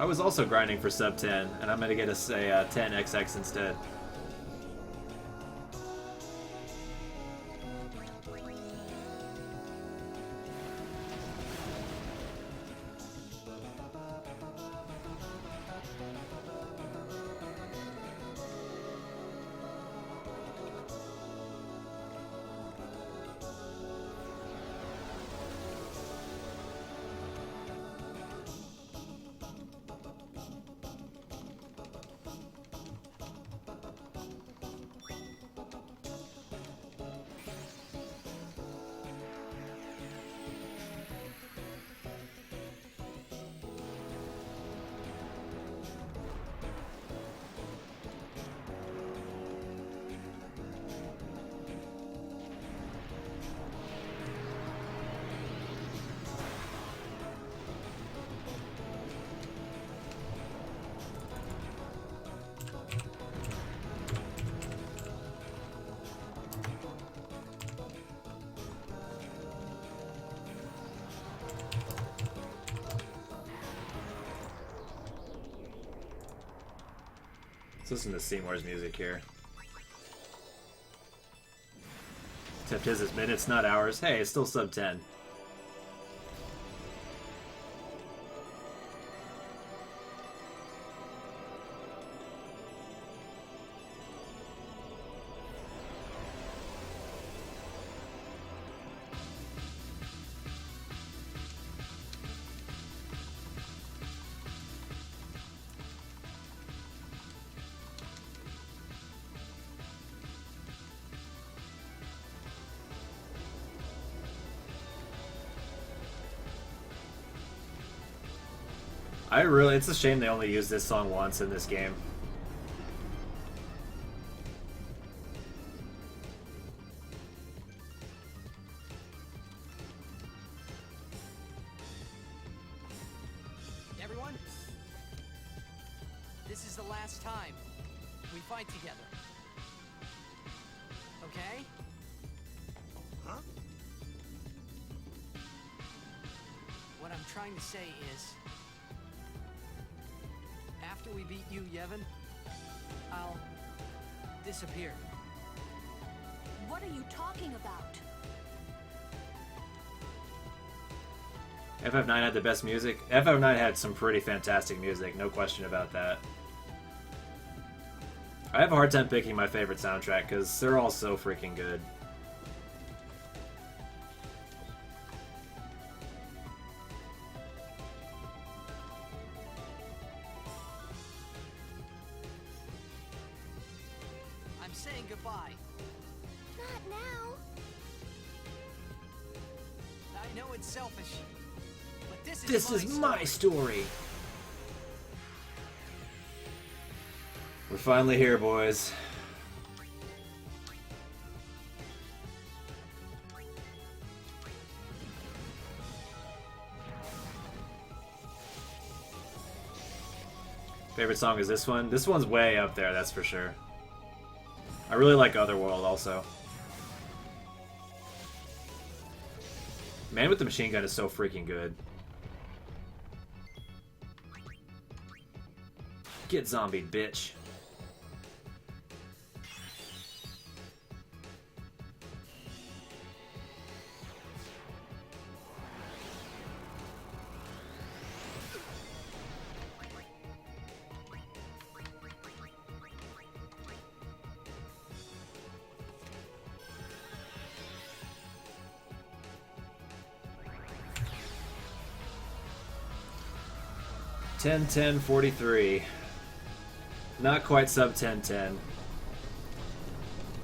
I was also grinding for sub 10, and I'm gonna get us a 10XX instead. Let's listen to Seymour's music here. Except his is minutes, not hours. Hey, it's still sub 10. It's a shame they only used this song once in this game. Everyone, this is the last time we fight together. Okay? Huh? What I'm trying to say is, after we beat you, Yevon, I'll disappear. What are you talking about? FF9 had the best music. FF9 had some pretty fantastic music, no question about that. I have a hard time picking my favorite soundtrack because they're all so freaking good. I'm saying goodbye. Not now. I know it's selfish, but this This is my story. We're finally here, boys. Favorite song is this one? This one's way up there, that's for sure. I really like Otherworld also. Man with the Machine Gun is so freaking good. Get zombied, bitch. 10-10-43. Not quite sub 10-10.